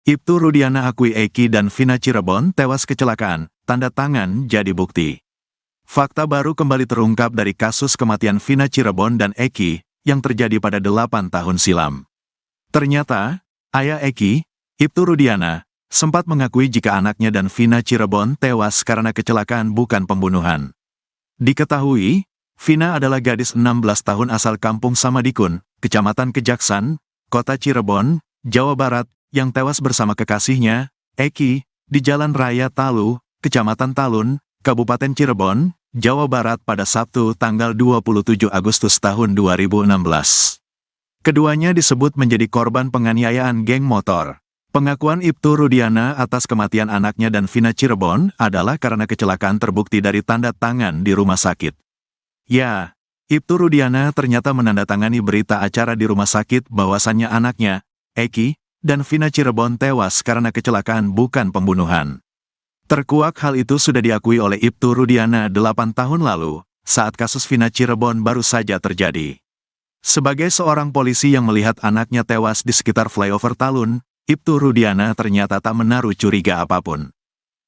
Ibtu Rudiana akui Eki dan Vina Cirebon tewas kecelakaan, tanda tangan jadi bukti. Fakta baru kembali terungkap dari kasus kematian Vina Cirebon dan Eki, yang terjadi pada 8 tahun silam. Ternyata, ayah Eki, Ibtu Rudiana, sempat mengakui jika anaknya dan Vina Cirebon tewas karena kecelakaan bukan pembunuhan. Diketahui, Vina adalah gadis 16 tahun asal kampung Samadikun, Kecamatan Kejaksan, Kota Cirebon, Jawa Barat, yang tewas bersama kekasihnya, Eki, di Jalan Raya Talu, Kecamatan Talun, Kabupaten Cirebon, Jawa Barat pada Sabtu tanggal 27 Agustus tahun 2016. Keduanya disebut menjadi korban penganiayaan geng motor. Pengakuan Ibtu Rudiana atas kematian anaknya dan Vina Cirebon adalah karena kecelakaan terbukti dari tanda tangan di rumah sakit. Ya, Ibtu Rudiana ternyata menandatangani berita acara di rumah sakit bahwasannya anaknya, Eki, dan Vina Cirebon tewas karena kecelakaan bukan pembunuhan. Terkuak hal itu sudah diakui oleh Ibtu Rudiana 8 tahun lalu, saat kasus Vina Cirebon baru saja terjadi. Sebagai seorang polisi yang melihat anaknya tewas di sekitar flyover Talun, Ibtu Rudiana ternyata tak menaruh curiga apapun.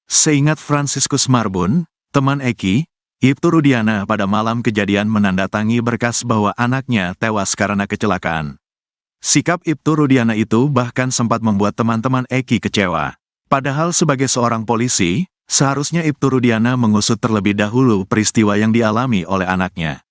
Seingat Franciscus Marbun, teman Eki, Ibtu Rudiana pada malam kejadian menandatangi berkas bahwa anaknya tewas karena kecelakaan. Sikap Ibtu Rudiana itu bahkan sempat membuat teman-teman Eki kecewa. Padahal sebagai seorang polisi, seharusnya Ibtu Rudiana mengusut terlebih dahulu peristiwa yang dialami oleh anaknya.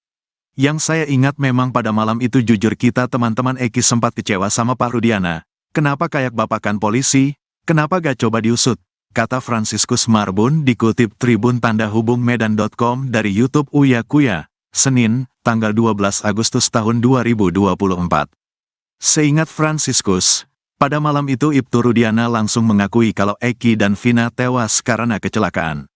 Yang saya ingat memang pada malam itu jujur kita teman-teman Eki sempat kecewa sama Pak Rudiana. Kenapa kayak bapakan polisi? Kenapa gak coba diusut? Kata Franciscus Marbun dikutip Tribun Tanda Hubung Medan.com dari YouTube Uya Kuya, Senin, tanggal 12 Agustus tahun 2024. Seingat Franciscus, pada malam itu Ibtu Rudiana langsung mengakui kalau Eki dan Vina tewas karena kecelakaan.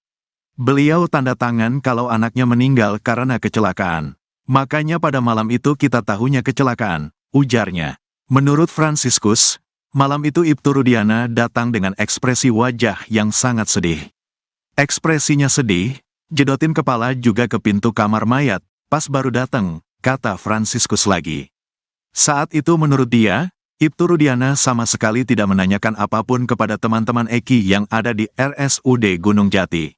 Beliau tanda tangan kalau anaknya meninggal karena kecelakaan. Makanya pada malam itu kita tahunya kecelakaan, ujarnya. Menurut Franciscus, malam itu Ibtu Rudiana datang dengan ekspresi wajah yang sangat sedih. Ekspresinya sedih, jedotin kepala juga ke pintu kamar mayat, pas baru datang, kata Franciscus lagi. Saat itu menurut dia, Ibtu Rudiana sama sekali tidak menanyakan apapun kepada teman-teman Eki yang ada di RSUD Gunung Jati.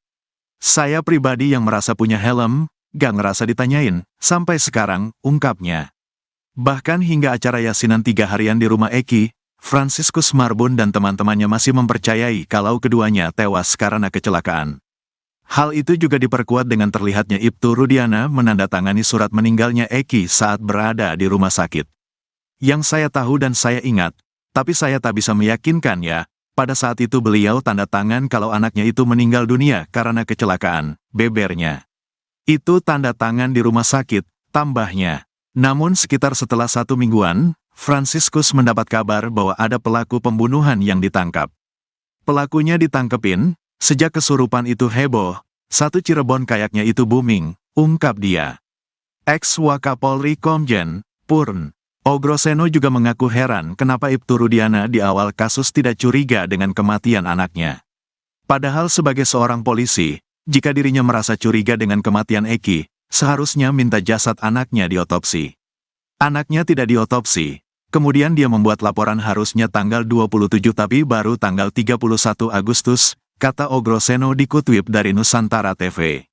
Saya pribadi yang merasa punya helm, gak ngerasa ditanyain, sampai sekarang, ungkapnya. Bahkan hingga acara yasinan 3 harian di rumah Eki, Franciscus Marbun dan teman-temannya masih mempercayai kalau keduanya tewas karena kecelakaan. Hal itu juga diperkuat dengan terlihatnya Ibtu Rudiana menandatangani surat meninggalnya Eki saat berada di rumah sakit. Yang saya tahu dan saya ingat, tapi saya tak bisa meyakinkan ya, pada saat itu beliau tanda tangan kalau anaknya itu meninggal dunia karena kecelakaan, bebernya. Itu tanda tangan di rumah sakit, tambahnya. Namun sekitar setelah 1 mingguan, Franciscus mendapat kabar bahwa ada pelaku pembunuhan yang ditangkap. Pelakunya ditangkepin, sejak kesurupan itu heboh, satu Cirebon kayaknya itu booming, ungkap dia. Ex-Wakapolri Komjen Purn Ogroseno juga mengaku heran kenapa Ibtu Rudiana di awal kasus tidak curiga dengan kematian anaknya. Padahal sebagai seorang polisi, jika dirinya merasa curiga dengan kematian Eki, seharusnya minta jasad anaknya diotopsi. Anaknya tidak diotopsi. Kemudian dia membuat laporan harusnya tanggal 27 tapi baru tanggal 31 Agustus, kata Ogroseno dikutip dari Nusantara TV.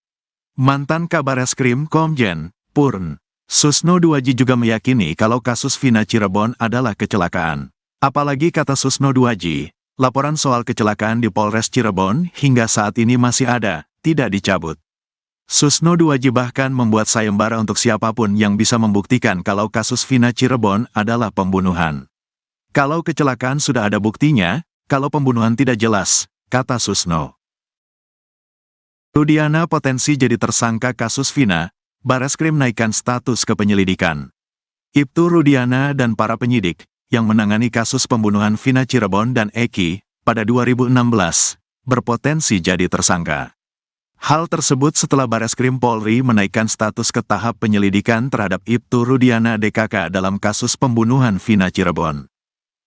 Mantan Kabareskrim Komjen Purn Susno Duaji juga meyakini kalau kasus Vina Cirebon adalah kecelakaan. Apalagi kata Susno Duaji, laporan soal kecelakaan di Polres Cirebon hingga saat ini masih ada, tidak dicabut. Susno Duaji bahkan membuat sayembara untuk siapapun yang bisa membuktikan kalau kasus Vina Cirebon adalah pembunuhan. Kalau kecelakaan sudah ada buktinya, kalau pembunuhan tidak jelas, kata Susno. Rudiana potensi jadi tersangka kasus Vina, Bareskrim naikkan status ke penyelidikan. Ibtu Rudiana dan para penyidik, yang menangani kasus pembunuhan Vina Cirebon dan Eki, pada 2016, berpotensi jadi tersangka. Hal tersebut setelah Bareskrim Polri menaikkan status ke tahap penyelidikan terhadap Ibtu Rudiana DKK dalam kasus pembunuhan Vina Cirebon.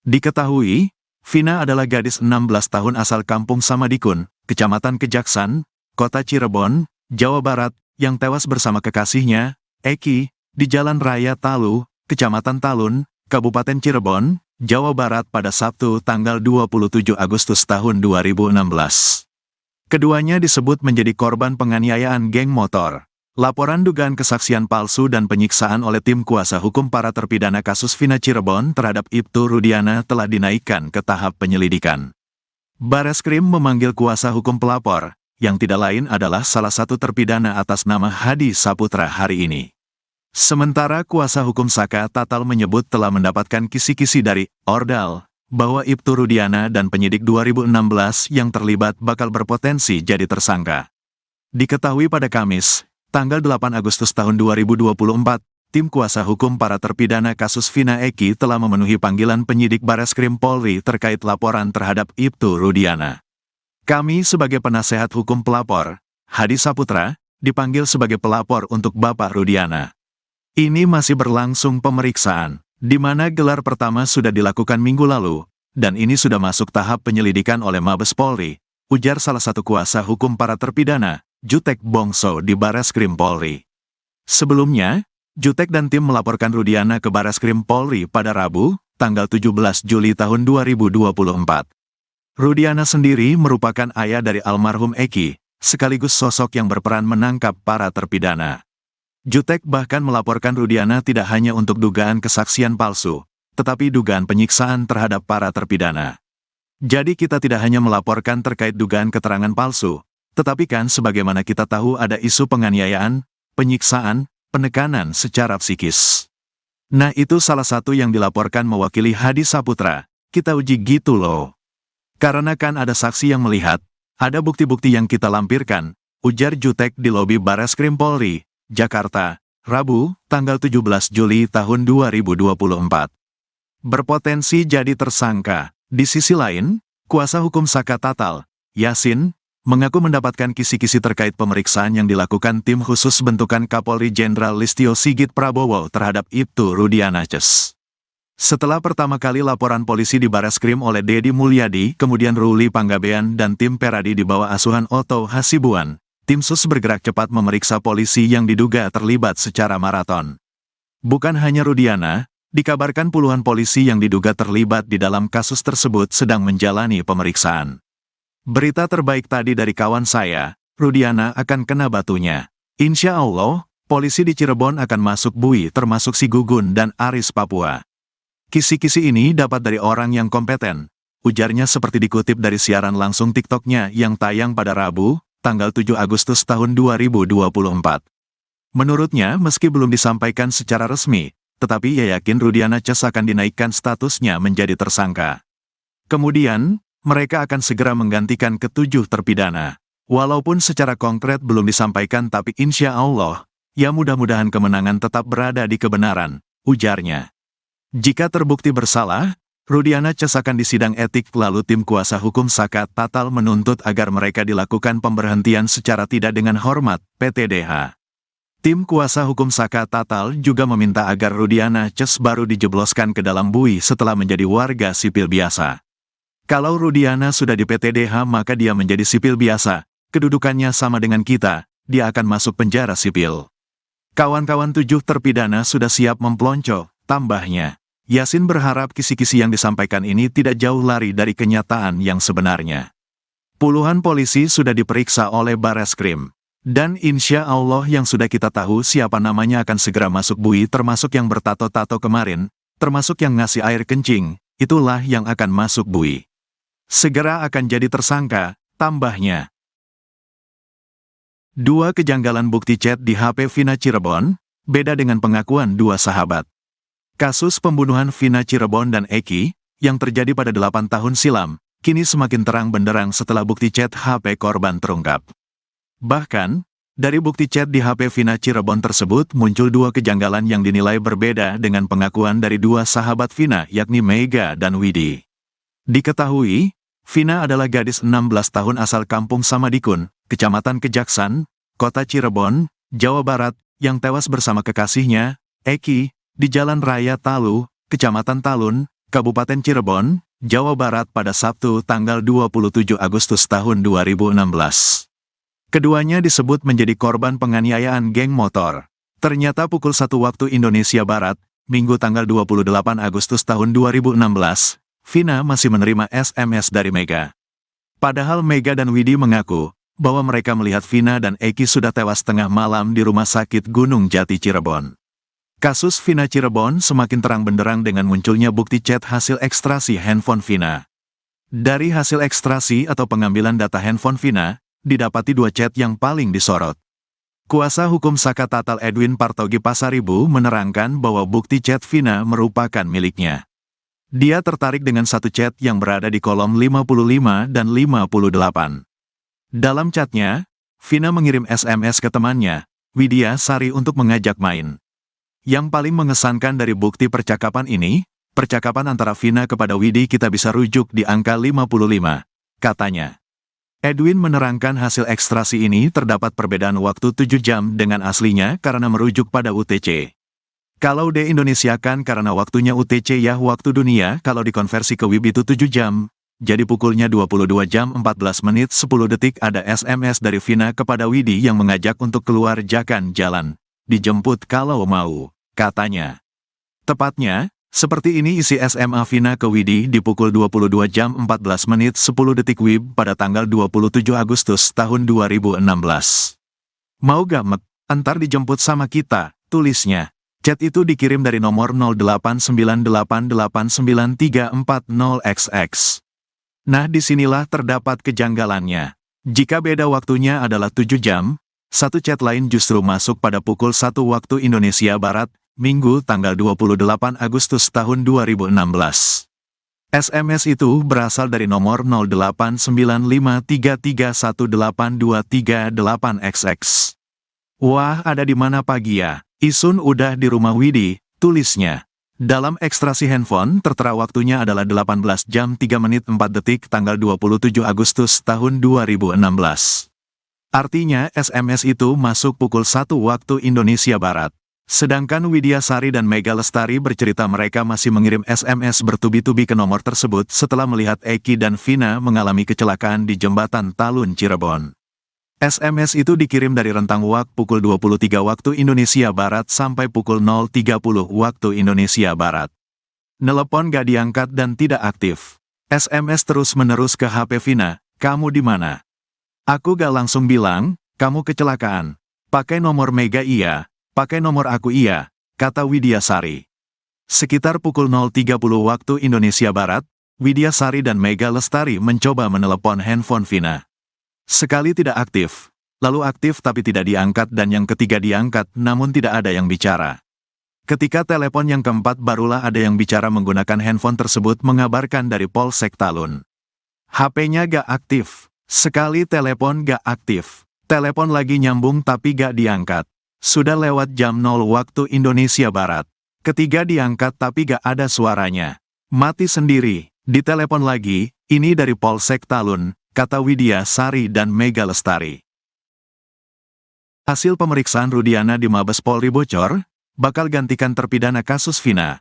Diketahui, Vina adalah gadis 16 tahun asal kampung Samadikun, Kecamatan Kejaksan, Kota Cirebon, Jawa Barat, yang tewas bersama kekasihnya, Eki, di Jalan Raya Talu, Kecamatan Talun, Kabupaten Cirebon, Jawa Barat pada Sabtu tanggal 27 Agustus tahun 2016. Keduanya disebut menjadi korban penganiayaan geng motor. Laporan dugaan kesaksian palsu dan penyiksaan oleh tim kuasa hukum para terpidana kasus Vina Cirebon terhadap Ibtu Rudiana telah dinaikkan ke tahap penyelidikan. Bareskrim memanggil kuasa hukum pelapor, yang tidak lain adalah salah satu terpidana atas nama Hadi Saputra hari ini. Sementara kuasa hukum Saka Tatal menyebut telah mendapatkan kisi-kisi dari Ordal, bahwa Ibtu Rudiana dan penyidik 2016 yang terlibat bakal berpotensi jadi tersangka. Diketahui pada Kamis, tanggal 8 Agustus tahun 2024, tim kuasa hukum para terpidana kasus Vina Eki telah memenuhi panggilan penyidik Bareskrim Polri terkait laporan terhadap Ibtu Rudiana. Kami sebagai penasehat hukum pelapor, Hadi Saputra, dipanggil sebagai pelapor untuk Bapak Rudiana. Ini masih berlangsung pemeriksaan, di mana gelar pertama sudah dilakukan minggu lalu, dan ini sudah masuk tahap penyelidikan oleh Mabes Polri, ujar salah satu kuasa hukum para terpidana, Jutek Bongso di Bareskrim Polri. Sebelumnya, Jutek dan tim melaporkan Rudiana ke Bareskrim Polri pada Rabu, tanggal 17 Juli tahun 2024. Rudiana sendiri merupakan ayah dari almarhum Eki, sekaligus sosok yang berperan menangkap para terpidana. Jutek bahkan melaporkan Rudiana tidak hanya untuk dugaan kesaksian palsu, tetapi dugaan penyiksaan terhadap para terpidana. Jadi kita tidak hanya melaporkan terkait dugaan keterangan palsu, tetapi kan sebagaimana kita tahu ada isu penganiayaan, penyiksaan, penekanan secara psikis. Nah itu salah satu yang dilaporkan mewakili Hadi Saputra, kita uji gitu loh. Karena kan ada saksi yang melihat, ada bukti-bukti yang kita lampirkan, ujar Jutek di lobi Bareskrim Polri, Jakarta, Rabu, tanggal 17 Juli tahun 2024. Berpotensi jadi tersangka. Di sisi lain, kuasa hukum Saka Tatal, Yasin, mengaku mendapatkan kisi-kisi terkait pemeriksaan yang dilakukan tim khusus bentukan Kapolri Jenderal Listio Sigit Prabowo terhadap Ibtu Rudiana Ces. Setelah pertama kali laporan polisi di Bareskrim oleh Dedi Mulyadi, kemudian Ruli Panggabean dan tim Peradi di bawah asuhan Otto Hasibuan, tim sus bergerak cepat memeriksa polisi yang diduga terlibat secara maraton. Bukan hanya Rudiana, dikabarkan puluhan polisi yang diduga terlibat di dalam kasus tersebut sedang menjalani pemeriksaan. Berita terbaik tadi dari kawan saya, Rudiana akan kena batunya. Insya Allah, polisi di Cirebon akan masuk bui termasuk si Gugun dan Aris Papua. Kisi-kisi ini dapat dari orang yang kompeten, ujarnya seperti dikutip dari siaran langsung TikToknya yang tayang pada Rabu, tanggal 7 Agustus tahun 2024. Menurutnya, meski belum disampaikan secara resmi, tetapi ia yakin Rudiana Ces akan dinaikkan statusnya menjadi tersangka. Kemudian, mereka akan segera menggantikan ketujuh terpidana. Walaupun secara konkret belum disampaikan tapi insya Allah, ya mudah-mudahan kemenangan tetap berada di kebenaran, ujarnya. Jika terbukti bersalah, Rudiana Ces akan disidang etik lalu tim kuasa hukum Saka Tatal menuntut agar mereka dilakukan pemberhentian secara tidak dengan hormat, PTDH. Tim kuasa hukum Saka Tatal juga meminta agar Rudiana Ces baru dijebloskan ke dalam bui setelah menjadi warga sipil biasa. Kalau Rudiana sudah di PTDH maka dia menjadi sipil biasa, kedudukannya sama dengan kita, dia akan masuk penjara sipil. Kawan-kawan tujuh terpidana sudah siap memplonco, tambahnya. Yasin berharap kisi-kisi yang disampaikan ini tidak jauh lari dari kenyataan yang sebenarnya. Puluhan polisi sudah diperiksa oleh Bareskrim. Dan insya Allah yang sudah kita tahu siapa namanya akan segera masuk bui termasuk yang bertato-tato kemarin, termasuk yang ngasih air kencing, itulah yang akan masuk bui. Segera akan jadi tersangka, tambahnya. Dua kejanggalan bukti chat di HP Vina Cirebon, beda dengan pengakuan dua sahabat. Kasus pembunuhan Vina Cirebon dan Eki, yang terjadi pada 8 tahun silam, kini semakin terang benderang setelah bukti chat HP korban terungkap. Bahkan, dari bukti chat di HP Vina Cirebon tersebut muncul dua kejanggalan yang dinilai berbeda dengan pengakuan dari dua sahabat Vina yakni Mega dan Widi. Diketahui, Vina adalah gadis 16 tahun asal Kampung Samadikun, Kecamatan Kejaksan, Kota Cirebon, Jawa Barat, yang tewas bersama kekasihnya, Eki, di Jalan Raya Talu, Kecamatan Talun, Kabupaten Cirebon, Jawa Barat pada Sabtu tanggal 27 Agustus tahun 2016. Keduanya disebut menjadi korban penganiayaan geng motor. Ternyata pukul 1 waktu Indonesia Barat, Minggu tanggal 28 Agustus tahun 2016, Vina masih menerima SMS dari Mega. Padahal Mega dan Widi mengaku bahwa mereka melihat Vina dan Eki sudah tewas tengah malam di Rumah Sakit Gunung Jati Cirebon. Kasus Vina Cirebon semakin terang benderang dengan munculnya bukti chat hasil ekstrasi handphone Vina. Dari hasil ekstrasi atau pengambilan data handphone Vina, didapati dua chat yang paling disorot. Kuasa hukum Saka Tatal Edwin Partogi Pasaribu menerangkan bahwa bukti chat Vina merupakan miliknya. Dia tertarik dengan satu chat yang berada di kolom 55 dan 58. Dalam chatnya, Vina mengirim SMS ke temannya, Widya Sari untuk mengajak main. Yang paling mengesankan dari bukti percakapan ini, percakapan antara Vina kepada Widi kita bisa rujuk di angka 55, katanya. Edwin menerangkan hasil ekstrasi ini terdapat perbedaan waktu 7 jam dengan aslinya karena merujuk pada UTC. Kalau di-Indonesiakan karena waktunya UTC ya waktu dunia, kalau dikonversi ke WIB itu 7 jam, jadi pukulnya 22 jam 14 menit 10 detik ada SMS dari Vina kepada Widi yang mengajak untuk keluar jalan, dijemput kalau mau, katanya. Tepatnya, seperti ini isi SMA Vina ke Widi di pukul 22 jam 14 menit 10 detik WIB pada tanggal 27 Agustus tahun 2016. Mau gak Mek, antar dijemput sama kita, tulisnya. Chat itu dikirim dari nomor 0898899340XX. Nah disinilah terdapat kejanggalannya. Jika beda waktunya adalah 7 jam, satu chat lain justru masuk pada pukul 1 waktu Indonesia Barat, Minggu tanggal 28 Agustus tahun 2016. SMS itu berasal dari nomor 089533182338XX. Wah, ada di mana pagi ya? Isun udah di rumah Widi, tulisnya. Dalam ekstrasi handphone, tertera waktunya adalah 18 jam 3 menit 4 detik tanggal 27 Agustus tahun 2016. Artinya SMS itu masuk pukul 1 waktu Indonesia Barat. Sedangkan Widya Sari dan Mega Lestari bercerita mereka masih mengirim SMS bertubi-tubi ke nomor tersebut setelah melihat Eki dan Vina mengalami kecelakaan di Jembatan Talun Cirebon. SMS itu dikirim dari rentang waktu pukul 23 waktu Indonesia Barat sampai pukul 0.30 waktu Indonesia Barat. Nelepon gak diangkat dan tidak aktif. SMS terus-menerus ke HP Vina, kamu di mana? Aku gak langsung bilang, kamu kecelakaan. Pakai nomor Mega iya. Pakai nomor aku iya, kata Widya Sari. Sekitar pukul 0.30 waktu Indonesia Barat, Widya Sari dan Mega Lestari mencoba menelepon handphone Vina. Sekali tidak aktif, lalu aktif tapi tidak diangkat dan yang ketiga diangkat namun tidak ada yang bicara. Ketika telepon yang keempat barulah ada yang bicara menggunakan handphone tersebut mengabarkan dari Polsek Talun. HP-nya gak aktif, sekali telepon gak aktif, telepon lagi nyambung tapi gak diangkat. Sudah lewat jam 0 waktu Indonesia Barat. Ketiga diangkat tapi gak ada suaranya. Mati sendiri, ditelepon lagi, ini dari Polsek Talun, kata Widya Sari dan Mega Lestari. Hasil pemeriksaan Rudiana di Mabes Polri bocor, bakal gantikan terpidana kasus Vina.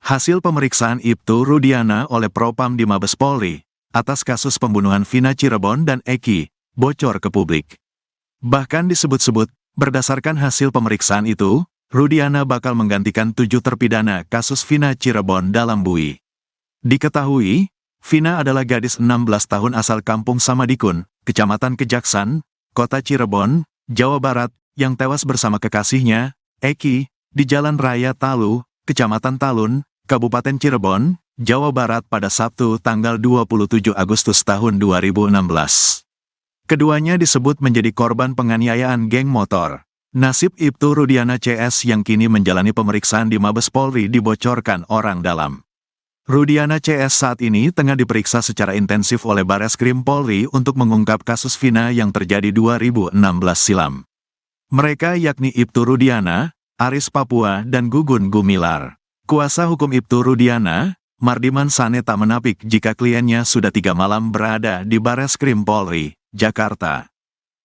Hasil pemeriksaan Ibtu Rudiana oleh Propam di Mabes Polri, atas kasus pembunuhan Vina Cirebon dan Eki, bocor ke publik. Bahkan disebut-sebut, berdasarkan hasil pemeriksaan itu, Rudiana bakal menggantikan 7 terpidana kasus Vina Cirebon dalam bui. Diketahui, Vina adalah gadis 16 tahun asal Kampung Samadikun, Kecamatan Kejaksan, Kota Cirebon, Jawa Barat, yang tewas bersama kekasihnya, Eki, di Jalan Raya Talu, Kecamatan Talun, Kabupaten Cirebon, Jawa Barat pada Sabtu tanggal 27 Agustus tahun 2016. Keduanya disebut menjadi korban penganiayaan geng motor. Nasib Ibtu Rudiana CS yang kini menjalani pemeriksaan di Mabes Polri dibocorkan orang dalam. Rudiana CS saat ini tengah diperiksa secara intensif oleh Bareskrim Polri untuk mengungkap kasus Vina yang terjadi 2016 silam. Mereka yakni Ibtu Rudiana, Aris Papua dan Gugun Gumilar. Kuasa hukum Ibtu Rudiana, Mardiman Sane tak menapik jika kliennya sudah 3 malam berada di Bareskrim Polri, Jakarta.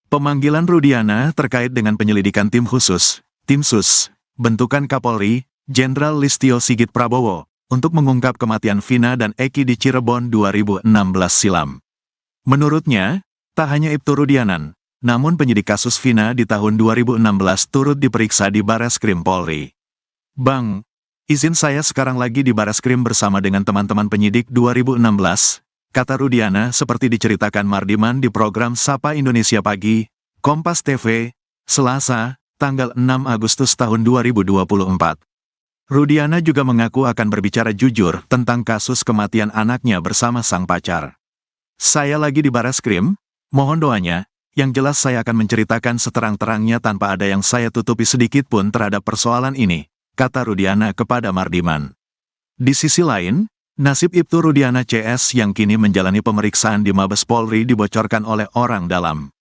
Pemanggilan Rudiana terkait dengan penyelidikan tim khusus, Tim Sus, bentukan Kapolri, Jenderal Listio Sigit Prabowo, untuk mengungkap kematian Vina dan Eki di Cirebon 2016 silam. Menurutnya, tak hanya Ibtu Rudiana, namun penyidik kasus Vina di tahun 2016 turut diperiksa di Bareskrim Polri. Bang, Izin saya sekarang lagi di Bareskrim bersama dengan teman-teman penyidik 2016, kata Rudiana seperti diceritakan Mardiman di program Sapa Indonesia Pagi, Kompas TV, Selasa, tanggal 6 Agustus tahun 2024. Rudiana juga mengaku akan berbicara jujur tentang kasus kematian anaknya bersama sang pacar. Saya lagi di Bareskrim, mohon doanya, yang jelas saya akan menceritakan seterang-terangnya tanpa ada yang saya tutupi sedikit pun terhadap persoalan ini, kata Rudiana kepada Mardiman. Di sisi lain, nasib Ibtu Rudiana CS yang kini menjalani pemeriksaan di Mabes Polri dibocorkan oleh orang dalam.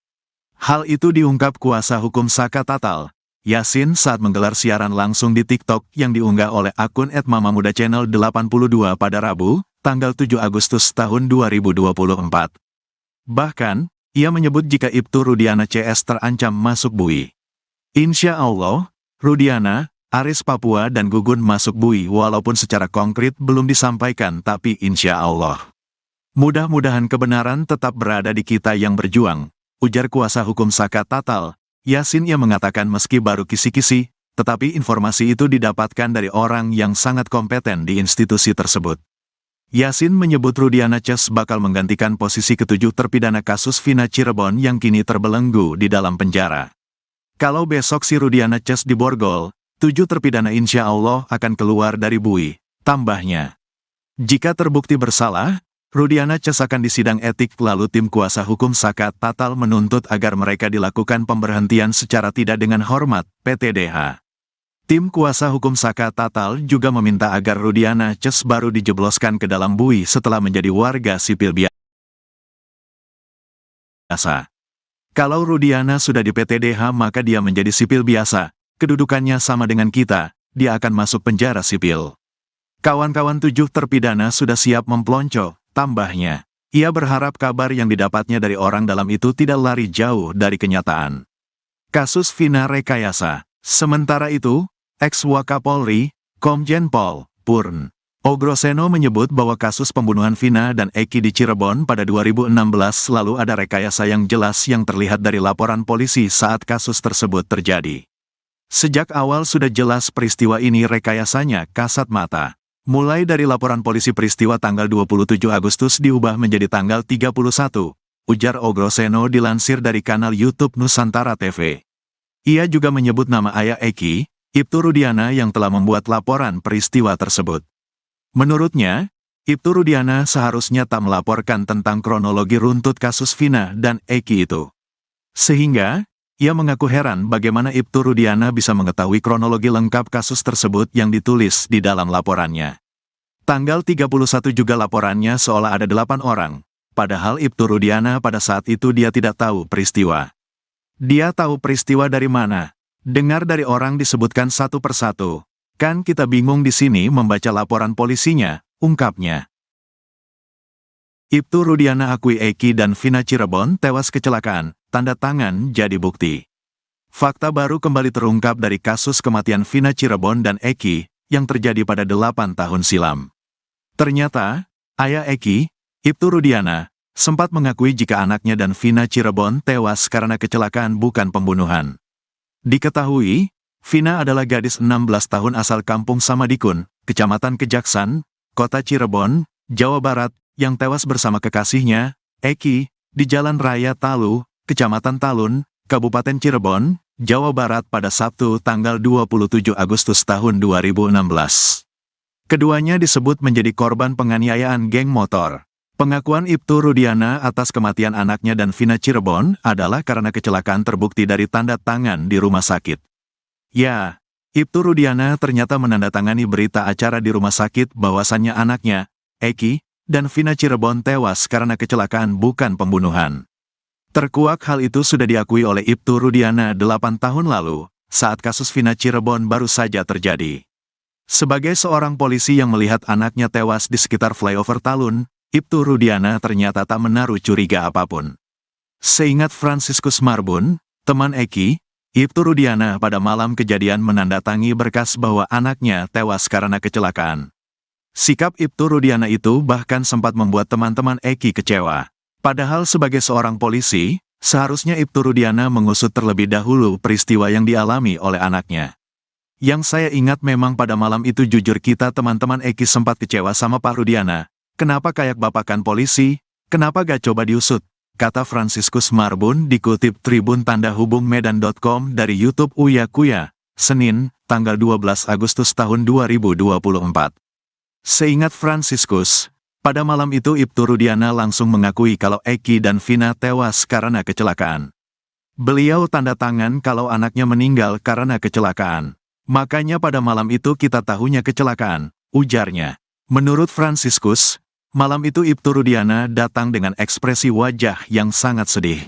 Hal itu diungkap kuasa hukum Saka Tatal, Yasin saat menggelar siaran langsung di TikTok yang diunggah oleh akun @mamamuda_channel82 pada Rabu, tanggal 7 Agustus tahun 2024. Bahkan, ia menyebut jika Ibtu Rudiana CS terancam masuk bui. Insya Allah, Rudiana, Aris Papua dan Gugun masuk bui walaupun secara konkret belum disampaikan tapi insya Allah. Mudah-mudahan kebenaran tetap berada di kita yang berjuang, ujar kuasa hukum Saka Tatal, Yasin. Ia mengatakan meski baru kisi-kisi, tetapi informasi itu didapatkan dari orang yang sangat kompeten di institusi tersebut. Yasin menyebut Rudiana CS bakal menggantikan posisi ketujuh terpidana kasus Vina Cirebon yang kini terbelenggu di dalam penjara. Kalau besok si Rudiana CS diborgol, 7 terpidana insya Allah akan keluar dari bui, tambahnya. Jika terbukti bersalah, Rudiana CS akan disidang etik lalu tim kuasa hukum Saka Tatal menuntut agar mereka dilakukan pemberhentian secara tidak dengan hormat, PTDH. Tim kuasa hukum Saka Tatal juga meminta agar Rudiana CS baru dijebloskan ke dalam bui setelah menjadi warga sipil biasa. Kalau Rudiana sudah di PTDH maka dia menjadi sipil biasa, kedudukannya sama dengan kita, dia akan masuk penjara sipil. Kawan-kawan 7 terpidana sudah siap mempelonco, tambahnya. Ia berharap kabar yang didapatnya dari orang dalam itu tidak lari jauh dari kenyataan. Kasus Vina rekayasa. Sementara itu, ex-Wakapolri, Komjen Pol Purn Ogroseno menyebut bahwa kasus pembunuhan Vina dan Eki di Cirebon pada 2016 lalu ada rekayasa yang jelas yang terlihat dari laporan polisi saat kasus tersebut terjadi. Sejak awal sudah jelas peristiwa ini rekayasanya kasat mata. Mulai dari laporan polisi peristiwa tanggal 27 Agustus diubah menjadi tanggal 31, ujar Ogroseno dilansir dari kanal YouTube Nusantara TV. Ia juga menyebut nama ayah Eki, Ibtu Rudiana yang telah membuat laporan peristiwa tersebut. Menurutnya, Ibtu Rudiana seharusnya tak melaporkan tentang kronologi runtut kasus Vina dan Eki itu. Sehingga, ia mengaku heran bagaimana Ibtu Rudiana bisa mengetahui kronologi lengkap kasus tersebut yang ditulis di dalam laporannya. Tanggal 31 juga laporannya seolah ada 8 orang, padahal Ibtu Rudiana pada saat itu dia tidak tahu peristiwa. Dia tahu peristiwa dari mana? Dengar dari orang disebutkan satu persatu. Kan kita bingung di sini membaca laporan polisinya, ungkapnya. Ibtu Rudiana akui Eki dan Vina Cirebon tewas kecelakaan, tanda tangan jadi bukti. Fakta baru kembali terungkap dari kasus kematian Vina Cirebon dan Eki, yang terjadi pada 8 tahun silam. Ternyata, ayah Eki, Ibtu Rudiana, sempat mengakui jika anaknya dan Vina Cirebon tewas karena kecelakaan bukan pembunuhan. Diketahui, Vina adalah gadis 16 tahun asal kampung Samadikun, Kecamatan Kejaksan, Kota Cirebon, Jawa Barat, yang tewas bersama kekasihnya, Eki, di Jalan Raya Talu, Kecamatan Talun, Kabupaten Cirebon, Jawa Barat pada Sabtu tanggal 27 Agustus tahun 2016. Keduanya disebut menjadi korban penganiayaan geng motor. Pengakuan Ibtu Rudiana atas kematian anaknya dan Vina Cirebon adalah karena kecelakaan terbukti dari tanda tangan di rumah sakit. Ya, Ibtu Rudiana ternyata menandatangani berita acara di rumah sakit bahwasannya anaknya, Eki, dan Vina Cirebon tewas karena kecelakaan bukan pembunuhan. Terkuak hal itu sudah diakui oleh Ibtu Rudiana 8 tahun lalu, saat kasus Vina Cirebon baru saja terjadi. Sebagai seorang polisi yang melihat anaknya tewas di sekitar flyover Talun, Ibtu Rudiana ternyata tak menaruh curiga apapun. Seingat Franciscus Marbun, teman Eki, Ibtu Rudiana pada malam kejadian menandatangi berkas bahwa anaknya tewas karena kecelakaan. Sikap Ibtu Rudiana itu bahkan sempat membuat teman-teman Eki kecewa. Padahal sebagai seorang polisi, seharusnya Ibtu Rudiana mengusut terlebih dahulu peristiwa yang dialami oleh anaknya. Yang saya ingat memang pada malam itu jujur kita teman-teman Eki sempat kecewa sama Pak Rudiana. Kenapa kayak bapakan polisi? Kenapa gak coba diusut? Kata Franciscus Marbun dikutip Tribun Tanda Hubung Medan.com dari YouTube Uya Kuya, Senin, tanggal 12 Agustus tahun 2024. Seingat Franciscus, pada malam itu Ibtu Rudiana langsung mengakui kalau Eki dan Vina tewas karena kecelakaan. Beliau tanda tangan kalau anaknya meninggal karena kecelakaan. Makanya pada malam itu kita tahunya kecelakaan, ujarnya. Menurut Franciscus, malam itu Ibtu Rudiana datang dengan ekspresi wajah yang sangat sedih.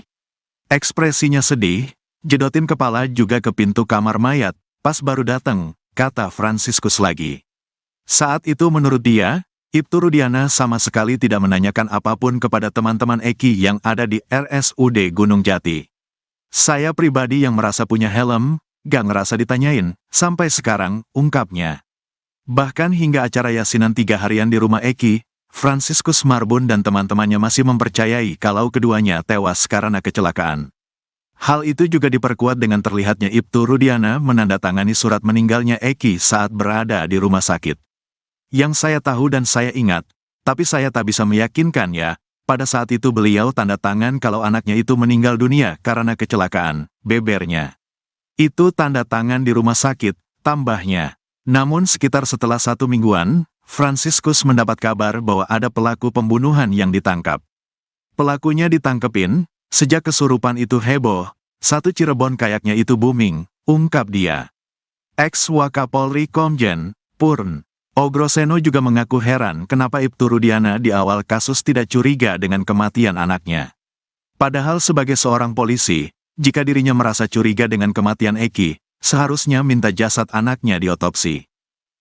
Ekspresinya sedih, jedotin kepala juga ke pintu kamar mayat, pas baru datang, kata Franciscus lagi. Saat itu menurut dia, Ibtu Rudiana sama sekali tidak menanyakan apapun kepada teman-teman Eki yang ada di RSUD Gunung Jati. Saya pribadi yang merasa punya helm, gak ngerasa ditanyain, sampai sekarang, ungkapnya. Bahkan hingga acara yasinan 3 harian di rumah Eki, Franciscus Marbun dan teman-temannya masih mempercayai kalau keduanya tewas karena kecelakaan. Hal itu juga diperkuat dengan terlihatnya Ibtu Rudiana menandatangani surat meninggalnya Eki saat berada di rumah sakit. Yang saya tahu dan saya ingat, tapi saya tak bisa meyakinkan ya, pada saat itu beliau tanda tangan kalau anaknya itu meninggal dunia karena kecelakaan, bebernya. Itu tanda tangan di rumah sakit, tambahnya. Namun sekitar setelah 1 mingguan, Franciscus mendapat kabar bahwa ada pelaku pembunuhan yang ditangkap. Pelakunya ditangkepin, sejak kesurupan itu heboh, satu Cirebon kayaknya itu booming, ungkap dia. Ex-Wakapolri Komjen, Purn Ogroseno juga mengaku heran kenapa Ibtu Rudiana di awal kasus tidak curiga dengan kematian anaknya. Padahal sebagai seorang polisi, jika dirinya merasa curiga dengan kematian Eki, seharusnya minta jasad anaknya diotopsi.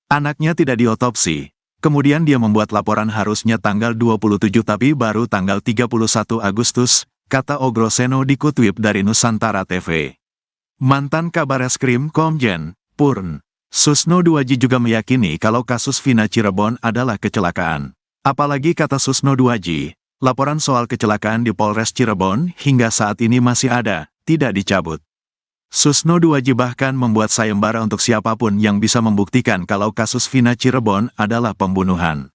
Anaknya tidak diotopsi, kemudian dia membuat laporan harusnya tanggal 27 tapi baru tanggal 31 Agustus, kata Ogroseno dikutip dari Nusantara TV. Mantan Kabareskrim Komjen, Purn Susno Duaji juga meyakini kalau kasus Vina Cirebon adalah kecelakaan. Apalagi kata Susno Duaji, laporan soal kecelakaan di Polres Cirebon hingga saat ini masih ada, tidak dicabut. Susno Duaji bahkan membuat sayembara untuk siapapun yang bisa membuktikan kalau kasus Vina Cirebon adalah pembunuhan.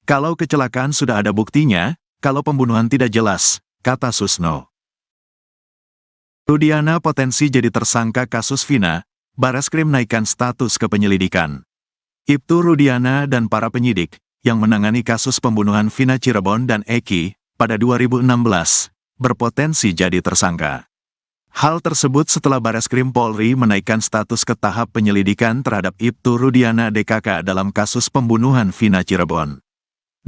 Kalau kecelakaan sudah ada buktinya, kalau pembunuhan tidak jelas, kata Susno. Rudiana potensi jadi tersangka kasus Vina, Bareskrim naikkan status ke penyelidikan. Ibtu Rudiana dan para penyidik, yang menangani kasus pembunuhan Vina Cirebon dan Eki, pada 2016, berpotensi jadi tersangka. Hal tersebut setelah Bareskrim Polri menaikkan status ke tahap penyelidikan terhadap Ibtu Rudiana DKK dalam kasus pembunuhan Vina Cirebon.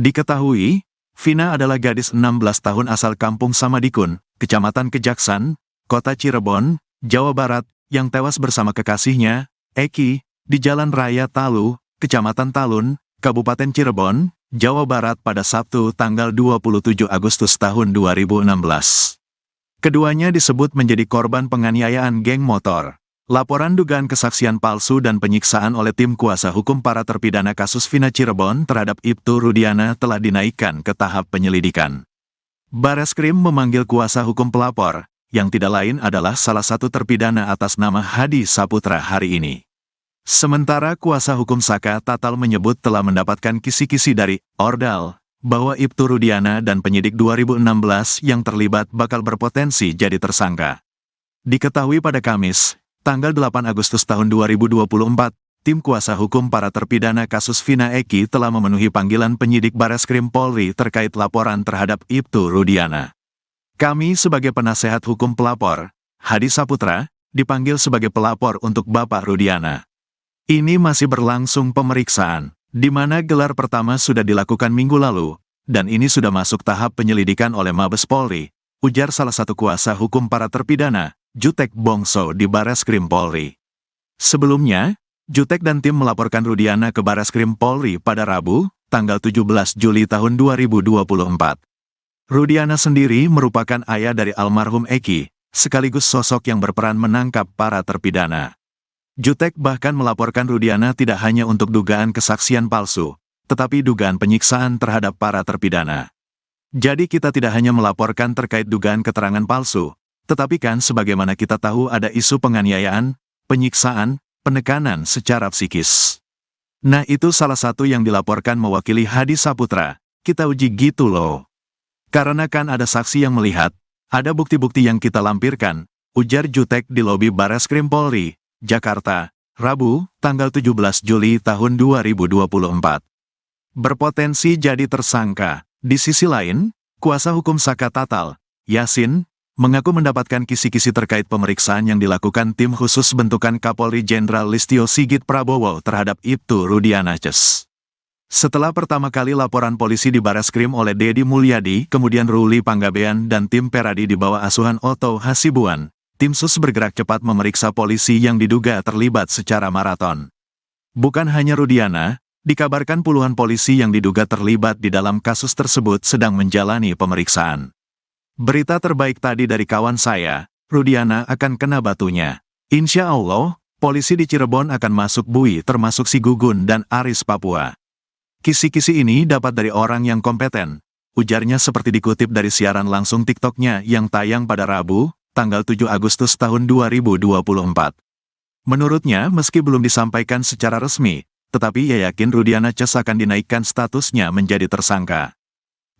Diketahui, Vina adalah gadis 16 tahun asal Kampung Samadikun, Kecamatan Kejaksan, Kota Cirebon, Jawa Barat, yang tewas bersama kekasihnya, Eki, di Jalan Raya Talu, Kecamatan Talun, Kabupaten Cirebon, Jawa Barat pada Sabtu tanggal 27 Agustus tahun 2016. Keduanya disebut menjadi korban penganiayaan geng motor. Laporan dugaan kesaksian palsu dan penyiksaan oleh tim kuasa hukum para terpidana kasus Vina Cirebon terhadap Ibtu Rudiana telah dinaikkan ke tahap penyelidikan. Bareskrim memanggil kuasa hukum pelapor, yang tidak lain adalah salah satu terpidana atas nama Hadi Saputra hari ini. Sementara kuasa hukum Saka Tatal menyebut telah mendapatkan kisi-kisi dari Ordal, bahwa Ibtu Rudiana dan penyidik 2016 yang terlibat bakal berpotensi jadi tersangka. Diketahui pada Kamis, tanggal 8 Agustus tahun 2024, tim kuasa hukum para terpidana kasus Vina Eki telah memenuhi panggilan penyidik Bareskrim Polri terkait laporan terhadap Ibtu Rudiana. Kami sebagai penasehat hukum pelapor, Hadi Saputra, dipanggil sebagai pelapor untuk Bapak Rudiana. Ini masih berlangsung pemeriksaan, di mana gelar pertama sudah dilakukan minggu lalu, dan ini sudah masuk tahap penyelidikan oleh Mabes Polri, ujar salah satu kuasa hukum para terpidana, Jutek Bongso di Bareskrim Polri. Sebelumnya, Jutek dan tim melaporkan Rudiana ke Bareskrim Polri pada Rabu, tanggal 17 Juli tahun 2024. Rudiana sendiri merupakan ayah dari almarhum Eki, sekaligus sosok yang berperan menangkap para terpidana. Jutek bahkan melaporkan Rudiana tidak hanya untuk dugaan kesaksian palsu, tetapi dugaan penyiksaan terhadap para terpidana. Jadi kita tidak hanya melaporkan terkait dugaan keterangan palsu, tetapi kan sebagaimana kita tahu ada isu penganiayaan, penyiksaan, penekanan secara psikis. Nah itu salah satu yang dilaporkan mewakili Hadi Saputra, kita uji gitu loh. Karena kan ada saksi yang melihat, ada bukti-bukti yang kita lampirkan, ujar Jutek di lobi Bareskrim Polri, Jakarta, Rabu, tanggal 17 Juli tahun 2024. Berpotensi jadi tersangka. Di sisi lain, kuasa hukum Saka Tatal, Yasin, mengaku mendapatkan kisi-kisi terkait pemeriksaan yang dilakukan tim khusus bentukan Kapolri Jenderal Listio Sigit Prabowo terhadap Ibtu Rudiana Ces. Setelah pertama kali laporan polisi di Bareskrim oleh Dedi Mulyadi, kemudian Ruli Panggabean dan tim Peradi di bawah asuhan Otto Hasibuan, tim sus bergerak cepat memeriksa polisi yang diduga terlibat secara maraton. Bukan hanya Rudiana, dikabarkan puluhan polisi yang diduga terlibat di dalam kasus tersebut sedang menjalani pemeriksaan. Berita terbaik tadi dari kawan saya, Rudiana akan kena batunya. Insya Allah, polisi di Cirebon akan masuk bui termasuk si Gugun dan Aris Papua. Kisi-kisi ini dapat dari orang yang kompeten, ujarnya seperti dikutip dari siaran langsung TikTok-nya yang tayang pada Rabu, tanggal 7 Agustus tahun 2024. Menurutnya, meski belum disampaikan secara resmi, tetapi ia yakin Rudiana Ces akan dinaikkan statusnya menjadi tersangka.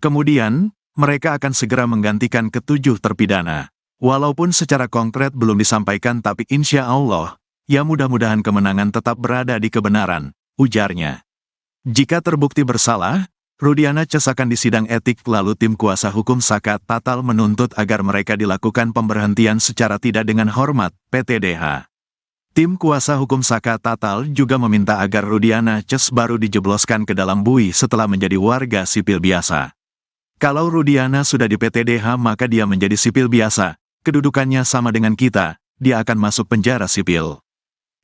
Kemudian, mereka akan segera menggantikan ketujuh terpidana. Walaupun secara konkret belum disampaikan tapi insya Allah, ya mudah-mudahan kemenangan tetap berada di kebenaran, ujarnya. Jika terbukti bersalah, Rudiana Ces akan disidang etik lalu tim kuasa hukum Saka Tatal menuntut agar mereka dilakukan pemberhentian secara tidak dengan hormat, PTDH. Tim kuasa hukum Saka Tatal juga meminta agar Rudiana Ces baru dijebloskan ke dalam bui setelah menjadi warga sipil biasa. Kalau Rudiana sudah di PTDH maka dia menjadi sipil biasa, kedudukannya sama dengan kita, dia akan masuk penjara sipil.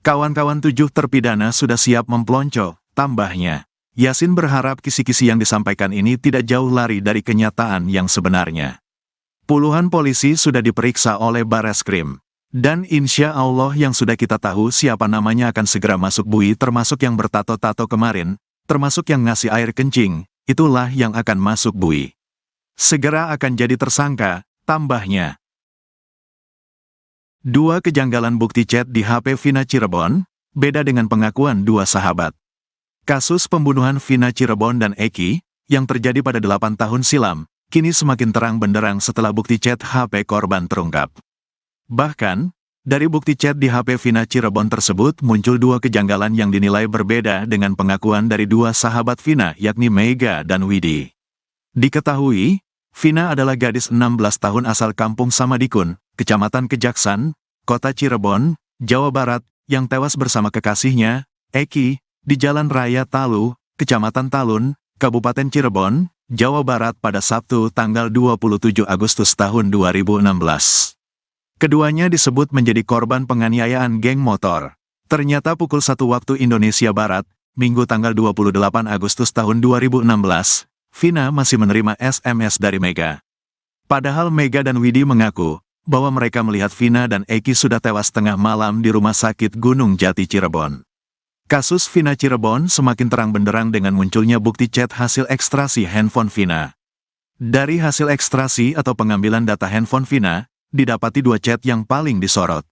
Kawan-kawan tujuh terpidana sudah siap mempelonco, tambahnya. Yasin berharap kisi-kisi yang disampaikan ini tidak jauh lari dari kenyataan yang sebenarnya. Puluhan polisi sudah diperiksa oleh Bareskrim. Dan insya Allah yang sudah kita tahu siapa namanya akan segera masuk bui termasuk yang bertato-tato kemarin, termasuk yang ngasih air kencing, itulah yang akan masuk bui. Segera akan jadi tersangka, tambahnya. Dua kejanggalan bukti chat di HP Vina Cirebon, beda dengan pengakuan dua sahabat. Kasus pembunuhan Vina Cirebon dan Eki, yang terjadi pada 8 tahun silam, kini semakin terang benderang setelah bukti chat HP korban terungkap. Bahkan, dari bukti chat di HP Vina Cirebon tersebut muncul dua kejanggalan yang dinilai berbeda dengan pengakuan dari dua sahabat Vina yakni Mega dan Widi. Diketahui, Vina adalah gadis 16 tahun asal kampung Samadikun, Kecamatan Kejaksan, Kota Cirebon, Jawa Barat, yang tewas bersama kekasihnya, Eki, di Jalan Raya Talu, Kecamatan Talun, Kabupaten Cirebon, Jawa Barat pada Sabtu tanggal 27 Agustus tahun 2016. Keduanya disebut menjadi korban penganiayaan geng motor. Ternyata pukul 1 waktu Indonesia Barat, Minggu tanggal 28 Agustus tahun 2016, Vina masih menerima SMS dari Mega. Padahal Mega dan Widi mengaku bahwa mereka melihat Vina dan Eki sudah tewas tengah malam di Rumah Sakit Gunung Jati Cirebon. Kasus Vina Cirebon semakin terang benderang dengan munculnya bukti chat hasil ekstrasi handphone Vina. Dari hasil ekstrasi atau pengambilan data handphone Vina, didapati dua chat yang paling disorot.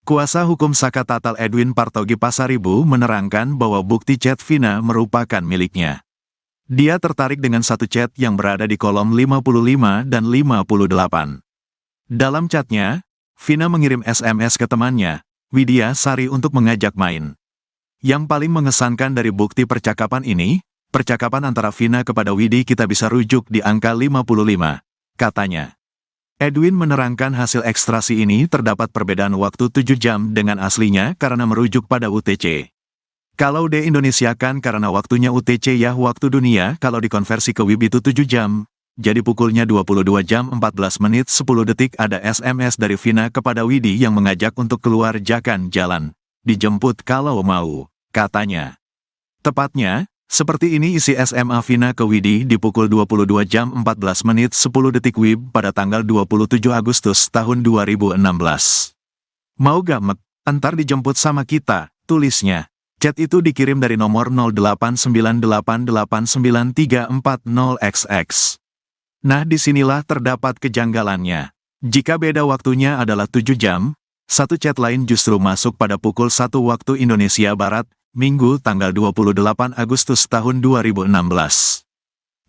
Kuasa hukum Saka Tatal Edwin Partogi Pasaribu menerangkan bahwa bukti chat Vina merupakan miliknya. Dia tertarik dengan satu chat yang berada di kolom 55 dan 58. Dalam chatnya, Vina mengirim SMS ke temannya, Widya Sari untuk mengajak main. Yang paling mengesankan dari bukti percakapan ini, percakapan antara Vina kepada Widi kita bisa rujuk di angka 55, katanya. Edwin menerangkan hasil ekstrasi ini terdapat perbedaan waktu 7 jam dengan aslinya karena merujuk pada UTC. Kalau di-Indonesiakan karena waktunya UTC ya waktu dunia, kalau dikonversi ke WIB itu 7 jam. Jadi pukulnya 22 jam 14 menit 10 detik ada SMS dari Vina kepada Widi yang mengajak untuk keluar jalan. Dijemput kalau mau, katanya. Tepatnya, seperti ini isi SMA Vina ke Widi di pukul 22 jam 14 menit 10 detik WIB pada tanggal 27 Agustus tahun 2016. Mau gak mek, antar dijemput sama kita, tulisnya. Chat itu dikirim dari nomor 0898899340XX. Nah disinilah terdapat kejanggalannya. Jika beda waktunya adalah 7 jam, Satu chat lain justru masuk pada pukul 1 waktu Indonesia Barat, Minggu tanggal 28 Agustus tahun 2016.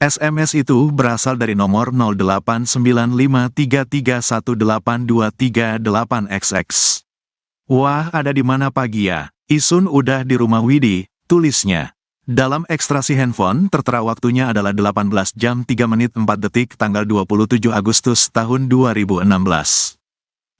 SMS itu berasal dari nomor 089533182338XX. Wah, ada di mana pagi ya? Isun udah di rumah Widi, tulisnya. Dalam ekstraksi handphone, tertera waktunya adalah 18 jam 3 menit 4 detik tanggal 27 Agustus tahun 2016.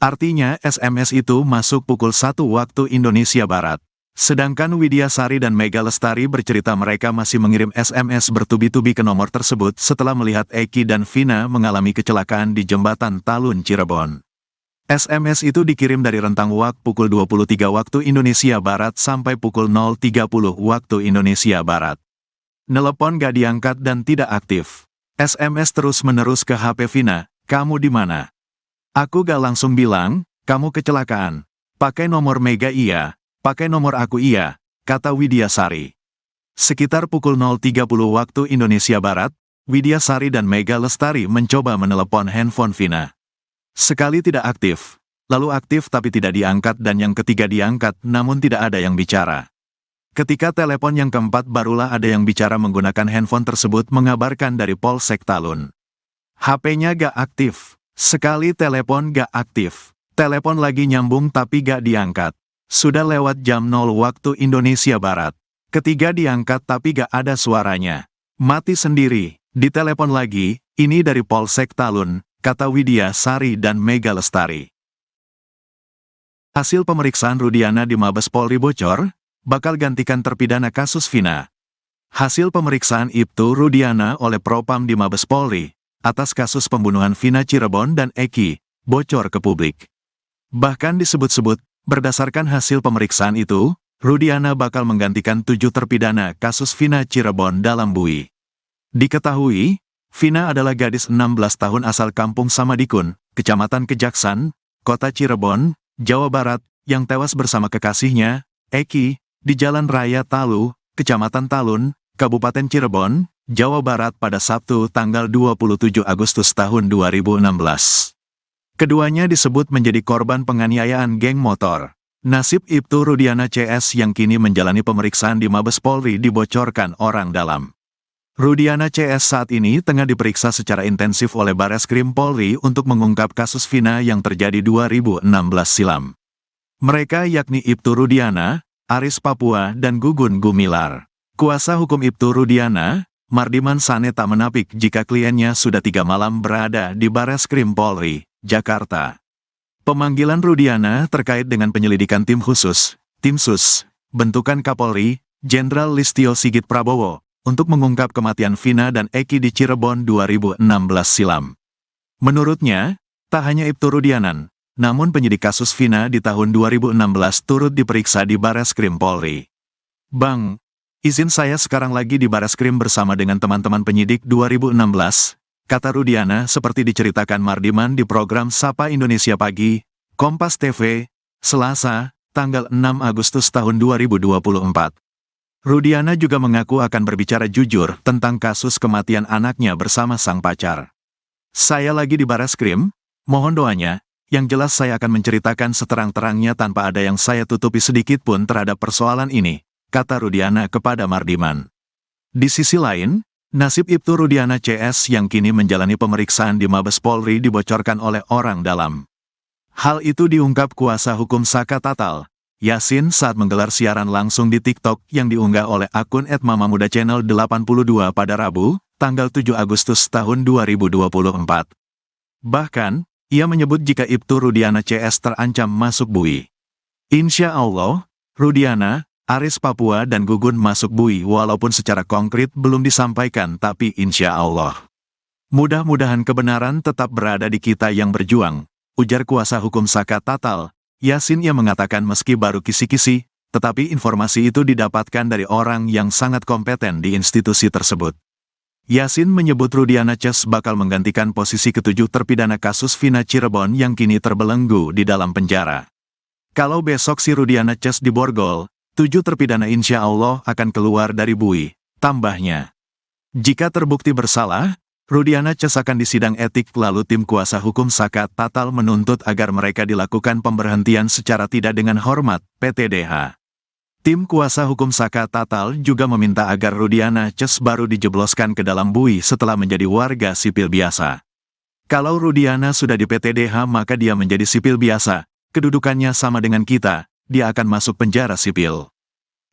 Artinya SMS itu masuk pukul 1 waktu Indonesia Barat. Sedangkan Widya Sari dan Mega Lestari bercerita mereka masih mengirim SMS bertubi-tubi ke nomor tersebut setelah melihat Eki dan Vina mengalami kecelakaan di Jembatan Talun Cirebon. SMS itu dikirim dari rentang waktu pukul 23 waktu Indonesia Barat sampai pukul 0.30 waktu Indonesia Barat. Nelepon gak diangkat dan tidak aktif. SMS terus-menerus ke HP Vina, kamu di mana? Aku gak langsung bilang, kamu kecelakaan. Pakai nomor Mega iya. Pakai nomor aku iya, kata Widya Sari. Sekitar pukul 0.30 waktu Indonesia Barat, Widya Sari dan Mega Lestari mencoba menelepon handphone Vina. Sekali tidak aktif, lalu aktif tapi tidak diangkat dan yang ketiga diangkat namun tidak ada yang bicara. Ketika telepon yang keempat barulah ada yang bicara menggunakan handphone tersebut mengabarkan dari Polsek Talun. HP-nya gak aktif, sekali telepon gak aktif, telepon lagi nyambung tapi gak diangkat. Sudah lewat jam 0 waktu Indonesia Barat. Ketiga diangkat tapi gak ada suaranya. Mati sendiri. Ditelepon lagi, ini dari Polsek Talun, kata Widya Sari dan Mega Lestari. Hasil pemeriksaan Rudiana di Mabes Polri bocor, bakal gantikan terpidana kasus Vina. Hasil pemeriksaan Ibtu Rudiana oleh Propam di Mabes Polri, atas kasus pembunuhan Vina Cirebon dan Eki, bocor ke publik. Bahkan disebut-sebut, berdasarkan hasil pemeriksaan itu, Rudiana bakal menggantikan 7 terpidana kasus Vina Cirebon dalam BUI. Diketahui, Vina adalah gadis 16 tahun asal kampung Samadikun, Kecamatan Kejaksan, Kota Cirebon, Jawa Barat, yang tewas bersama kekasihnya, Eki, di Jalan Raya Talu, Kecamatan Talun, Kabupaten Cirebon, Jawa Barat pada Sabtu tanggal 27 Agustus tahun 2016. Keduanya disebut menjadi korban penganiayaan geng motor. Nasib Ibtu Rudiana CS yang kini menjalani pemeriksaan di Mabes Polri dibocorkan orang dalam. Rudiana CS saat ini tengah diperiksa secara intensif oleh Bareskrim Polri untuk mengungkap kasus Vina yang terjadi 2016 silam. Mereka yakni Ibtu Rudiana, Aris Papua dan Gugun Gumilar. Kuasa hukum Ibtu Rudiana, Mardiman Sane tak menapik jika kliennya sudah 3 malam berada di Bareskrim Polri, Jakarta. Pemanggilan Rudiana terkait dengan penyelidikan tim khusus, Tim Sus, bentukan Kapolri, Jenderal Listio Sigit Prabowo, untuk mengungkap kematian Vina dan Eki di Cirebon 2016 silam. Menurutnya, tak hanya Ibtu Rudiana, namun penyidik kasus Vina di tahun 2016 turut diperiksa di Bareskrim Polri. Bang, izin saya sekarang lagi di Bareskrim bersama dengan teman-teman penyidik 2016, kata Rudiana seperti diceritakan Mardiman di program Sapa Indonesia Pagi, Kompas TV, Selasa, tanggal 6 Agustus tahun 2024. Rudiana juga mengaku akan berbicara jujur tentang kasus kematian anaknya bersama sang pacar. Saya lagi di Bareskrim, mohon doanya, yang jelas saya akan menceritakan seterang-terangnya tanpa ada yang saya tutupi sedikit pun terhadap persoalan ini, kata Rudiana kepada Mardiman. Di sisi lain, nasib Ibtu Rudiana CS yang kini menjalani pemeriksaan di Mabes Polri dibocorkan oleh orang dalam. Hal itu diungkap kuasa hukum Saka Tatal, Yasin saat menggelar siaran langsung di TikTok yang diunggah oleh akun @mamamuda channel 82 pada Rabu, tanggal 7 Agustus tahun 2024. Bahkan, ia menyebut jika Ibtu Rudiana CS terancam masuk BUI. Insya Allah, Rudiana, Aris Papua dan Gugun masuk BUI walaupun secara konkret belum disampaikan tapi insya Allah. Mudah-mudahan kebenaran tetap berada di kita yang berjuang, ujar kuasa hukum Saka Tatal, Yasin yang mengatakan meski baru kisi-kisi, tetapi informasi itu didapatkan dari orang yang sangat kompeten di institusi tersebut. Yasin menyebut Rudiana CS bakal menggantikan posisi ketujuh terpidana kasus Vina Cirebon yang kini terbelenggu di dalam penjara. Kalau besok si Rudiana CS diborgol, 7 terpidana insya Allah akan keluar dari BUI, tambahnya. Jika terbukti bersalah, Rudiana Ces akan disidang etik lalu tim kuasa hukum Saka Tatal menuntut agar mereka dilakukan pemberhentian secara tidak dengan hormat, PTDH. Tim kuasa hukum Saka Tatal juga meminta agar Rudiana Ces baru dijebloskan ke dalam bui setelah menjadi warga sipil biasa. Kalau Rudiana sudah di PTDH maka dia menjadi sipil biasa, kedudukannya sama dengan kita, dia akan masuk penjara sipil.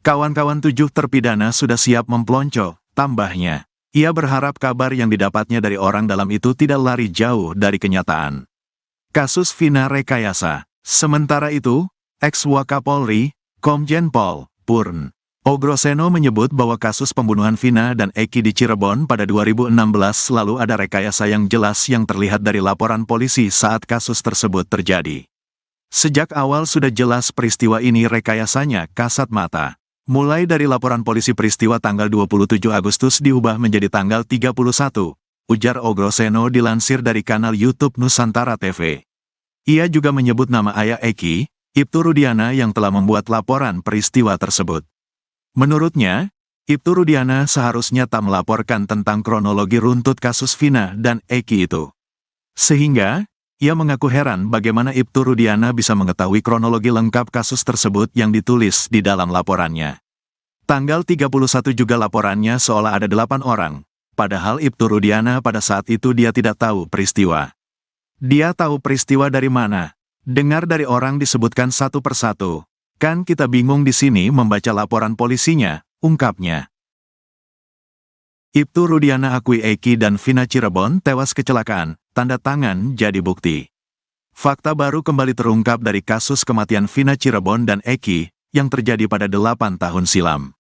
Kawan-kawan 7 terpidana sudah siap memplonco, tambahnya. Ia berharap kabar yang didapatnya dari orang dalam itu tidak lari jauh dari kenyataan. Kasus Vina rekayasa. Sementara itu, ex-Wakapolri, Komjen Pol Purn Ogroseno menyebut bahwa kasus pembunuhan Vina dan Eki di Cirebon pada 2016 lalu ada rekayasa yang jelas yang terlihat dari laporan polisi saat kasus tersebut terjadi. Sejak awal sudah jelas peristiwa ini rekayasanya kasat mata. Mulai dari laporan polisi peristiwa tanggal 27 Agustus diubah menjadi tanggal 31, ujar Ogroseno dilansir dari kanal YouTube Nusantara TV. Ia juga menyebut nama ayah Eki, Ibtu Rudiana yang telah membuat laporan peristiwa tersebut. Menurutnya, Ibtu Rudiana seharusnya tak melaporkan tentang kronologi runtut kasus Vina dan Eki itu. Sehingga, ia mengaku heran bagaimana Ibtu Rudiana bisa mengetahui kronologi lengkap kasus tersebut yang ditulis di dalam laporannya. Tanggal 31 juga laporannya seolah ada 8 orang, padahal Ibtu Rudiana pada saat itu dia tidak tahu peristiwa. Dia tahu peristiwa dari mana? Dengar dari orang disebutkan satu persatu. Kan kita bingung di sini membaca laporan polisinya, ungkapnya. Ibtu Rudiana akui Eki dan Vina Cirebon tewas kecelakaan, tanda tangan jadi bukti. Fakta baru kembali terungkap dari kasus kematian Vina Cirebon dan Eki, yang terjadi pada 8 tahun silam.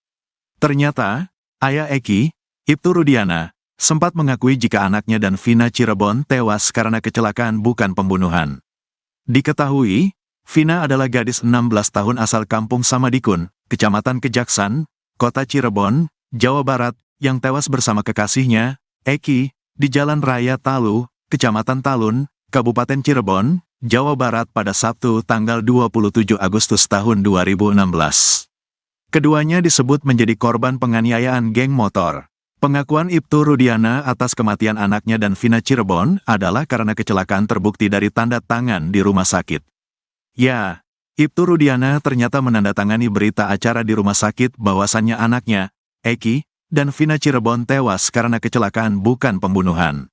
Ternyata, ayah Eki, Ibtu Rudiana, sempat mengakui jika anaknya dan Vina Cirebon tewas karena kecelakaan bukan pembunuhan. Diketahui, Vina adalah gadis 16 tahun asal kampung Samadikun, Kecamatan Kejaksan, Kota Cirebon, Jawa Barat, yang tewas bersama kekasihnya, Eki, di Jalan Raya Talu, Kecamatan Talun, Kabupaten Cirebon, Jawa Barat pada Sabtu tanggal 27 Agustus tahun 2016. Keduanya disebut menjadi korban penganiayaan geng motor. Pengakuan Ibtu Rudiana atas kematian anaknya dan Vina Cirebon adalah karena kecelakaan terbukti dari tanda tangan di rumah sakit. Ya, Ibtu Rudiana ternyata menandatangani berita acara di rumah sakit bahwasannya anaknya, Eki, dan Vina Cirebon tewas karena kecelakaan bukan pembunuhan.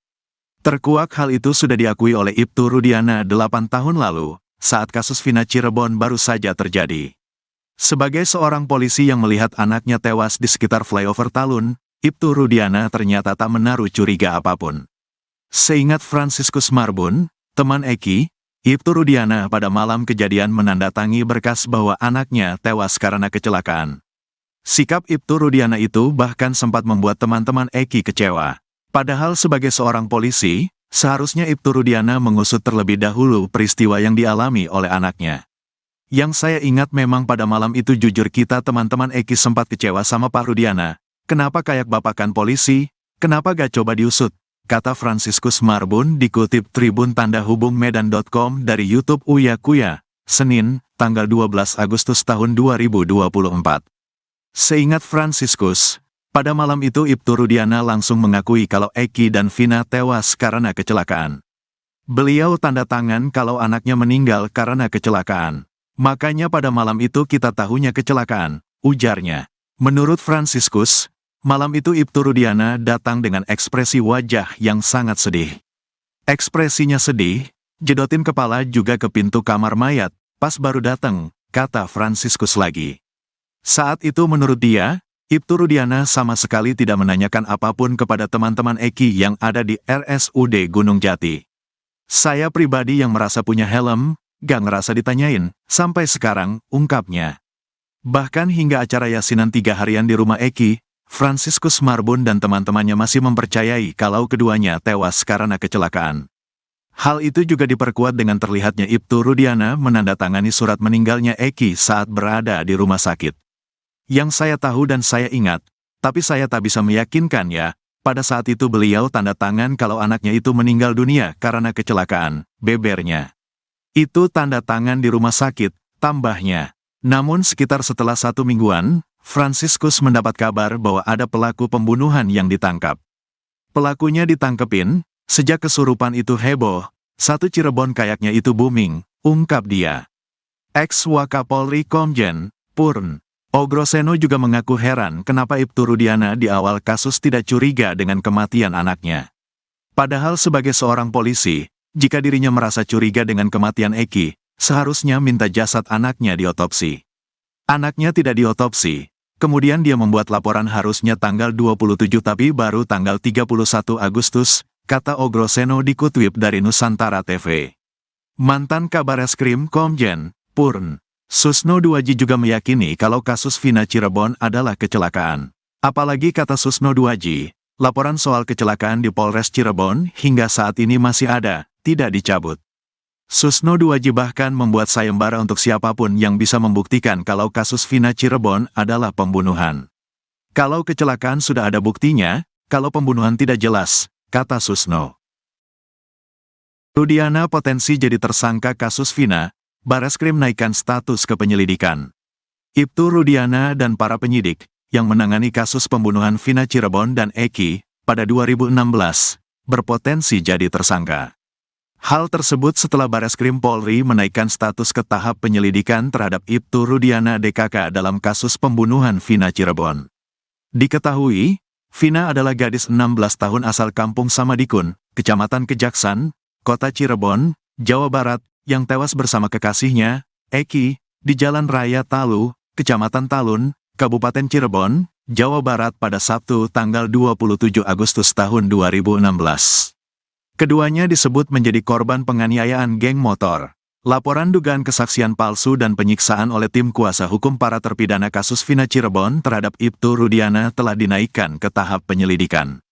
Terkuak hal itu sudah diakui oleh Ibtu Rudiana 8 tahun lalu, saat kasus Vina Cirebon baru saja terjadi. Sebagai seorang polisi yang melihat anaknya tewas di sekitar flyover Talun, Ibtu Rudiana ternyata tak menaruh curiga apapun. Seingat Franciscus Marbun, teman Eki, Ibtu Rudiana pada malam kejadian menandatangi berkas bahwa anaknya tewas karena kecelakaan. Sikap Ibtu Rudiana itu bahkan sempat membuat teman-teman Eki kecewa. Padahal sebagai seorang polisi, seharusnya Ibtu Rudiana mengusut terlebih dahulu peristiwa yang dialami oleh anaknya. Yang saya ingat memang pada malam itu jujur kita teman-teman Eki sempat kecewa sama Pak Rudiana. Kenapa kayak bapakan polisi? Kenapa gak coba diusut? Kata Franciscus Marbun dikutip Tribun Tanda Hubung Medan.com dari YouTube Uya Kuya, Senin, tanggal 12 Agustus tahun 2024. Seingat Franciscus, pada malam itu Ibtu Rudiana langsung mengakui kalau Eki dan Vina tewas karena kecelakaan. Beliau tanda tangan kalau anaknya meninggal karena kecelakaan. Makanya pada malam itu kita tahunya kecelakaan, ujarnya. Menurut Franciscus, malam itu Ibtu Rudiana datang dengan ekspresi wajah yang sangat sedih. Ekspresinya sedih, jedotin kepala juga ke pintu kamar mayat, pas baru datang, kata Franciscus lagi. Saat itu menurut dia, Ibtu Rudiana sama sekali tidak menanyakan apapun kepada teman-teman Eki yang ada di RSUD Gunung Jati. Saya pribadi yang merasa punya helm, gak ngerasa ditanyain, sampai sekarang, ungkapnya. Bahkan hingga acara yasinan 3 harian di rumah Eki, Franciscus Marbun dan teman-temannya masih mempercayai kalau keduanya tewas karena kecelakaan. Hal itu juga diperkuat dengan terlihatnya Ibtu Rudiana menandatangani surat meninggalnya Eki saat berada di rumah sakit. Yang saya tahu dan saya ingat, tapi saya tak bisa meyakinkan ya, pada saat itu beliau tanda tangan kalau anaknya itu meninggal dunia karena kecelakaan, bebernya. Itu tanda tangan di rumah sakit, tambahnya. Namun sekitar setelah 1 mingguan, Franciscus mendapat kabar bahwa ada pelaku pembunuhan yang ditangkap. Pelakunya ditangkepin, sejak kesurupan itu heboh, satu Cirebon kayaknya itu booming, ungkap dia. Ex-Wakapolri Komjen Purn Ogroseno juga mengaku heran kenapa Ibtu Rudiana di awal kasus tidak curiga dengan kematian anaknya. Padahal sebagai seorang polisi, jika dirinya merasa curiga dengan kematian Eki, seharusnya minta jasad anaknya diotopsi. Anaknya tidak diotopsi, kemudian dia membuat laporan harusnya tanggal 27 tapi baru tanggal 31 Agustus, kata Ogroseno dikutip dari Nusantara TV. Mantan Kabareskrim Komjen Purn Susno Duaji juga meyakini kalau kasus Vina Cirebon adalah kecelakaan. Apalagi kata Susno Duaji, laporan soal kecelakaan di Polres Cirebon hingga saat ini masih ada, tidak dicabut. Susno Duaji bahkan membuat sayembara untuk siapapun yang bisa membuktikan kalau kasus Vina Cirebon adalah pembunuhan. Kalau kecelakaan sudah ada buktinya, kalau pembunuhan tidak jelas, kata Susno. Rudiana potensi jadi tersangka kasus Vina, Bareskrim naikkan status ke penyelidikan. Ibtu Rudiana dan para penyidik yang menangani kasus pembunuhan Vina Cirebon dan Eki pada 2016 berpotensi jadi tersangka. Hal tersebut setelah Bareskrim Polri menaikkan status ke tahap penyelidikan terhadap Ibtu Rudiana DKK dalam kasus pembunuhan Vina Cirebon. Diketahui, Vina adalah gadis 16 tahun asal Kampung Samadikun, Kecamatan Kejaksan, Kota Cirebon, Jawa Barat, yang tewas bersama kekasihnya, Eki, di Jalan Raya Talu, Kecamatan Talun, Kabupaten Cirebon, Jawa Barat pada Sabtu tanggal 27 Agustus tahun 2016. Keduanya disebut menjadi korban penganiayaan geng motor. Laporan dugaan kesaksian palsu dan penyiksaan oleh tim kuasa hukum para terpidana kasus Vina Cirebon terhadap Ibtu Rudiana telah dinaikkan ke tahap penyelidikan.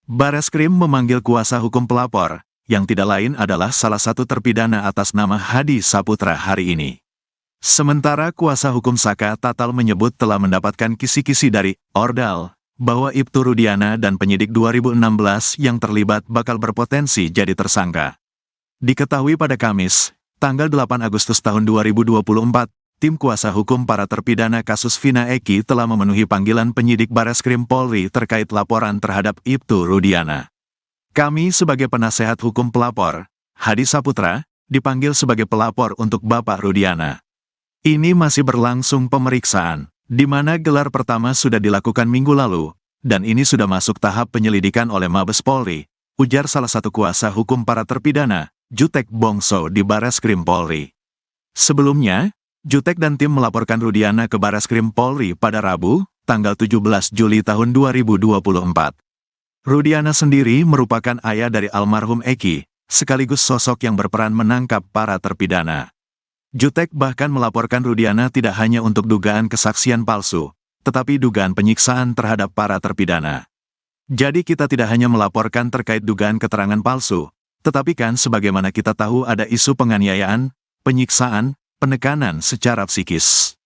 Bareskrim memanggil kuasa hukum pelapor, yang tidak lain adalah salah satu terpidana atas nama Hadi Saputra hari ini. Sementara kuasa hukum Saka Tatal menyebut telah mendapatkan kisi-kisi dari Ordal, bahwa Ibtu Rudiana dan penyidik 2016 yang terlibat bakal berpotensi jadi tersangka. Diketahui pada Kamis, tanggal 8 Agustus tahun 2024, tim kuasa hukum para terpidana kasus Vina Eki telah memenuhi panggilan penyidik Bareskrim Polri terkait laporan terhadap Ibtu Rudiana. Kami sebagai penasehat hukum pelapor, Hadi Saputra, dipanggil sebagai pelapor untuk Bapak Rudiana. Ini masih berlangsung pemeriksaan, di mana gelar pertama sudah dilakukan minggu lalu, dan ini sudah masuk tahap penyelidikan oleh Mabes Polri, ujar salah satu kuasa hukum para terpidana, Jutek Bongso di Bareskrim Polri. Sebelumnya, Jutek dan tim melaporkan Rudiana ke Bareskrim Polri pada Rabu, tanggal 17 Juli tahun 2024. Rudiana sendiri merupakan ayah dari almarhum Eki, sekaligus sosok yang berperan menangkap para terpidana. Jutek bahkan melaporkan Rudiana tidak hanya untuk dugaan kesaksian palsu, tetapi dugaan penyiksaan terhadap para terpidana. Jadi kita tidak hanya melaporkan terkait dugaan keterangan palsu, tetapi kan sebagaimana kita tahu ada isu penganiayaan, penyiksaan, penekanan secara psikis.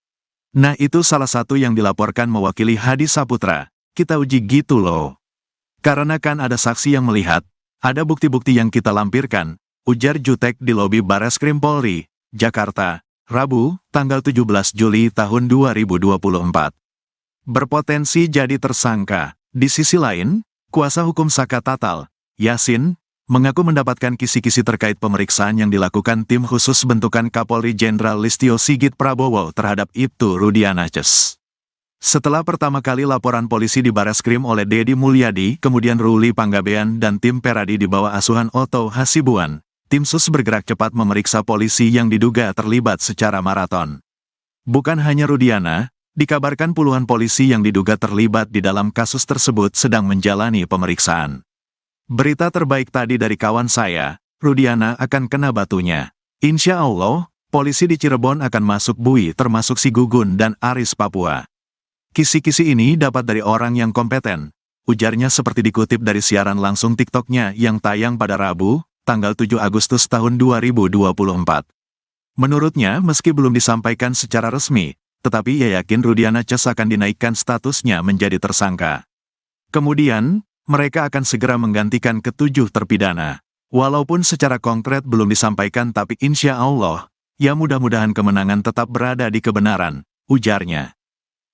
Nah itu salah satu yang dilaporkan mewakili Hadi Saputra, kita uji gitu loh. Karena kan ada saksi yang melihat, ada bukti-bukti yang kita lampirkan, ujar Jutek di lobi Bareskrim Polri, Jakarta, Rabu, tanggal 17 Juli tahun 2024. Berpotensi jadi tersangka. Di sisi lain, kuasa hukum Saka Tatal, Yasin, mengaku mendapatkan kisi-kisi terkait pemeriksaan yang dilakukan tim khusus bentukan Kapolri Jenderal Listio Sigit Prabowo terhadap Ibtu Rudiana Ces. Setelah pertama kali laporan polisi di Bareskrim oleh Dedi Mulyadi, kemudian Ruli Panggabean dan tim Peradi di bawah asuhan Otto Hasibuan, tim sus bergerak cepat memeriksa polisi yang diduga terlibat secara maraton. Bukan hanya Rudiana, dikabarkan puluhan polisi yang diduga terlibat di dalam kasus tersebut sedang menjalani pemeriksaan. Berita terbaik tadi dari kawan saya, Rudiana akan kena batunya. Insya Allah, polisi di Cirebon akan masuk bui termasuk si Gugun dan Aris Papua. Kisi-kisi ini dapat dari orang yang kompeten, ujarnya seperti dikutip dari siaran langsung TikTok-nya yang tayang pada Rabu, tanggal 7 Agustus tahun 2024. Menurutnya, meski belum disampaikan secara resmi, tetapi ia yakin Rudiana Ces akan dinaikkan statusnya menjadi tersangka. Kemudian, mereka akan segera menggantikan ketujuh terpidana. Walaupun secara konkret belum disampaikan tapi insya Allah, ya mudah-mudahan kemenangan tetap berada di kebenaran, ujarnya.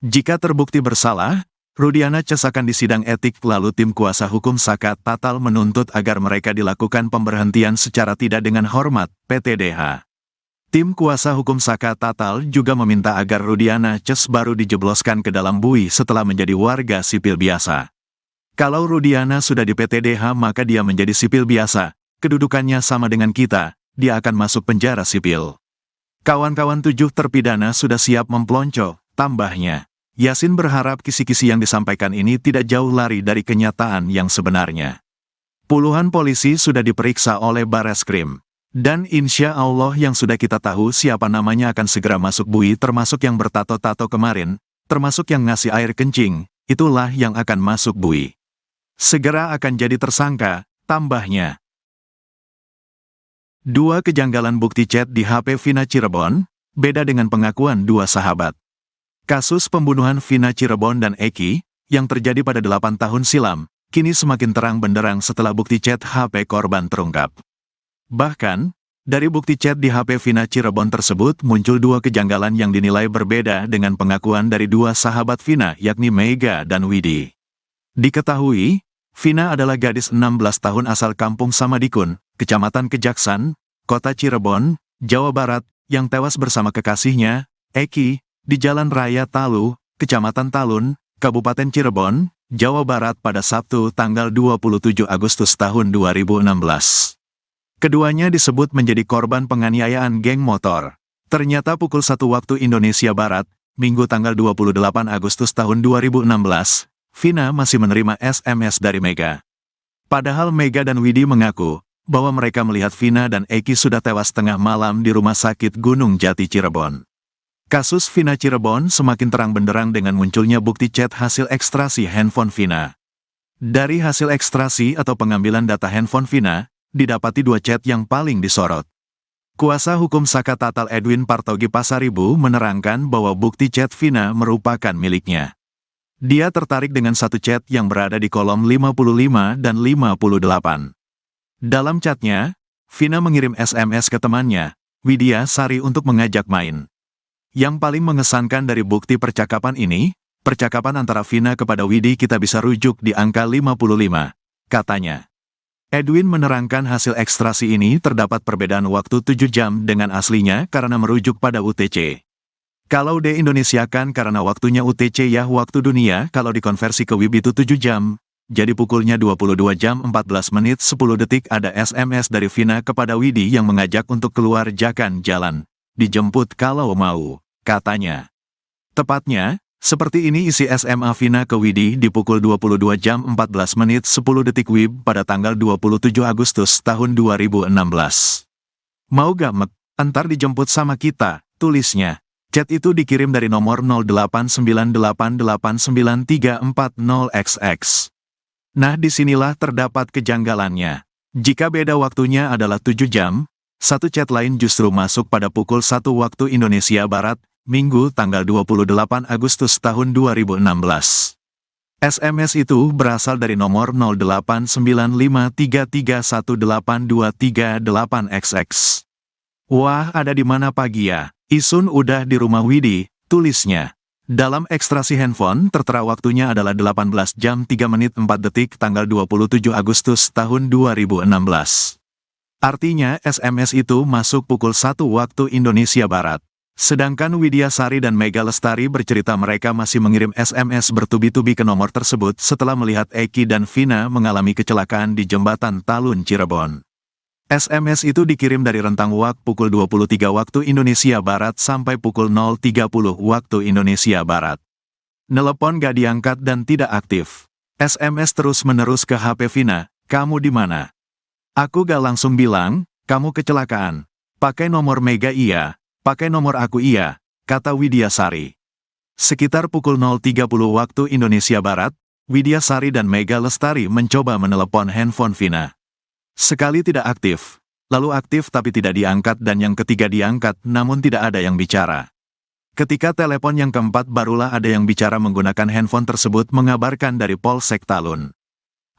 Jika terbukti bersalah, Rudiana Ces akan disidang etik lalu tim kuasa hukum Saka Tatal menuntut agar mereka dilakukan pemberhentian secara tidak dengan hormat, PTDH. Tim kuasa hukum Saka Tatal juga meminta agar Rudiana Ces baru dijebloskan ke dalam bui setelah menjadi warga sipil biasa. Kalau Rudiana sudah di PTDH maka dia menjadi sipil biasa, kedudukannya sama dengan kita, dia akan masuk penjara sipil. Kawan-kawan 7 terpidana sudah siap memplonco, tambahnya. Yasin berharap kisi-kisi yang disampaikan ini tidak jauh lari dari kenyataan yang sebenarnya. Puluhan polisi sudah diperiksa oleh Bareskrim. Dan insya Allah yang sudah kita tahu siapa namanya akan segera masuk bui termasuk yang bertato-tato kemarin, termasuk yang ngasih air kencing, itulah yang akan masuk bui. Segera akan jadi tersangka, tambahnya. 2 kejanggalan bukti chat di HP Vina Cirebon, beda dengan pengakuan 2 sahabat. Kasus pembunuhan Vina Cirebon dan Eki, yang terjadi pada 8 tahun silam, kini semakin terang benderang setelah bukti chat HP korban terungkap. Bahkan, dari bukti chat di HP Vina Cirebon tersebut muncul 2 kejanggalan yang dinilai berbeda dengan pengakuan dari 2 sahabat Vina yakni Mega dan Widi. Diketahui, Vina adalah gadis 16 tahun asal kampung Samadikun, Kecamatan Kejaksan, Kota Cirebon, Jawa Barat, yang tewas bersama kekasihnya, Eki, di Jalan Raya Talu, Kecamatan Talun, Kabupaten Cirebon, Jawa Barat pada Sabtu tanggal 27 Agustus tahun 2016. Keduanya disebut menjadi korban penganiayaan geng motor. Ternyata pukul 1 waktu Indonesia Barat, Minggu tanggal 28 Agustus tahun 2016, Vina masih menerima SMS dari Mega. Padahal Mega dan Widi mengaku bahwa mereka melihat Vina dan Eki sudah tewas tengah malam di Rumah Sakit Gunung Jati Cirebon. Kasus Vina Cirebon semakin terang benderang dengan munculnya bukti chat hasil ekstrasi handphone Vina. Dari hasil ekstrasi atau pengambilan data handphone Vina, didapati 2 chat yang paling disorot. Kuasa hukum Saka Tatal Edwin Partogi Pasaribu menerangkan bahwa bukti chat Vina merupakan miliknya. Dia tertarik dengan 1 chat yang berada di kolom 55 dan 58. Dalam chatnya, Vina mengirim SMS ke temannya, Widya Sari untuk mengajak main. Yang paling mengesankan dari bukti percakapan ini, percakapan antara Vina kepada Widi kita bisa rujuk di angka 55, katanya. Edwin menerangkan hasil ekstrasi ini terdapat perbedaan waktu 7 jam dengan aslinya karena merujuk pada UTC. Kalau di-Indonesiakan karena waktunya UTC ya waktu dunia, kalau dikonversi ke WIB itu 7 jam, jadi pukulnya 22 jam 14 menit 10 detik ada SMS dari Vina kepada Widi yang mengajak untuk keluar jalan, dijemput kalau mau. Katanya. Tepatnya, seperti ini isi SMA Vina ke Widi di pukul 22 jam 14 menit 10 detik WIB pada tanggal 27 Agustus tahun 2016. Mau gak mek, antar dijemput sama kita, tulisnya. Chat itu dikirim dari nomor 0898893040XX. Nah disinilah terdapat kejanggalannya. Jika beda waktunya adalah 7 jam, 1 chat lain justru masuk pada pukul 1 waktu Indonesia Barat, Minggu tanggal 28 Agustus tahun 2016. SMS itu berasal dari nomor 089533182338XX. Wah, ada di mana pagi ya? Isun udah di rumah Widi, tulisnya. Dalam ekstrasi handphone, tertera waktunya adalah 18 jam 3 menit 4 detik tanggal 27 Agustus tahun 2016. Artinya SMS itu masuk pukul 1 waktu Indonesia Barat. Sedangkan Widya Sari dan Mega Lestari bercerita mereka masih mengirim SMS bertubi-tubi ke nomor tersebut setelah melihat Eki dan Vina mengalami kecelakaan di Jembatan Talun Cirebon. SMS itu dikirim dari rentang waktu pukul 23 waktu Indonesia Barat sampai pukul 0.30 waktu Indonesia Barat. Nelepon gak diangkat dan tidak aktif. SMS terus-menerus ke HP Vina, kamu di mana? Aku gak langsung bilang, kamu kecelakaan. Pakai nomor Mega iya. Pakai nomor aku iya, kata Widya Sari. Sekitar pukul 0.30 waktu Indonesia Barat, Widya Sari dan Mega Lestari mencoba menelepon handphone Vina. Sekali tidak aktif, lalu aktif tapi tidak diangkat dan yang ketiga diangkat namun tidak ada yang bicara. Ketika telepon yang keempat barulah ada yang bicara menggunakan handphone tersebut mengabarkan dari Polsek Talun.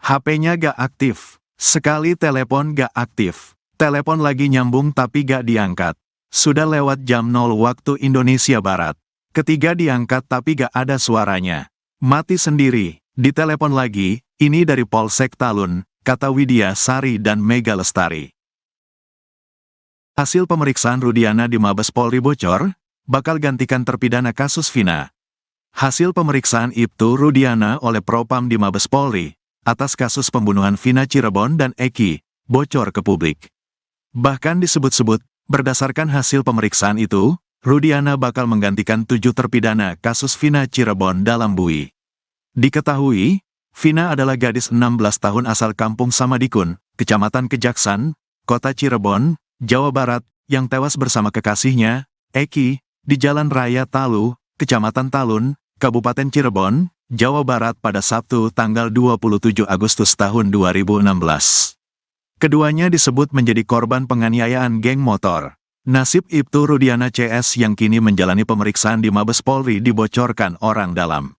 HP-nya gak aktif, sekali telepon gak aktif, telepon lagi nyambung tapi gak diangkat. Sudah lewat jam 0 waktu Indonesia Barat. Ketiga diangkat tapi gak ada suaranya. Mati sendiri, ditelepon lagi, ini dari Polsek Talun, kata Widya Sari dan Mega Lestari. Hasil pemeriksaan Rudiana di Mabes Polri bocor, bakal gantikan terpidana kasus Vina. Hasil pemeriksaan Ibtu Rudiana oleh Propam di Mabes Polri, atas kasus pembunuhan Vina Cirebon dan Eki, bocor ke publik. Bahkan disebut-sebut, berdasarkan hasil pemeriksaan itu, Rudiana bakal menggantikan 7 terpidana kasus Vina Cirebon dalam bui. Diketahui, Vina adalah gadis 16 tahun asal Kampung Samadikun, Kecamatan Kejaksan, Kota Cirebon, Jawa Barat, yang tewas bersama kekasihnya, Eki, di Jalan Raya Talu, Kecamatan Talun, Kabupaten Cirebon, Jawa Barat pada Sabtu tanggal 27 Agustus tahun 2016. Keduanya disebut menjadi korban penganiayaan geng motor. Nasib Ibtu Rudiana CS yang kini menjalani pemeriksaan di Mabes Polri dibocorkan orang dalam.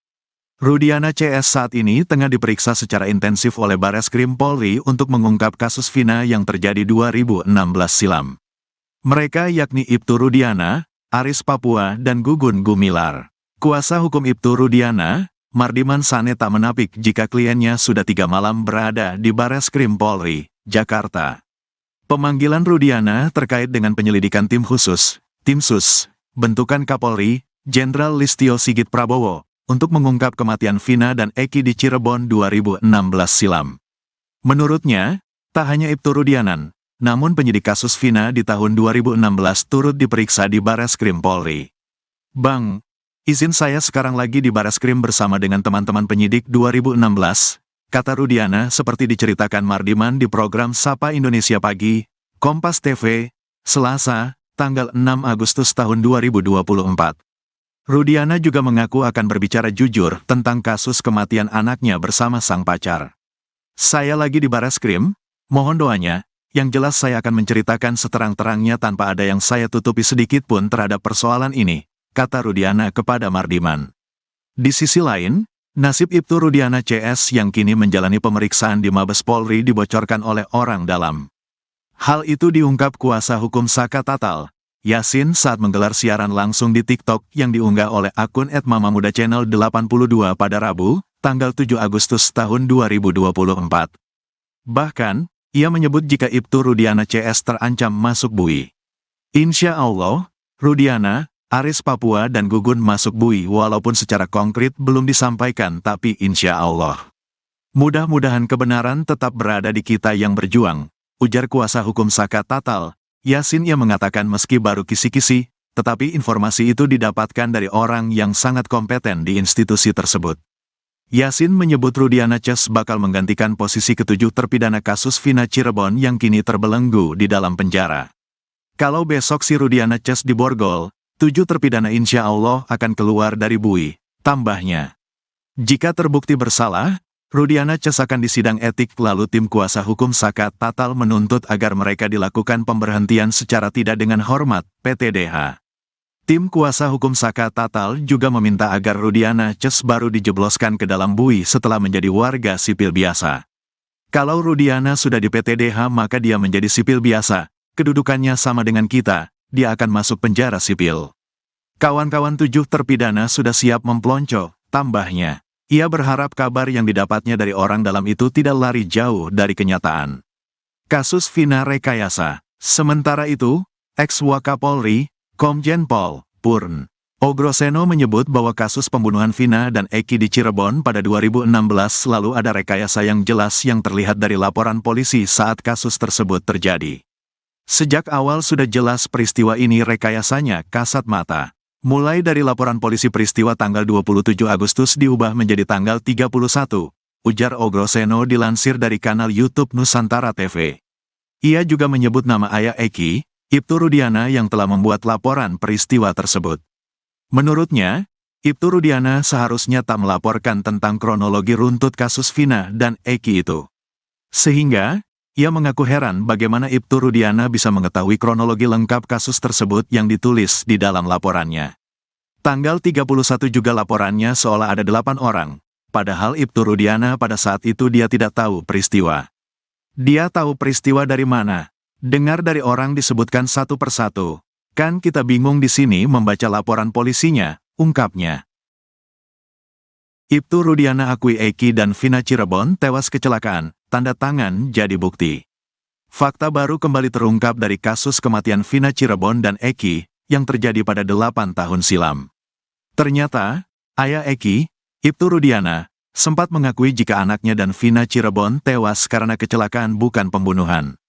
Rudiana CS saat ini tengah diperiksa secara intensif oleh Bareskrim Polri untuk mengungkap kasus Vina yang terjadi 2016 silam. Mereka yakni Ibtu Rudiana, Aris Papua dan Gugun Gumilar. Kuasa hukum Ibtu Rudiana, Mardiman Sane tak menapik jika kliennya sudah 3 malam berada di Bareskrim Polri, Jakarta. Pemanggilan Rudiana terkait dengan penyelidikan tim khusus, tim sus, bentukan Kapolri, Jenderal Listio Sigit Prabowo, untuk mengungkap kematian Vina dan Eki di Cirebon 2016 silam. Menurutnya, tak hanya Ibtu Rudiana, namun penyidik kasus Vina di tahun 2016 turut diperiksa di Bareskrim Polri. Bang, izin saya sekarang lagi di Bareskrim bersama dengan teman-teman penyidik 2016, kata Rudiana seperti diceritakan Mardiman di program Sapa Indonesia Pagi, Kompas TV, Selasa, tanggal 6 Agustus tahun 2024. Rudiana juga mengaku akan berbicara jujur tentang kasus kematian anaknya bersama sang pacar. Saya lagi di Bareskrim, mohon doanya, yang jelas saya akan menceritakan seterang-terangnya tanpa ada yang saya tutupi sedikit pun terhadap persoalan ini, kata Rudiana kepada Mardiman. Di sisi lain, nasib Ibtu Rudiana CS yang kini menjalani pemeriksaan di Mabes Polri dibocorkan oleh orang dalam. Hal itu diungkap kuasa hukum Saka Tatal, Yasin saat menggelar siaran langsung di TikTok yang diunggah oleh akun @mamamuda channel 82 pada Rabu, tanggal 7 Agustus tahun 2024. Bahkan, ia menyebut jika Ibtu Rudiana CS terancam masuk bui. Insya Allah, Rudiana, Aris Papua dan Gugun masuk bui walaupun secara konkret belum disampaikan tapi insya Allah. Mudah-mudahan kebenaran tetap berada di kita yang berjuang, ujar kuasa hukum Saka Tatal, Yasin. Ia mengatakan meski baru kisi-kisi, tetapi informasi itu didapatkan dari orang yang sangat kompeten di institusi tersebut. Yasin menyebut Rudiana CS bakal menggantikan posisi ketujuh terpidana kasus Vina Cirebon yang kini terbelenggu di dalam penjara. Kalau besok si Rudiana CS diborgol, 7 terpidana insya Allah akan keluar dari bui, tambahnya. Jika terbukti bersalah, Rudiana CS akan disidang etik lalu tim kuasa hukum Saka Tatal menuntut agar mereka dilakukan pemberhentian secara tidak dengan hormat, PTDH. Tim kuasa hukum Saka Tatal juga meminta agar Rudiana CS baru dijebloskan ke dalam bui setelah menjadi warga sipil biasa. Kalau Rudiana sudah di PTDH maka dia menjadi sipil biasa, kedudukannya sama dengan kita. Dia akan masuk penjara sipil. Kawan-kawan 7 terpidana sudah siap memplonco, tambahnya. Ia berharap kabar yang didapatnya dari orang dalam itu tidak lari jauh dari kenyataan. Kasus Vina rekayasa. Sementara itu, ex-Wakapolri, Komjen Pol Purn Ogroseno menyebut bahwa kasus pembunuhan Vina dan Eki di Cirebon pada 2016 selalu ada rekayasa yang jelas yang terlihat dari laporan polisi saat kasus tersebut terjadi. Sejak awal sudah jelas peristiwa ini rekayasanya kasat mata. Mulai dari laporan polisi peristiwa tanggal 27 Agustus diubah menjadi tanggal 31, ujar Ogroseno dilansir dari kanal YouTube Nusantara TV. Ia juga menyebut nama ayah Eki, Ibtu Rudiana yang telah membuat laporan peristiwa tersebut. Menurutnya, Ibtu Rudiana seharusnya tak melaporkan tentang kronologi runtut kasus Vina dan Eki itu. Sehingga, ia mengaku heran bagaimana Ibtu Rudiana bisa mengetahui kronologi lengkap kasus tersebut yang ditulis di dalam laporannya. Tanggal 31 juga laporannya seolah ada 8 orang, padahal Ibtu Rudiana pada saat itu dia tidak tahu peristiwa. Dia tahu peristiwa dari mana? Dengar dari orang disebutkan satu persatu. Kan kita bingung di sini membaca laporan polisinya, ungkapnya. Ibtu Rudiana akui Eki dan Vina Cirebon tewas kecelakaan, tanda tangan jadi bukti. Fakta baru kembali terungkap dari kasus kematian Vina Cirebon dan Eki, yang terjadi pada 8 tahun silam. Ternyata, ayah Eki, Ibtu Rudiana, sempat mengakui jika anaknya dan Vina Cirebon tewas karena kecelakaan bukan pembunuhan.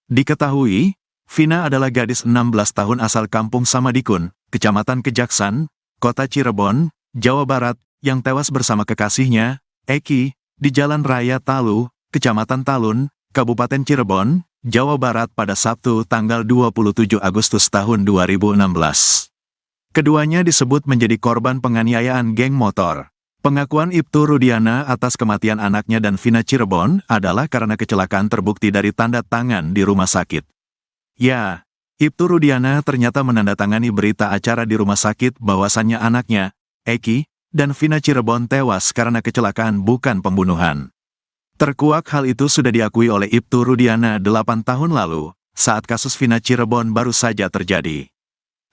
Diketahui, Vina adalah gadis 16 tahun asal kampung Samadikun, Kecamatan Kejaksan, Kota Cirebon, Jawa Barat, yang tewas bersama kekasihnya, Eki, di Jalan Raya Talu, Kecamatan Talun, Kabupaten Cirebon, Jawa Barat pada Sabtu tanggal 27 Agustus tahun 2016. Keduanya disebut menjadi korban penganiayaan geng motor. Pengakuan Ibtu Rudiana atas kematian anaknya dan Vina Cirebon adalah karena kecelakaan terbukti dari tanda tangan di rumah sakit. Ya, Ibtu Rudiana ternyata menandatangani berita acara di rumah sakit bahwasannya anaknya, Eki, dan Vina Cirebon tewas karena kecelakaan bukan pembunuhan. Terkuak hal itu sudah diakui oleh Ibtu Rudiana 8 tahun lalu, saat kasus Vina Cirebon baru saja terjadi.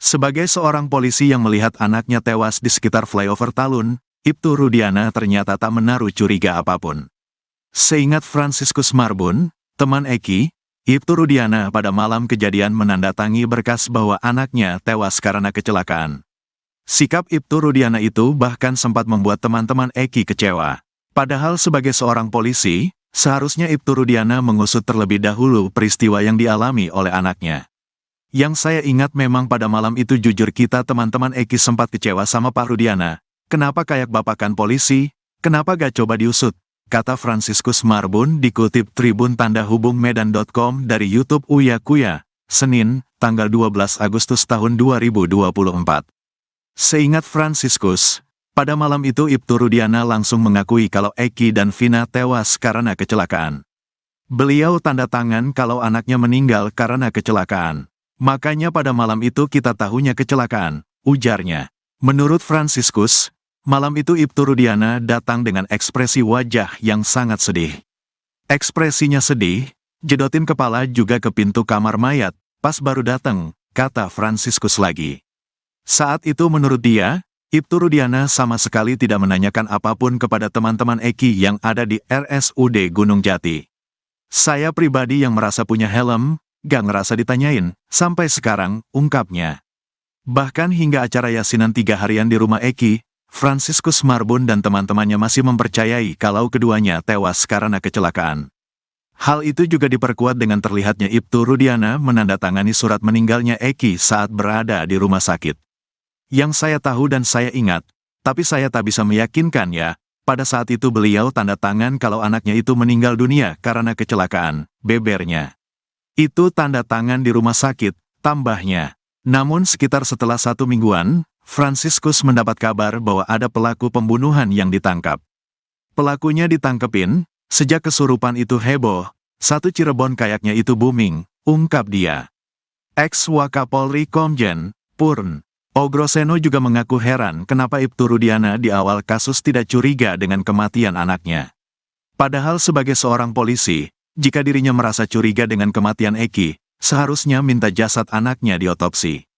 Sebagai seorang polisi yang melihat anaknya tewas di sekitar flyover Talun, Ibtu Rudiana ternyata tak menaruh curiga apapun. Seingat Franciscus Marbun, teman Eki, Ibtu Rudiana pada malam kejadian menandatangi berkas bahwa anaknya tewas karena kecelakaan. Sikap Ibtu Rudiana itu bahkan sempat membuat teman-teman Eki kecewa. Padahal sebagai seorang polisi, seharusnya Ibtu Rudiana mengusut terlebih dahulu peristiwa yang dialami oleh anaknya. Yang saya ingat memang pada malam itu jujur kita teman-teman Eki sempat kecewa sama Pak Rudiana. Kenapa kayak bapakan polisi? Kenapa gak coba diusut? Kata Franciscus Marbun dikutip Tribun Tanda Hubung Medan.com dari YouTube Uya Kuya, Senin, tanggal 12 Agustus tahun 2024. Seingat Franciscus, pada malam itu Ibtu Rudiana langsung mengakui kalau Eki dan Vina tewas karena kecelakaan. Beliau tanda tangan kalau anaknya meninggal karena kecelakaan. Makanya pada malam itu kita tahunya kecelakaan, ujarnya. Menurut Franciscus, malam itu Ibtu Rudiana datang dengan ekspresi wajah yang sangat sedih. Ekspresinya sedih, jedotin kepala juga ke pintu kamar mayat, pas baru datang, kata Franciscus lagi. Saat itu menurut dia, Ibtu Rudiana sama sekali tidak menanyakan apapun kepada teman-teman Eki yang ada di RSUD Gunung Jati. Saya pribadi yang merasa punya helm, gak ngerasa ditanyain, sampai sekarang, ungkapnya. Bahkan hingga acara yasinan 3 harian di rumah Eki, Franciscus Marbun dan teman-temannya masih mempercayai kalau keduanya tewas karena kecelakaan. Hal itu juga diperkuat dengan terlihatnya Ibtu Rudiana menandatangani surat meninggalnya Eki saat berada di rumah sakit. Yang saya tahu dan saya ingat, tapi saya tak bisa meyakinkan ya, pada saat itu beliau tanda tangan kalau anaknya itu meninggal dunia karena kecelakaan, bebernya. Itu tanda tangan di rumah sakit, tambahnya. Namun sekitar setelah 1 mingguan, Franciscus mendapat kabar bahwa ada pelaku pembunuhan yang ditangkap. Pelakunya ditangkepin, sejak kesurupan itu heboh, satu Cirebon kayaknya itu booming, ungkap dia. Ex-Wakapolri Komjen Purn Ogroseno juga mengaku heran kenapa Ibtu Rudiana di awal kasus tidak curiga dengan kematian anaknya. Padahal sebagai seorang polisi, jika dirinya merasa curiga dengan kematian Eki, seharusnya minta jasad anaknya diotopsi.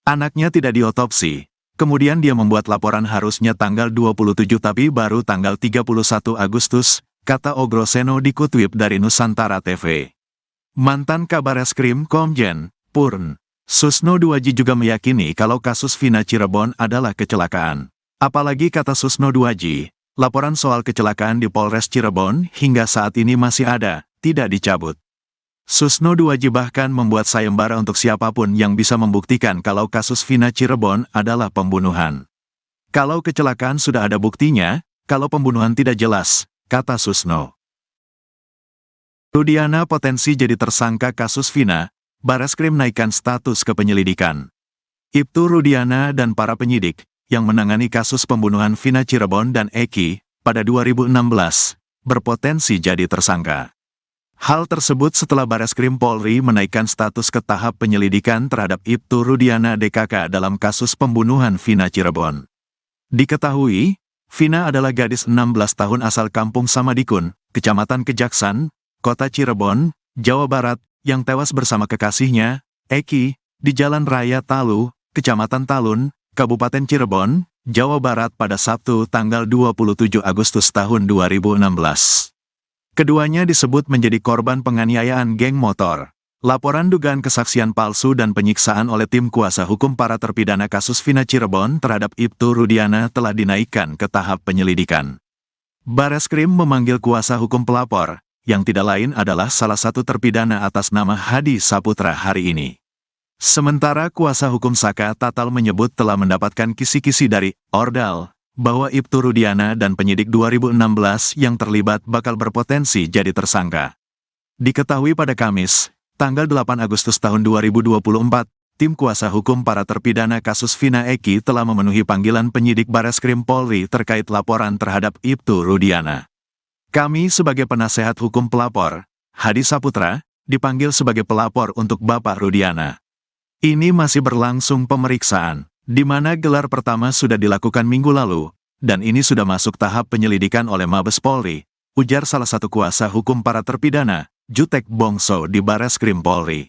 Anaknya tidak diotopsi, kemudian dia membuat laporan harusnya tanggal 27 tapi baru tanggal 31 Agustus, kata Ogroseno dikutip dari Nusantara TV. Mantan Kabareskrim Komjen Purn Susno Duaji juga meyakini kalau kasus Vina Cirebon adalah kecelakaan. Apalagi kata Susno Duaji, laporan soal kecelakaan di Polres Cirebon hingga saat ini masih ada, tidak dicabut. Susno Duaji bahkan membuat sayembara untuk siapapun yang bisa membuktikan kalau kasus Vina Cirebon adalah pembunuhan. Kalau kecelakaan sudah ada buktinya, kalau pembunuhan tidak jelas, kata Susno. Rudiana potensi jadi tersangka kasus Vina, Bareskrim naikkan status ke penyelidikan. Ibtu Rudiana dan para penyidik, yang menangani kasus pembunuhan Vina Cirebon dan Eki, pada 2016, berpotensi jadi tersangka. Hal tersebut setelah Bareskrim Polri menaikkan status ke tahap penyelidikan terhadap Ibtu Rudiana DKK dalam kasus pembunuhan Vina Cirebon. Diketahui, Vina adalah gadis 16 tahun asal kampung Samadikun, Kecamatan Kejaksan, Kota Cirebon, Jawa Barat, yang tewas bersama kekasihnya, Eki, di Jalan Raya Talu, Kecamatan Talun, Kabupaten Cirebon, Jawa Barat pada Sabtu tanggal 27 Agustus tahun 2016. Keduanya disebut menjadi korban penganiayaan geng motor. Laporan dugaan kesaksian palsu dan penyiksaan oleh tim kuasa hukum para terpidana kasus Vina Cirebon terhadap Ibtu Rudiana telah dinaikkan ke tahap penyelidikan. Bareskrim memanggil kuasa hukum pelapor, yang tidak lain adalah salah satu terpidana atas nama Hadi Saputra hari ini. Sementara kuasa hukum Saka Tatal menyebut telah mendapatkan kisi-kisi dari Ordal, bahwa Ibtu Rudiana dan penyidik 2016 yang terlibat bakal berpotensi jadi tersangka. Diketahui pada Kamis, tanggal 8 Agustus tahun 2024, tim kuasa hukum para terpidana kasus Vina Eki telah memenuhi panggilan penyidik Bareskrim Polri terkait laporan terhadap Ibtu Rudiana. Kami sebagai penasehat hukum pelapor, Hadi Saputra, dipanggil sebagai pelapor untuk Bapak Rudiana. Ini masih berlangsung pemeriksaan, di mana gelar pertama sudah dilakukan minggu lalu, dan ini sudah masuk tahap penyelidikan oleh Mabes Polri, ujar salah satu kuasa hukum para terpidana, Jutek Bongso di Bareskrim Polri.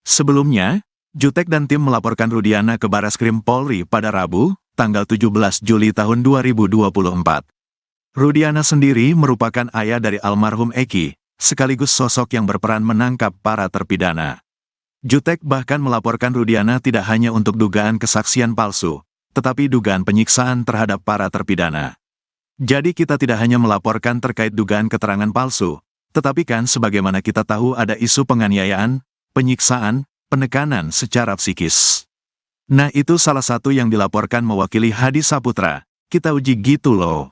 Sebelumnya, Jutek dan tim melaporkan Rudiana ke Bareskrim Polri pada Rabu, tanggal 17 Juli tahun 2024. Rudiana sendiri merupakan ayah dari almarhum Eki, sekaligus sosok yang berperan menangkap para terpidana. Jutek bahkan melaporkan Rudiana tidak hanya untuk dugaan kesaksian palsu, tetapi dugaan penyiksaan terhadap para terpidana. Jadi kita tidak hanya melaporkan terkait dugaan keterangan palsu, tetapi kan sebagaimana kita tahu ada isu penganiayaan, penyiksaan, penekanan secara psikis. Nah itu salah satu yang dilaporkan mewakili Hadi Saputra, kita uji gitu loh.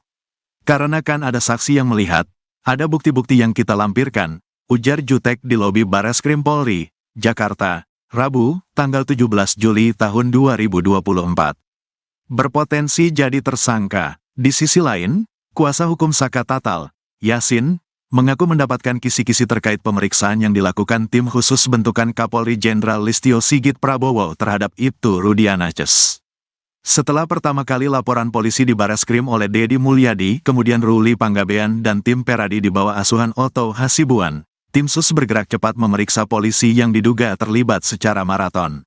Karena kan ada saksi yang melihat, ada bukti-bukti yang kita lampirkan, ujar Jutek di lobi Bareskrim Polri, Jakarta, Rabu, tanggal 17 Juli tahun 2024. Berpotensi jadi tersangka. Di sisi lain, kuasa hukum Saka Tatal, Yasin, mengaku mendapatkan kisi-kisi terkait pemeriksaan yang dilakukan tim khusus bentukan Kapolri Jenderal Listio Sigit Prabowo terhadap Ibtu Rudiana Ces. Setelah pertama kali laporan polisi di Bareskrim oleh Dedi Mulyadi, kemudian Ruli Panggabean dan tim Peradi di bawah asuhan Otto Hasibuan, tim sus bergerak cepat memeriksa polisi yang diduga terlibat secara maraton.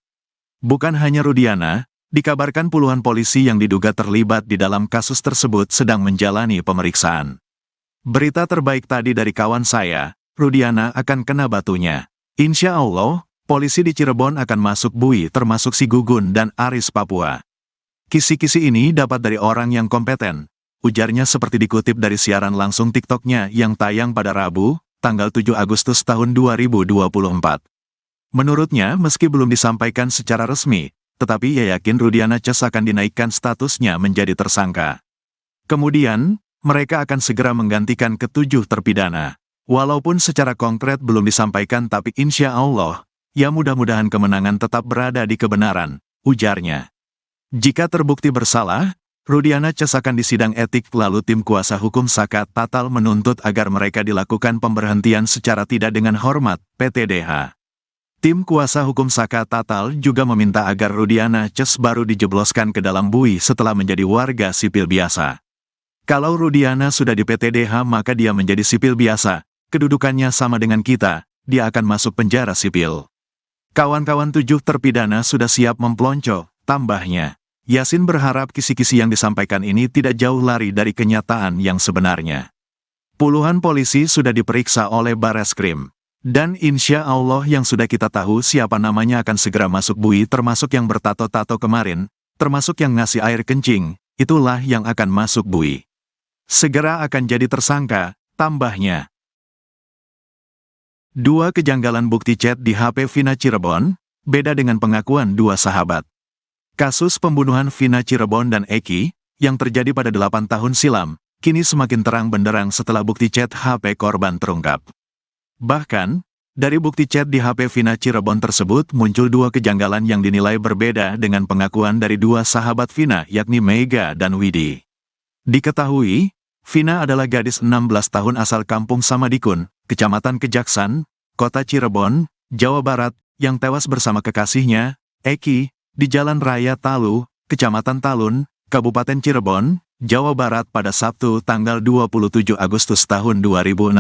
Bukan hanya Rudiana, dikabarkan puluhan polisi yang diduga terlibat di dalam kasus tersebut sedang menjalani pemeriksaan. Berita terbaik tadi dari kawan saya, Rudiana akan kena batunya. Insya Allah, polisi di Cirebon akan masuk bui termasuk si Gugun dan Aris Papua. Kisi-kisi ini dapat dari orang yang kompeten, ujarnya seperti dikutip dari siaran langsung TikTok-nya yang tayang pada Rabu, tanggal 7 Agustus tahun 2024. Menurutnya, meski belum disampaikan secara resmi, tetapi ia yakin Rudiana Ces akan dinaikkan statusnya menjadi tersangka. Kemudian, mereka akan segera menggantikan ketujuh terpidana. Walaupun secara konkret belum disampaikan tapi insya Allah, ya mudah-mudahan kemenangan tetap berada di kebenaran, ujarnya. Jika terbukti bersalah, Rudiana Ces akan disidang etik lalu tim kuasa hukum Saka Tatal menuntut agar mereka dilakukan pemberhentian secara tidak dengan hormat, PTDH. Tim kuasa hukum Saka Tatal juga meminta agar Rudiana Ces baru dijebloskan ke dalam bui setelah menjadi warga sipil biasa. Kalau Rudiana sudah di PTDH maka dia menjadi sipil biasa, kedudukannya sama dengan kita, dia akan masuk penjara sipil. Kawan-kawan tujuh terpidana sudah siap memplonco, tambahnya. Yasin berharap kisi-kisi yang disampaikan ini tidak jauh lari dari kenyataan yang sebenarnya. Puluhan polisi sudah diperiksa oleh Bareskrim. Dan insya Allah yang sudah kita tahu siapa namanya akan segera masuk bui termasuk yang bertato-tato kemarin, termasuk yang ngasih air kencing, itulah yang akan masuk bui. Segera akan jadi tersangka, tambahnya. Dua kejanggalan bukti chat di HP Vina Cirebon, beda dengan pengakuan dua sahabat. Kasus pembunuhan Vina Cirebon dan Eki, yang terjadi pada 8 tahun silam, kini semakin terang benderang setelah bukti chat HP korban terungkap. Bahkan, dari bukti chat di HP Vina Cirebon tersebut muncul dua kejanggalan yang dinilai berbeda dengan pengakuan dari dua sahabat Vina yakni Mega dan Widi. Diketahui, Vina adalah gadis 16 tahun asal kampung Samadikun, Kecamatan Kejaksan, Kota Cirebon, Jawa Barat, yang tewas bersama kekasihnya, Eki, di Jalan Raya Talu, Kecamatan Talun, Kabupaten Cirebon, Jawa Barat pada Sabtu tanggal 27 Agustus tahun 2016.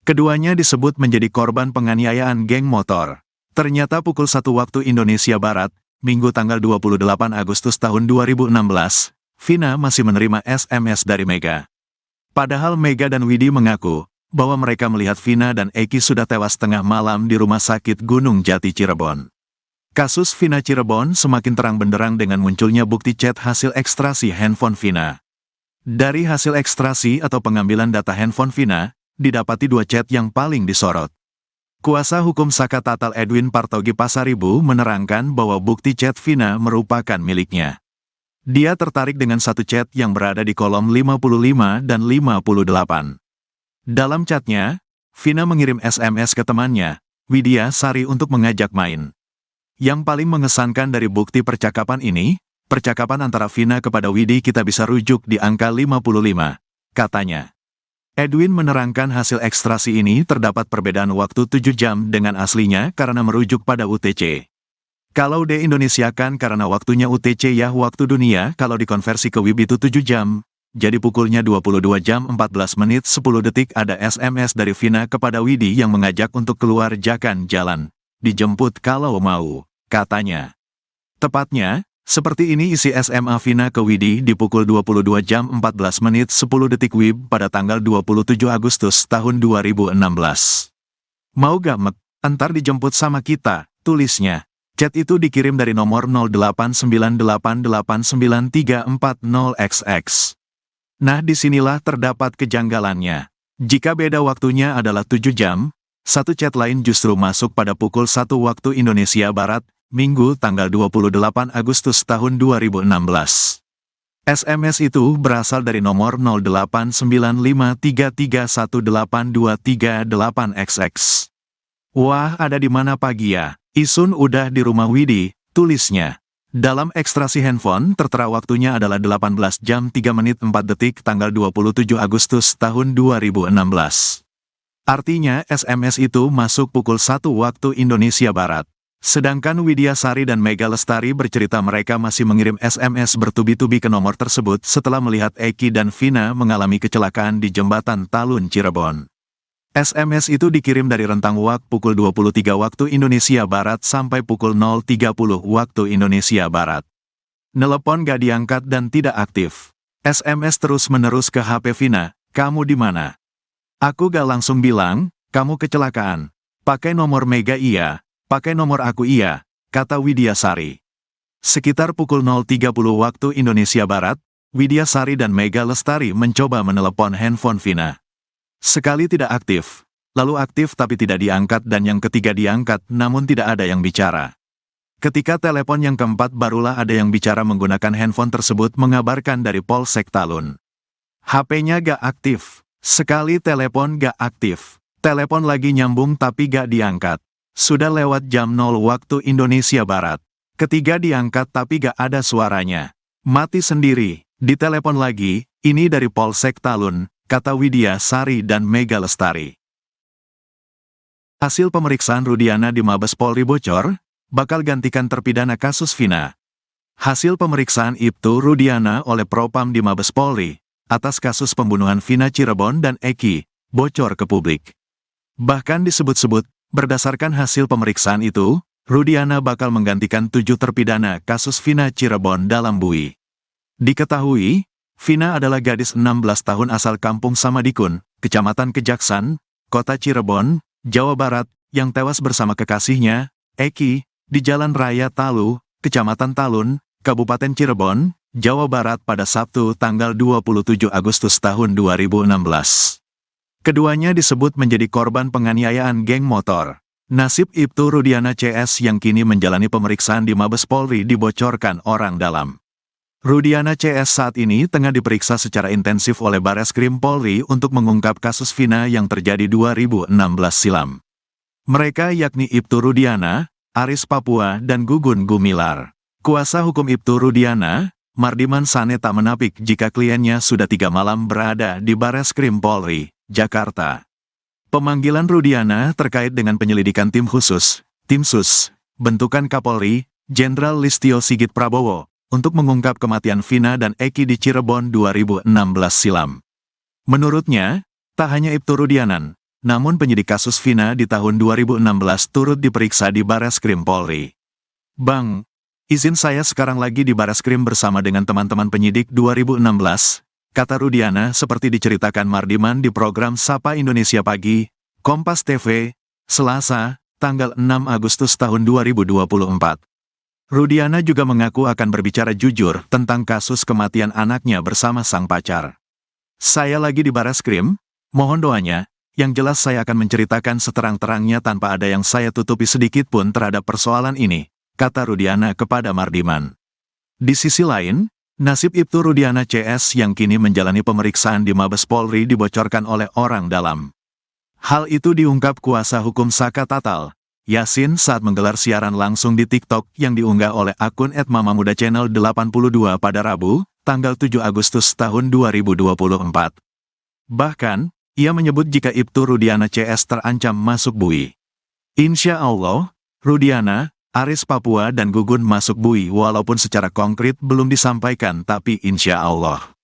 Keduanya disebut menjadi korban penganiayaan geng motor. Ternyata pukul 1 waktu Indonesia Barat, Minggu tanggal 28 Agustus tahun 2016, Vina masih menerima SMS dari Mega. Padahal Mega dan Widi mengaku bahwa mereka melihat Vina dan Eki sudah tewas tengah malam di Rumah Sakit Gunung Jati Cirebon. Kasus Vina Cirebon semakin terang benderang dengan munculnya bukti chat hasil ekstrasi handphone Vina. Dari hasil ekstrasi atau pengambilan data handphone Vina, didapati dua chat yang paling disorot. Kuasa hukum Saka Tatal Edwin Partogi Pasaribu menerangkan bahwa bukti chat Vina merupakan miliknya. Dia tertarik dengan satu chat yang berada di kolom 55 dan 58. Dalam chatnya, Vina mengirim SMS ke temannya, Widya Sari untuk mengajak main. Yang paling mengesankan dari bukti percakapan ini, percakapan antara Vina kepada Widi kita bisa rujuk di angka 55, katanya. Edwin menerangkan hasil ekstrasi ini terdapat perbedaan waktu 7 jam dengan aslinya karena merujuk pada UTC. Kalau di-Indonesiakan karena waktunya UTC ya waktu dunia, kalau dikonversi ke WIB itu 7 jam. Jadi pukulnya 22 jam 14 menit 10 detik ada SMS dari Vina kepada Widi yang mengajak untuk keluar jalan. Dijemput kalau mau, katanya. Tepatnya, seperti ini isi SMA Vina ke Widi di pukul 22 jam 14 menit 10 detik WIB pada tanggal 27 Agustus tahun 2016. Mau gak mek, entar dijemput sama kita, tulisnya. Chat itu dikirim dari nomor 0898899340XX. Nah disinilah terdapat kejanggalannya. Jika beda waktunya adalah 7 jam, satu chat lain justru masuk pada pukul 1 waktu Indonesia Barat, Minggu tanggal 28 Agustus tahun 2016. SMS itu berasal dari nomor 089533182338XX. Wah ada di mana pagi ya? Isun udah di rumah Widi, tulisnya. Dalam ekstrasi handphone, tertera waktunya adalah 18 jam 3 menit 4 detik tanggal 27 Agustus tahun 2016. Artinya SMS itu masuk pukul 1 waktu Indonesia Barat. Sedangkan Widya Sari dan Mega Lestari bercerita mereka masih mengirim SMS bertubi-tubi ke nomor tersebut setelah melihat Eki dan Vina mengalami kecelakaan di Jembatan Talun Cirebon. SMS itu dikirim dari rentang waktu pukul 23 waktu Indonesia Barat sampai pukul 0.30 waktu Indonesia Barat. Nelepon gak diangkat dan tidak aktif. SMS terus-menerus ke HP Vina, kamu di mana? Aku gak langsung bilang, kamu kecelakaan. Pakai nomor Mega iya, pakai nomor aku iya, kata Widya Sari. Sekitar pukul 0.30 waktu Indonesia Barat, Widya Sari dan Mega Lestari mencoba menelepon handphone Vina. Sekali tidak aktif, lalu aktif tapi tidak diangkat dan yang ketiga diangkat namun tidak ada yang bicara. Ketika telepon yang keempat barulah ada yang bicara menggunakan handphone tersebut mengabarkan dari Polsek Talun. HP-nya gak aktif, sekali telepon gak aktif, telepon lagi nyambung tapi gak diangkat. Sudah lewat jam 0 waktu Indonesia Barat. Ketiga diangkat tapi gak ada suaranya. Mati sendiri, ditelepon lagi, ini dari Polsek Talun. Kata Widya Sari dan Mega Lestari. Hasil pemeriksaan Rudiana di Mabes Polri bocor, bakal gantikan terpidana kasus Vina. Hasil pemeriksaan Ibtu Rudiana oleh Propam di Mabes Polri, atas kasus pembunuhan Vina Cirebon dan Eki, bocor ke publik. Bahkan disebut-sebut, berdasarkan hasil pemeriksaan itu, Rudiana bakal menggantikan 7 terpidana kasus Vina Cirebon dalam BUI. Diketahui, Vina adalah gadis 16 tahun asal Kampung Samadikun, Kecamatan Kejaksan, Kota Cirebon, Jawa Barat, yang tewas bersama kekasihnya, Eki, di Jalan Raya Talu, Kecamatan Talun, Kabupaten Cirebon, Jawa Barat pada Sabtu tanggal 27 Agustus tahun 2016. Keduanya disebut menjadi korban penganiayaan geng motor. Nasib Ibtu Rudiana CS yang kini menjalani pemeriksaan di Mabes Polri dibocorkan orang dalam. Rudiana CS saat ini tengah diperiksa secara intensif oleh Bareskrim Polri untuk mengungkap kasus Vina yang terjadi 2016 silam. Mereka yakni Ibtu Rudiana, Aris Papua dan Gugun Gumilar. Kuasa hukum Ibtu Rudiana, Mardiman Sane tak menapik jika kliennya sudah 3 malam berada di Bareskrim Polri, Jakarta. Pemanggilan Rudiana terkait dengan penyelidikan tim khusus, Tim Sus, bentukan Kapolri, Jenderal Listio Sigit Prabowo, untuk mengungkap kematian Vina dan Eki di Cirebon 2016 silam. Menurutnya, tak hanya Ibtu Rudianan, namun penyidik kasus Vina di tahun 2016 turut diperiksa di Bareskrim Polri. Bang, Izin saya sekarang lagi di Bareskrim bersama dengan teman-teman penyidik 2016, kata Rudiana seperti diceritakan Mardiman di program Sapa Indonesia Pagi, Kompas TV, Selasa, tanggal 6 Agustus tahun 2024. Rudiana juga mengaku akan berbicara jujur tentang kasus kematian anaknya bersama sang pacar. Saya lagi di Bareskrim, mohon doanya, yang jelas saya akan menceritakan seterang-terangnya tanpa ada yang saya tutupi sedikit pun terhadap persoalan ini, kata Rudiana kepada Mardiman. Di sisi lain, nasib Ibtu Rudiana CS yang kini menjalani pemeriksaan di Mabes Polri dibocorkan oleh orang dalam. Hal itu diungkap kuasa hukum Saka Tatal, Yasin saat menggelar siaran langsung di TikTok yang diunggah oleh akun @mamamuda_channel82 pada Rabu, tanggal 7 Agustus tahun 2024. Bahkan, ia menyebut jika Ibtu Rudiana CS terancam masuk bui. Insya Allah, Rudiana, Aris Papua dan Gugun masuk bui walaupun secara konkret belum disampaikan tapi insya Allah.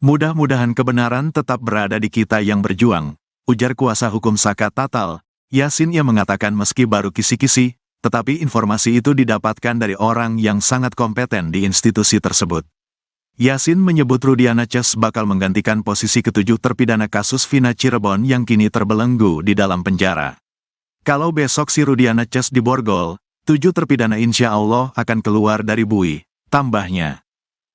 Mudah-mudahan kebenaran tetap berada di kita yang berjuang, ujar kuasa hukum Saka Tatal, Yasin yang mengatakan meski baru kisi-kisi, tetapi informasi itu didapatkan dari orang yang sangat kompeten di institusi tersebut. Yasin menyebut Rudiana CS bakal menggantikan posisi ketujuh terpidana kasus Vina Cirebon yang kini terbelenggu di dalam penjara. Kalau besok si Rudiana CS diborgol, 7 terpidana insya Allah akan keluar dari bui, tambahnya.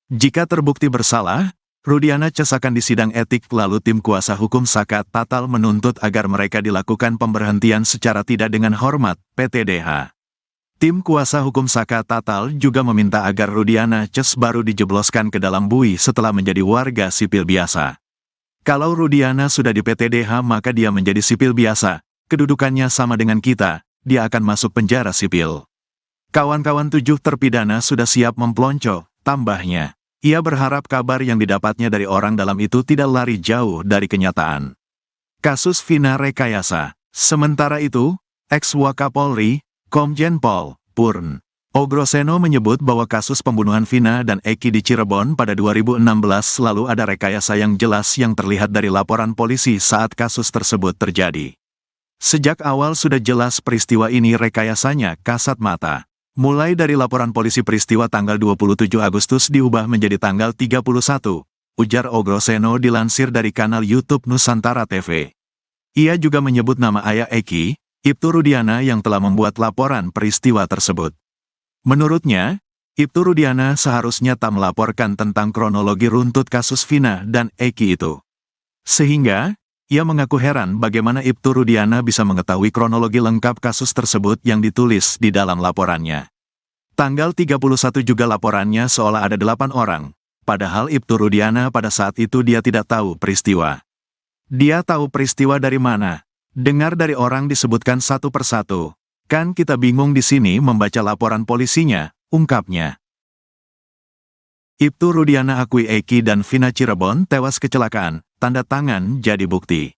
Jika terbukti bersalah, Rudiana CS akan disidang etik lalu tim kuasa hukum Saka Tatal menuntut agar mereka dilakukan pemberhentian secara tidak dengan hormat, PTDH. Tim kuasa hukum Saka Tatal juga meminta agar Rudiana CS baru dijebloskan ke dalam bui setelah menjadi warga sipil biasa. Kalau Rudiana sudah di PTDH maka dia menjadi sipil biasa, kedudukannya sama dengan kita. Dia akan masuk penjara sipil. Kawan-kawan 7 terpidana sudah siap memplonco, tambahnya. Ia berharap kabar yang didapatnya dari orang dalam itu tidak lari jauh dari kenyataan. Kasus Vina rekayasa. Sementara itu, ex-Wakapolri, Komjen Pol Purn Ogroseno menyebut bahwa kasus pembunuhan Vina dan Eki di Cirebon pada 2016 lalu ada rekayasa yang jelas yang terlihat dari laporan polisi saat kasus tersebut terjadi. Sejak awal sudah jelas peristiwa ini rekayasanya kasat mata. Mulai dari laporan polisi peristiwa tanggal 27 Agustus diubah menjadi tanggal 31, ujar Ogroseno dilansir dari kanal YouTube Nusantara TV. Ia juga menyebut nama ayah Eki, Ibtu Rudiana yang telah membuat laporan peristiwa tersebut. Menurutnya, Ibtu Rudiana seharusnya tak melaporkan tentang kronologi runtut kasus Vina dan Eki itu. Sehingga, ia mengaku heran bagaimana Ibtu Rudiana bisa mengetahui kronologi lengkap kasus tersebut yang ditulis di dalam laporannya. Tanggal 31 juga laporannya seolah ada 8 orang, padahal Ibtu Rudiana pada saat itu dia tidak tahu peristiwa. Dia tahu peristiwa dari mana? Dengar dari orang disebutkan satu persatu. Kan kita bingung di sini membaca laporan polisinya, ungkapnya. Ibtu Rudiana akui Eki dan Vina Cirebon tewas kecelakaan, tanda tangan jadi bukti.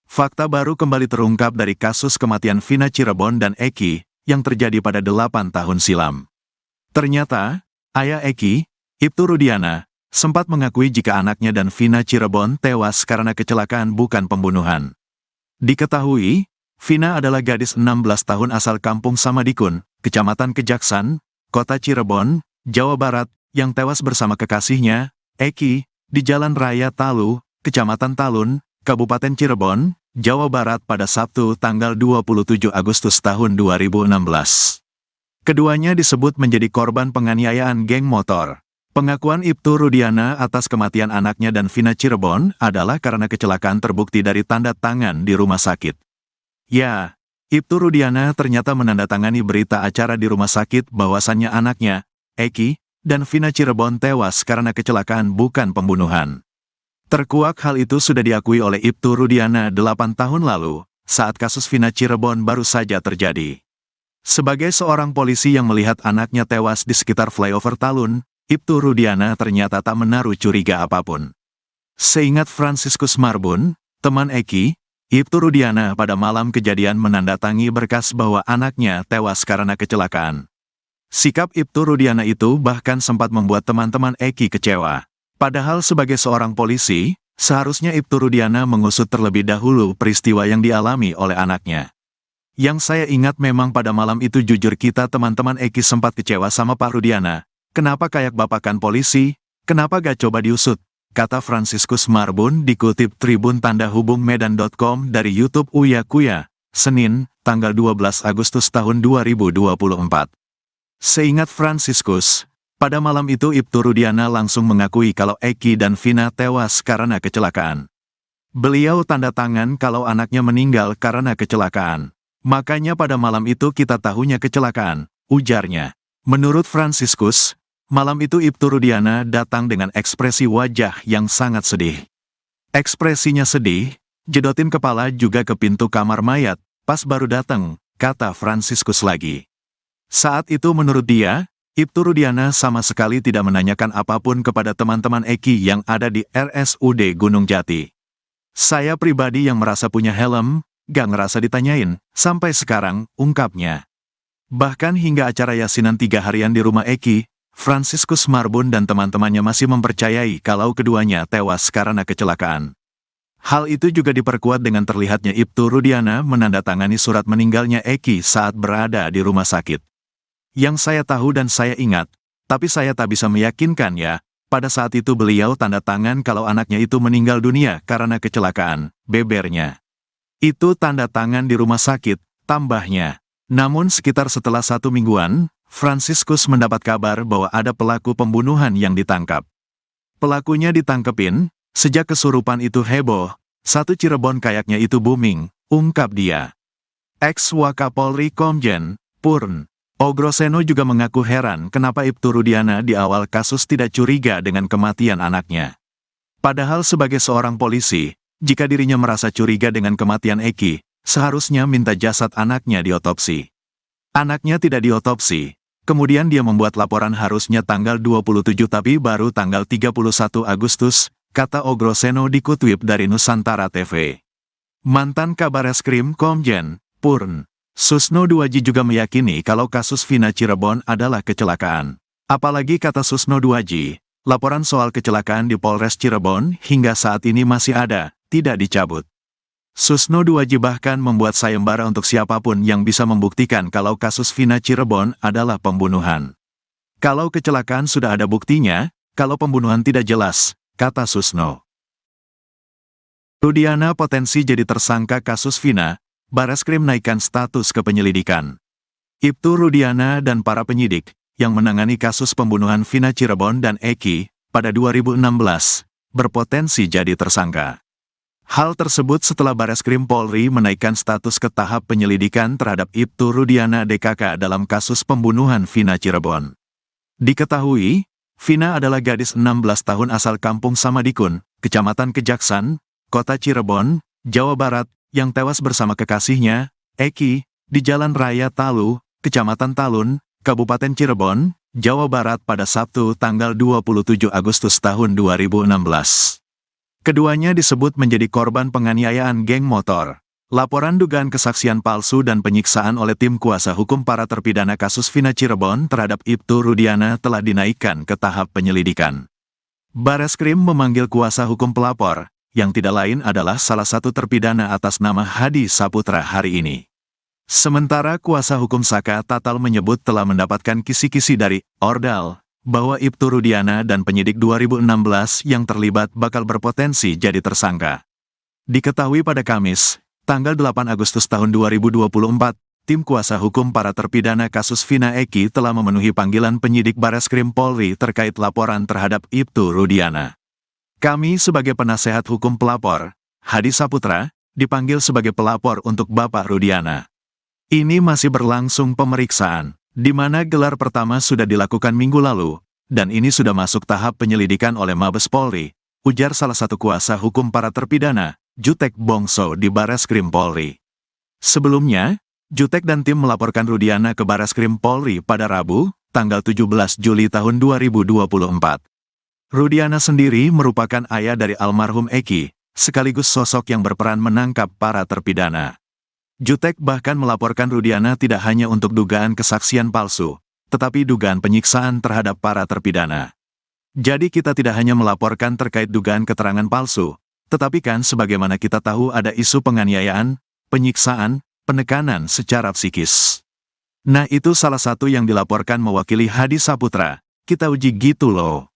Fakta baru kembali terungkap dari kasus kematian Vina Cirebon dan Eki, yang terjadi pada 8 tahun silam. Ternyata, ayah Eki, Ibtu Rudiana, sempat mengakui jika anaknya dan Vina Cirebon tewas karena kecelakaan bukan pembunuhan. Diketahui, Vina adalah gadis 16 tahun asal kampung Samadikun, Kecamatan Kejaksan, Kota Cirebon, Jawa Barat, yang tewas bersama kekasihnya, Eki, di Jalan Raya Talu, Kecamatan Talun, Kabupaten Cirebon, Jawa Barat pada Sabtu tanggal 27 Agustus tahun 2016. Keduanya disebut menjadi korban penganiayaan geng motor. Pengakuan Ibtu Rudiana atas kematian anaknya dan Vina Cirebon adalah karena kecelakaan terbukti dari tanda tangan di rumah sakit. Ya, Ibtu Rudiana ternyata menandatangani berita acara di rumah sakit bahwasannya anaknya, Eki, dan Vina Cirebon tewas karena kecelakaan bukan pembunuhan. Terkuak hal itu sudah diakui oleh Ibtu Rudiana 8 tahun lalu, saat kasus Vina Cirebon baru saja terjadi. Sebagai seorang polisi yang melihat anaknya tewas di sekitar flyover Talun, Ibtu Rudiana ternyata tak menaruh curiga apapun. Seingat Franciscus Marbun, teman Eki, Ibtu Rudiana pada malam kejadian menandatangi berkas bahwa anaknya tewas karena kecelakaan. Sikap Ibtu Rudiana itu bahkan sempat membuat teman-teman Eki kecewa. Padahal sebagai seorang polisi, seharusnya Ibtu Rudiana mengusut terlebih dahulu peristiwa yang dialami oleh anaknya. Yang saya ingat memang pada malam itu jujur kita teman-teman Eki sempat kecewa sama Pak Rudiana. Kenapa kayak bapakan polisi? Kenapa gak coba diusut? Kata Franciscus Marbun dikutip Tribun Tanda Hubung Medan.com dari YouTube Uya Kuya, Senin, tanggal 12 Agustus tahun 2024. Seingat Franciscus, pada malam itu Ibtu Rudiana langsung mengakui kalau Eki dan Vina tewas karena kecelakaan. Beliau tanda tangan kalau anaknya meninggal karena kecelakaan. Makanya pada malam itu kita tahunya kecelakaan, ujarnya. Menurut Franciscus, malam itu Ibtu Rudiana datang dengan ekspresi wajah yang sangat sedih. Ekspresinya sedih, jedotin kepala juga ke pintu kamar mayat, pas baru datang, kata Franciscus lagi. Saat itu menurut dia, Ibtu Rudiana sama sekali tidak menanyakan apapun kepada teman-teman Eki yang ada di RSUD Gunung Jati. Saya pribadi yang merasa punya helm, gak ngerasa ditanyain, sampai sekarang, ungkapnya. Bahkan hingga acara yasinan 3 harian di rumah Eki, Franciscus Marbun dan teman-temannya masih mempercayai kalau keduanya tewas karena kecelakaan. Hal itu juga diperkuat dengan terlihatnya Ibtu Rudiana menandatangani surat meninggalnya Eki saat berada di rumah sakit. Yang saya tahu dan saya ingat, tapi saya tak bisa meyakinkan ya, pada saat itu beliau tanda tangan kalau anaknya itu meninggal dunia karena kecelakaan, bebernya. Itu tanda tangan di rumah sakit, tambahnya. Namun sekitar setelah 1 mingguan, Franciscus mendapat kabar bahwa ada pelaku pembunuhan yang ditangkap. Pelakunya ditangkepin, sejak kesurupan itu heboh, satu Cirebon kayaknya itu booming, ungkap dia. Ex-Wakapolri Komjen Purn Ogroseno juga mengaku heran kenapa Ibtu Rudiana di awal kasus tidak curiga dengan kematian anaknya. Padahal sebagai seorang polisi, jika dirinya merasa curiga dengan kematian Eki, seharusnya minta jasad anaknya diotopsi. Anaknya tidak diotopsi, kemudian dia membuat laporan harusnya tanggal 27 tapi baru tanggal 31 Agustus, kata Ogroseno dikutip dari Nusantara TV. Mantan Kabareskrim Komjen Purn Susno Duaji juga meyakini kalau kasus Vina Cirebon adalah kecelakaan. Apalagi kata Susno Duaji, laporan soal kecelakaan di Polres Cirebon hingga saat ini masih ada, tidak dicabut. Susno Duaji bahkan membuat sayembara untuk siapapun yang bisa membuktikan kalau kasus Vina Cirebon adalah pembunuhan. Kalau kecelakaan sudah ada buktinya, kalau pembunuhan tidak jelas, kata Susno. Rudiana potensi jadi tersangka kasus Vina, Bareskrim naikkan status ke penyelidikan. Ibtu Rudiana dan para penyidik, yang menangani kasus pembunuhan Vina Cirebon dan Eki, pada 2016, berpotensi jadi tersangka. Hal tersebut setelah Bareskrim Polri menaikkan status ke tahap penyelidikan terhadap Ibtu Rudiana DKK dalam kasus pembunuhan Vina Cirebon. Diketahui, Vina adalah gadis 16 tahun asal Kampung Samadikun, Kecamatan Kejaksan, Kota Cirebon, Jawa Barat, yang tewas bersama kekasihnya, Eki, di Jalan Raya Talu, Kecamatan Talun, Kabupaten Cirebon, Jawa Barat pada Sabtu tanggal 27 Agustus tahun 2016. Keduanya disebut menjadi korban penganiayaan geng motor. Laporan dugaan kesaksian palsu dan penyiksaan oleh tim kuasa hukum para terpidana kasus Vina Cirebon terhadap Ibtu Rudiana telah dinaikkan ke tahap penyelidikan. Bareskrim memanggil kuasa hukum pelapor, yang tidak lain adalah salah satu terpidana atas nama Hadi Saputra hari ini. Sementara kuasa hukum Saka Tatal menyebut telah mendapatkan kisi-kisi dari Ordal, bahwa Ibtu Rudiana dan penyidik 2016 yang terlibat bakal berpotensi jadi tersangka. Diketahui pada Kamis, tanggal 8 Agustus tahun 2024, tim kuasa hukum para terpidana kasus Vina Eki telah memenuhi panggilan penyidik Bareskrim Polri terkait laporan terhadap Ibtu Rudiana. Kami sebagai penasehat hukum pelapor, Hadi Saputra, dipanggil sebagai pelapor untuk Bapak Rudiana. Ini masih berlangsung pemeriksaan, di mana gelar pertama sudah dilakukan minggu lalu, dan ini sudah masuk tahap penyelidikan oleh Mabes Polri, ujar salah satu kuasa hukum para terpidana, Jutek Bongso di Bareskrim Polri. Sebelumnya, Jutek dan tim melaporkan Rudiana ke Bareskrim Polri pada Rabu, tanggal 17 Juli tahun 2024. Rudiana sendiri merupakan ayah dari almarhum Eki, sekaligus sosok yang berperan menangkap para terpidana. Jutek bahkan melaporkan Rudiana tidak hanya untuk dugaan kesaksian palsu, tetapi dugaan penyiksaan terhadap para terpidana. Jadi kita tidak hanya melaporkan terkait dugaan keterangan palsu, tetapi kan sebagaimana kita tahu ada isu penganiayaan, penyiksaan, penekanan secara psikis. Nah itu salah satu yang dilaporkan mewakili Hadi Saputra, kita uji gitu loh.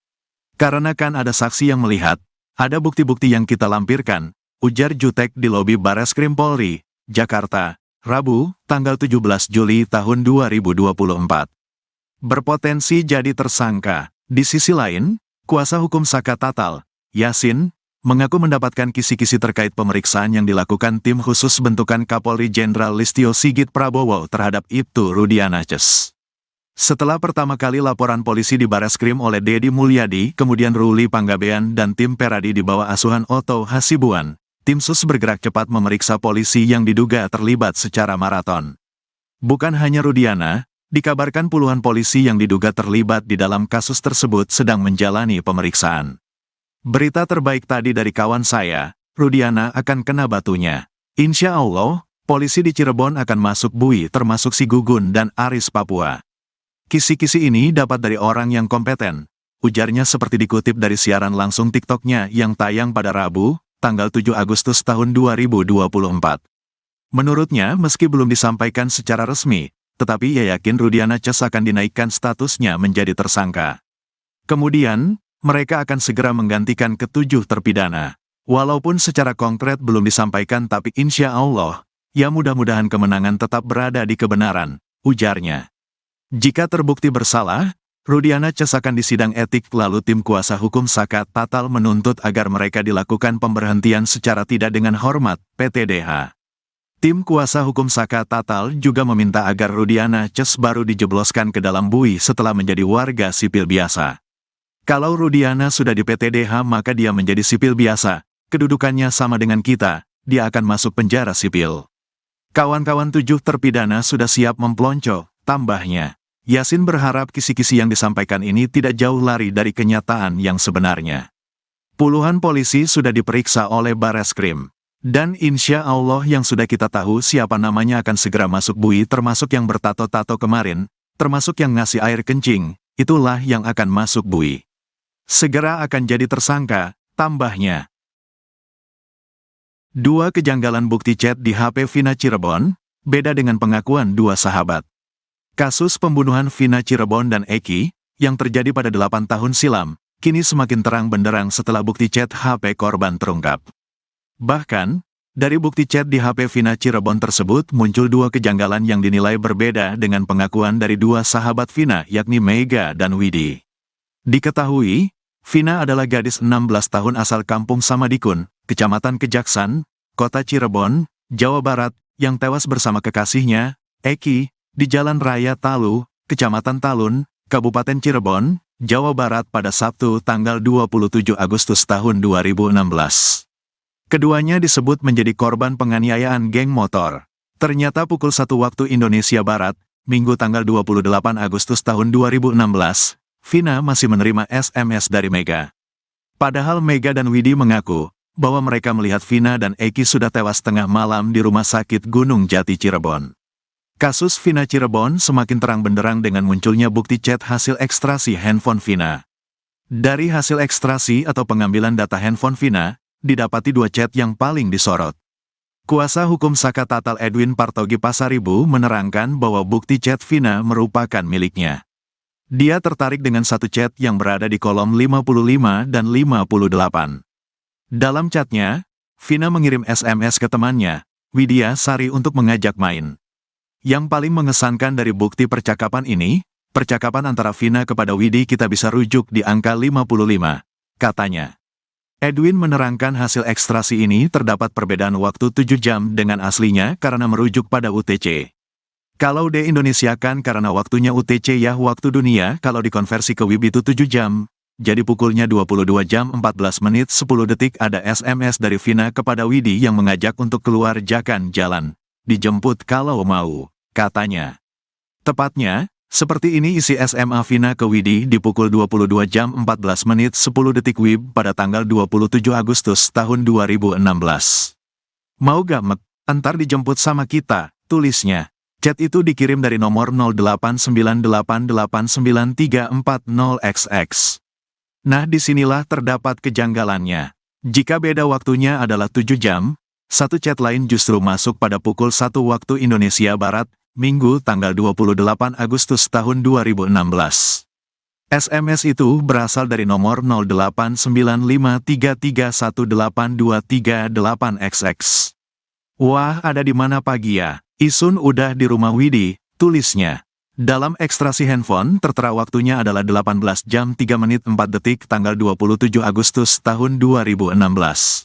Karena kan ada saksi yang melihat, ada bukti-bukti yang kita lampirkan, ujar Jutek di lobi Bareskrim Polri, Jakarta, Rabu, tanggal 17 Juli tahun 2024. Berpotensi jadi tersangka. Di sisi lain, kuasa hukum Saka Tatal, Yasin, mengaku mendapatkan kisi-kisi terkait pemeriksaan yang dilakukan tim khusus bentukan Kapolri Jenderal Listio Sigit Prabowo terhadap Ibtu Rudiana Ces. Setelah pertama kali laporan polisi di Bareskrim oleh Dedi Mulyadi, kemudian Ruli Panggabean dan tim Peradi di bawah asuhan Otto Hasibuan, tim sus bergerak cepat memeriksa polisi yang diduga terlibat secara maraton. Bukan hanya Rudiana, dikabarkan puluhan polisi yang diduga terlibat di dalam kasus tersebut sedang menjalani pemeriksaan. Berita terbaik tadi dari kawan saya, Rudiana akan kena batunya. Insya Allah, polisi di Cirebon akan masuk bui termasuk si Gugun dan Aris Papua. Kisi-kisi ini dapat dari orang yang kompeten, ujarnya seperti dikutip dari siaran langsung TikToknya yang tayang pada Rabu, tanggal 7 Agustus tahun 2024. Menurutnya, meski belum disampaikan secara resmi, tetapi ia yakin Rudiana Ces akan dinaikkan statusnya menjadi tersangka. Kemudian, mereka akan segera menggantikan ketujuh terpidana. Walaupun secara konkret belum disampaikan tapi insya Allah, ya mudah-mudahan kemenangan tetap berada di kebenaran, ujarnya. Jika terbukti bersalah, Rudiana Ces akan disidang etik lalu tim kuasa hukum Saka Tatal menuntut agar mereka dilakukan pemberhentian secara tidak dengan hormat, PTDH. Tim kuasa hukum Saka Tatal juga meminta agar Rudiana Ces baru dijebloskan ke dalam bui setelah menjadi warga sipil biasa. Kalau Rudiana sudah di PTDH maka dia menjadi sipil biasa, kedudukannya sama dengan kita, dia akan masuk penjara sipil. Kawan-kawan 7 terpidana sudah siap memplonco, tambahnya. Yasin berharap kisi-kisi yang disampaikan ini tidak jauh lari dari kenyataan yang sebenarnya. Puluhan polisi sudah diperiksa oleh Bareskrim. Dan insya Allah yang sudah kita tahu siapa namanya akan segera masuk bui termasuk yang bertato-tato kemarin, termasuk yang ngasih air kencing, itulah yang akan masuk bui. Segera akan jadi tersangka, tambahnya. 2 kejanggalan bukti chat di HP Vina Cirebon, beda dengan pengakuan 2 sahabat. Kasus pembunuhan Vina Cirebon dan Eki, yang terjadi pada 8 tahun silam, kini semakin terang benderang setelah bukti chat HP korban terungkap. Bahkan, dari bukti chat di HP Vina Cirebon tersebut muncul 2 kejanggalan yang dinilai berbeda dengan pengakuan dari 2 sahabat Vina yakni Mega dan Widi. Diketahui, Vina adalah gadis 16 tahun asal kampung Samadikun, Kecamatan Kejaksan, Kota Cirebon, Jawa Barat, yang tewas bersama kekasihnya, Eki, di Jalan Raya Talu, Kecamatan Talun, Kabupaten Cirebon, Jawa Barat pada Sabtu tanggal 27 Agustus tahun 2016. Keduanya disebut menjadi korban penganiayaan geng motor. Ternyata pukul 1 waktu Indonesia Barat, Minggu tanggal 28 Agustus tahun 2016, Vina masih menerima SMS dari Mega. Padahal Mega dan Widi mengaku bahwa mereka melihat Vina dan Eki sudah tewas tengah malam di Rumah Sakit Gunung Jati Cirebon. Kasus Vina Cirebon semakin terang benderang dengan munculnya bukti chat hasil ekstrasi handphone Vina. Dari hasil ekstrasi atau pengambilan data handphone Vina, didapati 2 chat yang paling disorot. Kuasa hukum Saka Tatal Edwin Partogi Pasaribu menerangkan bahwa bukti chat Vina merupakan miliknya. Dia tertarik dengan 1 chat yang berada di kolom 55 dan 58. Dalam chatnya, Vina mengirim SMS ke temannya, Widya Sari untuk mengajak main. Yang paling mengesankan dari bukti percakapan ini, percakapan antara Vina kepada Widi kita bisa rujuk di angka 55, katanya. Edwin menerangkan hasil ekstrasi ini terdapat perbedaan waktu 7 jam dengan aslinya karena merujuk pada UTC. Kalau di-Indonesiakan karena waktunya UTC ya waktu dunia, kalau dikonversi ke WIB itu 7 jam, jadi pukulnya 22 jam 14 menit 10 detik ada SMS dari Vina kepada Widi yang mengajak untuk keluar jalan, dijemput kalau mau, katanya. Tepatnya, seperti ini isi SMA Vina ke Widi di pukul 22 jam 14 menit 10 detik WIB pada tanggal 27 Agustus tahun 2016. Mau gak mek, antar dijemput sama kita, tulisnya. Chat itu dikirim dari nomor 0898899340XX. Nah disinilah terdapat kejanggalannya. Jika beda waktunya adalah 7 jam, Satu chat lain justru masuk pada pukul 1 waktu Indonesia Barat, Minggu tanggal 28 Agustus tahun 2016. SMS itu berasal dari nomor 089533182338XX. Wah, ada di mana pagi ya? Isun udah di rumah Widi, tulisnya. Dalam ekstraksi handphone, tertera waktunya adalah 18 jam 3 menit 4 detik tanggal 27 Agustus tahun 2016.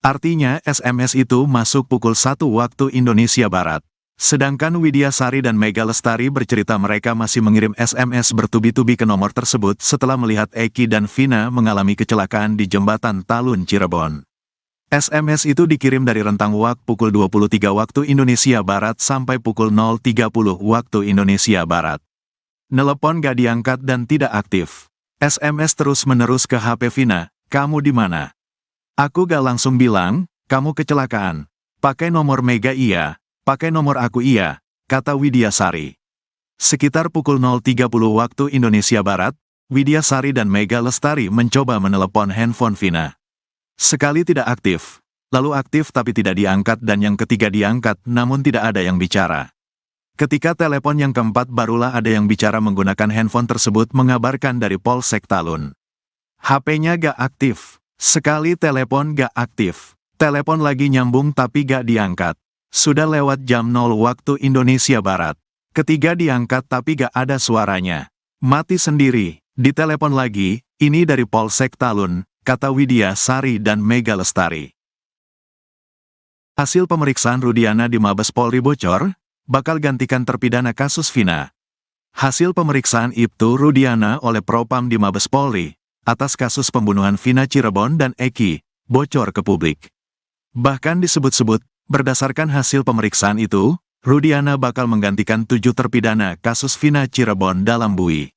Artinya SMS itu masuk pukul 1 waktu Indonesia Barat. Sedangkan Widya Sari dan Mega Lestari bercerita mereka masih mengirim SMS bertubi-tubi ke nomor tersebut setelah melihat Eki dan Vina mengalami kecelakaan di Jembatan Talun Cirebon. SMS itu dikirim dari rentang waktu pukul 23 waktu Indonesia Barat sampai pukul 0.30 waktu Indonesia Barat. Nelepon gak diangkat dan tidak aktif. SMS terus-menerus ke HP Vina, kamu di mana? Aku gak langsung bilang, kamu kecelakaan. Pakai nomor Mega iya, pakai nomor aku iya, kata Widya Sari. Sekitar pukul 0.30 waktu Indonesia Barat, Widya Sari dan Mega Lestari mencoba menelepon handphone Vina. Sekali tidak aktif, lalu aktif tapi tidak diangkat dan yang ketiga diangkat namun tidak ada yang bicara. Ketika telepon yang keempat barulah ada yang bicara menggunakan handphone tersebut mengabarkan dari Polsek Talun. HP-nya gak aktif. Sekali telepon gak aktif. Telepon lagi nyambung tapi gak diangkat. Sudah lewat jam 0 waktu Indonesia Barat. Ketiga diangkat tapi gak ada suaranya. Mati sendiri. Ditelepon lagi, ini dari Polsek Talun, kata Widya Sari dan Mega Lestari. Hasil pemeriksaan Rudiana di Mabes Polri bocor, bakal gantikan terpidana kasus Vina. Hasil pemeriksaan Ibtu Rudiana oleh Propam di Mabes Polri atas kasus pembunuhan Vina Cirebon dan Eki, bocor ke publik. Bahkan disebut-sebut, berdasarkan hasil pemeriksaan itu, Rudiana bakal menggantikan 7 terpidana kasus Vina Cirebon dalam BUI.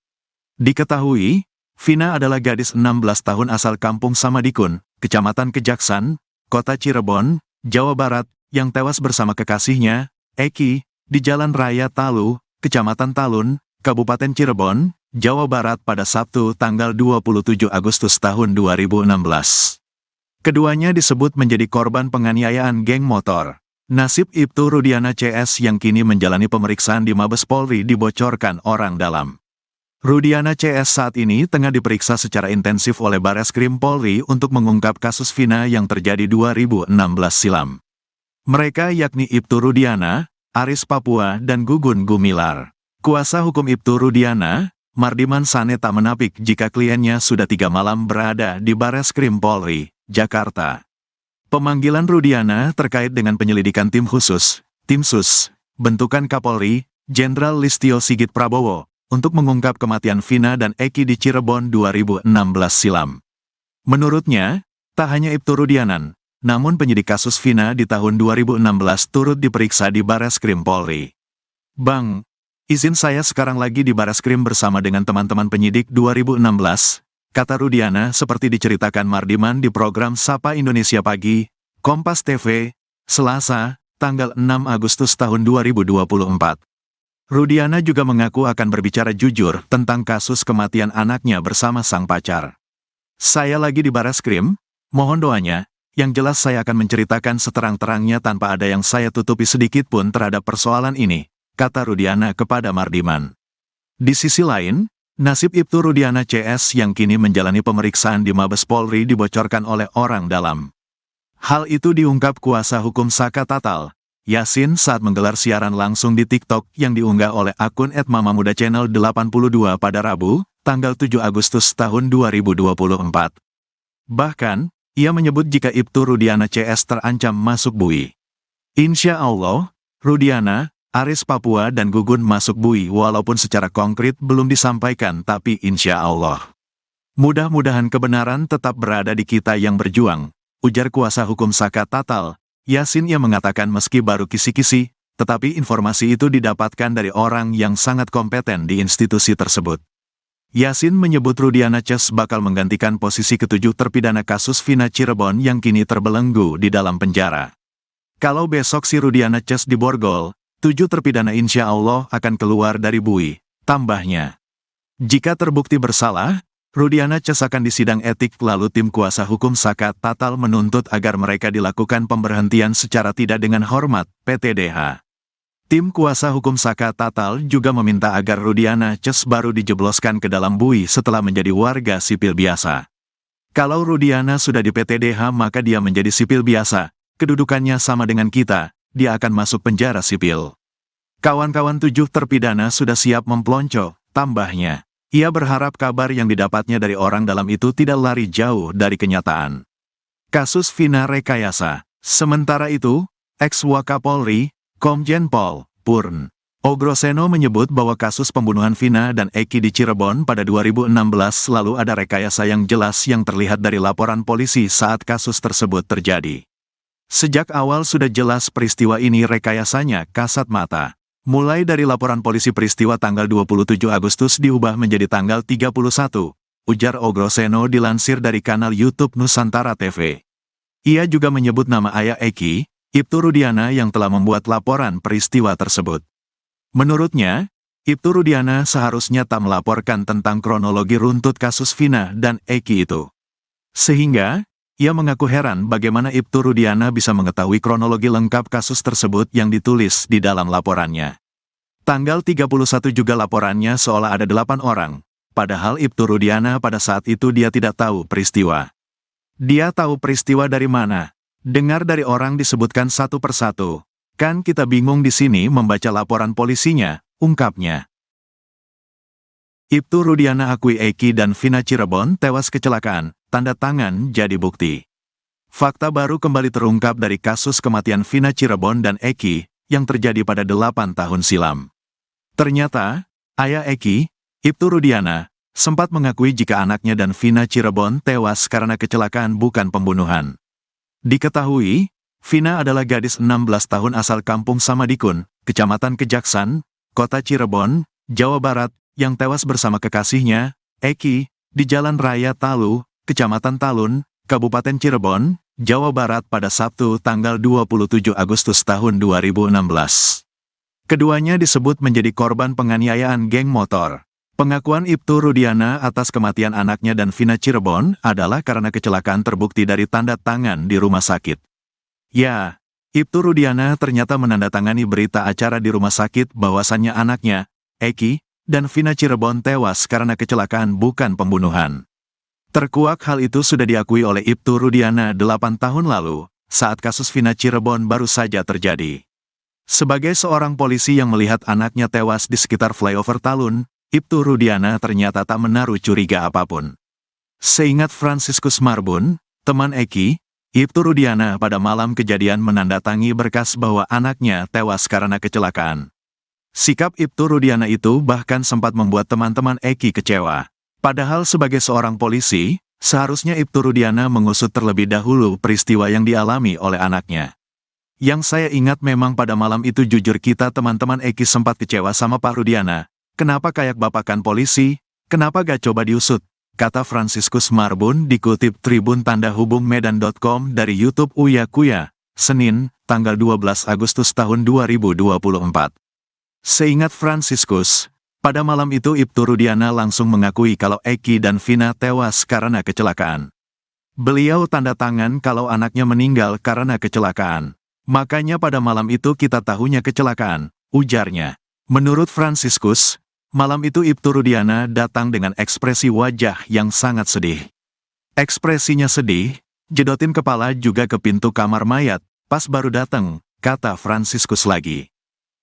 Diketahui, Vina adalah gadis 16 tahun asal Kampung Samadikun, Kecamatan Kejaksan, Kota Cirebon, Jawa Barat, yang tewas bersama kekasihnya, Eki, di Jalan Raya Talu, Kecamatan Talun, Kabupaten Cirebon, Jawa Barat pada Sabtu tanggal 27 Agustus tahun 2016. Keduanya disebut menjadi korban penganiayaan geng motor. Nasib Ibtu Rudiana CS yang kini menjalani pemeriksaan di Mabes Polri dibocorkan orang dalam. Rudiana CS saat ini tengah diperiksa secara intensif oleh Bareskrim Polri untuk mengungkap kasus Vina yang terjadi 2016 silam. Mereka yakni Ibtu Rudiana, Aris Papua dan Gugun Gumilar. Kuasa hukum Ibtu Rudiana, Mardiman Sane tak menapik jika kliennya sudah 3 malam berada di Bareskrim Polri, Jakarta. Pemanggilan Rudiana terkait dengan penyelidikan tim khusus, Tim Sus, bentukan Kapolri, Jenderal Listio Sigit Prabowo, untuk mengungkap kematian Vina dan Eki di Cirebon 2016 silam. Menurutnya, tak hanya Ibtu Rudiana, namun penyidik kasus Vina di tahun 2016 turut diperiksa di Bareskrim Polri. Bang, izin saya sekarang lagi di Bareskrim bersama dengan teman-teman penyidik 2016, kata Rudiana seperti diceritakan Mardiman di program Sapa Indonesia Pagi, Kompas TV, Selasa, tanggal 6 Agustus tahun 2024. Rudiana juga mengaku akan berbicara jujur tentang kasus kematian anaknya bersama sang pacar. Saya lagi di Bareskrim, mohon doanya, yang jelas saya akan menceritakan seterang-terangnya tanpa ada yang saya tutupi sedikit pun terhadap persoalan ini, kata Rudiana kepada Mardiman. Di sisi lain, nasib Ibtu Rudiana CS yang kini menjalani pemeriksaan di Mabes Polri dibocorkan oleh orang dalam. Hal itu diungkap kuasa hukum Saka Tatal, Yasin saat menggelar siaran langsung di TikTok yang diunggah oleh akun @mamamuda channel 82 pada Rabu, tanggal 7 Agustus tahun 2024. Bahkan, ia menyebut jika Ibtu Rudiana CS terancam masuk BUI. Insya Allah, Rudiana, Aris Papua dan Gugun masuk BUI walaupun secara konkret belum disampaikan tapi insya Allah. Mudah-mudahan kebenaran tetap berada di kita yang berjuang, ujar kuasa hukum Saka Tatal, Yasin. Ia mengatakan meski baru kisi-kisi, tetapi informasi itu didapatkan dari orang yang sangat kompeten di institusi tersebut. Yasin menyebut Rudiana CS bakal menggantikan posisi ketujuh terpidana kasus Vina Cirebon yang kini terbelenggu di dalam penjara. Kalau besok si Rudiana CS diborgol, 7 terpidana insya Allah akan keluar dari BUI, tambahnya. Jika terbukti bersalah, Rudiana Ces akan disidang etik lalu tim kuasa hukum Saka Tatal menuntut agar mereka dilakukan pemberhentian secara tidak dengan hormat, PTDH. Tim kuasa hukum Saka Tatal juga meminta agar Rudiana Ces baru dijebloskan ke dalam bui setelah menjadi warga sipil biasa. Kalau Rudiana sudah di PTDH maka dia menjadi sipil biasa, kedudukannya sama dengan kita, dia akan masuk penjara sipil. Kawan-kawan 7 terpidana sudah siap memplonco, tambahnya. Ia berharap kabar yang didapatnya dari orang dalam itu tidak lari jauh dari kenyataan. Kasus Vina rekayasa. Sementara itu, ex-Wakapolri, Komjen Pol Purn Ogroseno menyebut bahwa kasus pembunuhan Vina dan Eki di Cirebon pada 2016 lalu ada rekayasa yang jelas yang terlihat dari laporan polisi saat kasus tersebut terjadi. Sejak awal sudah jelas peristiwa ini rekayasanya kasat mata. Mulai dari laporan polisi peristiwa tanggal 27 Agustus diubah menjadi tanggal 31, ujar Ogroseno dilansir dari kanal YouTube Nusantara TV. Ia juga menyebut nama ayah Eki, Ibtu Rudiana yang telah membuat laporan peristiwa tersebut. Menurutnya, Ibtu Rudiana seharusnya tak melaporkan tentang kronologi runtut kasus Vina dan Eki itu. Sehingga, ia mengaku heran bagaimana Ibtu Rudiana bisa mengetahui kronologi lengkap kasus tersebut yang ditulis di dalam laporannya. Tanggal 31 juga laporannya seolah ada 8 orang, padahal Ibtu Rudiana pada saat itu dia tidak tahu peristiwa. Dia tahu peristiwa dari mana? Dengar dari orang disebutkan satu persatu. Kan kita bingung di sini membaca laporan polisinya, ungkapnya. Ibtu Rudiana akui Eki dan Vina Cirebon tewas kecelakaan. Tanda tangan jadi bukti. Fakta baru kembali terungkap dari kasus kematian Vina Cirebon dan Eki yang terjadi pada 8 tahun silam. Ternyata, ayah Eki, Ibtu Rudiana, sempat mengakui jika anaknya dan Vina Cirebon tewas karena kecelakaan bukan pembunuhan. Diketahui, Vina adalah gadis 16 tahun asal kampung Samadikun, Kecamatan Kejaksan, Kota Cirebon, Jawa Barat, yang tewas bersama kekasihnya, Eki, di Jalan Raya Talu, Kecamatan Talun, Kabupaten Cirebon, Jawa Barat pada Sabtu tanggal 27 Agustus tahun 2016. Keduanya disebut menjadi korban penganiayaan geng motor. Pengakuan Ibtu Rudiana atas kematian anaknya dan Vina Cirebon adalah karena kecelakaan terbukti dari tanda tangan di rumah sakit. Ya, Ibtu Rudiana ternyata menandatangani berita acara di rumah sakit bahwasannya anaknya, Eki, dan Vina Cirebon tewas karena kecelakaan bukan pembunuhan. Terkuak hal itu sudah diakui oleh Ibtu Rudiana 8 tahun lalu, saat kasus Vina Cirebon baru saja terjadi. Sebagai seorang polisi yang melihat anaknya tewas di sekitar flyover Talun, Ibtu Rudiana ternyata tak menaruh curiga apapun. Seingat Franciscus Marbun, teman Eki, Ibtu Rudiana pada malam kejadian menandatangi berkas bahwa anaknya tewas karena kecelakaan. Sikap Ibtu Rudiana itu bahkan sempat membuat teman-teman Eki kecewa. Padahal sebagai seorang polisi, seharusnya Ibtu Rudiana mengusut terlebih dahulu peristiwa yang dialami oleh anaknya. Yang saya ingat memang pada malam itu jujur kita teman-teman Eki sempat kecewa sama Pak Rudiana. Kenapa kayak bapakan polisi? Kenapa gak coba diusut? Kata Franciscus Marbun dikutip Tribun Tanda Hubung Medan.com dari YouTube Uya Kuya, Senin, tanggal 12 Agustus tahun 2024. Seingat Franciscus, pada malam itu Ibtu Rudiana langsung mengakui kalau Eki dan Vina tewas karena kecelakaan. Beliau tanda tangan kalau anaknya meninggal karena kecelakaan. Makanya pada malam itu kita tahunya kecelakaan, ujarnya. Menurut Franciscus, malam itu Ibtu Rudiana datang dengan ekspresi wajah yang sangat sedih. Ekspresinya sedih, jedotin kepala juga ke pintu kamar mayat, pas baru datang, kata Franciscus lagi.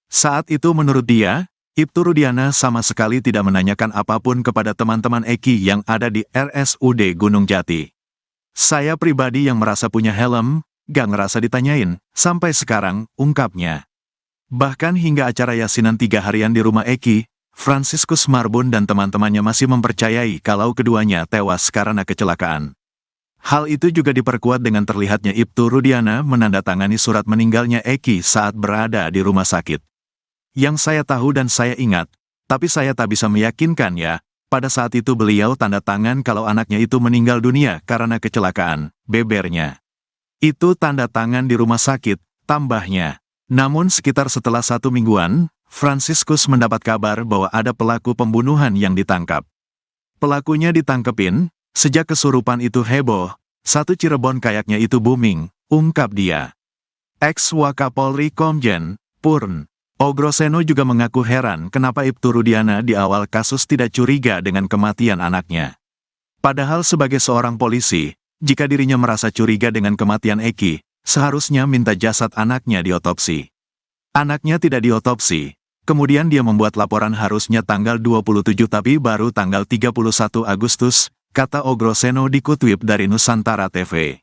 Saat itu menurut dia, Ibtu Rudiana sama sekali tidak menanyakan apapun kepada teman-teman Eki yang ada di RSUD Gunung Jati. Saya pribadi yang merasa punya helm, gak ngerasa ditanyain, sampai sekarang, ungkapnya. Bahkan hingga acara yasinan 3 harian di rumah Eki, Franciscus Marbun dan teman-temannya masih mempercayai kalau keduanya tewas karena kecelakaan. Hal itu juga diperkuat dengan terlihatnya Ibtu Rudiana menandatangani surat meninggalnya Eki saat berada di rumah sakit. Yang saya tahu dan saya ingat, tapi saya tak bisa meyakinkan ya, pada saat itu beliau tanda tangan kalau anaknya itu meninggal dunia karena kecelakaan, bebernya. Itu tanda tangan di rumah sakit, tambahnya. Namun sekitar setelah 1 mingguan, Franciscus mendapat kabar bahwa ada pelaku pembunuhan yang ditangkap. Pelakunya ditangkepin, sejak kesurupan itu heboh, satu Cirebon kayaknya itu booming, ungkap dia. Ex-Wakapolri Komjen Purn Ogroseno juga mengaku heran kenapa Ibtu Rudiana di awal kasus tidak curiga dengan kematian anaknya. Padahal sebagai seorang polisi, jika dirinya merasa curiga dengan kematian Eki, seharusnya minta jasad anaknya diotopsi. Anaknya tidak diotopsi, kemudian dia membuat laporan harusnya tanggal 27 tapi baru tanggal 31 Agustus, kata Ogroseno dikutip dari Nusantara TV.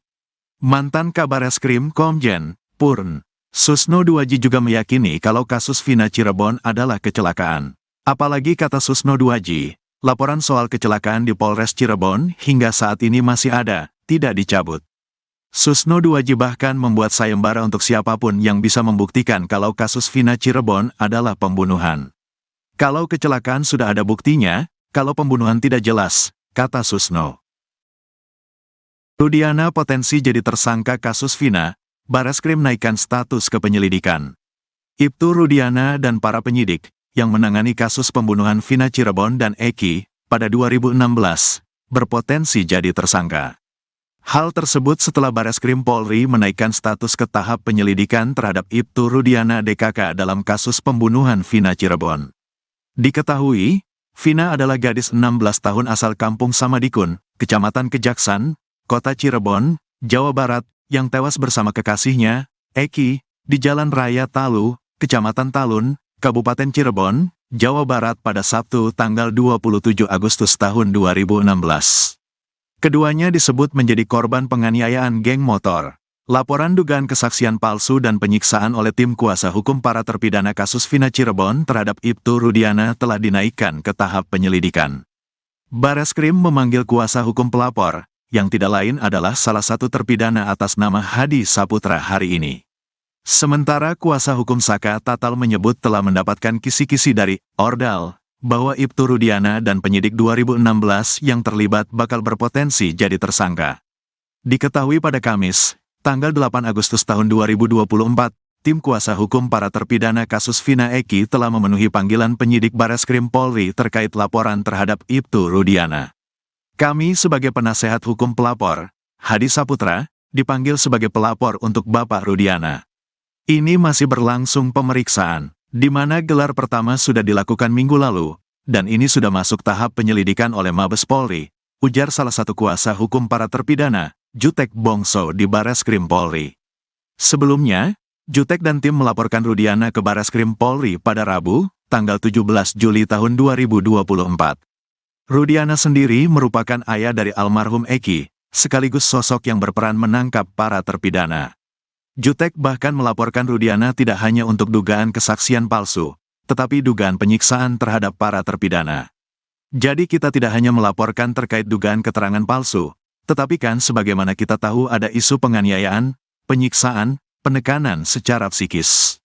Mantan Kabareskrim Komjen Purn Susno Duaji juga meyakini kalau kasus Vina Cirebon adalah kecelakaan. Apalagi kata Susno Duaji, laporan soal kecelakaan di Polres Cirebon hingga saat ini masih ada, tidak dicabut. Susno Duaji bahkan membuat sayembara untuk siapapun yang bisa membuktikan kalau kasus Vina Cirebon adalah pembunuhan. Kalau kecelakaan sudah ada buktinya, kalau pembunuhan tidak jelas, kata Susno. Rudiana potensi jadi tersangka kasus Vina, Bareskrim naikkan status ke penyelidikan. Ibtu Rudiana dan para penyidik yang menangani kasus pembunuhan Vina Cirebon dan Eki pada 2016 berpotensi jadi tersangka. Hal tersebut setelah Bareskrim Polri menaikkan status ke tahap penyelidikan terhadap Ibtu Rudiana DKK dalam kasus pembunuhan Vina Cirebon. Diketahui, Vina adalah gadis 16 tahun asal Kampung Samadikun, Kecamatan Kejaksan, Kota Cirebon, Jawa Barat, yang tewas bersama kekasihnya, Eki, di Jalan Raya Talu, Kecamatan Talun, Kabupaten Cirebon, Jawa Barat pada Sabtu tanggal 27 Agustus tahun 2016. Keduanya disebut menjadi korban penganiayaan geng motor. Laporan dugaan kesaksian palsu dan penyiksaan oleh tim kuasa hukum para terpidana kasus Vina Cirebon terhadap Ibtu Rudiana telah dinaikkan ke tahap penyelidikan. Bareskrim memanggil kuasa hukum pelapor, yang tidak lain adalah salah satu terpidana atas nama Hadi Saputra hari ini. Sementara kuasa hukum Saka Tatal menyebut telah mendapatkan kisi-kisi dari Ordal, bahwa Ibtu Rudiana dan penyidik 2016 yang terlibat bakal berpotensi jadi tersangka. Diketahui pada Kamis, tanggal 8 Agustus tahun 2024, tim kuasa hukum para terpidana kasus Vina Eki telah memenuhi panggilan penyidik Bareskrim Polri terkait laporan terhadap Ibtu Rudiana. Kami sebagai penasehat hukum pelapor, Hadi Saputra, dipanggil sebagai pelapor untuk Bapak Rudiana. Ini masih berlangsung pemeriksaan, di mana gelar pertama sudah dilakukan minggu lalu, dan ini sudah masuk tahap penyelidikan oleh Mabes Polri, ujar salah satu kuasa hukum para terpidana, Jutek Bongso di Bareskrim Polri. Sebelumnya, Jutek dan tim melaporkan Rudiana ke Bareskrim Polri pada Rabu, tanggal 17 Juli tahun 2024. Rudiana sendiri merupakan ayah dari almarhum Eki, sekaligus sosok yang berperan menangkap para terpidana. Jutek bahkan melaporkan Rudiana tidak hanya untuk dugaan kesaksian palsu, tetapi dugaan penyiksaan terhadap para terpidana. Jadi kita tidak hanya melaporkan terkait dugaan keterangan palsu, tetapi kan sebagaimana kita tahu ada isu penganiayaan, penyiksaan, penekanan secara psikis.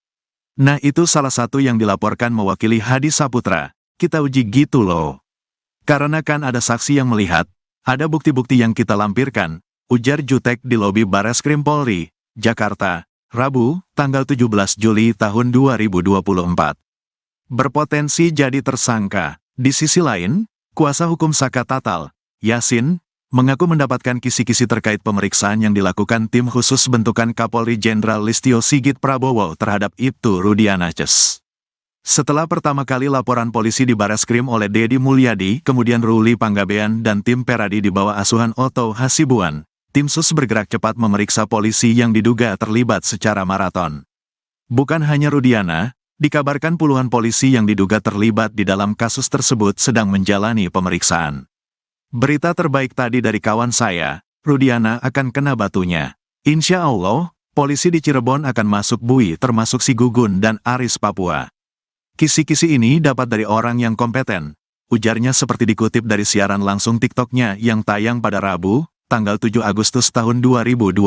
Nah itu salah satu yang dilaporkan mewakili Hadi Saputra, kita uji gitu loh. Karena kan ada saksi yang melihat, ada bukti-bukti yang kita lampirkan, ujar Jutek di lobi Bareskrim Polri, Jakarta, Rabu, tanggal 17 Juli tahun 2024. Berpotensi jadi tersangka. Di sisi lain, kuasa hukum Saka Tatal, Yasin, mengaku mendapatkan kisi-kisi terkait pemeriksaan yang dilakukan tim khusus bentukan Kapolri Jenderal Listio Sigit Prabowo terhadap Ibtu Rudiana Ces. Setelah pertama kali laporan polisi di Bareskrim oleh Dedi Mulyadi, kemudian Ruli Panggabean dan tim Peradi di bawah asuhan Otto Hasibuan, tim sus bergerak cepat memeriksa polisi yang diduga terlibat secara maraton. Bukan hanya Rudiana, dikabarkan puluhan polisi yang diduga terlibat di dalam kasus tersebut sedang menjalani pemeriksaan. Berita terbaik tadi dari kawan saya, Rudiana akan kena batunya. Insya Allah, polisi di Cirebon akan masuk bui termasuk si Gugun dan Aris Papua. Kisi-kisi ini dapat dari orang yang kompeten, ujarnya seperti dikutip dari siaran langsung TikTok-nya yang tayang pada Rabu, tanggal 7 Agustus tahun 2024.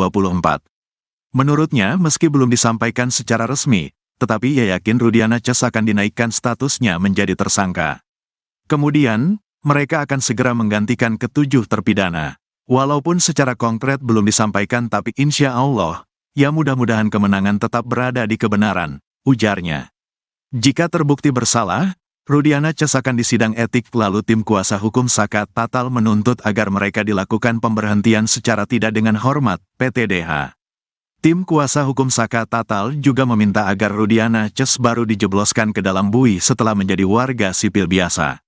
Menurutnya, meski belum disampaikan secara resmi, tetapi ia yakin Rudiana Ces akan dinaikkan statusnya menjadi tersangka. Kemudian, mereka akan segera menggantikan ketujuh terpidana. Walaupun secara konkret belum disampaikan tapi insya Allah, ya mudah-mudahan kemenangan tetap berada di kebenaran, ujarnya. Jika terbukti bersalah, Rudiana Ces akan disidang etik lalu tim kuasa hukum Saka Tatal menuntut agar mereka dilakukan pemberhentian secara tidak dengan hormat, PTDH. Tim kuasa hukum Saka Tatal juga meminta agar Rudiana Ces baru dijebloskan ke dalam bui setelah menjadi warga sipil biasa.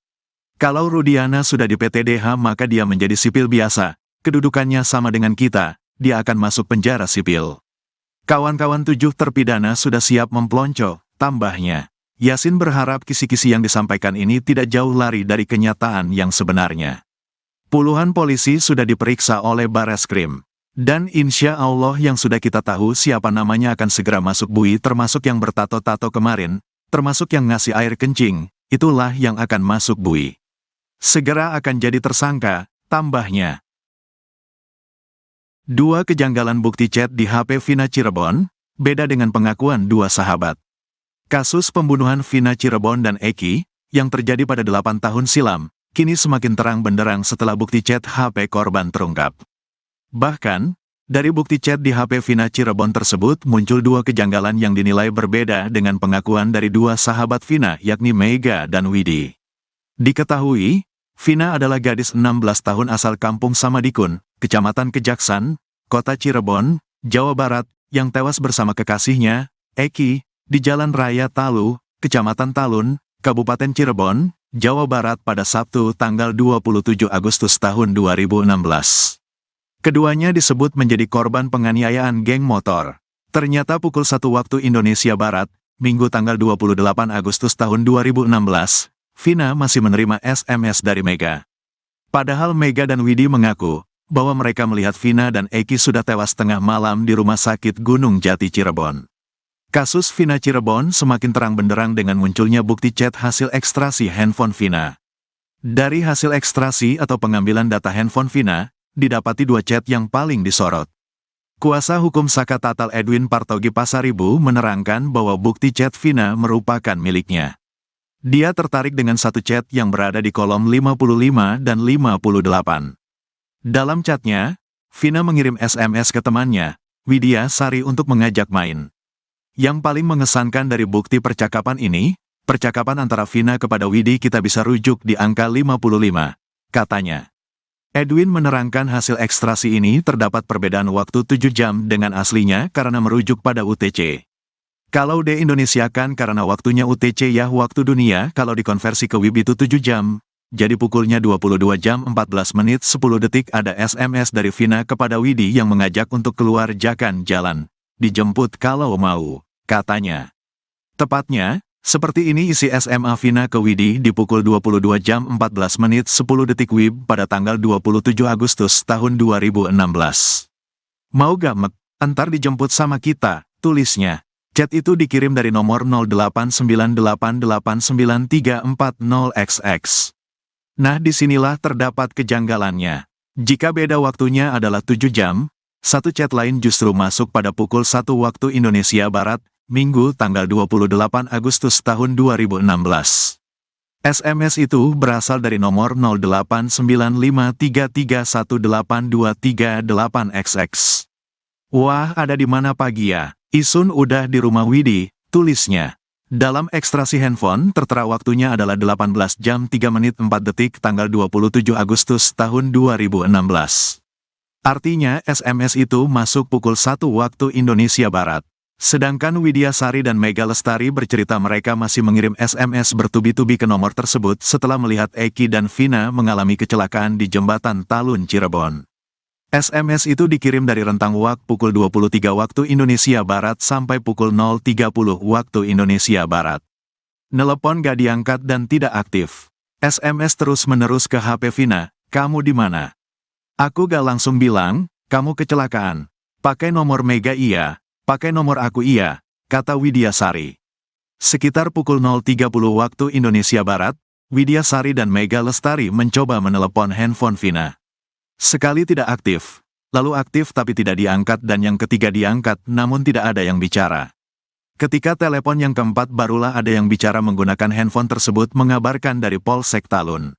Kalau Rudiana sudah di PTDH maka dia menjadi sipil biasa, kedudukannya sama dengan kita, dia akan masuk penjara sipil. Kawan-kawan 7 terpidana sudah siap mempelonco, tambahnya. Yasin berharap kisi-kisi yang disampaikan ini tidak jauh lari dari kenyataan yang sebenarnya. Puluhan polisi sudah diperiksa oleh Bareskrim. Dan insya Allah yang sudah kita tahu siapa namanya akan segera masuk bui termasuk yang bertato-tato kemarin, termasuk yang ngasih air kencing, itulah yang akan masuk bui. Segera akan jadi tersangka, tambahnya. 2 kejanggalan bukti chat di HP Vina Cirebon, beda dengan pengakuan 2 sahabat. Kasus pembunuhan Vina Cirebon dan Eki, yang terjadi pada 8 tahun silam, kini semakin terang benderang setelah bukti chat HP korban terungkap. Bahkan, dari bukti chat di HP Vina Cirebon tersebut muncul 2 kejanggalan yang dinilai berbeda dengan pengakuan dari 2 sahabat Vina yakni Mega dan Widi. Diketahui, Vina adalah gadis 16 tahun asal kampung Samadikun, Kecamatan Kejaksan, Kota Cirebon, Jawa Barat, yang tewas bersama kekasihnya, Eki, di Jalan Raya Talu, Kecamatan Talun, Kabupaten Cirebon, Jawa Barat pada Sabtu tanggal 27 Agustus tahun 2016. Keduanya disebut menjadi korban penganiayaan geng motor. Ternyata pukul 1 waktu Indonesia Barat, Minggu tanggal 28 Agustus tahun 2016, Vina masih menerima SMS dari Mega. Padahal Mega dan Widi mengaku bahwa mereka melihat Vina dan Eki sudah tewas tengah malam di Rumah Sakit Gunung Jati Cirebon. Kasus Vina Cirebon semakin terang benderang dengan munculnya bukti chat hasil ekstrasi handphone Vina. Dari hasil ekstrasi atau pengambilan data handphone Vina, didapati 2 chat yang paling disorot. Kuasa hukum Saka Tatal Edwin Partogi Pasaribu menerangkan bahwa bukti chat Vina merupakan miliknya. Dia tertarik dengan 1 chat yang berada di kolom 55 dan 58. Dalam chatnya, Vina mengirim SMS ke temannya, Widya Sari untuk mengajak main. Yang paling mengesankan dari bukti percakapan ini, percakapan antara Vina kepada Widi kita bisa rujuk di angka 55, katanya. Edwin menerangkan hasil ekstrasi ini terdapat perbedaan waktu 7 jam dengan aslinya karena merujuk pada UTC. Kalau di-Indonesiakan karena waktunya UTC ya waktu dunia, kalau dikonversi ke WIB itu 7 jam, jadi pukulnya 22 jam 14 menit 10 detik ada SMS dari Vina kepada Widi yang mengajak untuk keluar jalan, dijemput kalau mau. Katanya. Tepatnya, seperti ini isi SMA Vina ke Widi di pukul 22 jam 14 menit 10 detik WIB pada tanggal 27 Agustus tahun 2016. Mau gak mek, antar dijemput sama kita, tulisnya. Chat itu dikirim dari nomor 0898893340XX. Nah disinilah terdapat kejanggalannya. Jika beda waktunya adalah 7 jam, 1 chat lain justru masuk pada pukul 1 waktu Indonesia Barat, Minggu tanggal 28 Agustus tahun 2016. SMS itu berasal dari nomor 089533182338XX. Wah, ada di mana pagi ya? Isun udah di rumah Widi, tulisnya. Dalam ekstrasi handphone, tertera waktunya adalah 18 jam 3 menit 4 detik tanggal 27 Agustus tahun 2016. Artinya SMS itu masuk pukul 1 waktu Indonesia Barat. Sedangkan Widya Sari dan Mega Lestari bercerita mereka masih mengirim SMS bertubi-tubi ke nomor tersebut setelah melihat Eki dan Vina mengalami kecelakaan di Jembatan Talun Cirebon. SMS itu dikirim dari rentang waktu pukul 23 waktu Indonesia Barat sampai pukul 0.30 waktu Indonesia Barat. Nelepon gak diangkat dan tidak aktif. SMS terus-menerus ke HP Vina, kamu di mana? Aku gak langsung bilang, kamu kecelakaan. Pakai nomor Mega iya. Pakai nomor aku iya, kata Widya Sari. Sekitar pukul 0.30 waktu Indonesia Barat, Widya Sari dan Mega Lestari mencoba menelepon handphone Vina. Sekali tidak aktif, lalu aktif tapi tidak diangkat dan yang ketiga diangkat namun tidak ada yang bicara. Ketika telepon yang keempat barulah ada yang bicara menggunakan handphone tersebut mengabarkan dari Polsek Talun.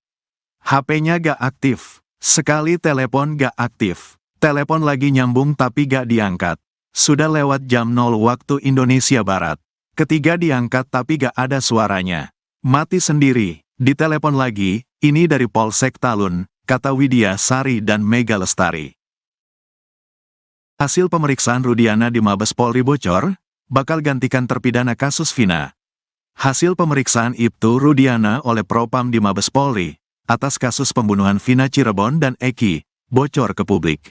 HP-nya gak aktif, sekali telepon gak aktif, telepon lagi nyambung tapi gak diangkat. Sudah lewat jam 0 waktu Indonesia Barat. Ketiga diangkat tapi gak ada suaranya. Mati sendiri, ditelepon lagi, ini dari Polsek Talun, kata Widya Sari dan Mega Lestari. Hasil pemeriksaan Rudiana di Mabes Polri bocor, bakal gantikan terpidana kasus Vina. Hasil pemeriksaan Ibtu Rudiana oleh Propam di Mabes Polri, atas kasus pembunuhan Vina Cirebon dan Eki, bocor ke publik.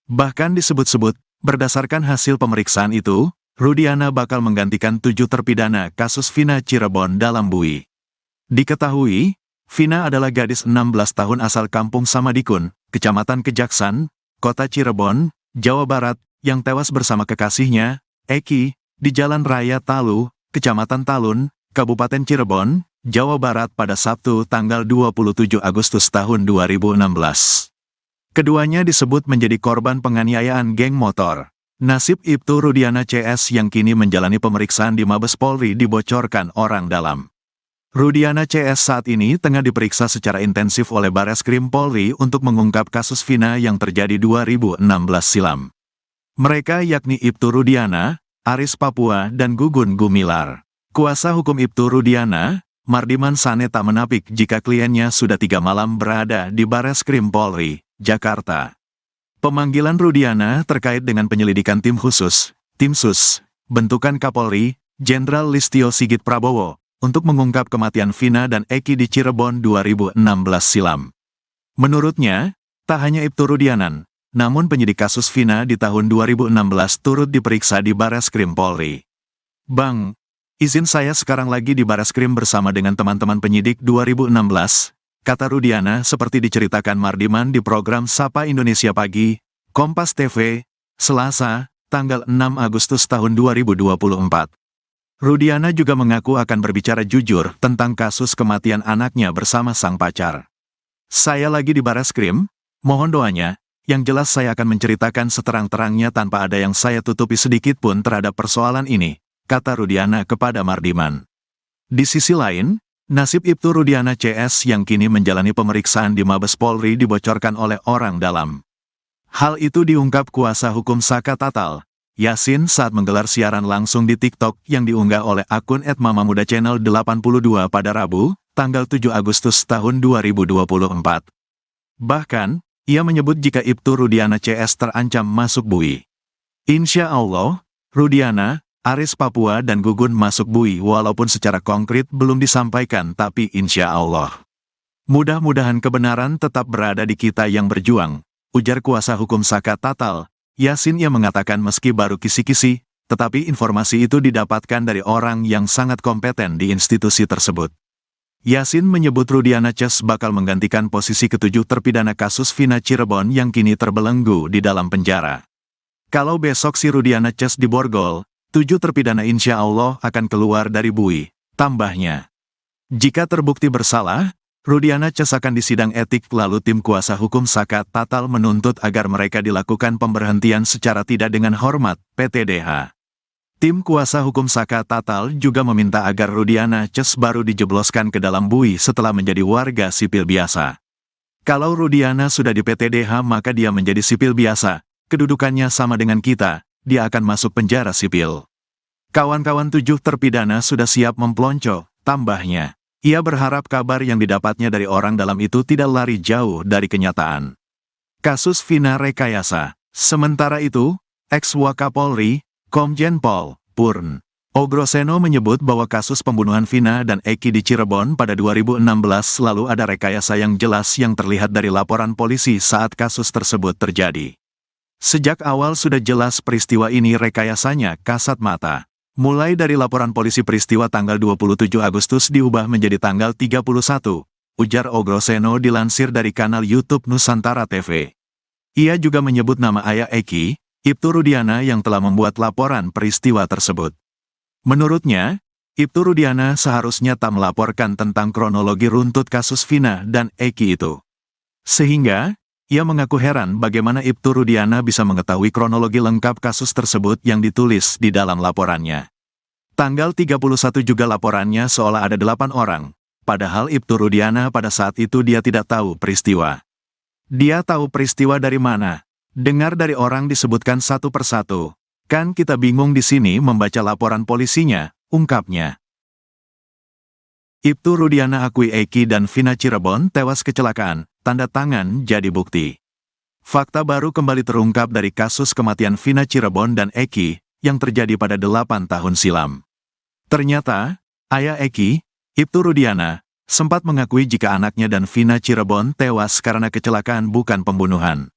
Bahkan disebut-sebut, berdasarkan hasil pemeriksaan itu, Rudiana bakal menggantikan 7 terpidana kasus Vina Cirebon dalam bui. Diketahui, Vina adalah gadis 16 tahun asal Kampung Samadikun, Kecamatan Kejaksan, Kota Cirebon, Jawa Barat, yang tewas bersama kekasihnya, Eki, di Jalan Raya Talu, Kecamatan Talun, Kabupaten Cirebon, Jawa Barat pada Sabtu tanggal 27 Agustus tahun 2016. Keduanya disebut menjadi korban penganiayaan geng motor. Nasib Ibtu Rudiana CS yang kini menjalani pemeriksaan di Mabes Polri dibocorkan orang dalam. Rudiana CS saat ini tengah diperiksa secara intensif oleh Bareskrim Polri untuk mengungkap kasus Vina yang terjadi 2016 silam. Mereka yakni Ibtu Rudiana, Aris Papua dan Gugun Gumilar. Kuasa hukum Ibtu Rudiana, Mardiman Sane tak menapik jika kliennya sudah 3 malam berada di Bareskrim Polri, Jakarta. Pemanggilan Rudiana terkait dengan penyelidikan tim khusus, Tim Sus, bentukan Kapolri, Jenderal Listio Sigit Prabowo, untuk mengungkap kematian Vina dan Eki di Cirebon 2016 silam. Menurutnya, tak hanya Ibtu Rudiana, namun penyidik kasus Vina di tahun 2016 turut diperiksa di Bareskrim Polri. Bang, izin saya sekarang lagi di Bareskrim bersama dengan teman-teman penyidik 2016, kata Rudiana seperti diceritakan Mardiman di program Sapa Indonesia Pagi, Kompas TV, Selasa, tanggal 6 Agustus tahun 2024. Rudiana juga mengaku akan berbicara jujur tentang kasus kematian anaknya bersama sang pacar. Saya lagi di Bareskrim, mohon doanya, yang jelas saya akan menceritakan seterang-terangnya tanpa ada yang saya tutupi sedikit pun terhadap persoalan ini, kata Rudiana kepada Mardiman. Di sisi lain, nasib Ibtu Rudiana CS yang kini menjalani pemeriksaan di Mabes Polri dibocorkan oleh orang dalam. Hal itu diungkap kuasa hukum Saka Tatal, Yasin saat menggelar siaran langsung di TikTok yang diunggah oleh akun @mamamuda channel 82 pada Rabu, tanggal 7 Agustus tahun 2024. Bahkan, ia menyebut jika Ibtu Rudiana CS terancam masuk bui. Insya Allah, Rudiana, Aris Papua dan Gugun masuk bui walaupun secara konkret belum disampaikan tapi insya Allah. Mudah-mudahan kebenaran tetap berada di kita yang berjuang, ujar kuasa hukum Saka Tatal. Yasin yang mengatakan meski baru kisi-kisi, tetapi informasi itu didapatkan dari orang yang sangat kompeten di institusi tersebut. Yasin menyebut Rudiana CS bakal menggantikan posisi ke-7 terpidana kasus Vina Cirebon yang kini terbelenggu di dalam penjara. Kalau besok si Rudiana CS diborgol, 7 terpidana insya Allah akan keluar dari bui, tambahnya. Jika terbukti bersalah, Rudiana CS akan disidang etik lalu tim kuasa hukum Saka Tatal menuntut agar mereka dilakukan pemberhentian secara tidak dengan hormat, PTDH. Tim kuasa hukum Saka Tatal juga meminta agar Rudiana CS baru dijebloskan ke dalam bui setelah menjadi warga sipil biasa. Kalau Rudiana sudah di PTDH maka dia menjadi sipil biasa, kedudukannya sama dengan kita, dia akan masuk penjara sipil. Kawan-kawan 7 terpidana sudah siap mempelonco, tambahnya. Ia berharap kabar yang didapatnya dari orang dalam itu tidak lari jauh dari kenyataan. Kasus Vina rekayasa. Sementara itu, ex-Wakapolri, Komjen Pol Purn Ogroseno menyebut bahwa kasus pembunuhan Vina dan Eki di Cirebon pada 2016 lalu ada rekayasa yang jelas yang terlihat dari laporan polisi saat kasus tersebut terjadi. Sejak awal sudah jelas peristiwa ini rekayasanya kasat mata. Mulai dari laporan polisi peristiwa tanggal 27 Agustus diubah menjadi tanggal 31, ujar Ogroseno dilansir dari kanal YouTube Nusantara TV. Ia juga menyebut nama ayah Eki, Ibtu Rudiana yang telah membuat laporan peristiwa tersebut. Menurutnya, Ibtu Rudiana seharusnya tak melaporkan tentang kronologi runtut kasus Vina dan Eki itu. Sehingga, ia mengaku heran bagaimana Ibtu Rudiana bisa mengetahui kronologi lengkap kasus tersebut yang ditulis di dalam laporannya. Tanggal 31 juga laporannya seolah ada 8 orang, padahal Ibtu Rudiana pada saat itu dia tidak tahu peristiwa. Dia tahu peristiwa dari mana? Dengar dari orang disebutkan satu persatu. Kan kita bingung di sini membaca laporan polisinya, ungkapnya. Ibtu Rudiana akui Eki dan Vina Cirebon tewas kecelakaan, tanda tangan jadi bukti. Fakta baru kembali terungkap dari kasus kematian Vina Cirebon dan Eki, yang terjadi pada 8 tahun silam. Ternyata, ayah Eki, Ibtu Rudiana, sempat mengakui jika anaknya dan Vina Cirebon tewas karena kecelakaan bukan pembunuhan.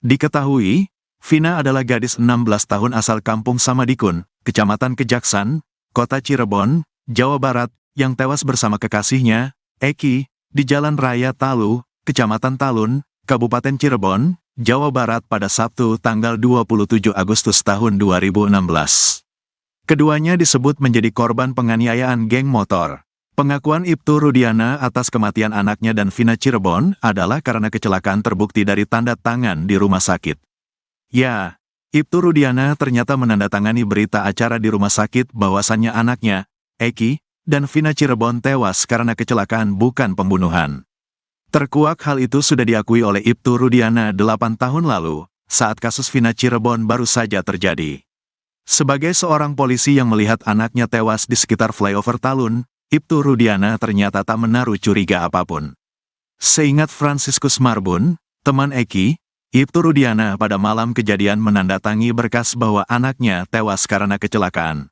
Diketahui, Vina adalah gadis 16 tahun asal kampung Samadikun, Kecamatan Kejaksan, Kota Cirebon, Jawa Barat, yang tewas bersama kekasihnya, Eki, di Jalan Raya Talu, Kecamatan Talun, Kabupaten Cirebon, Jawa Barat pada Sabtu tanggal 27 Agustus tahun 2016. Keduanya disebut menjadi korban penganiayaan geng motor. Pengakuan Ibtu Rudiana atas kematian anaknya dan Vina Cirebon adalah karena kecelakaan terbukti dari tanda tangan di rumah sakit. Ya, Ibtu Rudiana ternyata menandatangani berita acara di rumah sakit bahwasannya anaknya, Eki, dan Vina Cirebon tewas karena kecelakaan bukan pembunuhan. Terkuak hal itu sudah diakui oleh Ibtu Rudiana 8 tahun lalu, saat kasus Vina Cirebon baru saja terjadi. Sebagai seorang polisi yang melihat anaknya tewas di sekitar flyover Talun, Ibtu Rudiana ternyata tak menaruh curiga apapun. Seingat Franciscus Marbun, teman Eki, Ibtu Rudiana pada malam kejadian menandatangi berkas bahwa anaknya tewas karena kecelakaan.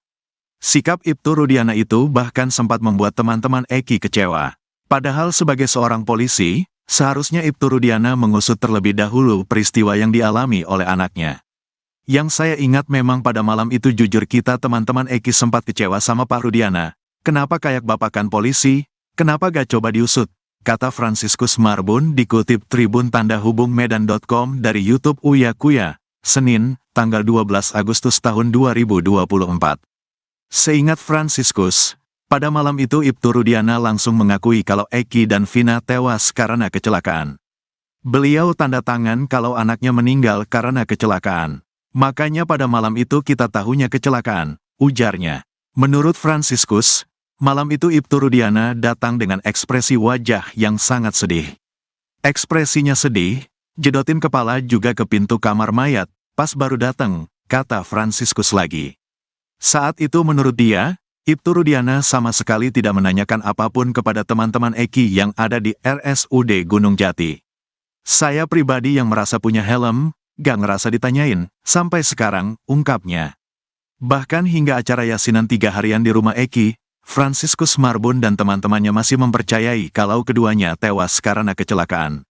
Sikap Ibtu Rudiana itu bahkan sempat membuat teman-teman Eki kecewa. Padahal sebagai seorang polisi, seharusnya Ibtu Rudiana mengusut terlebih dahulu peristiwa yang dialami oleh anaknya. Yang saya ingat memang pada malam itu jujur kita teman-teman Eki sempat kecewa sama Pak Rudiana. Kenapa kayak bapakan polisi? Kenapa gak coba diusut? Kata Franciscus Marbun dikutip Tribun Tanda Hubung Medan.com dari YouTube Uya Kuya, Senin, tanggal 12 Agustus tahun 2024. Seingat Franciscus, pada malam itu Ibtu Rudiana langsung mengakui kalau Eki dan Vina tewas karena kecelakaan. Beliau tanda tangan kalau anaknya meninggal karena kecelakaan. Makanya pada malam itu kita tahunya kecelakaan, ujarnya. Menurut Franciscus, malam itu Ibtu Rudiana datang dengan ekspresi wajah yang sangat sedih. Ekspresinya sedih, jedotin kepala juga ke pintu kamar mayat, pas baru datang, kata Franciscus lagi. Saat itu menurut dia, Ibtu Rudiana sama sekali tidak menanyakan apapun kepada teman-teman Eki yang ada di RSUD Gunung Jati. Saya pribadi yang merasa punya helm, gak ngerasa ditanyain, sampai sekarang, ungkapnya. Bahkan hingga acara yasinan 3 harian di rumah Eki, Franciscus Marbun dan teman-temannya masih mempercayai kalau keduanya tewas karena kecelakaan.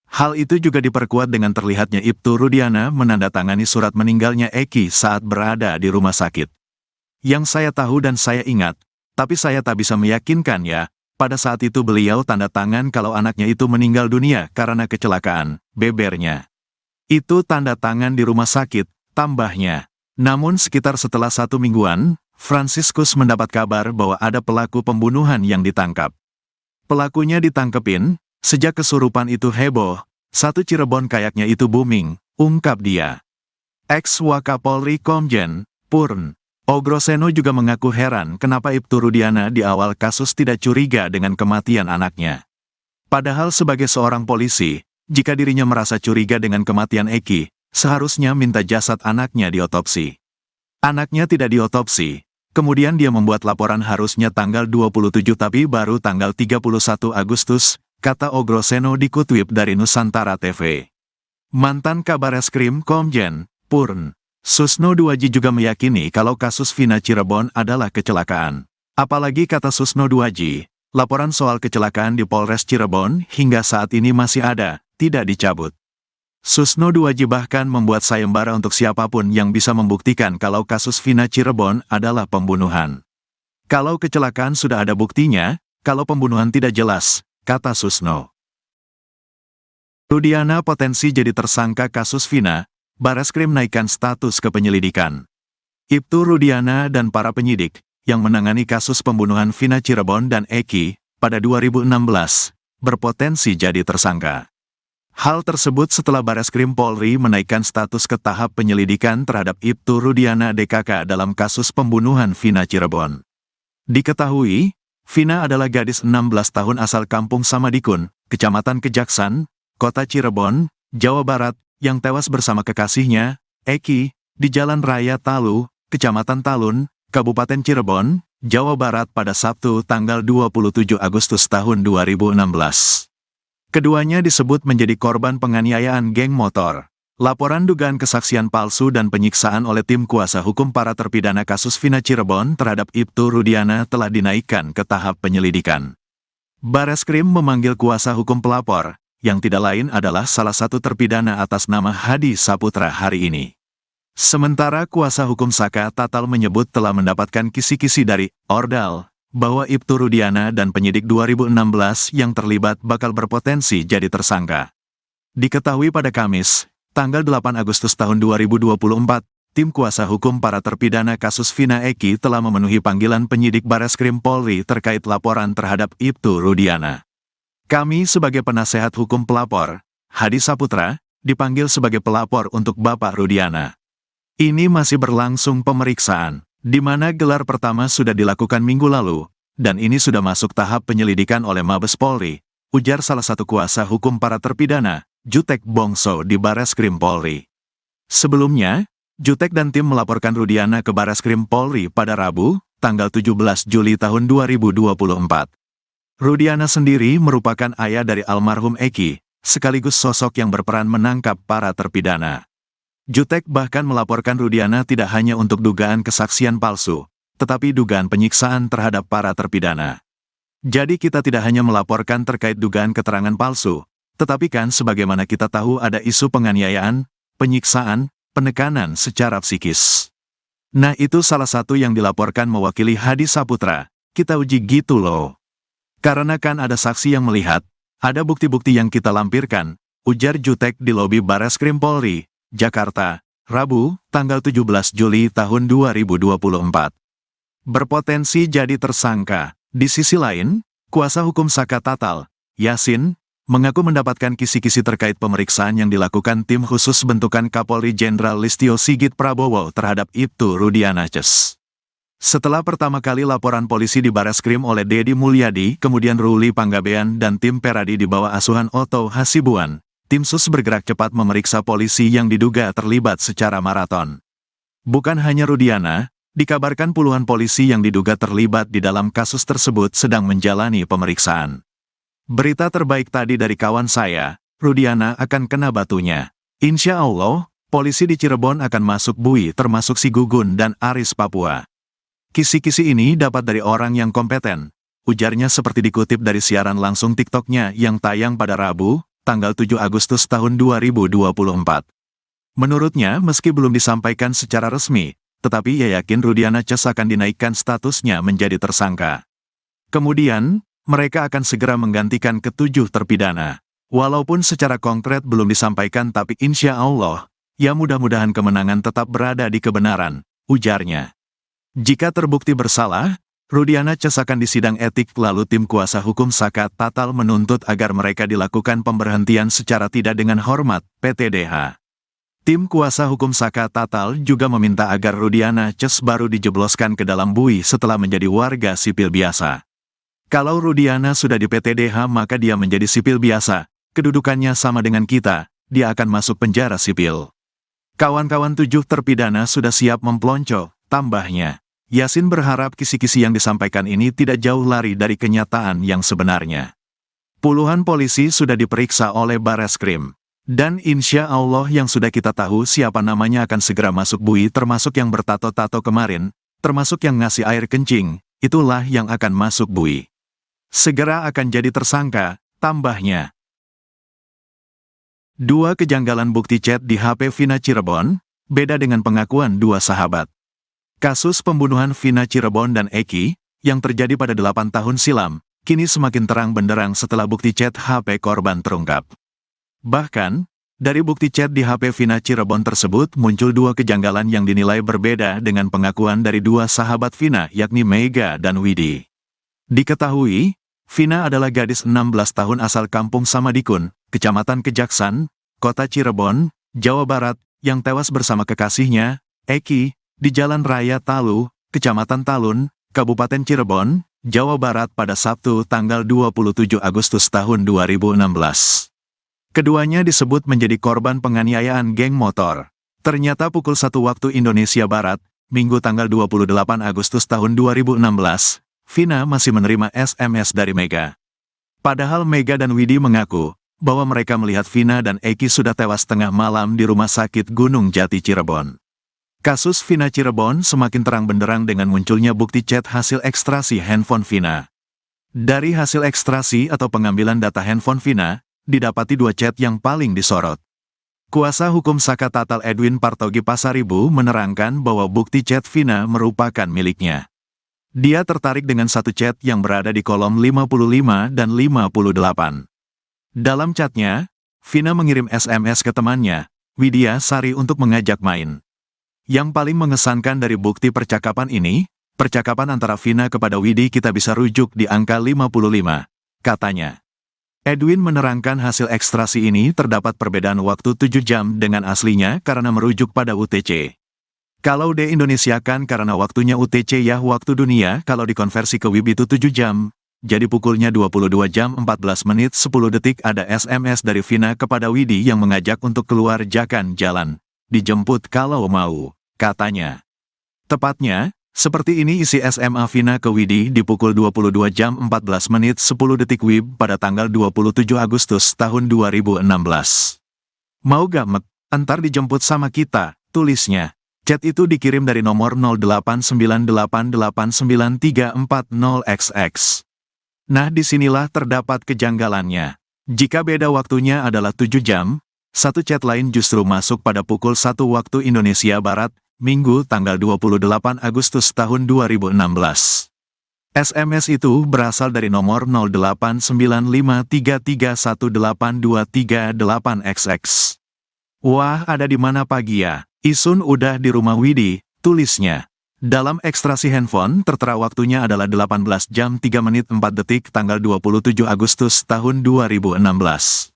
Hal itu juga diperkuat dengan terlihatnya Ibtu Rudiana menandatangani surat meninggalnya Eki saat berada di rumah sakit. Yang saya tahu dan saya ingat, tapi saya tak bisa meyakinkan ya, pada saat itu beliau tanda tangan kalau anaknya itu meninggal dunia karena kecelakaan, bebernya. Itu tanda tangan di rumah sakit, tambahnya. Namun sekitar setelah 1 mingguan, Franciscus mendapat kabar bahwa ada pelaku pembunuhan yang ditangkap. Pelakunya ditangkepin, sejak kesurupan itu heboh, satu Cirebon kayaknya itu booming, ungkap dia. Ex-Wakapolri Komjen Purn Ogroseno juga mengaku heran kenapa Ibtu Rudiana di awal kasus tidak curiga dengan kematian anaknya. Padahal sebagai seorang polisi, jika dirinya merasa curiga dengan kematian Eki, seharusnya minta jasad anaknya diotopsi. Anaknya tidak diotopsi, kemudian dia membuat laporan harusnya tanggal 27 tapi baru tanggal 31 Agustus, kata Ogroseno dikutip dari Nusantara TV. Mantan Kabareskrim Komjen Purn Susno Duaji juga meyakini kalau kasus Vina Cirebon adalah kecelakaan. Apalagi kata Susno Duaji, laporan soal kecelakaan di Polres Cirebon hingga saat ini masih ada, tidak dicabut. Susno Duaji bahkan membuat sayembara untuk siapapun yang bisa membuktikan kalau kasus Vina Cirebon adalah pembunuhan. Kalau kecelakaan sudah ada buktinya, kalau pembunuhan tidak jelas, kata Susno. Rudiana potensi jadi tersangka kasus Vina, Bareskrim naikkan status ke penyelidikan. Ibtu Rudiana dan para penyidik, yang menangani kasus pembunuhan Vina Cirebon dan Eki, pada 2016, berpotensi jadi tersangka. Hal tersebut setelah Bareskrim Polri menaikkan status ke tahap penyelidikan terhadap Ibtu Rudiana DKK dalam kasus pembunuhan Vina Cirebon. Diketahui, Vina adalah gadis 16 tahun asal kampung Samadikun, Kecamatan Kejaksan, Kota Cirebon, Jawa Barat, yang tewas bersama kekasihnya, Eki, di Jalan Raya Talu, Kecamatan Talun, Kabupaten Cirebon, Jawa Barat pada Sabtu tanggal 27 Agustus tahun 2016. Keduanya disebut menjadi korban penganiayaan geng motor. Laporan dugaan kesaksian palsu dan penyiksaan oleh tim kuasa hukum para terpidana kasus Vina Cirebon terhadap Ibtu Rudiana telah dinaikkan ke tahap penyelidikan. Bareskrim memanggil kuasa hukum pelapor, yang tidak lain adalah salah satu terpidana atas nama Hadi Saputra hari ini. Sementara kuasa hukum Saka Tatal menyebut telah mendapatkan kisi-kisi dari Ordal, bahwa Ibtu Rudiana dan penyidik 2016 yang terlibat bakal berpotensi jadi tersangka. Diketahui pada Kamis, tanggal 8 Agustus tahun 2024, tim kuasa hukum para terpidana kasus Vina Eki telah memenuhi panggilan penyidik Bareskrim Polri terkait laporan terhadap Ibtu Rudiana. Kami sebagai penasehat hukum pelapor, Hadi Saputra, dipanggil sebagai pelapor untuk Bapak Rudiana. Ini masih berlangsung pemeriksaan, di mana gelar pertama sudah dilakukan minggu lalu, dan ini sudah masuk tahap penyelidikan oleh Mabes Polri, ujar salah satu kuasa hukum para terpidana, Jutek Bongso di Bareskrim Polri. Sebelumnya, Jutek dan tim melaporkan Rudiana ke Bareskrim Polri pada Rabu, tanggal 17 Juli tahun 2024. Rudiana sendiri merupakan ayah dari almarhum Eki, sekaligus sosok yang berperan menangkap para terpidana. Jutek bahkan melaporkan Rudiana tidak hanya untuk dugaan kesaksian palsu, tetapi dugaan penyiksaan terhadap para terpidana. Jadi kita tidak hanya melaporkan terkait dugaan keterangan palsu, tetapi kan sebagaimana kita tahu ada isu penganiayaan, penyiksaan, penekanan secara psikis. Nah itu salah satu yang dilaporkan mewakili Hadi Saputra, kita uji gitu loh. Karena kan ada saksi yang melihat, ada bukti-bukti yang kita lampirkan, ujar Jutek di lobi Bareskrim Polri, Jakarta, Rabu, tanggal 17 Juli tahun 2024. Berpotensi jadi tersangka. Di sisi lain, kuasa hukum Saka Tatal, Yasin, mengaku mendapatkan kisi-kisi terkait pemeriksaan yang dilakukan tim khusus bentukan Kapolri Jenderal Listio Sigit Prabowo terhadap Ibtu Rudiana Ces. Setelah pertama kali laporan polisi di Bareskrim oleh Dedi Mulyadi, kemudian Ruli Panggabean dan tim Peradi di bawah asuhan Otto Hasibuan, tim sus bergerak cepat memeriksa polisi yang diduga terlibat secara maraton. Bukan hanya Rudiana, dikabarkan puluhan polisi yang diduga terlibat di dalam kasus tersebut sedang menjalani pemeriksaan. Berita terbaik tadi dari kawan saya, Rudiana akan kena batunya. Insya Allah, polisi di Cirebon akan masuk bui termasuk si Gugun dan Aris Papua. Kisi-kisi ini dapat dari orang yang kompeten, ujarnya seperti dikutip dari siaran langsung TikToknya yang tayang pada Rabu, tanggal 7 Agustus tahun 2024. Menurutnya, meski belum disampaikan secara resmi, tetapi ia yakin Rudiana Ces akan dinaikkan statusnya menjadi tersangka. Kemudian, mereka akan segera menggantikan ketujuh terpidana. Walaupun secara konkret belum disampaikan tapi insya Allah, ya mudah-mudahan kemenangan tetap berada di kebenaran, ujarnya. Jika terbukti bersalah, Rudiana Ces akan disidang etik lalu tim kuasa hukum Saka Tatal menuntut agar mereka dilakukan pemberhentian secara tidak dengan hormat, PTDH. Tim kuasa hukum Saka Tatal juga meminta agar Rudiana Ces baru dijebloskan ke dalam bui setelah menjadi warga sipil biasa. Kalau Rudiana sudah di PTDH maka dia menjadi sipil biasa, kedudukannya sama dengan kita, dia akan masuk penjara sipil. Kawan-kawan tujuh terpidana sudah siap memplonco, tambahnya. Yasin berharap kisi-kisi yang disampaikan ini tidak jauh lari dari kenyataan yang sebenarnya. Puluhan polisi sudah diperiksa oleh Bareskrim. Dan insya Allah yang sudah kita tahu siapa namanya akan segera masuk bui termasuk yang bertato-tato kemarin, termasuk yang ngasih air kencing, itulah yang akan masuk bui. Segera akan jadi tersangka, tambahnya. Dua kejanggalan bukti chat di HP Vina Cirebon, beda dengan pengakuan dua sahabat. Kasus pembunuhan Vina Cirebon dan Eki, yang terjadi pada 8 tahun silam, kini semakin terang benderang setelah bukti chat HP korban terungkap. Bahkan, dari bukti chat di HP Vina Cirebon tersebut muncul dua kejanggalan yang dinilai berbeda dengan pengakuan dari dua sahabat Vina yakni Mega dan Widi. Diketahui, Vina adalah gadis 16 tahun asal Kampung Samadikun, Kecamatan Kejaksan, Kota Cirebon, Jawa Barat, yang tewas bersama kekasihnya, Eki, di Jalan Raya Talu, Kecamatan Talun, Kabupaten Cirebon, Jawa Barat pada Sabtu tanggal 27 Agustus tahun 2016. Keduanya disebut menjadi korban penganiayaan geng motor. Ternyata pukul 1 waktu Indonesia Barat, Minggu tanggal 28 Agustus tahun 2016, Vina masih menerima SMS dari Mega. Padahal Mega dan Widi mengaku bahwa mereka melihat Vina dan Eki sudah tewas tengah malam di Rumah Sakit Gunung Jati Cirebon. Kasus Vina Cirebon semakin terang benderang dengan munculnya bukti chat hasil ekstrasi handphone Vina. Dari hasil ekstrasi atau pengambilan data handphone Vina, didapati dua chat yang paling disorot. Kuasa hukum Saka Tatal Edwin Partogi Pasaribu menerangkan bahwa bukti chat Vina merupakan miliknya. Dia tertarik dengan satu chat yang berada di kolom 55 dan 58. Dalam chatnya, Vina mengirim SMS ke temannya, Widya Sari untuk mengajak main. Yang paling mengesankan dari bukti percakapan ini, percakapan antara Vina kepada Widi kita bisa rujuk di angka 55, katanya. Edwin menerangkan hasil ekstrasi ini terdapat perbedaan waktu 7 jam dengan aslinya karena merujuk pada UTC. Kalau di-Indonesiakan karena waktunya UTC ya waktu dunia, kalau dikonversi ke WIB itu 7 jam, jadi pukulnya 22 jam 14 menit 10 detik ada SMS dari Vina kepada Widi yang mengajak untuk keluar jalan, dijemput kalau mau, katanya. Tepatnya, seperti ini isi SMA Vina ke Widi di pukul 22 jam 14 menit 10 detik WIB pada tanggal 27 Agustus tahun 2016. Mau gak mek, entar dijemput sama kita, tulisnya. Chat itu dikirim dari nomor 0898899340XX. Nah disinilah terdapat kejanggalannya. Jika beda waktunya adalah 7 jam, satu chat lain justru masuk pada pukul 1 waktu Indonesia Barat, Minggu tanggal 28 Agustus tahun 2016. SMS itu berasal dari nomor 089533182338XX. Wah, ada di mana pagi ya? Isun udah di rumah Widi, tulisnya. Dalam ekstrasi handphone tertera waktunya adalah 18 jam 3 menit 4 detik tanggal 27 Agustus tahun 2016.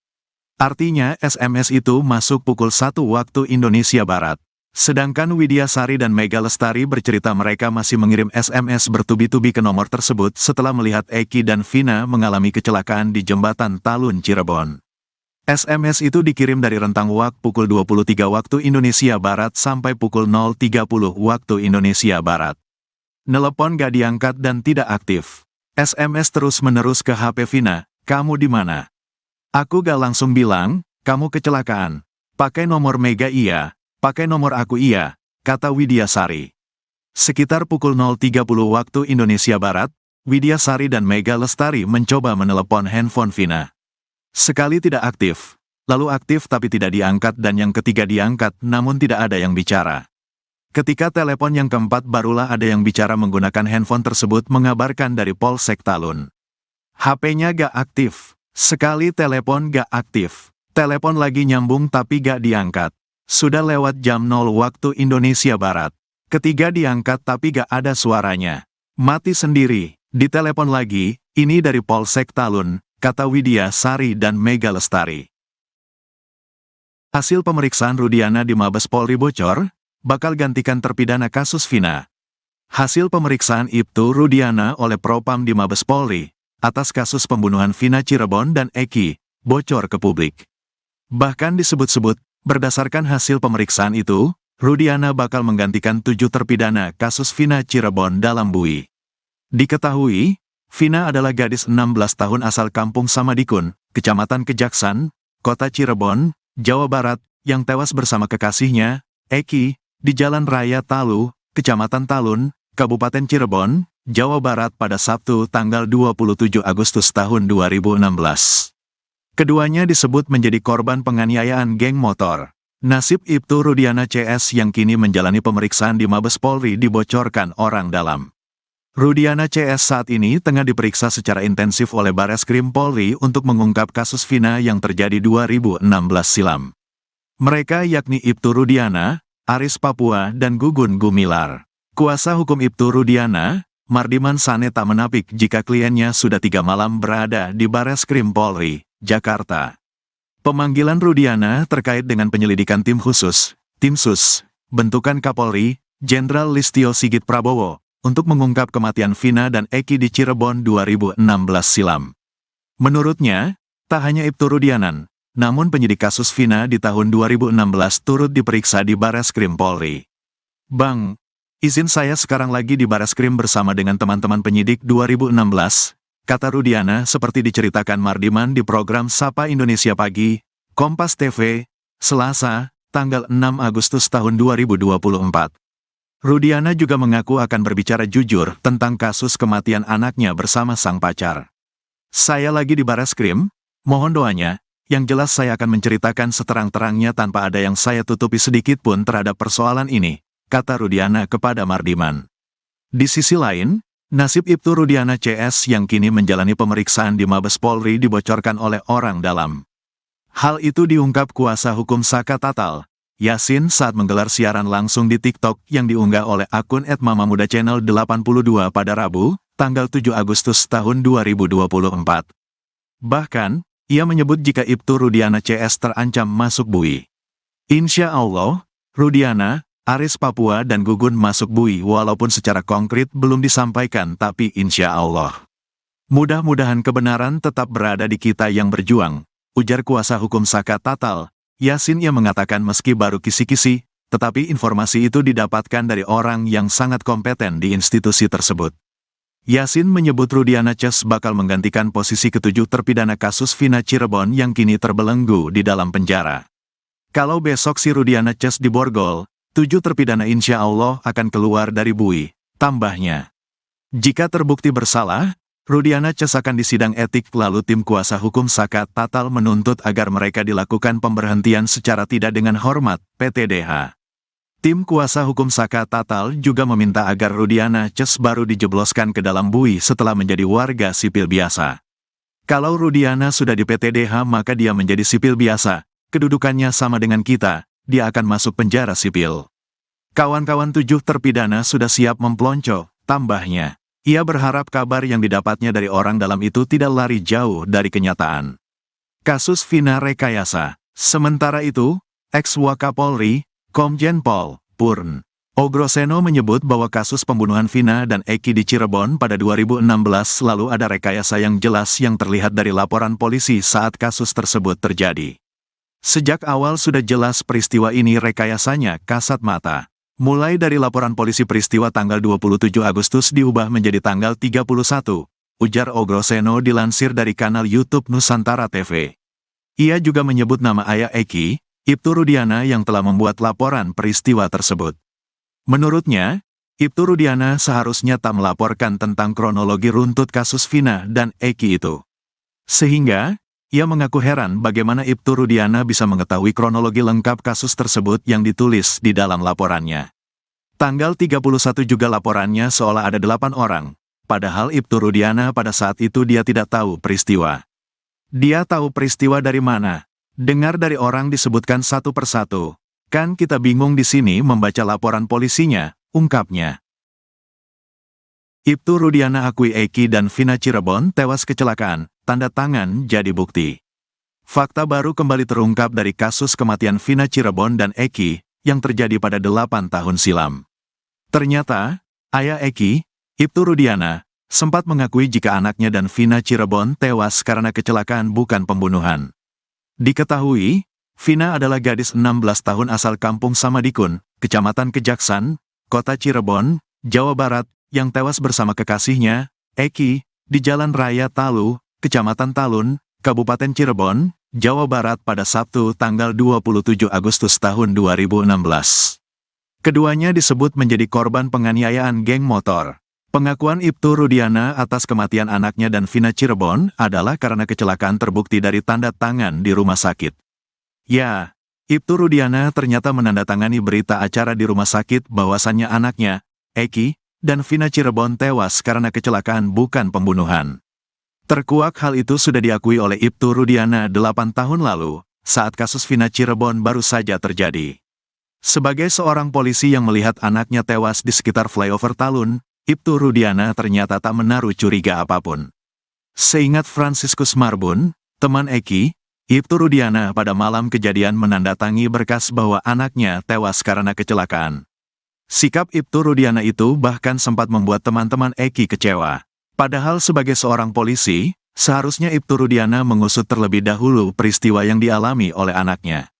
Artinya SMS itu masuk pukul 1 waktu Indonesia Barat. Sedangkan Widya Sari dan Mega Lestari bercerita mereka masih mengirim SMS bertubi-tubi ke nomor tersebut setelah melihat Eki dan Vina mengalami kecelakaan di Jembatan Talun Cirebon. SMS itu dikirim dari rentang waktu pukul 23 waktu Indonesia Barat sampai pukul 0.30 waktu Indonesia Barat. Nelepon gak diangkat dan tidak aktif. SMS terus-menerus ke HP Vina, kamu di mana? Aku gak langsung bilang, kamu kecelakaan. Pakai nomor Mega iya. Pakai nomor aku iya, kata Widya Sari. Sekitar pukul 0.30 waktu Indonesia Barat, Widya Sari dan Mega Lestari mencoba menelepon handphone Vina. Sekali tidak aktif, lalu aktif tapi tidak diangkat dan yang ketiga diangkat namun tidak ada yang bicara. Ketika telepon yang keempat barulah ada yang bicara menggunakan handphone tersebut mengabarkan dari Polsek Talun. HP-nya gak aktif, sekali telepon gak aktif, telepon lagi nyambung tapi gak diangkat. Sudah lewat jam 0 waktu Indonesia Barat. Ketiga diangkat tapi gak ada suaranya. Mati sendiri, ditelepon lagi, ini dari Polsek Talun, kata Widya Sari dan Mega Lestari. Hasil pemeriksaan Rudiana di Mabes Polri bocor, bakal gantikan terpidana kasus Vina. Hasil pemeriksaan Ibtu Rudiana oleh Propam di Mabes Polri, atas kasus pembunuhan Vina Cirebon dan Eki, bocor ke publik. Bahkan disebut-sebut, berdasarkan hasil pemeriksaan itu, Rudiana bakal menggantikan 7 terpidana kasus Vina Cirebon dalam bui. Diketahui, Vina adalah gadis 16 tahun asal kampung Samadikun, Kecamatan Kejaksan, Kota Cirebon, Jawa Barat, yang tewas bersama kekasihnya, Eki, di Jalan Raya Talu, Kecamatan Talun, Kabupaten Cirebon, Jawa Barat pada Sabtu tanggal 27 Agustus tahun 2016. Keduanya disebut menjadi korban penganiayaan geng motor. Nasib Ibtu Rudiana CS yang kini menjalani pemeriksaan di Mabes Polri dibocorkan orang dalam. Rudiana CS saat ini tengah diperiksa secara intensif oleh Bareskrim Polri untuk mengungkap kasus Vina yang terjadi 2016 silam. Mereka yakni Ibtu Rudiana, Aris Papua dan Gugun Gumilar. Kuasa hukum Ibtu Rudiana, Mardiman Sane tak menapik jika kliennya sudah 3 malam berada di Bareskrim Polri, Jakarta. Pemanggilan Rudiana terkait dengan penyelidikan tim khusus, Tim Sus, bentukan Kapolri, Jenderal Listio Sigit Prabowo, untuk mengungkap kematian Vina dan Eki di Cirebon 2016 silam. Menurutnya, tak hanya Ibtu Rudiana, namun penyidik kasus Vina di tahun 2016 turut diperiksa di Bareskrim Polri. Bang, Izin saya sekarang lagi di Bareskrim bersama dengan teman-teman penyidik 2016, kata Rudiana seperti diceritakan Mardiman di program Sapa Indonesia Pagi, Kompas TV, Selasa, tanggal 6 Agustus tahun 2024. Rudiana juga mengaku akan berbicara jujur tentang kasus kematian anaknya bersama sang pacar. Saya lagi di Bareskrim, mohon doanya, yang jelas saya akan menceritakan seterang-terangnya tanpa ada yang saya tutupi sedikit pun terhadap persoalan ini, kata Rudiana kepada Mardiman. Di sisi lain, nasib Ibtu Rudiana CS yang kini menjalani pemeriksaan di Mabes Polri dibocorkan oleh orang dalam. Hal itu diungkap kuasa hukum Saka Tatal, Yasin saat menggelar siaran langsung di TikTok yang diunggah oleh akun @mamamuda_channel82 pada Rabu, tanggal 7 Agustus tahun 2024. Bahkan, ia menyebut jika Ibtu Rudiana CS terancam masuk bui. Insya Allah, Rudiana, Aris Papua dan Gugun masuk bui walaupun secara konkret belum disampaikan tapi insya Allah. Mudah-mudahan kebenaran tetap berada di kita yang berjuang, ujar kuasa hukum Saka Tatal, Yasin. Ia mengatakan meski baru kisi-kisi, tetapi informasi itu didapatkan dari orang yang sangat kompeten di institusi tersebut. Yasin menyebut Rudiana CS bakal menggantikan posisi ketujuh terpidana kasus Vina Cirebon yang kini terbelenggu di dalam penjara. Kalau besok si Rudiana CS diborgol, 7 terpidana insya Allah akan keluar dari bui, tambahnya. Jika terbukti bersalah, Rudiana CS akan disidang etik lalu tim kuasa hukum Saka Tatal menuntut agar mereka dilakukan pemberhentian secara tidak dengan hormat, PTDH. Tim kuasa hukum Saka Tatal juga meminta agar Rudiana CS baru dijebloskan ke dalam bui setelah menjadi warga sipil biasa. Kalau Rudiana sudah di PTDH maka dia menjadi sipil biasa, kedudukannya sama dengan kita, dia akan masuk penjara sipil. Kawan-kawan 7 terpidana sudah siap memplonco, tambahnya. Ia berharap kabar yang didapatnya dari orang dalam itu tidak lari jauh dari kenyataan. Kasus Vina rekayasa. Sementara itu, ex-Wakapolri, Komjen Pol Purn Ogroseno menyebut bahwa kasus pembunuhan Vina dan Eki di Cirebon pada 2016 lalu ada rekayasa yang jelas yang terlihat dari laporan polisi saat kasus tersebut terjadi. Sejak awal sudah jelas peristiwa ini rekayasanya kasat mata. Mulai dari laporan polisi peristiwa tanggal 27 Agustus diubah menjadi tanggal 31, ujar Ogroseno dilansir dari kanal YouTube Nusantara TV. Ia juga menyebut nama ayah Eki, Ibtu Rudiana yang telah membuat laporan peristiwa tersebut. Menurutnya, Ibtu Rudiana seharusnya tak melaporkan tentang kronologi runtut kasus Vina dan Eki itu. Sehingga, ia mengaku heran bagaimana Ibtu Rudiana bisa mengetahui kronologi lengkap kasus tersebut yang ditulis di dalam laporannya. Tanggal 31 juga laporannya seolah ada 8 orang, padahal Ibtu Rudiana pada saat itu dia tidak tahu peristiwa. Dia tahu peristiwa dari mana? Dengar dari orang disebutkan satu persatu. Kan kita bingung di sini membaca laporan polisinya, ungkapnya. Ibtu Rudiana akui Eki dan Vina Cirebon tewas kecelakaan. Tanda tangan jadi bukti. Fakta baru kembali terungkap dari kasus kematian Vina Cirebon dan Eki, yang terjadi pada 8 tahun silam. Ternyata, ayah Eki, Ibtu Rudiana, sempat mengakui jika anaknya dan Vina Cirebon tewas karena kecelakaan bukan pembunuhan. Diketahui, Vina adalah gadis 16 tahun asal kampung Samadikun, Kecamatan Kejaksan, Kota Cirebon, Jawa Barat, yang tewas bersama kekasihnya, Eki, di Jalan Raya Talu, Kecamatan Talun, Kabupaten Cirebon, Jawa Barat pada Sabtu tanggal 27 Agustus tahun 2016. Keduanya disebut menjadi korban penganiayaan geng motor. Pengakuan Ibtu Rudiana atas kematian anaknya dan Vina Cirebon adalah karena kecelakaan terbukti dari tanda tangan di rumah sakit. Ya, Ibtu Rudiana ternyata menandatangani berita acara di rumah sakit bahwasannya anaknya, Eki, dan Vina Cirebon tewas karena kecelakaan bukan pembunuhan. Terkuak hal itu sudah diakui oleh Ibtu Rudiana 8 tahun lalu, saat kasus Vina Cirebon baru saja terjadi. Sebagai seorang polisi yang melihat anaknya tewas di sekitar flyover Talun, Ibtu Rudiana ternyata tak menaruh curiga apapun. Seingat Franciscus Marbun, teman Eki, Ibtu Rudiana pada malam kejadian menandatangi berkas bahwa anaknya tewas karena kecelakaan. Sikap Ibtu Rudiana itu bahkan sempat membuat teman-teman Eki kecewa. Padahal sebagai seorang polisi, seharusnya Ibtu Rudiana mengusut terlebih dahulu peristiwa yang dialami oleh anaknya.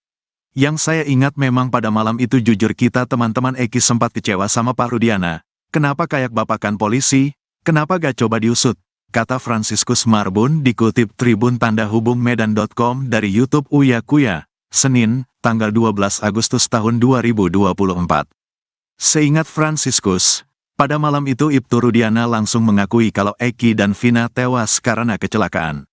Yang saya ingat memang pada malam itu jujur kita teman-teman Eki sempat kecewa sama Pak Rudiana. Kenapa kayak bapakan polisi? Kenapa gak coba diusut? Kata Franciscus Marbun dikutip Tribun Tanda Hubung Medan.com dari YouTube Uya Kuya, Senin, tanggal 12 Agustus tahun 2024. Seingat Franciscus, pada malam itu Ibtu Rudiana langsung mengakui kalau Eki dan Vina tewas karena kecelakaan.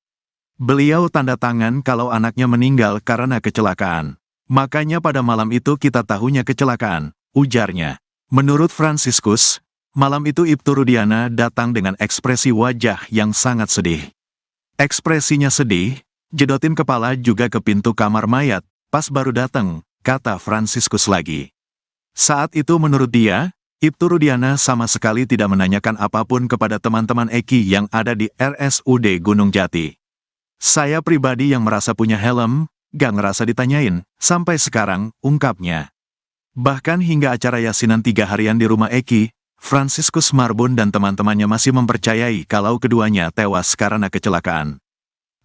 Beliau tanda tangan kalau anaknya meninggal karena kecelakaan. Makanya pada malam itu kita tahunya kecelakaan, ujarnya. Menurut Franciscus, malam itu Ibtu Rudiana datang dengan ekspresi wajah yang sangat sedih. Ekspresinya sedih, jedotin kepala juga ke pintu kamar mayat, pas baru datang, kata Franciscus lagi. Saat itu menurut dia, Ibtu Rudiana sama sekali tidak menanyakan apapun kepada teman-teman Eki yang ada di RSUD Gunung Jati. Saya pribadi yang merasa punya helm, gak ngerasa ditanyain, sampai sekarang, ungkapnya. Bahkan hingga acara yasinan 3 harian di rumah Eki, Franciscus Marbun dan teman-temannya masih mempercayai kalau keduanya tewas karena kecelakaan.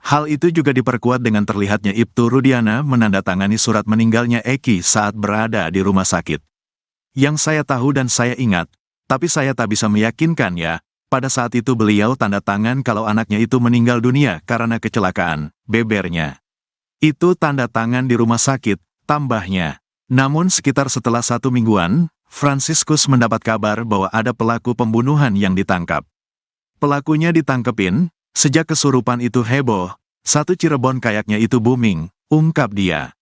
Hal itu juga diperkuat dengan terlihatnya Ibtu Rudiana menandatangani surat meninggalnya Eki saat berada di rumah sakit. Yang saya tahu dan saya ingat, tapi saya tak bisa meyakinkan ya, pada saat itu beliau tanda tangan kalau anaknya itu meninggal dunia karena kecelakaan, bebernya. Itu tanda tangan di rumah sakit, tambahnya. Namun sekitar setelah 1 mingguan, Franciscus mendapat kabar bahwa ada pelaku pembunuhan yang ditangkap. Pelakunya ditangkepin, sejak kesurupan itu heboh, satu Cirebon kayaknya itu booming, ungkap dia.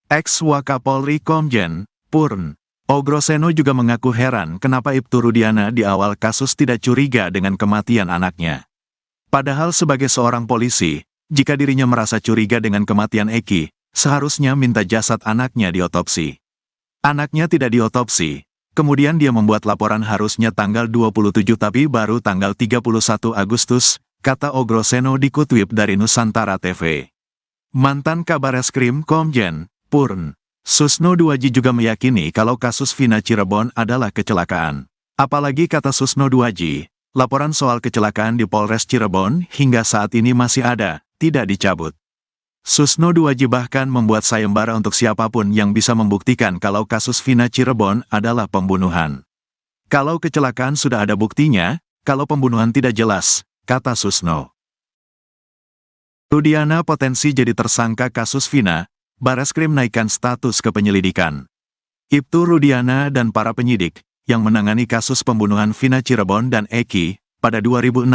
Ex-Wakapolri Komjen Purn Ogroseno juga mengaku heran kenapa Ibtu Rudiana di awal kasus tidak curiga dengan kematian anaknya. Padahal sebagai seorang polisi, jika dirinya merasa curiga dengan kematian Eki, seharusnya minta jasad anaknya diotopsi. Anaknya tidak diotopsi, kemudian dia membuat laporan harusnya tanggal 27 tapi baru tanggal 31 Agustus, kata Ogroseno dikutip dari Nusantara TV. Mantan Kabareskrim Komjen Purn Susno Duaji juga meyakini kalau kasus Vina Cirebon adalah kecelakaan. Apalagi kata Susno Duaji, laporan soal kecelakaan di Polres Cirebon hingga saat ini masih ada, tidak dicabut. Susno Duaji bahkan membuat sayembara untuk siapapun yang bisa membuktikan kalau kasus Vina Cirebon adalah pembunuhan. Kalau kecelakaan sudah ada buktinya, kalau pembunuhan tidak jelas, kata Susno. Rudiana potensi jadi tersangka kasus Vina, Bareskrim naikkan status ke penyelidikan. Ibtu Rudiana dan para penyidik, yang menangani kasus pembunuhan Vina Cirebon dan Eki, pada 2016,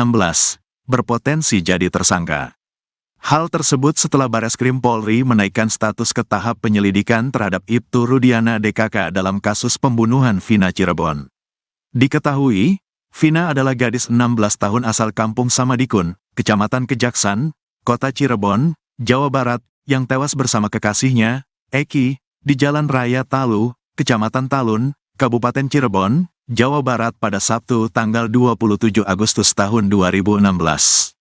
berpotensi jadi tersangka. Hal tersebut setelah Bareskrim Polri menaikkan status ke tahap penyelidikan terhadap Ibtu Rudiana DKK dalam kasus pembunuhan Vina Cirebon. Diketahui, Vina adalah gadis 16 tahun asal Kampung Samadikun, Kecamatan Kejaksan, Kota Cirebon, Jawa Barat, yang tewas bersama kekasihnya, Eki, di Jalan Raya Talu, Kecamatan Talun, Kabupaten Cirebon, Jawa Barat pada Sabtu tanggal 27 Agustus tahun 2016.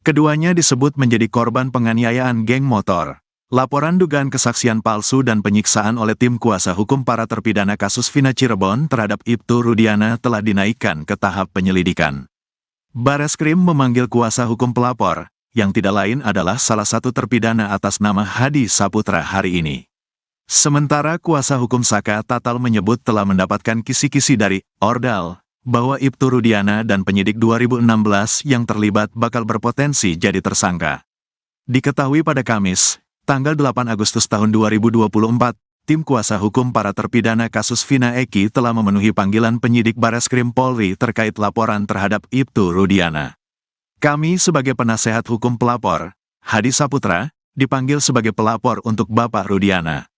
Keduanya disebut menjadi korban penganiayaan geng motor. Laporan dugaan kesaksian palsu dan penyiksaan oleh tim kuasa hukum para terpidana kasus Vina Cirebon terhadap Ibtu Rudiana telah dinaikkan ke tahap penyelidikan. Bareskrim memanggil kuasa hukum pelapor, yang tidak lain adalah salah satu terpidana atas nama Hadi Saputra hari ini. Sementara kuasa hukum Saka Tatal menyebut telah mendapatkan kisi-kisi dari Ordal, bahwa Ibtu Rudiana dan penyidik 2016 yang terlibat bakal berpotensi jadi tersangka. Diketahui pada Kamis, tanggal 8 Agustus tahun 2024, tim kuasa hukum para terpidana kasus Vina Eki telah memenuhi panggilan penyidik Bareskrim Polri terkait laporan terhadap Ibtu Rudiana. Kami sebagai penasehat hukum pelapor, Hadi Saputra, dipanggil sebagai pelapor untuk Bapak Rudiana.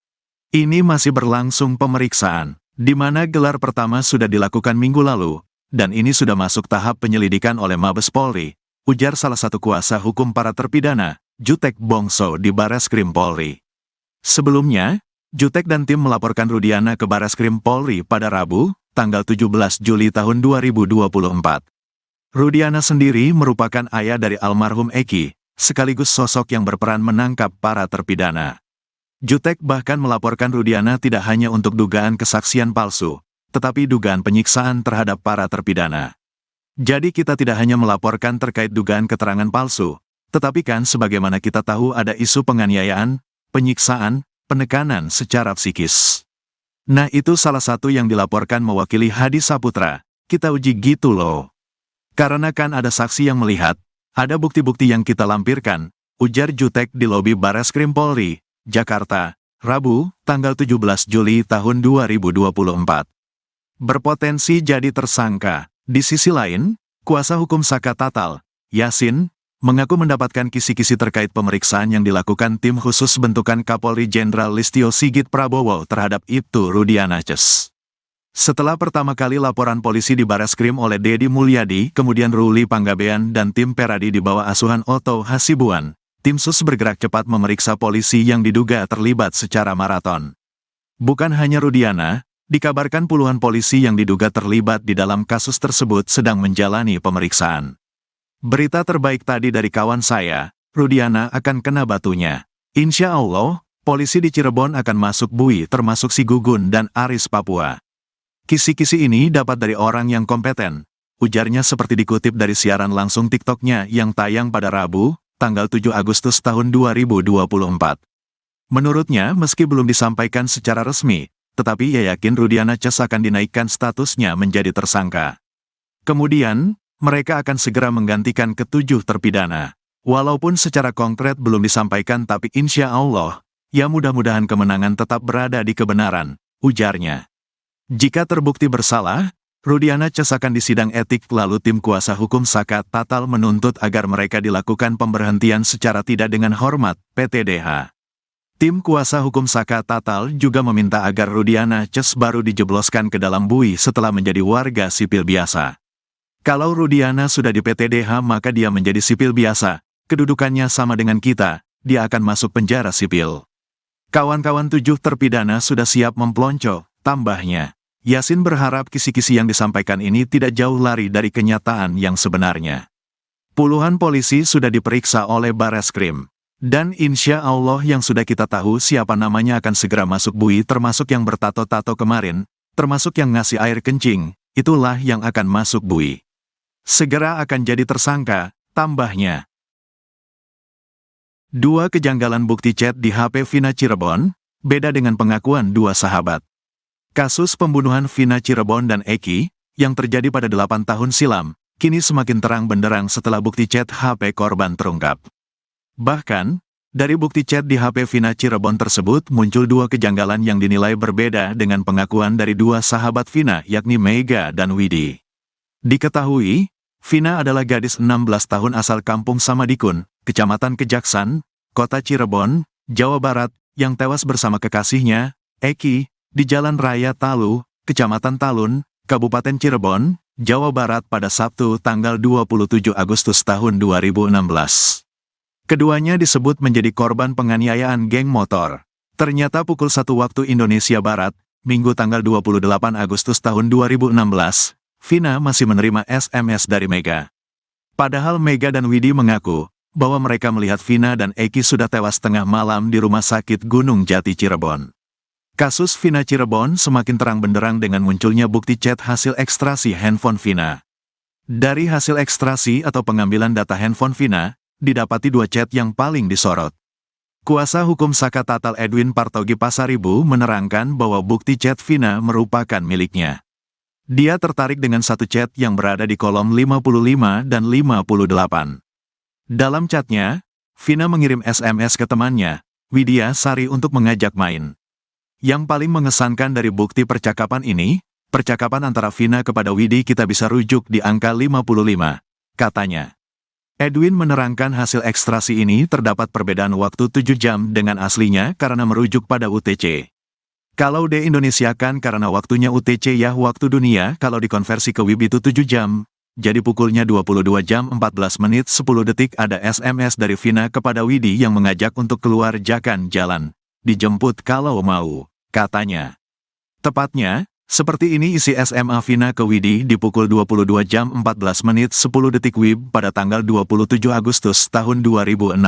Ini masih berlangsung pemeriksaan, di mana gelar pertama sudah dilakukan minggu lalu, dan ini sudah masuk tahap penyelidikan oleh Mabes Polri, ujar salah satu kuasa hukum para terpidana, Jutek Bongso di Bareskrim Polri. Sebelumnya, Jutek dan tim melaporkan Rudiana ke Bareskrim Polri pada Rabu, tanggal 17 Juli tahun 2024. Rudiana sendiri merupakan ayah dari almarhum Eki, sekaligus sosok yang berperan menangkap para terpidana. Jutek bahkan melaporkan Rudiana tidak hanya untuk dugaan kesaksian palsu, tetapi dugaan penyiksaan terhadap para terpidana. Jadi kita tidak hanya melaporkan terkait dugaan keterangan palsu, tetapi kan sebagaimana kita tahu ada isu penganiayaan, penyiksaan, penekanan secara psikis. Nah itu salah satu yang dilaporkan mewakili Hadi Saputra, kita uji gitu loh. Karena kan ada saksi yang melihat, ada bukti-bukti yang kita lampirkan, ujar Jutek di lobi Bareskrim Polri, Jakarta, Rabu, tanggal 17 Juli tahun 2024. Berpotensi jadi tersangka. Di sisi lain, kuasa hukum Saka Tatal, Yasin, mengaku mendapatkan kisi-kisi terkait pemeriksaan yang dilakukan tim khusus bentukan Kapolri Jenderal Listio Sigit Prabowo terhadap Ibtu Rudiana Ces. Setelah pertama kali laporan polisi di Bareskrim oleh Dedi Mulyadi, kemudian Ruli Panggabean dan tim Peradi di bawah asuhan Otto Hasibuan, tim sus bergerak cepat memeriksa polisi yang diduga terlibat secara maraton. Bukan hanya Rudiana, dikabarkan puluhan polisi yang diduga terlibat di dalam kasus tersebut sedang menjalani pemeriksaan. Berita terbaik tadi dari kawan saya, Rudiana akan kena batunya. Insya Allah, polisi di Cirebon akan masuk bui termasuk si Gugun dan Aris Papua. Kisi-kisi ini dapat dari orang yang kompeten, ujarnya seperti dikutip dari siaran langsung TikTok-nya yang tayang pada Rabu, tanggal 7 Agustus tahun 2024. Menurutnya, meski belum disampaikan secara resmi, tetapi ia yakin Rudiana Ces akan dinaikkan statusnya menjadi tersangka. Kemudian, mereka akan segera menggantikan ketujuh terpidana. Walaupun secara konkret belum disampaikan tapi insya Allah, ya mudah-mudahan kemenangan tetap berada di kebenaran, ujarnya. Jika terbukti bersalah, Rudiana Ces akan disidang etik lalu tim kuasa hukum Saka Tatal menuntut agar mereka dilakukan pemberhentian secara tidak dengan hormat, PTDH. Tim kuasa hukum Saka Tatal juga meminta agar Rudiana Ces baru dijebloskan ke dalam bui setelah menjadi warga sipil biasa. Kalau Rudiana sudah di PTDH maka dia menjadi sipil biasa, kedudukannya sama dengan kita, dia akan masuk penjara sipil. Kawan-kawan tujuh terpidana sudah siap mempelonco, tambahnya. Yasin berharap kisi-kisi yang disampaikan ini tidak jauh lari dari kenyataan yang sebenarnya. Puluhan polisi sudah diperiksa oleh Bareskrim. Dan insya Allah yang sudah kita tahu siapa namanya akan segera masuk bui termasuk yang bertato-tato kemarin, termasuk yang ngasih air kencing, itulah yang akan masuk bui. Segera akan jadi tersangka, tambahnya. Dua kejanggalan bukti chat di HP Vina Cirebon, beda dengan pengakuan dua sahabat. Kasus pembunuhan Vina Cirebon dan Eki, yang terjadi pada 8 tahun silam, kini semakin terang benderang setelah bukti chat HP korban terungkap. Bahkan, dari bukti chat di HP Vina Cirebon tersebut muncul dua kejanggalan yang dinilai berbeda dengan pengakuan dari dua sahabat Vina yakni Mega dan Widi. Diketahui, Vina adalah gadis 16 tahun asal kampung Samadikun, Kecamatan Kejaksan, Kota Cirebon, Jawa Barat, yang tewas bersama kekasihnya, Eki, di Jalan Raya Talu, Kecamatan Talun, Kabupaten Cirebon, Jawa Barat pada Sabtu tanggal 27 Agustus tahun 2016. Keduanya disebut menjadi korban penganiayaan geng motor. Ternyata pukul 1 waktu Indonesia Barat, Minggu tanggal 28 Agustus tahun 2016, Vina masih menerima SMS dari Mega. Padahal Mega dan Widi mengaku bahwa mereka melihat Vina dan Eki sudah tewas tengah malam di Rumah Sakit Gunung Jati Cirebon. Kasus Vina Cirebon semakin terang benderang dengan munculnya bukti chat hasil ekstrasi handphone Vina. Dari hasil ekstrasi atau pengambilan data handphone Vina, didapati dua chat yang paling disorot. Kuasa hukum Saka Tatal Edwin Partogi Pasaribu menerangkan bahwa bukti chat Vina merupakan miliknya. Dia tertarik dengan satu chat yang berada di kolom 55 dan 58. Dalam chatnya, Vina mengirim SMS ke temannya, Widya Sari untuk mengajak main. Yang paling mengesankan dari bukti percakapan ini, percakapan antara Vina kepada Widi kita bisa rujuk di angka 55, katanya. Edwin menerangkan hasil ekstrasi ini terdapat perbedaan waktu 7 jam dengan aslinya karena merujuk pada UTC. Kalau di-Indonesiakan karena waktunya UTC ya waktu dunia kalau dikonversi ke WIB itu 7 jam, jadi pukulnya 22 jam 14 menit 10 detik ada SMS dari Vina kepada Widi yang mengajak untuk keluar jalan, dijemput kalau mau, katanya. Tepatnya, seperti ini isi SMA Vina ke Widi di pukul 22 jam 14 menit 10 detik WIB pada tanggal 27 Agustus tahun 2016.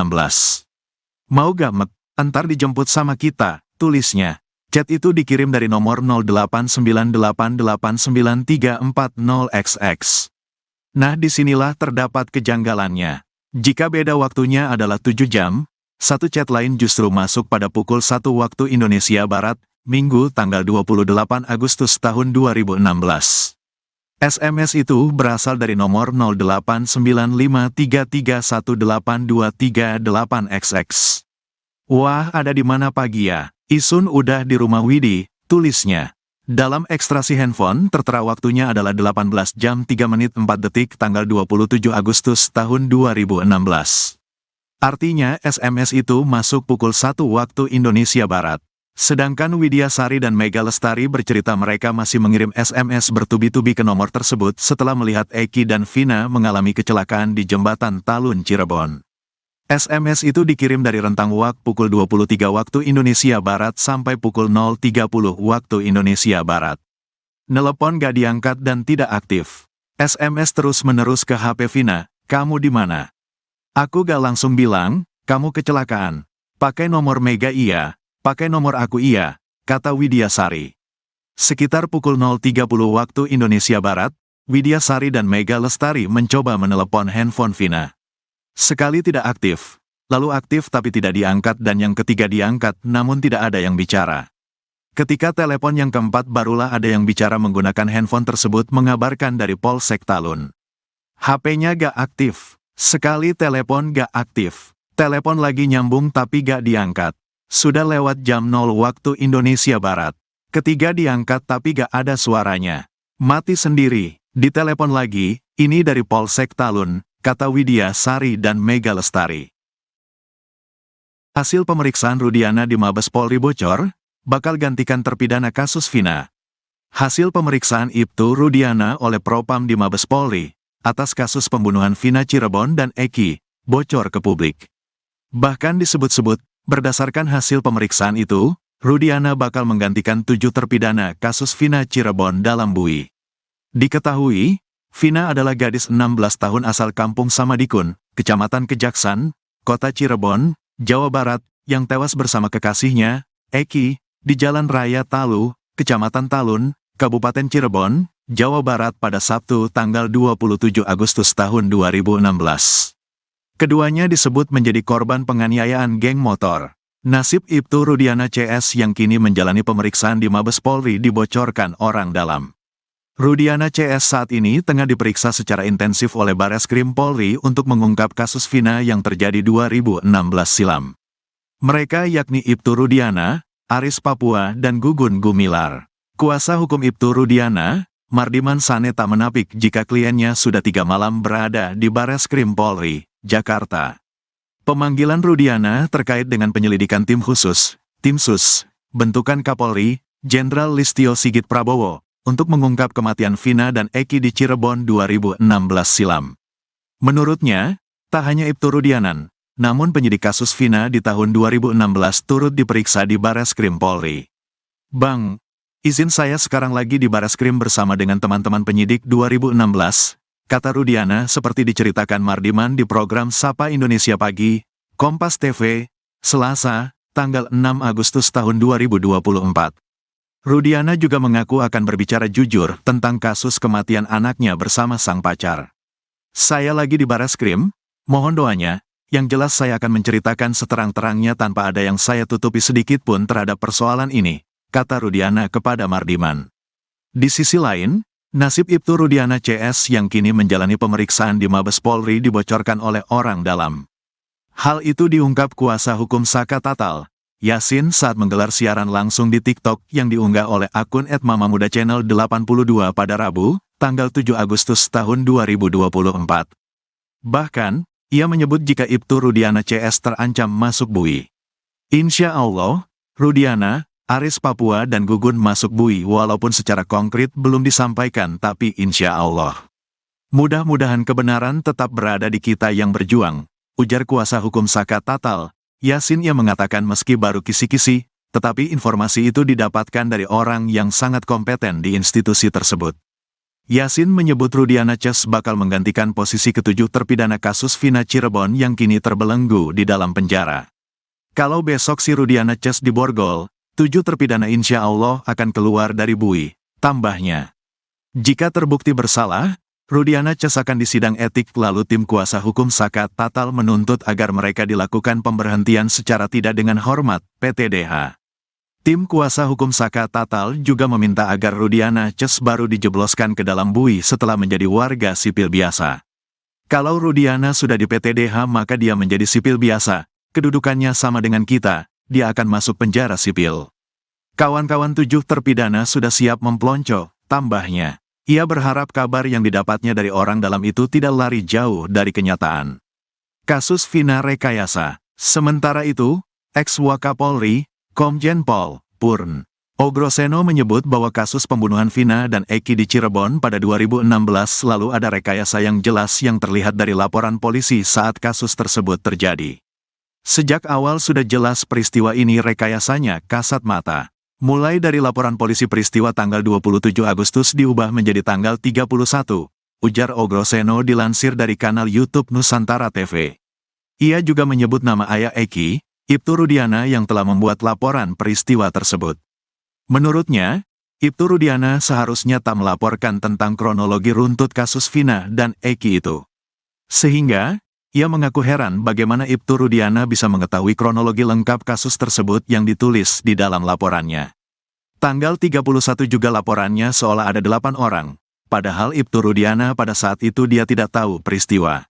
Mau gak mek, antar dijemput sama kita, tulisnya. Chat itu dikirim dari nomor 0898893340XX. Nah disinilah terdapat kejanggalannya. Jika beda waktunya adalah 7 jam, satu chat lain justru masuk pada pukul 1 waktu Indonesia Barat, Minggu tanggal 28 Agustus tahun 2016. SMS itu berasal dari nomor 089533182338XX. Wah, ada di mana pagi ya? Isun udah di rumah Widi, tulisnya. Dalam ekstraksi handphone, tertera waktunya adalah 18 jam 3 menit 4 detik tanggal 27 Agustus tahun 2016. Artinya SMS itu masuk pukul 1 waktu Indonesia Barat. Sedangkan Widya Sari dan Mega Lestari bercerita mereka masih mengirim SMS bertubi-tubi ke nomor tersebut setelah melihat Eki dan Vina mengalami kecelakaan di Jembatan Talun Cirebon. SMS itu dikirim dari rentang waktu pukul 23 waktu Indonesia Barat sampai pukul 0.30 waktu Indonesia Barat. Nelepon gak diangkat dan tidak aktif. SMS terus-menerus ke HP Vina, "Kamu di mana?" Aku gak langsung bilang, "Kamu kecelakaan." "Pakai nomor Mega iya. Pakai nomor aku iya," kata Widya Sari. Sekitar pukul 0.30 waktu Indonesia Barat, Widya Sari dan Mega Lestari mencoba menelepon handphone Vina. Sekali tidak aktif, lalu aktif tapi tidak diangkat dan yang ketiga diangkat namun tidak ada yang bicara. Ketika telepon yang keempat barulah ada yang bicara menggunakan handphone tersebut mengabarkan dari Polsek Talun. HP-nya gak aktif, sekali telepon gak aktif, telepon lagi nyambung tapi gak diangkat. Sudah lewat jam 0 waktu Indonesia Barat. Ketiga diangkat tapi gak ada suaranya. Mati sendiri, ditelepon lagi, ini dari Polsek Talun, kata Widya Sari dan Mega Lestari. Hasil pemeriksaan Rudiana di Mabes Polri bocor, bakal gantikan terpidana kasus Vina. Hasil pemeriksaan Ibtu Rudiana oleh Propam di Mabes Polri, atas kasus pembunuhan Vina Cirebon dan Eki, bocor ke publik. Bahkan disebut-sebut, berdasarkan hasil pemeriksaan itu, Rudiana bakal menggantikan 7 terpidana kasus Vina Cirebon dalam bui. Diketahui, Vina adalah gadis 16 tahun asal Kampung Samadikun, Kecamatan Kejaksan, Kota Cirebon, Jawa Barat, yang tewas bersama kekasihnya, Eki, di Jalan Raya Talu, Kecamatan Talun, Kabupaten Cirebon, Jawa Barat pada Sabtu tanggal 27 Agustus tahun 2016. Keduanya disebut menjadi korban penganiayaan geng motor. Nasib Ibtu Rudiana CS yang kini menjalani pemeriksaan di Mabes Polri dibocorkan orang dalam. Rudiana CS saat ini tengah diperiksa secara intensif oleh Bareskrim Polri untuk mengungkap kasus Vina yang terjadi 2016 silam. Mereka yakni Ibtu Rudiana, Aris Papua dan Gugun Gumilar. Kuasa hukum Ibtu Rudiana, Mardiman Sane tak menapik jika kliennya sudah 3 malam berada di Bareskrim Polri, Jakarta. Pemanggilan Rudiana terkait dengan penyelidikan tim khusus, Tim Sus, bentukan Kapolri, Jenderal Listio Sigit Prabowo, untuk mengungkap kematian Vina dan Eki di Cirebon 2016 silam. Menurutnya, tak hanya Ibtu Rudiana, namun penyidik kasus Vina di tahun 2016 turut diperiksa di Bareskrim Polri. "Bang, izin saya sekarang lagi di Bareskrim bersama dengan teman-teman penyidik 2016, kata Rudiana seperti diceritakan Mardiman di program Sapa Indonesia Pagi, Kompas TV, Selasa, tanggal 6 Agustus tahun 2024. Rudiana juga mengaku akan berbicara jujur tentang kasus kematian anaknya bersama sang pacar. "Saya lagi di Bareskrim, mohon doanya, yang jelas saya akan menceritakan seterang-terangnya tanpa ada yang saya tutupi sedikit pun terhadap persoalan ini," kata Rudiana kepada Mardiman. Di sisi lain, nasib Ibtu Rudiana CS yang kini menjalani pemeriksaan di Mabes Polri dibocorkan oleh orang dalam. Hal itu diungkap kuasa hukum Saka Tatal, Yasin saat menggelar siaran langsung di TikTok yang diunggah oleh akun @mamamuda channel 82 pada Rabu, tanggal 7 Agustus tahun 2024. Bahkan, ia menyebut jika Ibtu Rudiana CS terancam masuk bui. "Insya Allah, Rudiana, Aris Papua dan Gugun masuk bui walaupun secara konkret belum disampaikan tapi insya Allah. Mudah-mudahan kebenaran tetap berada di kita yang berjuang," ujar kuasa hukum Saka Tatal, Yasin yang mengatakan meski baru kisi-kisi, tetapi informasi itu didapatkan dari orang yang sangat kompeten di institusi tersebut. Yasin menyebut Rudiana CS bakal menggantikan posisi ketujuh terpidana kasus Vina Cirebon yang kini terbelenggu di dalam penjara. Kalau besok si Rudiana CS diborgol, 7 terpidana insya Allah akan keluar dari bui, tambahnya. Jika terbukti bersalah, Rudiana Ces akan disidang etik lalu tim kuasa hukum Saka Tatal menuntut agar mereka dilakukan pemberhentian secara tidak dengan hormat, PTDH. Tim kuasa hukum Saka Tatal juga meminta agar Rudiana Ces baru dijebloskan ke dalam bui setelah menjadi warga sipil biasa. Kalau Rudiana sudah di PTDH maka dia menjadi sipil biasa, kedudukannya sama dengan kita, dia akan masuk penjara sipil. Kawan-kawan 7 terpidana sudah siap memplonco, tambahnya. Ia berharap kabar yang didapatnya dari orang dalam itu tidak lari jauh dari kenyataan. Kasus Vina rekayasa. Sementara itu, ex-Wakapolri, Komjen Pol Purn Ogroseno menyebut bahwa kasus pembunuhan Vina dan Eki di Cirebon pada 2016 lalu ada rekayasa yang jelas yang terlihat dari laporan polisi saat kasus tersebut terjadi. Sejak awal sudah jelas peristiwa ini rekayasanya kasat mata. Mulai dari laporan polisi peristiwa tanggal 27 Agustus diubah menjadi tanggal 31, ujar Ogroseno dilansir dari kanal YouTube Nusantara TV. Ia juga menyebut nama ayah Eki, Ibtu Rudiana yang telah membuat laporan peristiwa tersebut. Menurutnya, Ibtu Rudiana seharusnya tak melaporkan tentang kronologi runtut kasus Vina dan Eki itu. Sehingga, ia mengaku heran bagaimana Ibtu Rudiana bisa mengetahui kronologi lengkap kasus tersebut yang ditulis di dalam laporannya. Tanggal 31 juga laporannya seolah ada 8 orang, padahal Ibtu Rudiana pada saat itu dia tidak tahu peristiwa.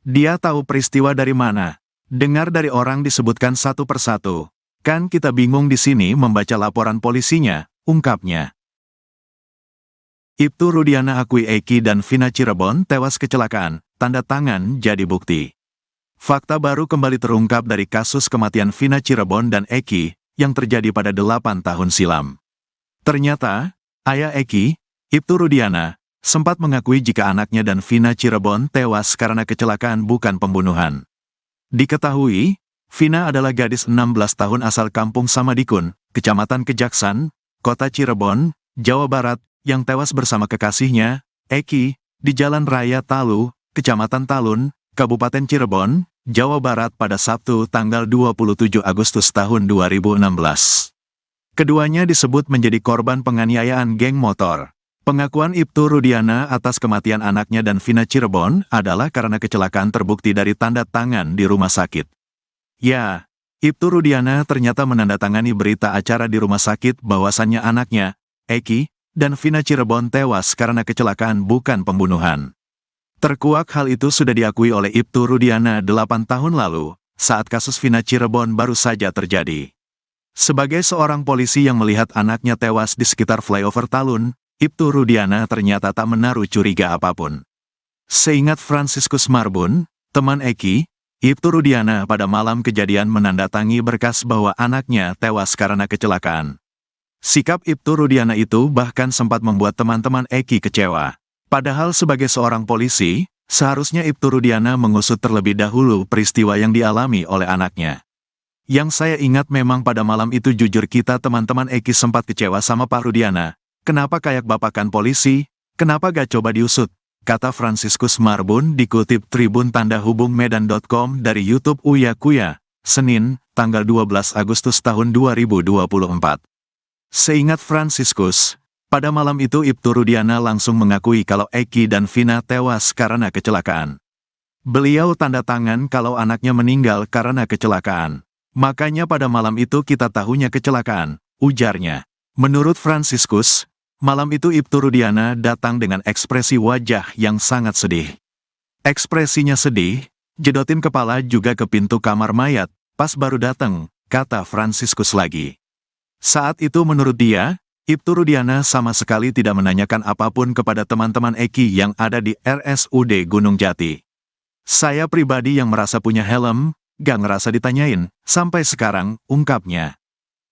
Dia tahu peristiwa dari mana? Dengar dari orang disebutkan satu persatu. Kan kita bingung di sini membaca laporan polisinya, ungkapnya. Ibtu Rudiana akui Eki dan Vina Cirebon tewas kecelakaan, tanda tangan jadi bukti. Fakta baru kembali terungkap dari kasus kematian Vina Cirebon dan Eki, yang terjadi pada 8 tahun silam. Ternyata, ayah Eki, Ibtu Rudiana, sempat mengakui jika anaknya dan Vina Cirebon tewas karena kecelakaan bukan pembunuhan. Diketahui, Vina adalah gadis 16 tahun asal kampung Samadikun, Kecamatan Kejaksan, Kota Cirebon, Jawa Barat, yang tewas bersama kekasihnya, Eki, di Jalan Raya Talu, Kecamatan Talun, Kabupaten Cirebon, Jawa Barat pada Sabtu tanggal 27 Agustus tahun 2016. Keduanya disebut menjadi korban penganiayaan geng motor. Pengakuan Ibtu Rudiana atas kematian anaknya dan Vina Cirebon adalah karena kecelakaan terbukti dari tanda tangan di rumah sakit. Ya, Ibtu Rudiana ternyata menandatangani berita acara di rumah sakit bahwasannya anaknya, Eki, dan Vina Cirebon tewas karena kecelakaan bukan pembunuhan. Terkuak hal itu sudah diakui oleh Ibtu Rudiana 8 tahun lalu, saat kasus Vina Cirebon baru saja terjadi. Sebagai seorang polisi yang melihat anaknya tewas di sekitar flyover Talun, Ibtu Rudiana ternyata tak menaruh curiga apapun. Seingat Franciscus Marbun, teman Eki, Ibtu Rudiana pada malam kejadian menandatangi berkas bahwa anaknya tewas karena kecelakaan. Sikap Ibtu Rudiana itu bahkan sempat membuat teman-teman Eki kecewa. Padahal sebagai seorang polisi, seharusnya Ibtu Rudiana mengusut terlebih dahulu peristiwa yang dialami oleh anaknya. Yang saya ingat memang pada malam itu jujur kita teman-teman Eki sempat kecewa sama Pak Rudiana. Kenapa kayak bapakan polisi? Kenapa gak coba diusut? Kata Franciscus Marbun dikutip Tribun Tanda Hubung Medan.com dari YouTube Uya Kuya, Senin, tanggal 12 Agustus tahun 2024. Seingat Franciscus, pada malam itu Ibtu Rudiana langsung mengakui kalau Eki dan Vina tewas karena kecelakaan. Beliau tanda tangan kalau anaknya meninggal karena kecelakaan. Makanya pada malam itu kita tahunya kecelakaan, ujarnya. Menurut Franciscus, malam itu Ibtu Rudiana datang dengan ekspresi wajah yang sangat sedih. Ekspresinya sedih, jedotin kepala juga ke pintu kamar mayat, pas baru datang, kata Franciscus lagi. Saat itu menurut dia, Ibtu Rudiana sama sekali tidak menanyakan apapun kepada teman-teman Eki yang ada di RSUD Gunung Jati. Saya pribadi yang merasa punya helm, gak ngerasa ditanyain, sampai sekarang, ungkapnya.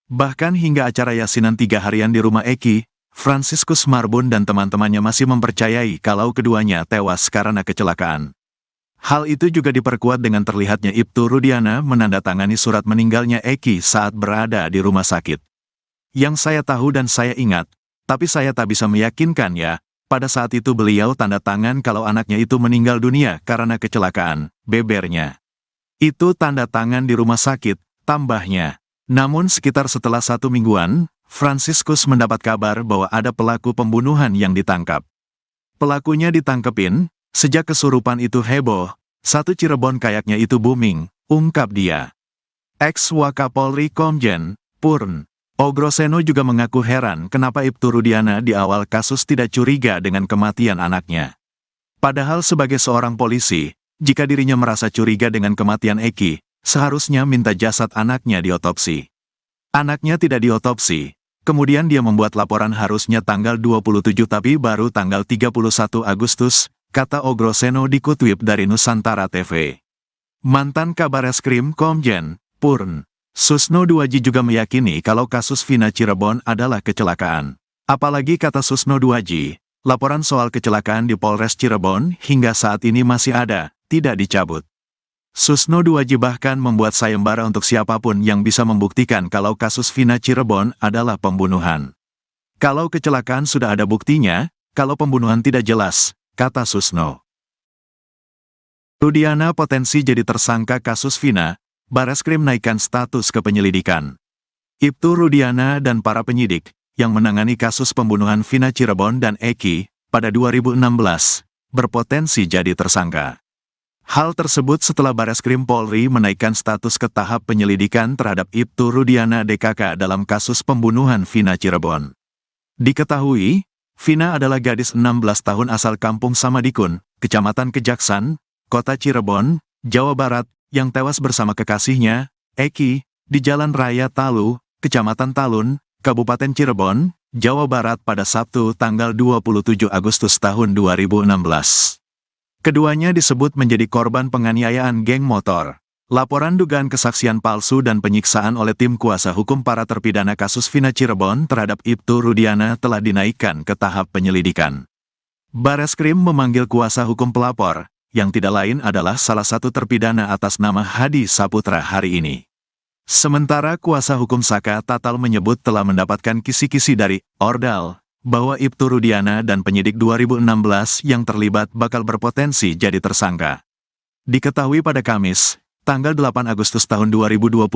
Bahkan hingga acara yasinan 3 harian di rumah Eki, Franciscus Marbun dan teman-temannya masih mempercayai kalau keduanya tewas karena kecelakaan. Hal itu juga diperkuat dengan terlihatnya Ibtu Rudiana menandatangani surat meninggalnya Eki saat berada di rumah sakit. Yang saya tahu dan saya ingat, tapi saya tak bisa meyakinkan ya, pada saat itu beliau tanda tangan kalau anaknya itu meninggal dunia karena kecelakaan, bebernya. Itu tanda tangan di rumah sakit, tambahnya. Namun sekitar setelah 1 mingguan, Franciscus mendapat kabar bahwa ada pelaku pembunuhan yang ditangkap. Pelakunya ditangkepin, sejak kesurupan itu heboh, satu Cirebon kayaknya itu booming, ungkap dia. Ex-Wakapolri Komjen Purn Ogroseno juga mengaku heran kenapa Ibtu Rudiana di awal kasus tidak curiga dengan kematian anaknya. Padahal sebagai seorang polisi, jika dirinya merasa curiga dengan kematian Eki, seharusnya minta jasad anaknya diotopsi. Anaknya tidak diotopsi, kemudian dia membuat laporan harusnya tanggal 27 tapi baru tanggal 31 Agustus, kata Ogroseno dikutip dari Nusantara TV. Mantan Kabareskrim Komjen Purn Susno Duaji juga meyakini kalau kasus Vina Cirebon adalah kecelakaan. Apalagi kata Susno Duaji, laporan soal kecelakaan di Polres Cirebon hingga saat ini masih ada, tidak dicabut. Susno Duaji bahkan membuat sayembara untuk siapapun yang bisa membuktikan kalau kasus Vina Cirebon adalah pembunuhan. Kalau kecelakaan sudah ada buktinya, kalau pembunuhan tidak jelas, kata Susno. Rudiana potensi jadi tersangka kasus Vina, Bareskrim naikkan status ke penyelidikan. Ibtu Rudiana dan para penyidik yang menangani kasus pembunuhan Vina Cirebon dan Eki pada 2016 berpotensi jadi tersangka. Hal tersebut setelah Bareskrim Polri menaikkan status ke tahap penyelidikan terhadap Ibtu Rudiana DKK dalam kasus pembunuhan Vina Cirebon. Diketahui, Vina adalah gadis 16 tahun asal Kampung Samadikun, Kecamatan Kejaksan, Kota Cirebon, Jawa Barat, yang tewas bersama kekasihnya, Eki, di Jalan Raya Talu, Kecamatan Talun, Kabupaten Cirebon, Jawa Barat pada Sabtu tanggal 27 Agustus tahun 2016. Keduanya disebut menjadi korban penganiayaan geng motor. Laporan dugaan kesaksian palsu dan penyiksaan oleh tim kuasa hukum para terpidana kasus Vina Cirebon terhadap Ibtu Rudiana telah dinaikkan ke tahap penyelidikan. Bareskrim memanggil kuasa hukum pelapor, yang tidak lain adalah salah satu terpidana atas nama Hadi Saputra hari ini. Sementara kuasa hukum Saka Tatal menyebut telah mendapatkan kisi-kisi dari Ordal, bahwa Ibtu Rudiana dan penyidik 2016 yang terlibat bakal berpotensi jadi tersangka. Diketahui pada Kamis, tanggal 8 Agustus tahun 2024,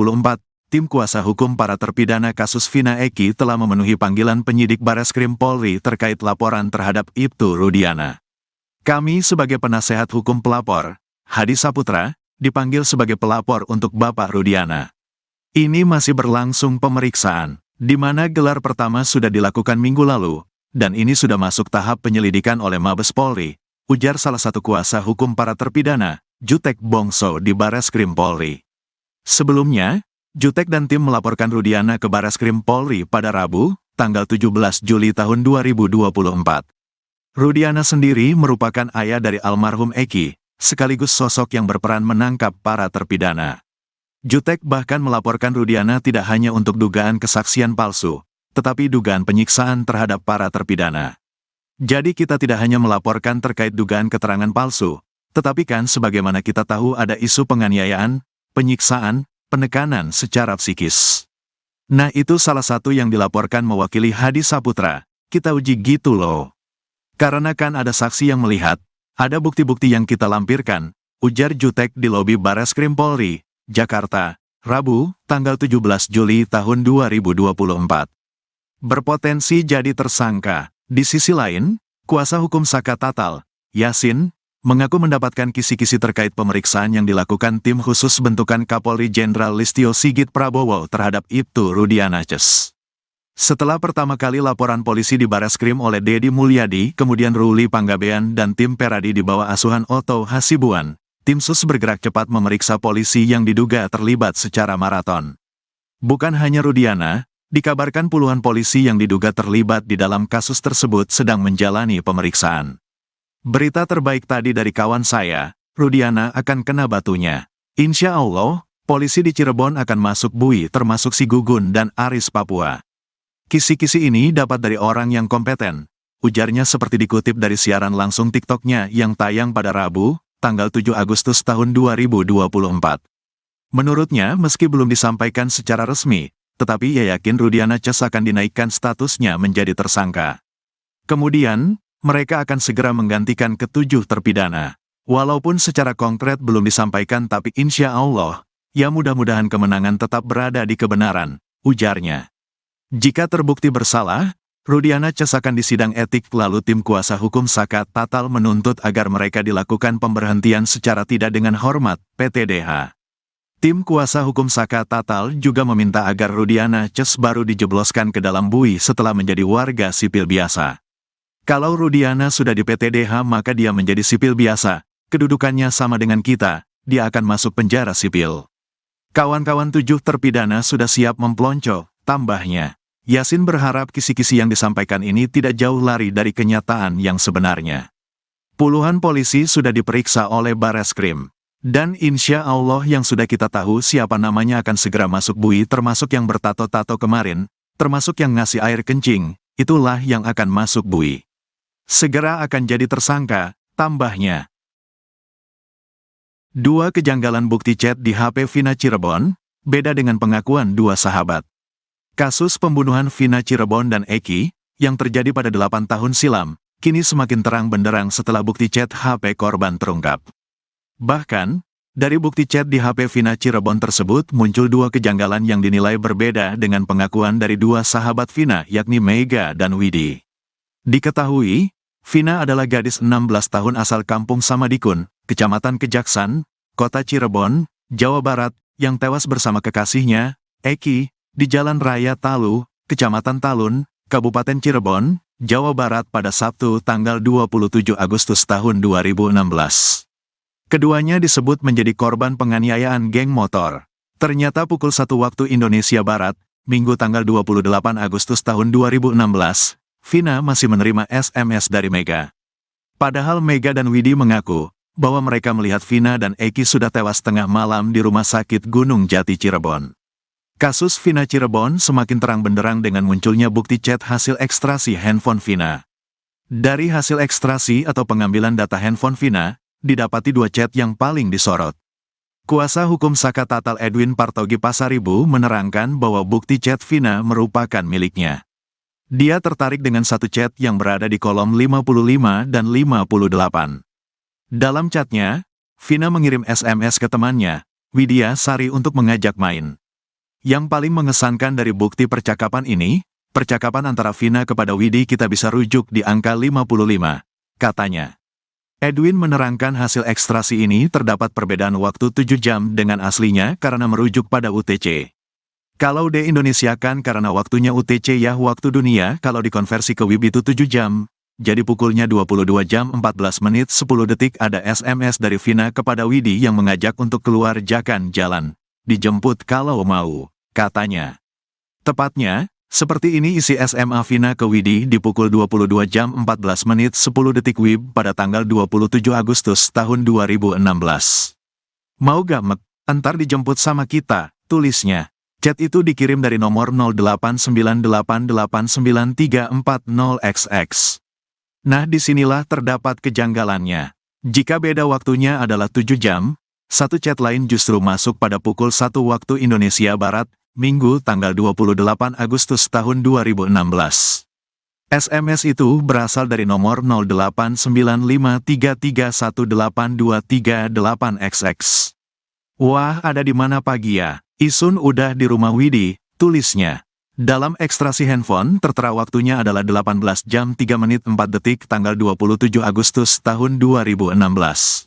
tim kuasa hukum para terpidana kasus Vina Eki telah memenuhi panggilan penyidik Bareskrim Polri terkait laporan terhadap Ibtu Rudiana. Kami sebagai penasehat hukum pelapor, Hadi Saputra, dipanggil sebagai pelapor untuk Bapak Rudiana. Ini masih berlangsung pemeriksaan, di mana gelar pertama sudah dilakukan minggu lalu, dan ini sudah masuk tahap penyelidikan oleh Mabes Polri, ujar salah satu kuasa hukum para terpidana, Jutek Bongso di Bareskrim Polri. Sebelumnya, Jutek dan tim melaporkan Rudiana ke Bareskrim Polri pada Rabu, tanggal 17 Juli tahun 2024. Rudiana sendiri merupakan ayah dari almarhum Eki, sekaligus sosok yang berperan menangkap para terpidana. Jutek bahkan melaporkan Rudiana tidak hanya untuk dugaan kesaksian palsu, tetapi dugaan penyiksaan terhadap para terpidana. Jadi kita tidak hanya melaporkan terkait dugaan keterangan palsu, tetapi kan sebagaimana kita tahu ada isu penganiayaan, penyiksaan, penekanan secara psikis. Nah itu salah satu yang dilaporkan mewakili Hadi Saputra, kita uji gitu loh. Karena kan ada saksi yang melihat, ada bukti-bukti yang kita lampirkan, ujar Jutek di lobi Bareskrim Polri, Jakarta, Rabu, tanggal 17 Juli tahun 2024. Berpotensi jadi tersangka. Di sisi lain, kuasa hukum Saka Tatal, Yasin, mengaku mendapatkan kisi-kisi terkait pemeriksaan yang dilakukan tim khusus bentukan Kapolri Jenderal Listio Sigit Prabowo terhadap Ibtu Rudiana Ces. Setelah pertama kali laporan polisi di Bareskrim oleh Dedi Mulyadi, kemudian Ruli Panggabean dan tim Peradi di bawah asuhan Otto Hasibuan, tim sus bergerak cepat memeriksa polisi yang diduga terlibat secara maraton. Bukan hanya Rudiana, dikabarkan puluhan polisi yang diduga terlibat di dalam kasus tersebut sedang menjalani pemeriksaan. Berita terbaik tadi dari kawan saya, Rudiana akan kena batunya. Insya Allah, polisi di Cirebon akan masuk bui termasuk si Gugun dan Aris Papua. Kisi-kisi ini dapat dari orang yang kompeten, ujarnya seperti dikutip dari siaran langsung TikTok-nya yang tayang pada Rabu, tanggal 7 Agustus tahun 2024. Menurutnya, meski belum disampaikan secara resmi, tetapi ia yakin Rudiana Ces akan dinaikkan statusnya menjadi tersangka. Kemudian, mereka akan segera menggantikan ketujuh terpidana. Walaupun secara konkret belum disampaikan tapi insya Allah, ya mudah-mudahan kemenangan tetap berada di kebenaran, ujarnya. Jika terbukti bersalah, Rudiana Ces akan disidang etik lalu tim kuasa hukum Saka Tatal menuntut agar mereka dilakukan pemberhentian secara tidak dengan hormat, PTDH. Tim kuasa hukum Saka Tatal juga meminta agar Rudiana Ces baru dijebloskan ke dalam bui setelah menjadi warga sipil biasa. Kalau Rudiana sudah di PTDH maka dia menjadi sipil biasa, kedudukannya sama dengan kita, dia akan masuk penjara sipil. Kawan-kawan 7 terpidana sudah siap mempelonco, tambahnya. Yasin berharap kisi-kisi yang disampaikan ini tidak jauh lari dari kenyataan yang sebenarnya. Puluhan polisi sudah diperiksa oleh Bareskrim. Dan insya Allah yang sudah kita tahu siapa namanya akan segera masuk bui termasuk yang bertato-tato kemarin, termasuk yang ngasih air kencing, itulah yang akan masuk bui. Segera akan jadi tersangka, tambahnya. 2 kejanggalan bukti chat di HP Vina Cirebon, beda dengan pengakuan 2 sahabat. Kasus pembunuhan Vina Cirebon dan Eki, yang terjadi pada 8 tahun silam, kini semakin terang benderang setelah bukti chat HP korban terungkap. Bahkan, dari bukti chat di HP Vina Cirebon tersebut muncul 2 kejanggalan yang dinilai berbeda dengan pengakuan dari 2 sahabat Vina yakni Mega dan Widi. Diketahui, Vina adalah gadis 16 tahun asal kampung Samadikun, Kecamatan Kejaksan, Kota Cirebon, Jawa Barat, yang tewas bersama kekasihnya, Eki, di Jalan Raya Talu, Kecamatan Talun, Kabupaten Cirebon, Jawa Barat pada Sabtu tanggal 27 Agustus tahun 2016. Keduanya disebut menjadi korban penganiayaan geng motor. Ternyata pukul 1 waktu Indonesia Barat, Minggu tanggal 28 Agustus tahun 2016, Vina masih menerima SMS dari Mega. Padahal Mega dan Widi mengaku bahwa mereka melihat Vina dan Eki sudah tewas tengah malam di Rumah Sakit Gunung Jati Cirebon. Kasus Vina Cirebon semakin terang benderang dengan munculnya bukti chat hasil ekstrasi handphone Vina. Dari hasil ekstrasi atau pengambilan data handphone Vina, didapati 2 chat yang paling disorot. Kuasa hukum Saka Tatal Edwin Partogi Pasaribu menerangkan bahwa bukti chat Vina merupakan miliknya. Dia tertarik dengan 1 chat yang berada di kolom 55 dan 58. Dalam chatnya, Vina mengirim SMS ke temannya, Widya Sari untuk mengajak main. Yang paling mengesankan dari bukti percakapan ini, percakapan antara Vina kepada Widi kita bisa rujuk di angka 55, katanya. Edwin menerangkan hasil ekstrasi ini terdapat perbedaan waktu 7 jam dengan aslinya karena merujuk pada UTC. Kalau di-Indonesiakan karena waktunya UTC ya waktu dunia, kalau dikonversi ke WIB itu 7 jam, jadi pukulnya 22 jam 14 menit 10 detik ada SMS dari Vina kepada Widi yang mengajak untuk keluar jalan, dijemput kalau mau. Katanya. Tepatnya, seperti ini isi SMA Vina ke Widi di pukul 22 jam 14 menit 10 detik WIB pada tanggal 27 Agustus tahun 2016. Mau gak mek, entar dijemput sama kita, tulisnya. Chat itu dikirim dari nomor 0898889340XX. Nah disinilah terdapat kejanggalannya. Jika beda waktunya adalah 7 jam, 1 chat lain justru masuk pada pukul 1 waktu Indonesia Barat, Minggu tanggal 28 Agustus tahun 2016. SMS itu berasal dari nomor 089533182338XX. Wah, ada di mana pagi ya? Isun udah di rumah Widi, tulisnya. Dalam ekstrasi handphone, tertera waktunya adalah 18 jam 3 menit 4 detik tanggal 27 Agustus tahun 2016.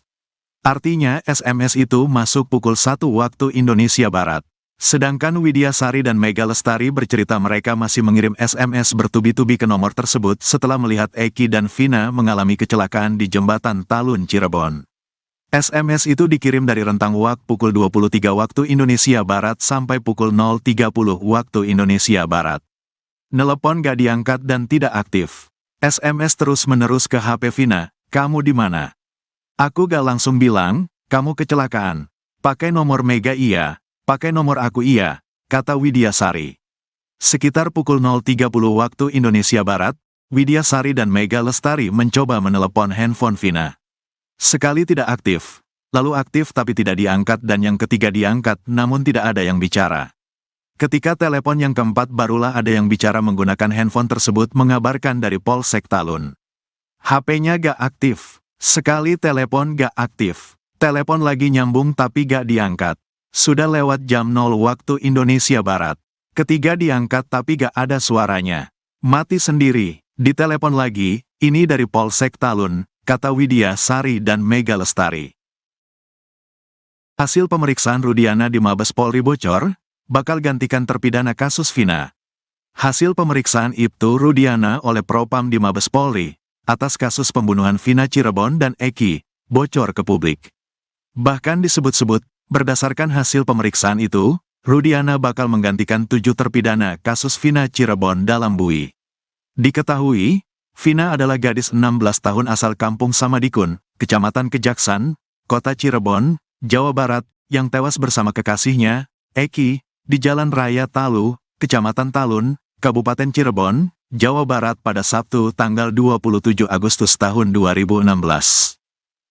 Artinya SMS itu masuk pukul 1 waktu Indonesia Barat. Sedangkan Widya Sari dan Mega Lestari bercerita mereka masih mengirim SMS bertubi-tubi ke nomor tersebut setelah melihat Eki dan Vina mengalami kecelakaan di Jembatan Talun Cirebon. SMS itu dikirim dari rentang waktu pukul 23 waktu Indonesia Barat sampai pukul 0.30 waktu Indonesia Barat. Nelepon gak diangkat dan tidak aktif. SMS terus-menerus ke HP Vina, kamu di mana? Aku gak langsung bilang, kamu kecelakaan. Pakai nomor Mega iya. Pakai nomor aku iya, kata Widya Sari. Sekitar pukul 0.30 waktu Indonesia Barat, Widya Sari dan Mega Lestari mencoba menelepon handphone Vina. Sekali tidak aktif, lalu aktif tapi tidak diangkat dan yang ketiga diangkat namun tidak ada yang bicara. Ketika telepon yang keempat barulah ada yang bicara menggunakan handphone tersebut mengabarkan dari Polsek Talun. HP-nya gak aktif, sekali telepon gak aktif, telepon lagi nyambung tapi gak diangkat. Sudah lewat jam 0 waktu Indonesia Barat. Ketiga diangkat tapi gak ada suaranya. Mati sendiri, ditelepon lagi, ini dari Polsek Talun, kata Widya Sari dan Mega Lestari. Hasil pemeriksaan Rudiana di Mabes Polri bocor, bakal gantikan terpidana kasus Vina. Hasil pemeriksaan Ibtu Rudiana oleh Propam di Mabes Polri, atas kasus pembunuhan Vina Cirebon dan Eki, bocor ke publik. Bahkan disebut-sebut, berdasarkan hasil pemeriksaan itu, Rudiana bakal menggantikan 7 terpidana kasus Vina Cirebon dalam bui. Diketahui, Vina adalah gadis 16 tahun asal Kampung Samadikun, Kecamatan Kejaksan, Kota Cirebon, Jawa Barat, yang tewas bersama kekasihnya, Eki, di Jalan Raya Talu, Kecamatan Talun, Kabupaten Cirebon, Jawa Barat pada Sabtu tanggal 27 Agustus tahun 2016.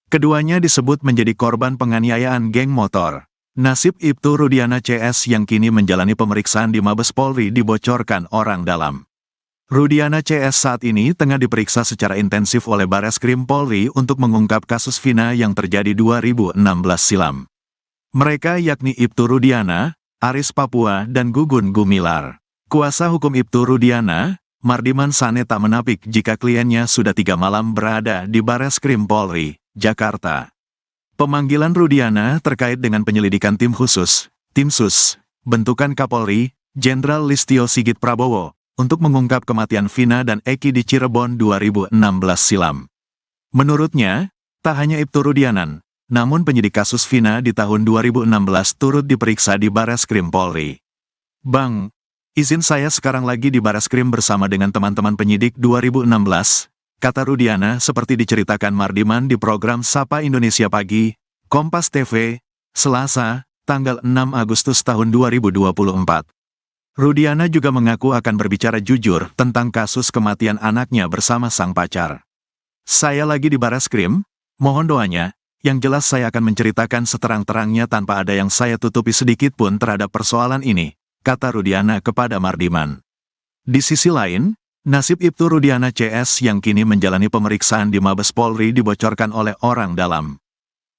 Keduanya disebut menjadi korban penganiayaan geng motor. Nasib Ibtu Rudiana CS yang kini menjalani pemeriksaan di Mabes Polri dibocorkan orang dalam. Rudiana CS saat ini tengah diperiksa secara intensif oleh Bareskrim Polri untuk mengungkap kasus Vina yang terjadi 2016 silam. Mereka yakni Ibtu Rudiana, Aris Papua dan Gugun Gumilar. Kuasa hukum Ibtu Rudiana, Mardiman Sane tak menapik jika kliennya sudah 3 malam berada di Bareskrim Polri, Jakarta. Pemanggilan Rudiana terkait dengan penyelidikan tim khusus, tim sus, bentukan Kapolri, Jenderal Listio Sigit Prabowo, untuk mengungkap kematian Vina dan Eki di Cirebon 2016 silam. Menurutnya, tak hanya Ibtu Rudiana, namun penyidik kasus Vina di tahun 2016 turut diperiksa di Bareskrim Polri. Bang, izin saya sekarang lagi di Bareskrim bersama dengan teman-teman penyidik 2016, kata Rudiana seperti diceritakan Mardiman di program Sapa Indonesia Pagi, Kompas TV, Selasa, tanggal 6 Agustus tahun 2024. Rudiana juga mengaku akan berbicara jujur tentang kasus kematian anaknya bersama sang pacar. Saya lagi di Bareskrim, mohon doanya, yang jelas saya akan menceritakan seterang-terangnya tanpa ada yang saya tutupi sedikit pun terhadap persoalan ini, kata Rudiana kepada Mardiman. Di sisi lain, nasib Ibtu Rudiana CS yang kini menjalani pemeriksaan di Mabes Polri dibocorkan oleh orang dalam.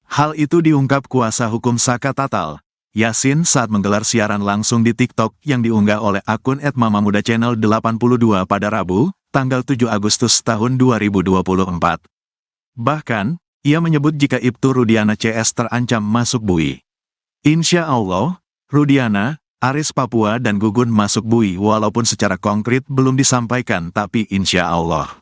Hal itu diungkap kuasa hukum Saka Tatal, Yasin saat menggelar siaran langsung di TikTok yang diunggah oleh akun @mamamuda_channel82 pada Rabu, tanggal 7 Agustus tahun 2024. Bahkan, ia menyebut jika Ibtu Rudiana CS terancam masuk bui. Insya Allah, Rudiana, Aris Papua dan Gugun masuk bui walaupun secara konkret belum disampaikan tapi insya Allah.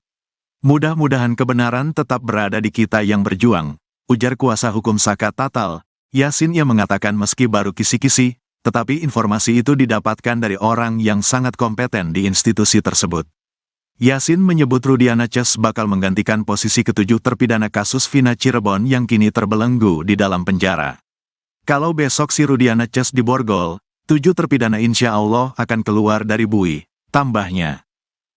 Mudah-mudahan kebenaran tetap berada di kita yang berjuang, ujar kuasa hukum Saka Tatal, Yasin. Ia mengatakan meski baru kisi-kisi, tetapi informasi itu didapatkan dari orang yang sangat kompeten di institusi tersebut. Yasin menyebut Rudiana CS bakal menggantikan posisi ketujuh terpidana kasus Vina Cirebon yang kini terbelenggu di dalam penjara. Kalau besok si Rudiana CS diborgol, 7 terpidana insya Allah akan keluar dari bui, tambahnya.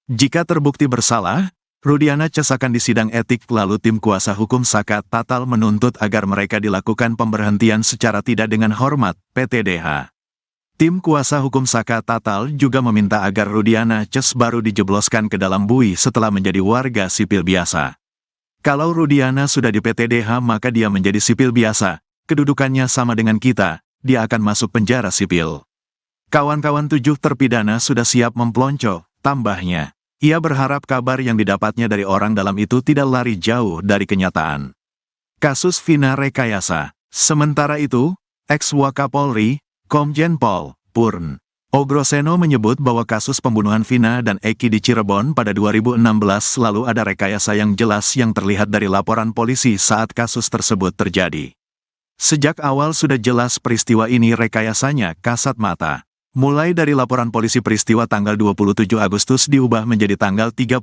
Jika terbukti bersalah, Rudiana CS akan disidang etik lalu tim kuasa hukum Saka Tatal menuntut agar mereka dilakukan pemberhentian secara tidak dengan hormat, PTDH. Tim kuasa hukum Saka Tatal juga meminta agar Rudiana CS baru dijebloskan ke dalam bui setelah menjadi warga sipil biasa. Kalau Rudiana sudah di PTDH maka dia menjadi sipil biasa, kedudukannya sama dengan kita. Dia akan masuk penjara sipil. Kawan-kawan 7 terpidana sudah siap memplonco, tambahnya. Ia berharap kabar yang didapatnya dari orang dalam itu tidak lari jauh dari kenyataan. Kasus Vina rekayasa. Sementara itu, ex-Wakapolri, Komjen Pol Purn Ogroseno menyebut bahwa kasus pembunuhan Vina dan Eki di Cirebon pada 2016 selalu ada rekayasa yang jelas yang terlihat dari laporan polisi saat kasus tersebut terjadi. Sejak awal sudah jelas peristiwa ini rekayasanya kasat mata. Mulai dari laporan polisi peristiwa tanggal 27 Agustus diubah menjadi tanggal 31,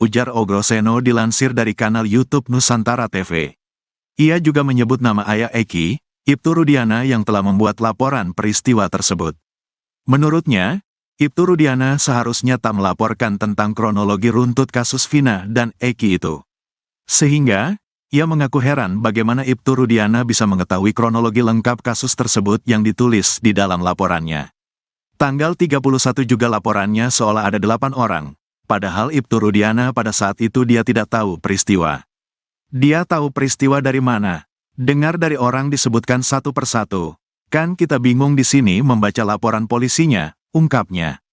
ujar Ogroseno dilansir dari kanal YouTube Nusantara TV. Ia juga menyebut nama ayah Eki, Ibtu Rudiana yang telah membuat laporan peristiwa tersebut. Menurutnya, Ibtu Rudiana seharusnya tak melaporkan tentang kronologi runtut kasus Vina dan Eki itu. Sehingga, ia mengaku heran bagaimana Ibtu Rudiana bisa mengetahui kronologi lengkap kasus tersebut yang ditulis di dalam laporannya. Tanggal 31 juga laporannya seolah ada 8 orang, padahal Ibtu Rudiana pada saat itu dia tidak tahu peristiwa. Dia tahu peristiwa dari mana? Dengar dari orang disebutkan satu persatu. Kan kita bingung di sini membaca laporan polisinya, ungkapnya.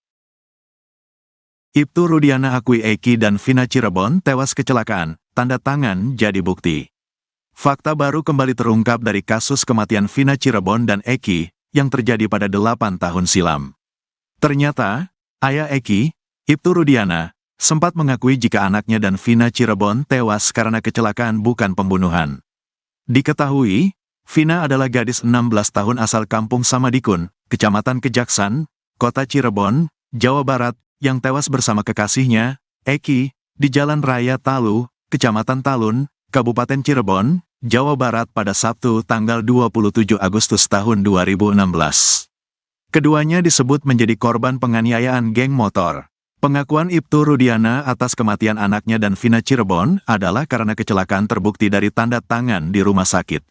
Ibtu Rudiana akui Eki dan Vina Cirebon tewas kecelakaan, tanda tangan jadi bukti. Fakta baru kembali terungkap dari kasus kematian Vina Cirebon dan Eki, yang terjadi pada 8 tahun silam. Ternyata, ayah Eki, Ibtu Rudiana, sempat mengakui jika anaknya dan Vina Cirebon tewas karena kecelakaan bukan pembunuhan. Diketahui, Vina adalah gadis 16 tahun asal kampung Samadikun, Kecamatan Kejaksan, Kota Cirebon, Jawa Barat, yang tewas bersama kekasihnya, Eki, di Jalan Raya Talu, Kecamatan Talun, Kabupaten Cirebon, Jawa Barat pada Sabtu tanggal 27 Agustus tahun 2016. Keduanya disebut menjadi korban penganiayaan geng motor. Pengakuan Ibtu Rudiana atas kematian anaknya dan Vina Cirebon adalah karena kecelakaan terbukti dari tanda tangan di rumah sakit.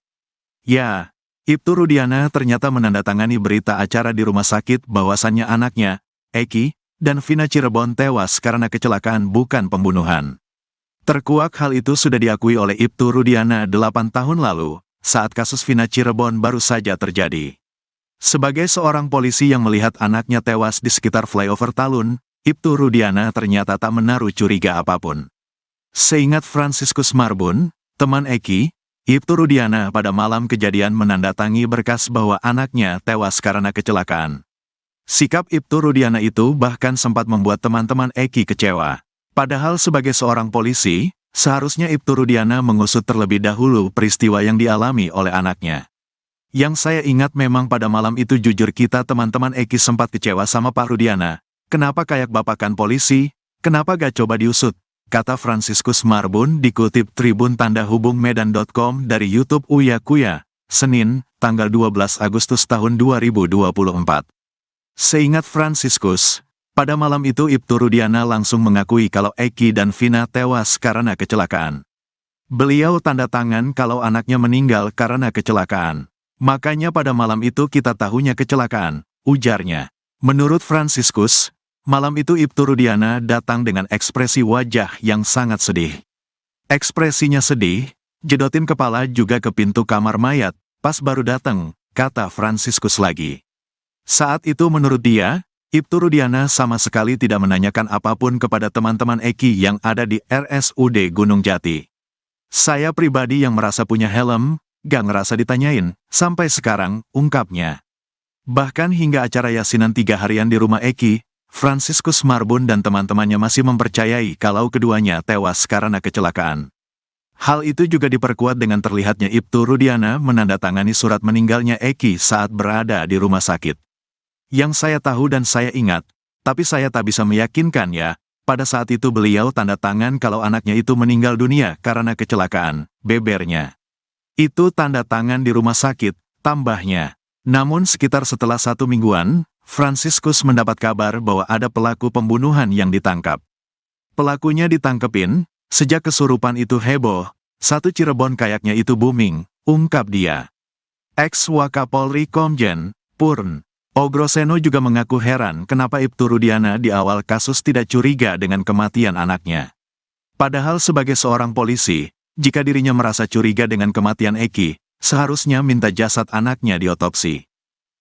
Ya, Ibtu Rudiana ternyata menandatangani berita acara di rumah sakit bahwasannya anaknya, Eki, dan Vina Cirebon tewas karena kecelakaan bukan pembunuhan. Terkuak hal itu sudah diakui oleh Ibtu Rudiana 8 tahun lalu, saat kasus Vina Cirebon baru saja terjadi. Sebagai seorang polisi yang melihat anaknya tewas di sekitar flyover Talun, Ibtu Rudiana ternyata tak menaruh curiga apapun. Seingat Franciscus Marbun, teman Eki, Ibtu Rudiana pada malam kejadian menandatangi berkas bahwa anaknya tewas karena kecelakaan. Sikap Ibtu Rudiana itu bahkan sempat membuat teman-teman Eki kecewa. Padahal sebagai seorang polisi, seharusnya Ibtu Rudiana mengusut terlebih dahulu peristiwa yang dialami oleh anaknya. Yang saya ingat memang pada malam itu jujur kita teman-teman Eki sempat kecewa sama Pak Rudiana. Kenapa kayak bapakan polisi? Kenapa gak coba diusut? Kata Franciscus Marbun dikutip Tribun Tanda Hubung Medan.com dari YouTube Uya Kuya, Senin, tanggal 12 Agustus tahun 2024. Seingat Franciscus, pada malam itu Ibtu Rudiana langsung mengakui kalau Eki dan Vina tewas karena kecelakaan. Beliau tanda tangan kalau anaknya meninggal karena kecelakaan. Makanya pada malam itu kita tahunya kecelakaan, ujarnya. Menurut Franciscus, malam itu Ibtu Rudiana datang dengan ekspresi wajah yang sangat sedih. Ekspresinya sedih, jedotin kepala juga ke pintu kamar mayat, pas baru datang, kata Franciscus lagi. Saat itu menurut dia, Ibtu Rudiana sama sekali tidak menanyakan apapun kepada teman-teman Eki yang ada di RSUD Gunung Jati. Saya pribadi yang merasa punya helm, gak ngerasa ditanyain, sampai sekarang, ungkapnya. Bahkan hingga acara yasinan 3 harian di rumah Eki, Franciscus Marbun dan teman-temannya masih mempercayai kalau keduanya tewas karena kecelakaan. Hal itu juga diperkuat dengan terlihatnya Ibtu Rudiana menandatangani surat meninggalnya Eki saat berada di rumah sakit. Yang saya tahu dan saya ingat, tapi saya tak bisa meyakinkan ya, pada saat itu beliau tanda tangan kalau anaknya itu meninggal dunia karena kecelakaan, bebernya. Itu tanda tangan di rumah sakit, tambahnya. Namun sekitar setelah 1 mingguan, Franciscus mendapat kabar bahwa ada pelaku pembunuhan yang ditangkap. Pelakunya ditangkepin, sejak kesurupan itu heboh, satu Cirebon kayaknya itu booming, ungkap dia. Ex-Wakapolri Komjen Purn Ogroseno juga mengaku heran kenapa Ibtu Rudiana di awal kasus tidak curiga dengan kematian anaknya. Padahal sebagai seorang polisi, jika dirinya merasa curiga dengan kematian Eki, seharusnya minta jasad anaknya diotopsi.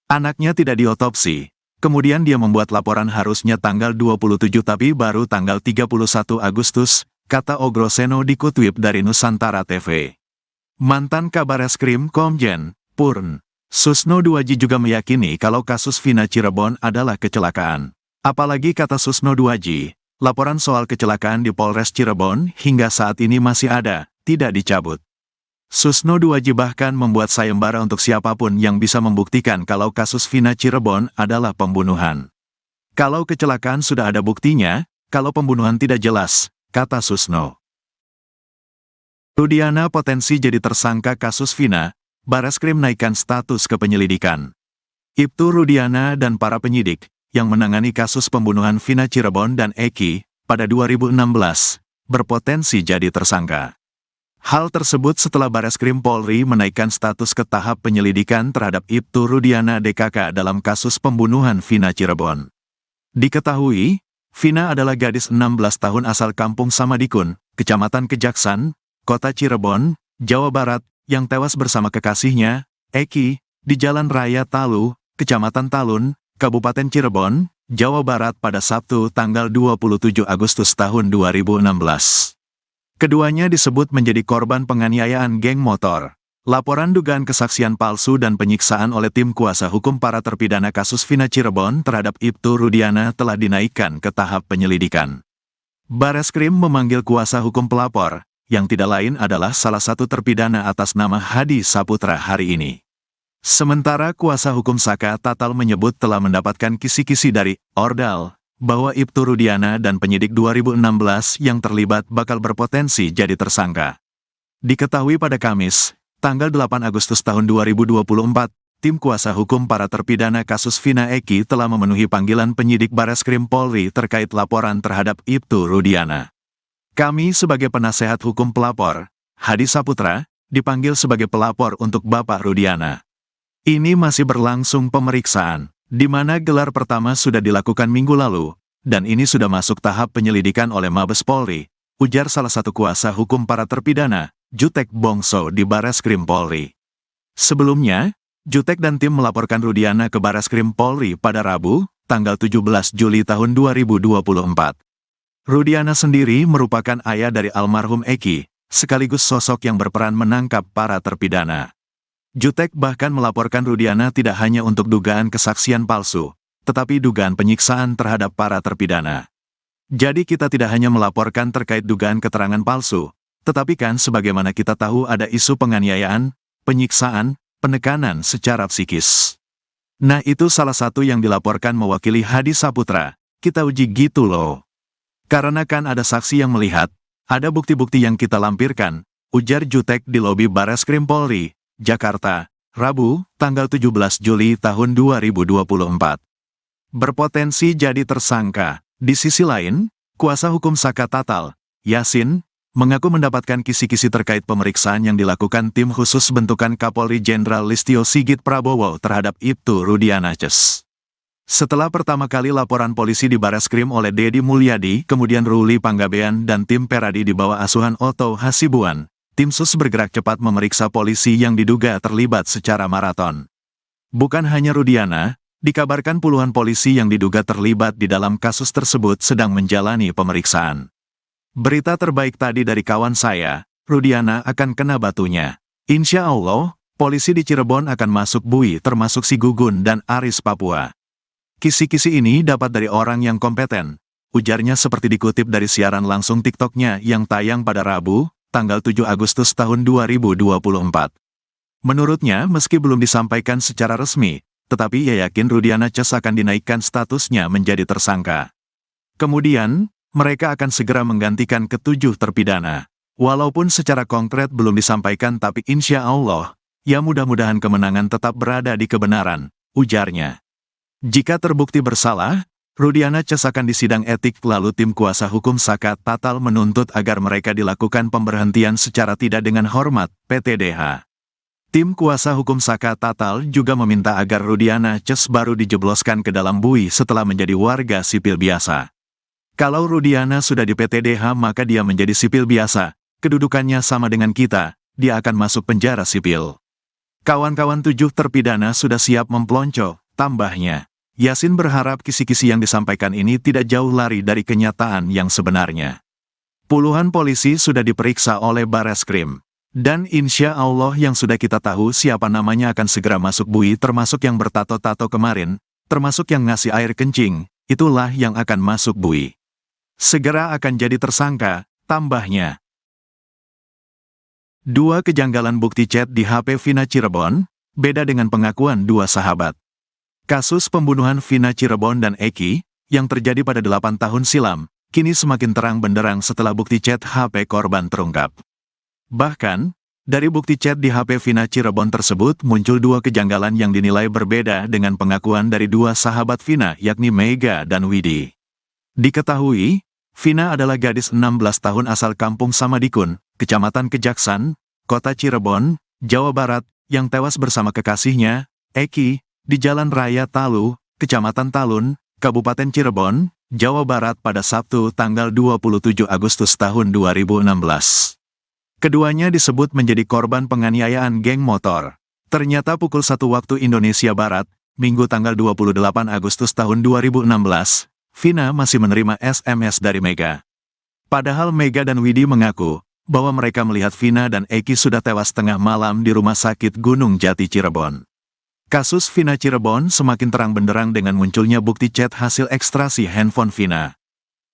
Anaknya tidak diotopsi, kemudian dia membuat laporan harusnya tanggal 27 tapi baru tanggal 31 Agustus, kata Ogroseno dikutip dari Nusantara TV. Mantan Kabareskrim Komjen Purn Susno Duaji juga meyakini kalau kasus Vina Cirebon adalah kecelakaan. Apalagi kata Susno Duaji, laporan soal kecelakaan di Polres Cirebon hingga saat ini masih ada, tidak dicabut. Susno Duaji bahkan membuat sayembara untuk siapapun yang bisa membuktikan kalau kasus Vina Cirebon adalah pembunuhan. Kalau kecelakaan sudah ada buktinya, kalau pembunuhan tidak jelas, kata Susno. Rudiana potensi jadi tersangka kasus Vina, Bareskrim naikkan status ke penyelidikan. Ibtu Rudiana dan para penyidik, yang menangani kasus pembunuhan Vina Cirebon dan Eki, pada 2016, berpotensi jadi tersangka. Hal tersebut setelah Bareskrim Polri menaikkan status ke tahap penyelidikan terhadap Ibtu Rudiana DKK dalam kasus pembunuhan Vina Cirebon. Diketahui, Vina adalah gadis 16 tahun asal kampung Samadikun, Kecamatan Kejaksan, Kota Cirebon, Jawa Barat, yang tewas bersama kekasihnya, Eki, di Jalan Raya Talu, Kecamatan Talun, Kabupaten Cirebon, Jawa Barat pada Sabtu tanggal 27 Agustus tahun 2016. Keduanya disebut menjadi korban penganiayaan geng motor. Laporan dugaan kesaksian palsu dan penyiksaan oleh tim kuasa hukum para terpidana kasus Vina Cirebon terhadap Ibtu Rudiana telah dinaikkan ke tahap penyelidikan. Bareskrim memanggil kuasa hukum pelapor, yang tidak lain adalah salah satu terpidana atas nama Hadi Saputra hari ini. Sementara kuasa hukum Saka Tatal menyebut telah mendapatkan kisi-kisi dari Ordal, bahwa Ibtu Rudiana dan penyidik 2016 yang terlibat bakal berpotensi jadi tersangka. Diketahui pada Kamis, tanggal 8 Agustus tahun 2024, tim kuasa hukum para terpidana kasus Vina Eki telah memenuhi panggilan penyidik Bareskrim Polri terkait laporan terhadap Ibtu Rudiana. Kami sebagai penasehat hukum pelapor, Hadi Saputra, dipanggil sebagai pelapor untuk Bapak Rudiana. Ini masih berlangsung pemeriksaan, di mana gelar pertama sudah dilakukan minggu lalu, dan ini sudah masuk tahap penyelidikan oleh Mabes Polri, ujar salah satu kuasa hukum para terpidana, Jutek Bongso di Bareskrim Polri. Sebelumnya, Jutek dan tim melaporkan Rudiana ke Bareskrim Polri pada Rabu, tanggal 17 Juli tahun 2024. Rudiana sendiri merupakan ayah dari almarhum Eki, sekaligus sosok yang berperan menangkap para terpidana. Jutek bahkan melaporkan Rudiana tidak hanya untuk dugaan kesaksian palsu, tetapi dugaan penyiksaan terhadap para terpidana. Jadi kita tidak hanya melaporkan terkait dugaan keterangan palsu, tetapi kan sebagaimana kita tahu ada isu penganiayaan, penyiksaan, penekanan secara psikis. Nah itu salah satu yang dilaporkan mewakili Hadi Saputra, kita uji gitu loh. Karena kan ada saksi yang melihat, ada bukti-bukti yang kita lampirkan, ujar Jutek di lobi Bareskrim Polri, Jakarta, Rabu, tanggal 17 Juli tahun 2024. Berpotensi jadi tersangka. Di sisi lain, kuasa hukum Saka Tatal, Yasin, mengaku mendapatkan kisi-kisi terkait pemeriksaan yang dilakukan tim khusus bentukan Kapolri Jenderal Listio Sigit Prabowo terhadap Ibtu Rudiana Ces. Setelah pertama kali laporan polisi di Bareskrim oleh Dedi Mulyadi, kemudian Ruli Panggabean dan tim Peradi di bawah asuhan Otto Hasibuan, tim sus bergerak cepat memeriksa polisi yang diduga terlibat secara maraton. Bukan hanya Rudiana, dikabarkan puluhan polisi yang diduga terlibat di dalam kasus tersebut sedang menjalani pemeriksaan. Berita terbaik tadi dari kawan saya, Rudiana akan kena batunya. Insya Allah, polisi di Cirebon akan masuk bui termasuk si Gugun dan Aris Papua. Kisi-kisi ini dapat dari orang yang kompeten, ujarnya seperti dikutip dari siaran langsung TikToknya yang tayang pada Rabu, tanggal 7 Agustus tahun 2024. Menurutnya, meski belum disampaikan secara resmi, tetapi ia yakin Rudiana Ces akan dinaikkan statusnya menjadi tersangka. Kemudian, mereka akan segera menggantikan ketujuh terpidana. Walaupun secara konkret belum disampaikan tapi insya Allah, ya mudah-mudahan kemenangan tetap berada di kebenaran, ujarnya. Jika terbukti bersalah, Rudiana Ces akan disidang etik lalu tim kuasa hukum Saka Tatal menuntut agar mereka dilakukan pemberhentian secara tidak dengan hormat, PTDH. Tim kuasa hukum Saka Tatal juga meminta agar Rudiana Ces baru dijebloskan ke dalam bui setelah menjadi warga sipil biasa. Kalau Rudiana sudah di PTDH maka dia menjadi sipil biasa, kedudukannya sama dengan kita, dia akan masuk penjara sipil. Kawan-kawan tujuh terpidana sudah siap memplonco, tambahnya. Yasin berharap kisi-kisi yang disampaikan ini tidak jauh lari dari kenyataan yang sebenarnya. Puluhan polisi sudah diperiksa oleh Bareskrim. Dan insya Allah yang sudah kita tahu siapa namanya akan segera masuk bui termasuk yang bertato-tato kemarin, termasuk yang ngasih air kencing, itulah yang akan masuk bui. Segera akan jadi tersangka, tambahnya. Dua kejanggalan bukti chat di HP Vina Cirebon, beda dengan pengakuan dua sahabat. Kasus pembunuhan Vina Cirebon dan Eki, yang terjadi pada 8 tahun silam, kini semakin terang benderang setelah bukti chat HP korban terungkap. Bahkan, dari bukti chat di HP Vina Cirebon tersebut muncul dua kejanggalan yang dinilai berbeda dengan pengakuan dari dua sahabat Vina yakni Mega dan Widi. Diketahui, Vina adalah gadis 16 tahun asal Kampung Samadikun, Kecamatan Kejaksan, Kota Cirebon, Jawa Barat, yang tewas bersama kekasihnya, Eki, di Jalan Raya Talu, Kecamatan Talun, Kabupaten Cirebon, Jawa Barat pada Sabtu tanggal 27 Agustus tahun 2016. Keduanya disebut menjadi korban penganiayaan geng motor. Ternyata pukul 1 waktu Indonesia Barat, Minggu tanggal 28 Agustus tahun 2016, Vina masih menerima SMS dari Mega. Padahal Mega dan Widi mengaku bahwa mereka melihat Vina dan Eki sudah tewas tengah malam di Rumah Sakit Gunung Jati Cirebon. Kasus Vina Cirebon semakin terang benderang dengan munculnya bukti chat hasil ekstrasi handphone Vina.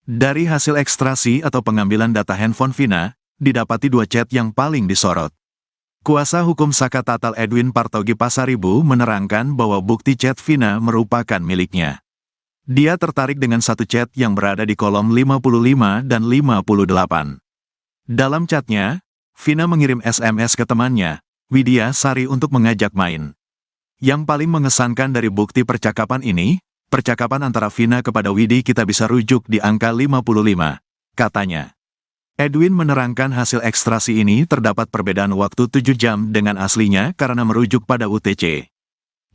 Dari hasil ekstrasi atau pengambilan data handphone Vina, didapati dua chat yang paling disorot. Kuasa hukum Saka Tatal Edwin Partogi Pasaribu menerangkan bahwa bukti chat Vina merupakan miliknya. Dia tertarik dengan satu chat yang berada di kolom 55 dan 58. Dalam chatnya, Vina mengirim SMS ke temannya, Widya Sari untuk mengajak main. Yang paling mengesankan dari bukti percakapan ini, percakapan antara Vina kepada Widi kita bisa rujuk di angka 55, katanya. Edwin menerangkan hasil ekstrasi ini terdapat perbedaan waktu 7 jam dengan aslinya karena merujuk pada UTC.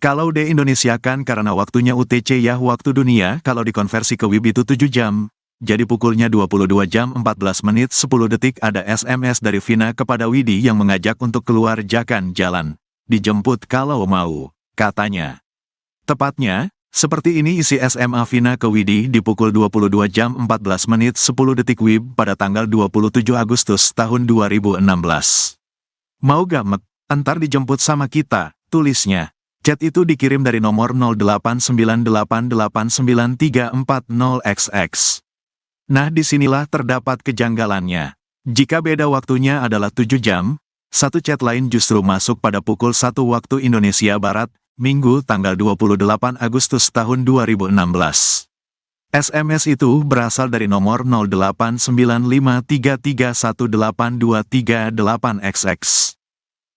Kalau di-Indonesiakan karena waktunya UTC ya waktu dunia, kalau dikonversi ke WIB itu 7 jam, jadi pukulnya 22 jam 14 menit 10 detik ada SMS dari Vina kepada Widi yang mengajak untuk keluar jalan, dijemput kalau mau, katanya. Tepatnya, seperti ini isi SMA Vina ke Widi di pukul 22 jam 14 menit 10 detik WIB pada tanggal 27 Agustus tahun 2016. Mau gak mek, antar dijemput sama kita, tulisnya. Chat itu dikirim dari nomor 0898899340XX. Nah disinilah terdapat kejanggalannya. Jika beda waktunya adalah 7 jam, satu chat lain justru masuk pada pukul 1 waktu Indonesia Barat, Minggu tanggal 28 Agustus tahun 2016. SMS itu berasal dari nomor 089533182338XX.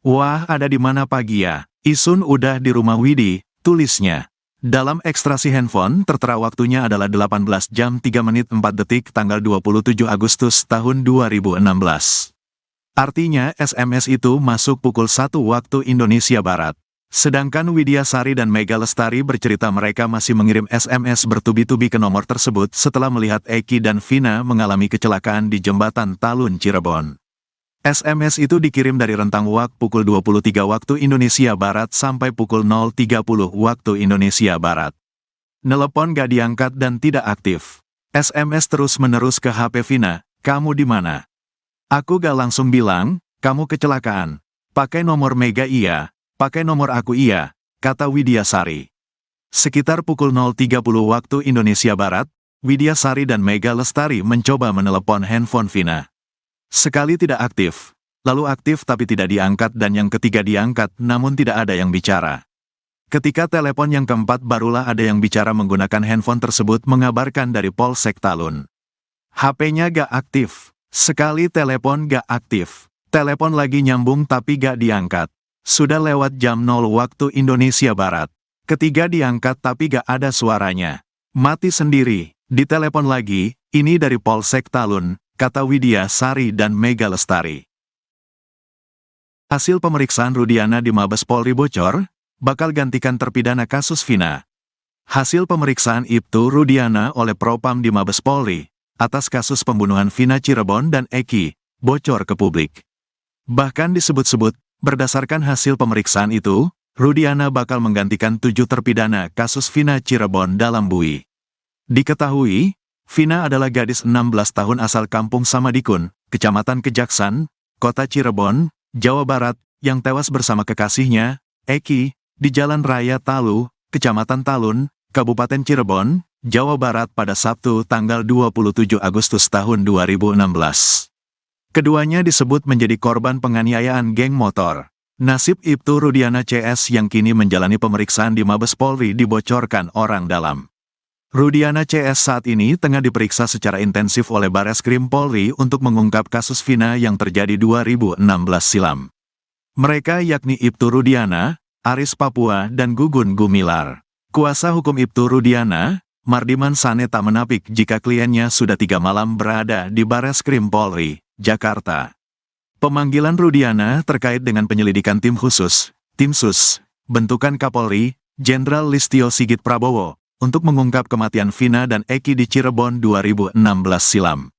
Wah, ada di mana pagi ya? Isun udah di rumah Widi, tulisnya. Dalam ekstrasi handphone, tertera waktunya adalah 18 jam 3 menit 4 detik tanggal 27 Agustus tahun 2016. Artinya SMS itu masuk pukul 1 waktu Indonesia Barat. Sedangkan Widya Sari dan Mega Lestari bercerita mereka masih mengirim SMS bertubi-tubi ke nomor tersebut setelah melihat Eki dan Vina mengalami kecelakaan di Jembatan Talun Cirebon. SMS itu dikirim dari rentang waktu pukul 23 waktu Indonesia Barat sampai pukul 0.30 waktu Indonesia Barat. Nelepon gak diangkat dan tidak aktif. SMS terus-menerus ke HP Vina, kamu di mana? Aku gak langsung bilang, kamu kecelakaan. Pakai nomor Mega iya. Pakai nomor aku iya, kata Widya Sari. Sekitar pukul 0.30 waktu Indonesia Barat, Widya Sari dan Mega Lestari mencoba menelepon handphone Vina. Sekali tidak aktif, lalu aktif tapi tidak diangkat dan yang ketiga diangkat namun tidak ada yang bicara. Ketika telepon yang keempat barulah ada yang bicara menggunakan handphone tersebut mengabarkan dari Polsek Talun. HP-nya gak aktif, sekali telepon gak aktif, telepon lagi nyambung tapi gak diangkat. Sudah lewat jam 0 waktu Indonesia Barat. Ketiga diangkat tapi gak ada suaranya. Mati sendiri, ditelepon lagi, ini dari Polsek Talun, kata Widya Sari dan Mega Lestari. Hasil pemeriksaan Rudiana di Mabes Polri bocor, bakal gantikan terpidana kasus Vina. Hasil pemeriksaan Ibtu Rudiana oleh Propam di Mabes Polri, atas kasus pembunuhan Vina Cirebon dan Eki, bocor ke publik. Bahkan disebut-sebut, berdasarkan hasil pemeriksaan itu, Rudiana bakal menggantikan 7 terpidana kasus Vina Cirebon dalam bui. Diketahui, Vina adalah gadis 16 tahun asal Kampung Samadikun, Kecamatan Kejaksan, Kota Cirebon, Jawa Barat, yang tewas bersama kekasihnya, Eki, di Jalan Raya Talu, Kecamatan Talun, Kabupaten Cirebon, Jawa Barat pada Sabtu tanggal 27 Agustus tahun 2016. Keduanya disebut menjadi korban penganiayaan geng motor. Nasib Ibtu Rudiana CS yang kini menjalani pemeriksaan di Mabes Polri dibocorkan orang dalam. Rudiana CS saat ini tengah diperiksa secara intensif oleh Bareskrim Polri untuk mengungkap kasus Vina yang terjadi 2016 silam. Mereka yakni Ibtu Rudiana, Aris Papua dan Gugun Gumilar. Kuasa hukum Ibtu Rudiana, Mardiman Sane tak menapik jika kliennya sudah 3 malam berada di Bareskrim Polri, Jakarta. Pemanggilan Rudiana terkait dengan penyelidikan tim khusus, Tim Sus, bentukan Kapolri, Jenderal Listio Sigit Prabowo, untuk mengungkap kematian Vina dan Eki di Cirebon 2016 silam.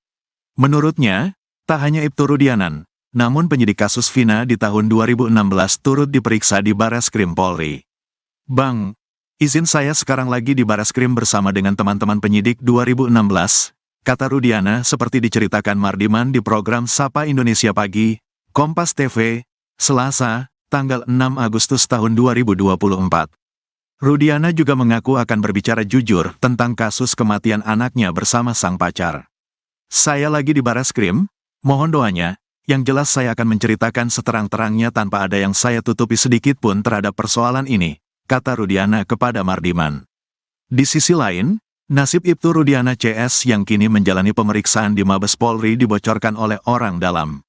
Menurutnya, tak hanya Ibtu Rudiana, namun penyidik kasus Vina di tahun 2016 turut diperiksa di Bareskrim Polri. Bang, Izin saya sekarang lagi di Bareskrim bersama dengan teman-teman penyidik 2016, kata Rudiana seperti diceritakan Mardiman di program Sapa Indonesia Pagi, Kompas TV, Selasa, tanggal 6 Agustus tahun 2024. Rudiana juga mengaku akan berbicara jujur tentang kasus kematian anaknya bersama sang pacar. Saya lagi di Bareskrim, mohon doanya, yang jelas saya akan menceritakan seterang-terangnya tanpa ada yang saya tutupi sedikit pun terhadap persoalan ini, kata Rudiana kepada Mardiman. Di sisi lain, nasib Ibtu Rudiana CS yang kini menjalani pemeriksaan di Mabes Polri dibocorkan oleh orang dalam.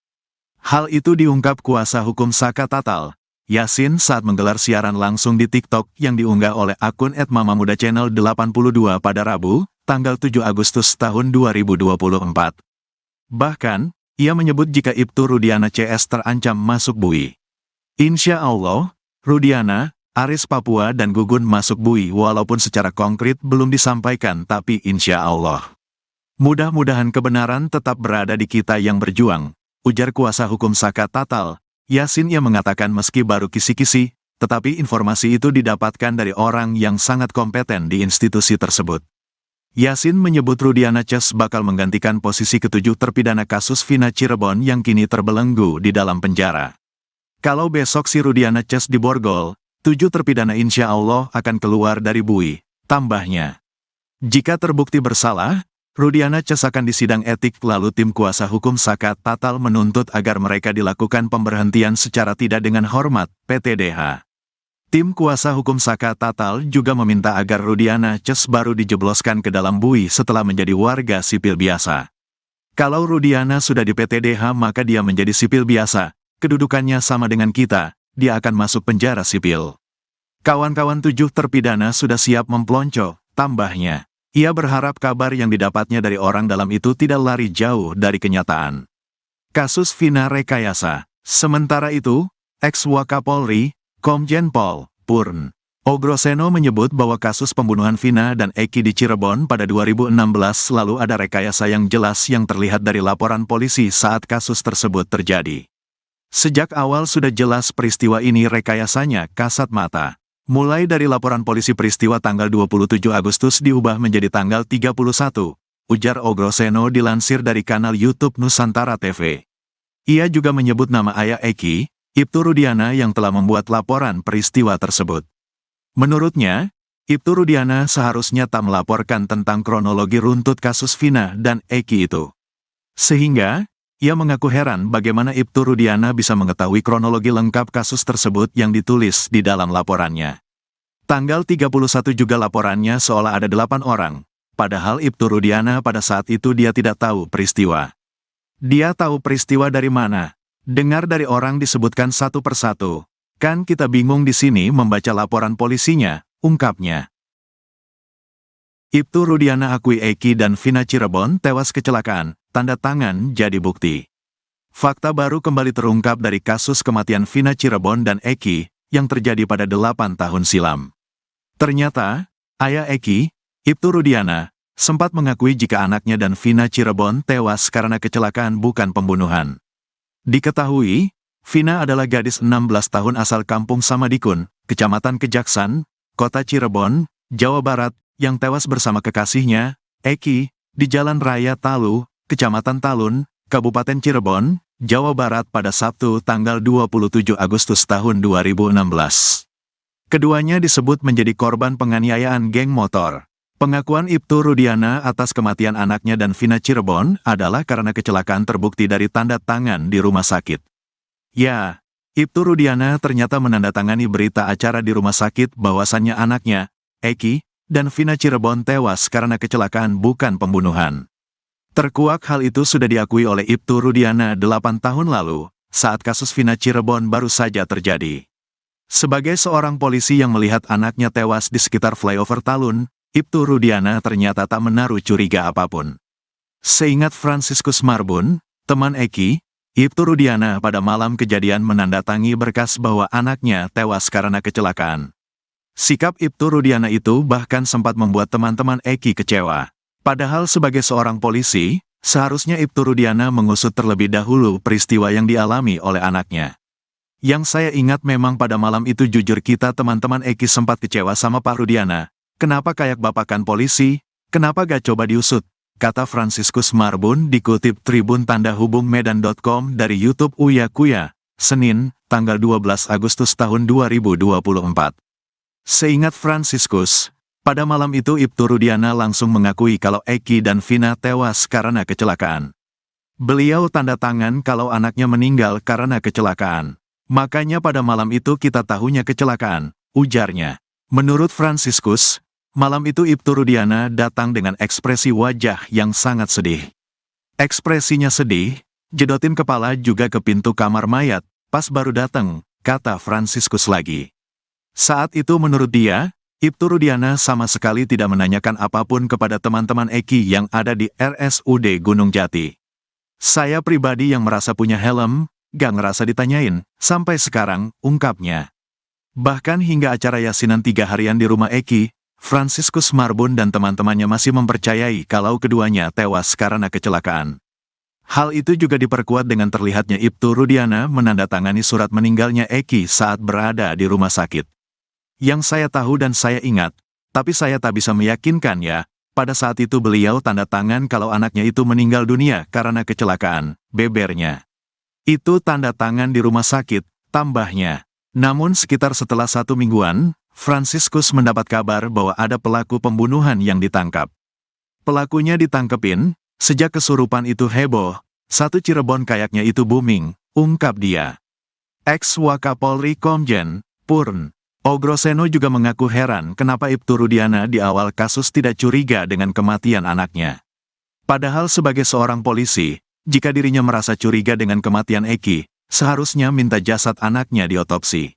Hal itu diungkap kuasa hukum Saka Tatal, Yasin saat menggelar siaran langsung di TikTok yang diunggah oleh akun @mamamuda_channel82 pada Rabu, tanggal 7 Agustus tahun 2024. Bahkan, ia menyebut jika Ibtu Rudiana CS terancam masuk bui. Insya Allah, Rudiana, Aris Papua dan Gugun masuk bui walaupun secara konkret belum disampaikan tapi insya Allah. Mudah-mudahan kebenaran tetap berada di kita yang berjuang, ujar kuasa hukum Saka Tatal, Yasin. Ia mengatakan meski baru kisi-kisi, tetapi informasi itu didapatkan dari orang yang sangat kompeten di institusi tersebut. Yasin menyebut Rudiana CS bakal menggantikan posisi ketujuh terpidana kasus Vina Cirebon yang kini terbelenggu di dalam penjara. Kalau besok si Rudiana CS diborgol, 7 terpidana insya Allah akan keluar dari bui, tambahnya. Jika terbukti bersalah, Rudiana CS akan disidang etik lalu tim kuasa hukum Saka Tatal menuntut agar mereka dilakukan pemberhentian secara tidak dengan hormat, PTDH. Tim kuasa hukum Saka Tatal juga meminta agar Rudiana CS baru dijebloskan ke dalam bui setelah menjadi warga sipil biasa. Kalau Rudiana sudah di PTDH maka dia menjadi sipil biasa, kedudukannya sama dengan kita, dia akan masuk penjara sipil. Kawan-kawan 7 terpidana sudah siap memplonco, tambahnya. Ia berharap kabar yang didapatnya dari orang dalam itu tidak lari jauh dari kenyataan. Kasus Vina rekayasa. Sementara itu, ex-Wakapolri, Komjen Pol Purn Ogroseno menyebut bahwa kasus pembunuhan Vina dan Eki di Cirebon pada 2016 lalu ada rekayasa yang jelas yang terlihat dari laporan polisi saat kasus tersebut terjadi. Sejak awal sudah jelas peristiwa ini rekayasanya kasat mata. Mulai dari laporan polisi peristiwa tanggal 27 Agustus diubah menjadi tanggal 31, ujar Ogroseno dilansir dari kanal YouTube Nusantara TV. Ia juga menyebut nama ayah Eki, Ibtu Rudiana yang telah membuat laporan peristiwa tersebut. Menurutnya, Ibtu Rudiana seharusnya tak melaporkan tentang kronologi runtut kasus Vina dan Eki itu. Sehingga, ia mengaku heran bagaimana Ibtu Rudiana bisa mengetahui kronologi lengkap kasus tersebut yang ditulis di dalam laporannya. Tanggal 31 juga laporannya seolah ada 8 orang, padahal Ibtu Rudiana pada saat itu dia tidak tahu peristiwa. Dia tahu peristiwa dari mana? Dengar dari orang disebutkan satu persatu. Kan kita bingung di sini membaca laporan polisinya, ungkapnya. Ibtu Rudiana akui Eki dan Vina Cirebon tewas kecelakaan. Tanda tangan jadi bukti. Fakta baru kembali terungkap dari kasus kematian Vina Cirebon dan Eki, yang terjadi pada 8 tahun silam. Ternyata, ayah Eki, Ibtu Rudiana, sempat mengakui jika anaknya dan Vina Cirebon tewas karena kecelakaan bukan pembunuhan. Diketahui, Vina adalah gadis 16 tahun asal kampung Samadikun, Kecamatan Kejaksan, Kota Cirebon, Jawa Barat, yang tewas bersama kekasihnya, Eki, di Jalan Raya Talu, Kecamatan Talun, Kabupaten Cirebon, Jawa Barat pada Sabtu tanggal 27 Agustus tahun 2016. Keduanya disebut menjadi korban penganiayaan geng motor. Pengakuan Ibtu Rudiana atas kematian anaknya dan Vina Cirebon adalah karena kecelakaan terbukti dari tanda tangan di rumah sakit. Ya, Ibtu Rudiana ternyata menandatangani berita acara di rumah sakit bahwasannya anaknya, Eki, dan Vina Cirebon tewas karena kecelakaan bukan pembunuhan. Terkuak hal itu sudah diakui oleh Ibtu Rudiana 8 tahun lalu, saat kasus Vina Cirebon baru saja terjadi. Sebagai seorang polisi yang melihat anaknya tewas di sekitar flyover Talun, Ibtu Rudiana ternyata tak menaruh curiga apapun. Seingat Franciscus Marbun, teman Eki, Ibtu Rudiana pada malam kejadian menandatangi berkas bahwa anaknya tewas karena kecelakaan. Sikap Ibtu Rudiana itu bahkan sempat membuat teman-teman Eki kecewa. Padahal sebagai seorang polisi, seharusnya Ibtu Rudiana mengusut terlebih dahulu peristiwa yang dialami oleh anaknya. Yang saya ingat memang pada malam itu jujur kita teman-teman Eki sempat kecewa sama Pak Rudiana. Kenapa kayak bapakan polisi? Kenapa gak coba diusut? Kata Franciscus Marbun dikutip Tribun Tanda Hubung Medan.com dari YouTube Uya Kuya, Senin, tanggal 12 Agustus tahun 2024. Seingat Franciscus, pada malam itu Ibtu Rudiana langsung mengakui kalau Eki dan Vina tewas karena kecelakaan. Beliau tanda tangan kalau anaknya meninggal karena kecelakaan. Makanya pada malam itu kita tahunya kecelakaan, ujarnya. Menurut Franciscus, malam itu Ibtu Rudiana datang dengan ekspresi wajah yang sangat sedih. Ekspresinya sedih, jedotin kepala juga ke pintu kamar mayat, pas baru datang, kata Franciscus lagi. Saat itu menurut dia, Ibtu Rudiana sama sekali tidak menanyakan apapun kepada teman-teman Eki yang ada di RSUD Gunung Jati. Saya pribadi yang merasa punya helm, gak ngerasa ditanyain, sampai sekarang, ungkapnya. Bahkan hingga acara yasinan 3 harian di rumah Eki, Franciscus Marbun dan teman-temannya masih mempercayai kalau keduanya tewas karena kecelakaan. Hal itu juga diperkuat dengan terlihatnya Ibtu Rudiana menandatangani surat meninggalnya Eki saat berada di rumah sakit. Yang saya tahu dan saya ingat, tapi saya tak bisa meyakinkan ya, pada saat itu beliau tanda tangan kalau anaknya itu meninggal dunia karena kecelakaan, bebernya. Itu tanda tangan di rumah sakit, tambahnya. Namun sekitar setelah 1 mingguan, Franciscus mendapat kabar bahwa ada pelaku pembunuhan yang ditangkap. Pelakunya ditangkepin, sejak kesurupan itu heboh, satu Cirebon kayaknya itu booming, ungkap dia. Ex-Wakapolri Komjen Purn Ogroseno juga mengaku heran kenapa Ibtu Rudiana di awal kasus tidak curiga dengan kematian anaknya. Padahal sebagai seorang polisi, jika dirinya merasa curiga dengan kematian Eki, seharusnya minta jasad anaknya diotopsi.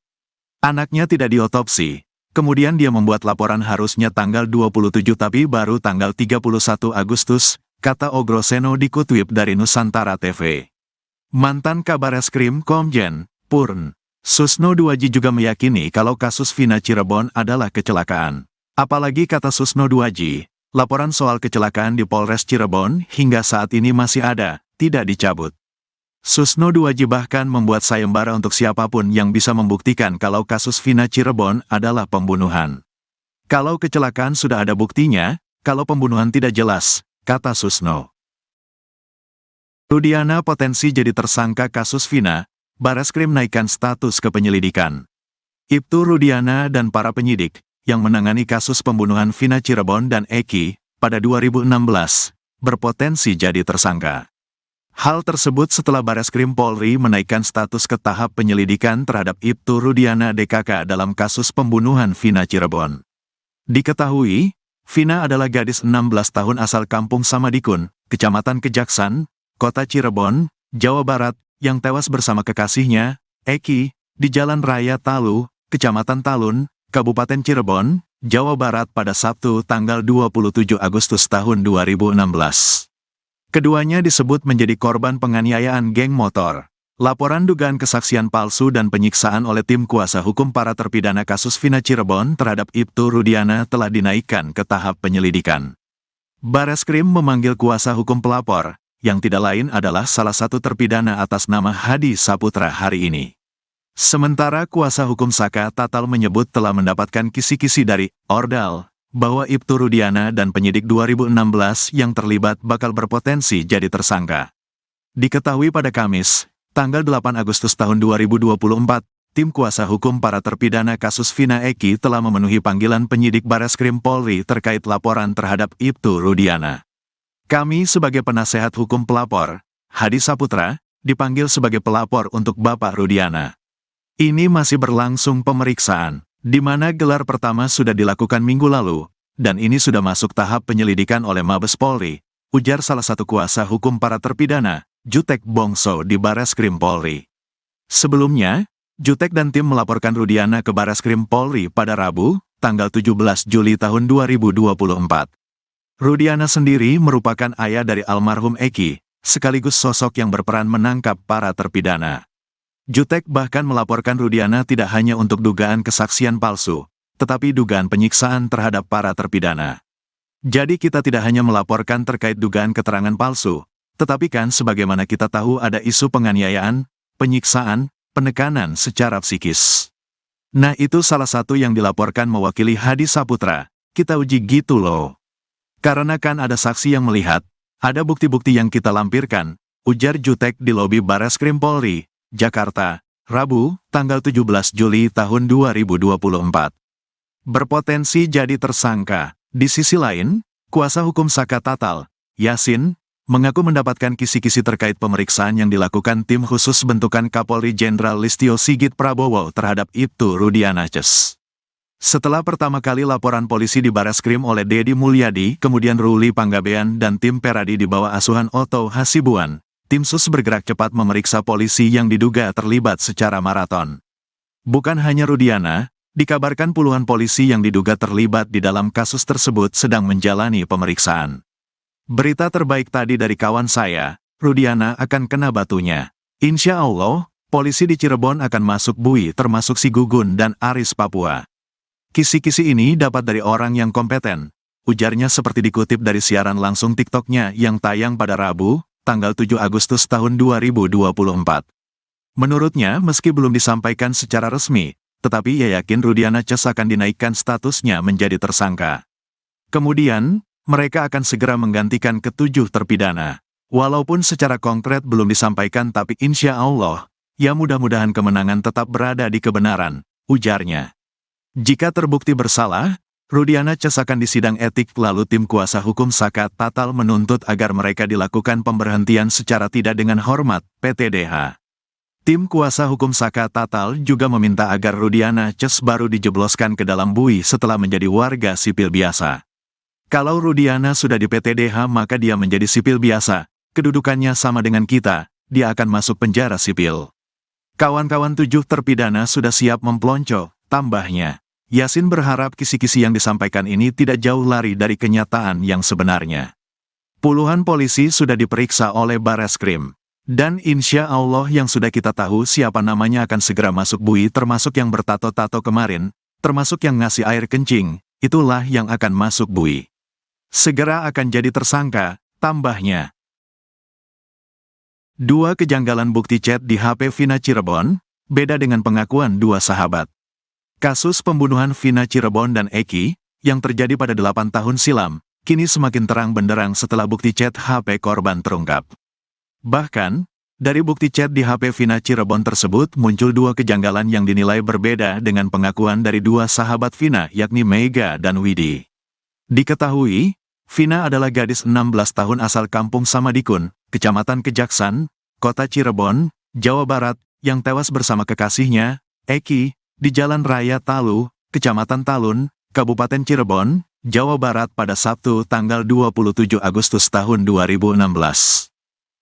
Anaknya tidak diotopsi, kemudian dia membuat laporan harusnya tanggal 27 tapi baru tanggal 31 Agustus, kata Ogroseno dikutip dari Nusantara TV. Mantan Kabareskrim Komjen Purn Susno Duaji juga meyakini kalau kasus Vina Cirebon adalah kecelakaan. Apalagi kata Susno Duaji, laporan soal kecelakaan di Polres Cirebon hingga saat ini masih ada, tidak dicabut. Susno Duaji bahkan membuat sayembara untuk siapapun yang bisa membuktikan kalau kasus Vina Cirebon adalah pembunuhan. Kalau kecelakaan sudah ada buktinya, kalau pembunuhan tidak jelas, kata Susno. Rudiana potensi jadi tersangka kasus Vina, Bareskrim naikkan status ke penyelidikan. Ibtu Rudiana dan para penyidik yang menangani kasus pembunuhan Vina Cirebon dan Eki pada 2016 berpotensi jadi tersangka. Hal tersebut setelah Bareskrim Polri menaikkan status ke tahap penyelidikan terhadap Ibtu Rudiana DKK dalam kasus pembunuhan Vina Cirebon. Diketahui, Vina adalah gadis 16 tahun asal Kampung Samadikun, Kecamatan Kejaksan, Kota Cirebon, Jawa Barat, yang tewas bersama kekasihnya, Eki, di Jalan Raya Talu, Kecamatan Talun, Kabupaten Cirebon, Jawa Barat pada Sabtu tanggal 27 Agustus tahun 2016. Keduanya disebut menjadi korban penganiayaan geng motor. Laporan dugaan kesaksian palsu dan penyiksaan oleh tim kuasa hukum para terpidana kasus Vina Cirebon terhadap Ibtu Rudiana telah dinaikkan ke tahap penyelidikan. Bareskrim memanggil kuasa hukum pelapor, yang tidak lain adalah salah satu terpidana atas nama Hadi Saputra hari ini. Sementara kuasa hukum Saka Tatal menyebut telah mendapatkan kisi-kisi dari Ordal, bahwa Ibtu Rudiana dan penyidik 2016 yang terlibat bakal berpotensi jadi tersangka. Diketahui pada Kamis, tanggal 8 Agustus tahun 2024, tim kuasa hukum para terpidana kasus Vina Eki telah memenuhi panggilan penyidik Bareskrim Polri terkait laporan terhadap Ibtu Rudiana. Kami sebagai penasehat hukum pelapor, Hadi Saputra, dipanggil sebagai pelapor untuk Bapak Rudiana. Ini masih berlangsung pemeriksaan, di mana gelar pertama sudah dilakukan minggu lalu, dan ini sudah masuk tahap penyelidikan oleh Mabes Polri, ujar salah satu kuasa hukum para terpidana, Jutek Bongso di Bareskrim Polri. Sebelumnya, Jutek dan tim melaporkan Rudiana ke Bareskrim Polri pada Rabu, tanggal 17 Juli tahun 2024. Rudiana sendiri merupakan ayah dari almarhum Eki, sekaligus sosok yang berperan menangkap para terpidana. Jutek bahkan melaporkan Rudiana tidak hanya untuk dugaan kesaksian palsu, tetapi dugaan penyiksaan terhadap para terpidana. Jadi kita tidak hanya melaporkan terkait dugaan keterangan palsu, tetapi kan sebagaimana kita tahu ada isu penganiayaan, penyiksaan, penekanan secara psikis. Nah itu salah satu yang dilaporkan mewakili Hadi Saputra, kita uji gitu loh. Karena kan ada saksi yang melihat, ada bukti-bukti yang kita lampirkan, ujar Jutek di lobi Bareskrim Polri, Jakarta, Rabu, tanggal 17 Juli tahun 2024. Berpotensi jadi tersangka. Di sisi lain, kuasa hukum Saka Tatal, Yasin, mengaku mendapatkan kisi-kisi terkait pemeriksaan yang dilakukan tim khusus bentukan Kapolri Jenderal Listio Sigit Prabowo terhadap Ibtu Rudiana Ces. Setelah pertama kali laporan polisi di Bareskrim oleh Dedi Mulyadi, kemudian Ruli Panggabean dan tim Peradi di bawah asuhan Otto Hasibuan, tim sus bergerak cepat memeriksa polisi yang diduga terlibat secara maraton. Bukan hanya Rudiana, dikabarkan puluhan polisi yang diduga terlibat di dalam kasus tersebut sedang menjalani pemeriksaan. Berita terbaik tadi dari kawan saya, Rudiana akan kena batunya. Insya Allah, polisi di Cirebon akan masuk bui termasuk si Gugun dan Aris Papua. Kisi-kisi ini dapat dari orang yang kompeten, ujarnya seperti dikutip dari siaran langsung TikTok-nya yang tayang pada Rabu, tanggal 7 Agustus tahun 2024. Menurutnya, meski belum disampaikan secara resmi, tetapi ia yakin Rudiana Ces akan dinaikkan statusnya menjadi tersangka. Kemudian, mereka akan segera menggantikan ketujuh terpidana. Walaupun secara konkret belum disampaikan tapi insya Allah, ya mudah-mudahan kemenangan tetap berada di kebenaran, ujarnya. Jika terbukti bersalah, Rudiana Ces akan disidang etik lalu tim kuasa hukum Saka Tatal menuntut agar mereka dilakukan pemberhentian secara tidak dengan hormat, PTDH. Tim kuasa hukum Saka Tatal juga meminta agar Rudiana Ces baru dijebloskan ke dalam bui setelah menjadi warga sipil biasa. Kalau Rudiana sudah di PTDH maka dia menjadi sipil biasa, kedudukannya sama dengan kita, dia akan masuk penjara sipil. Kawan-kawan tujuh terpidana sudah siap mempelonco, tambahnya. Yasin berharap kisi-kisi yang disampaikan ini tidak jauh lari dari kenyataan yang sebenarnya. Puluhan polisi sudah diperiksa oleh Bareskrim. Dan insya Allah yang sudah kita tahu siapa namanya akan segera masuk bui termasuk yang bertato-tato kemarin, termasuk yang ngasih air kencing, itulah yang akan masuk bui. Segera akan jadi tersangka, tambahnya. Dua kejanggalan bukti chat di HP Vina Cirebon, beda dengan pengakuan dua sahabat. Kasus pembunuhan Vina Cirebon dan Eki, yang terjadi pada 8 tahun silam, kini semakin terang benderang setelah bukti chat HP korban terungkap. Bahkan, dari bukti chat di HP Vina Cirebon tersebut muncul dua kejanggalan yang dinilai berbeda dengan pengakuan dari dua sahabat Vina yakni Mega dan Widi. Diketahui, Vina adalah gadis 16 tahun asal kampung Samadikun, Kecamatan Kejaksan, Kota Cirebon, Jawa Barat, yang tewas bersama kekasihnya, Eki, di Jalan Raya Talu, Kecamatan Talun, Kabupaten Cirebon, Jawa Barat pada Sabtu tanggal 27 Agustus tahun 2016.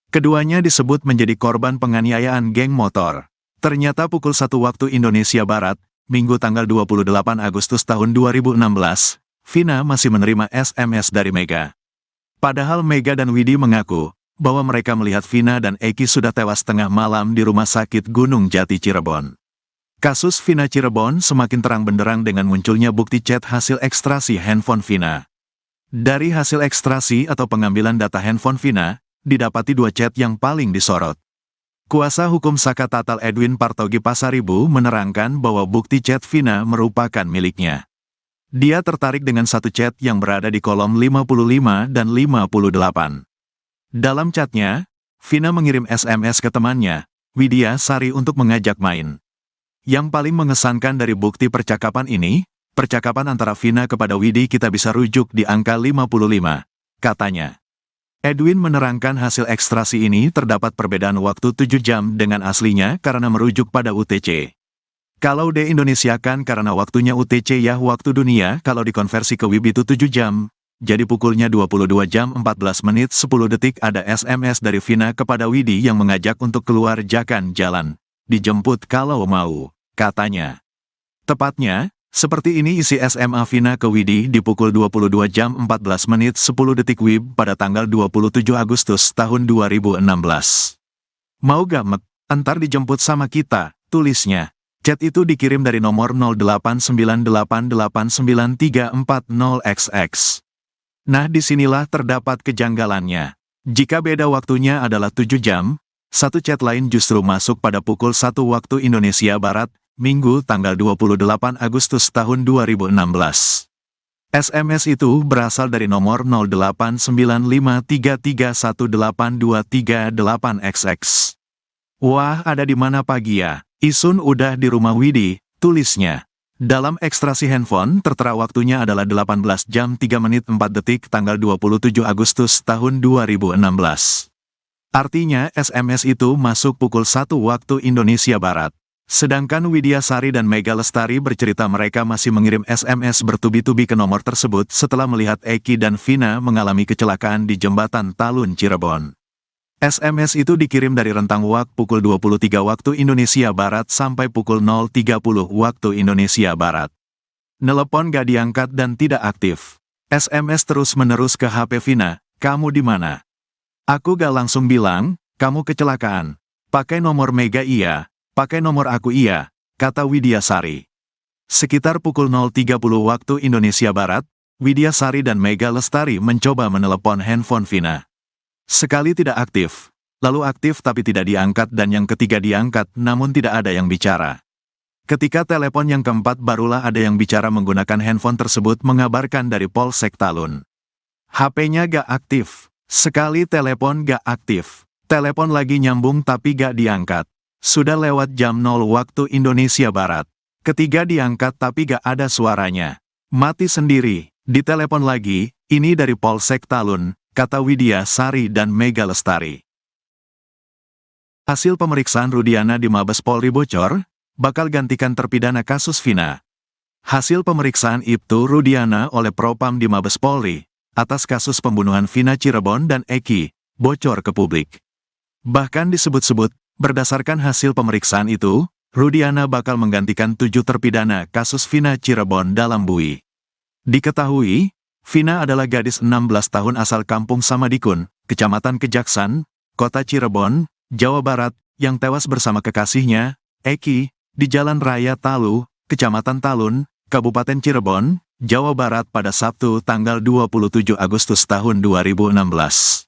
Keduanya disebut menjadi korban penganiayaan geng motor. Ternyata pukul 1 waktu Indonesia Barat, Minggu tanggal 28 Agustus tahun 2016, Vina masih menerima SMS dari Mega. Padahal Mega dan Widi mengaku bahwa mereka melihat Vina dan Eki sudah tewas tengah malam di Rumah Sakit Gunung Jati Cirebon. Kasus Vina Cirebon semakin terang benderang dengan munculnya bukti chat hasil ekstrasi handphone Vina. Dari hasil ekstrasi atau pengambilan data handphone Vina, didapati dua chat yang paling disorot. Kuasa hukum Saka Tatal Edwin Partogi Pasaribu menerangkan bahwa bukti chat Vina merupakan miliknya. Dia tertarik dengan satu chat yang berada di kolom 55 dan 58. Dalam chatnya, Vina mengirim SMS ke temannya, Widya Sari untuk mengajak main. Yang paling mengesankan dari bukti percakapan ini, percakapan antara Vina kepada Widi kita bisa rujuk di angka 55, katanya. Edwin menerangkan hasil ekstrasi ini terdapat perbedaan waktu 7 jam dengan aslinya karena merujuk pada UTC. Kalau di-Indonesiakan karena waktunya UTC ya waktu dunia, kalau dikonversi ke WIB itu 7 jam, jadi pukulnya 22 jam 14 menit 10 detik ada SMS dari Vina kepada Widi yang mengajak untuk keluar jalan, dijemput kalau mau, katanya. Tepatnya, seperti ini isi SMA Vina ke Widi di pukul 22 jam 14 menit 10 detik WIB pada tanggal 27 Agustus tahun 2016. Mau gak Mek, antar dijemput sama kita, tulisnya. Chat itu dikirim dari nomor 0898893340XX. Nah disinilah terdapat kejanggalannya. Jika beda waktunya adalah 7 jam, Satu chat lain justru masuk pada pukul 1 waktu Indonesia Barat, Minggu tanggal 28 Agustus tahun 2016. SMS itu berasal dari nomor 089533182338XX. Wah, ada di mana pagi ya? Isun udah di rumah Widi, tulisnya. Dalam ekstraksi handphone, tertera waktunya adalah 18 jam 3 menit 4 detik tanggal 27 Agustus tahun 2016. Artinya SMS itu masuk pukul 1 waktu Indonesia Barat. Sedangkan Widya Sari dan Mega Lestari bercerita mereka masih mengirim SMS bertubi-tubi ke nomor tersebut setelah melihat Eki dan Vina mengalami kecelakaan di Jembatan Talun Cirebon. SMS itu dikirim dari rentang waktu pukul 23 waktu Indonesia Barat sampai pukul 0.30 waktu Indonesia Barat. Nelepon gak diangkat dan tidak aktif. SMS terus-menerus ke HP Vina, "Kamu di mana?" Aku gak langsung bilang, "Kamu kecelakaan." "Pakai nomor Mega iya. Pakai nomor aku iya," kata Widya Sari. Sekitar pukul 0.30 waktu Indonesia Barat, Widya Sari dan Mega Lestari mencoba menelepon handphone Vina. Sekali tidak aktif, lalu aktif tapi tidak diangkat dan yang ketiga diangkat namun tidak ada yang bicara. Ketika telepon yang keempat barulah ada yang bicara menggunakan handphone tersebut mengabarkan dari Polsek Talun. HP-nya gak aktif, sekali telepon gak aktif, telepon lagi nyambung tapi gak diangkat. Sudah lewat jam 0 waktu Indonesia Barat. Ketiga diangkat tapi gak ada suaranya. Mati sendiri, ditelepon lagi, ini dari Polsek Talun, kata Widya Sari dan Mega Lestari. Hasil pemeriksaan Rudiana di Mabes Polri bocor, bakal gantikan terpidana kasus Vina. Hasil pemeriksaan Ibtu Rudiana oleh Propam di Mabes Polri, atas kasus pembunuhan Vina Cirebon dan Eki, bocor ke publik. Bahkan disebut-sebut, berdasarkan hasil pemeriksaan itu, Rudiana bakal menggantikan 7 terpidana kasus Vina Cirebon dalam bui. Diketahui, Vina adalah gadis 16 tahun asal Kampung Samadikun, Kecamatan Kejaksan, Kota Cirebon, Jawa Barat, yang tewas bersama kekasihnya, Eki, di Jalan Raya Talu, Kecamatan Talun, Kabupaten Cirebon, Jawa Barat pada Sabtu tanggal 27 Agustus tahun 2016.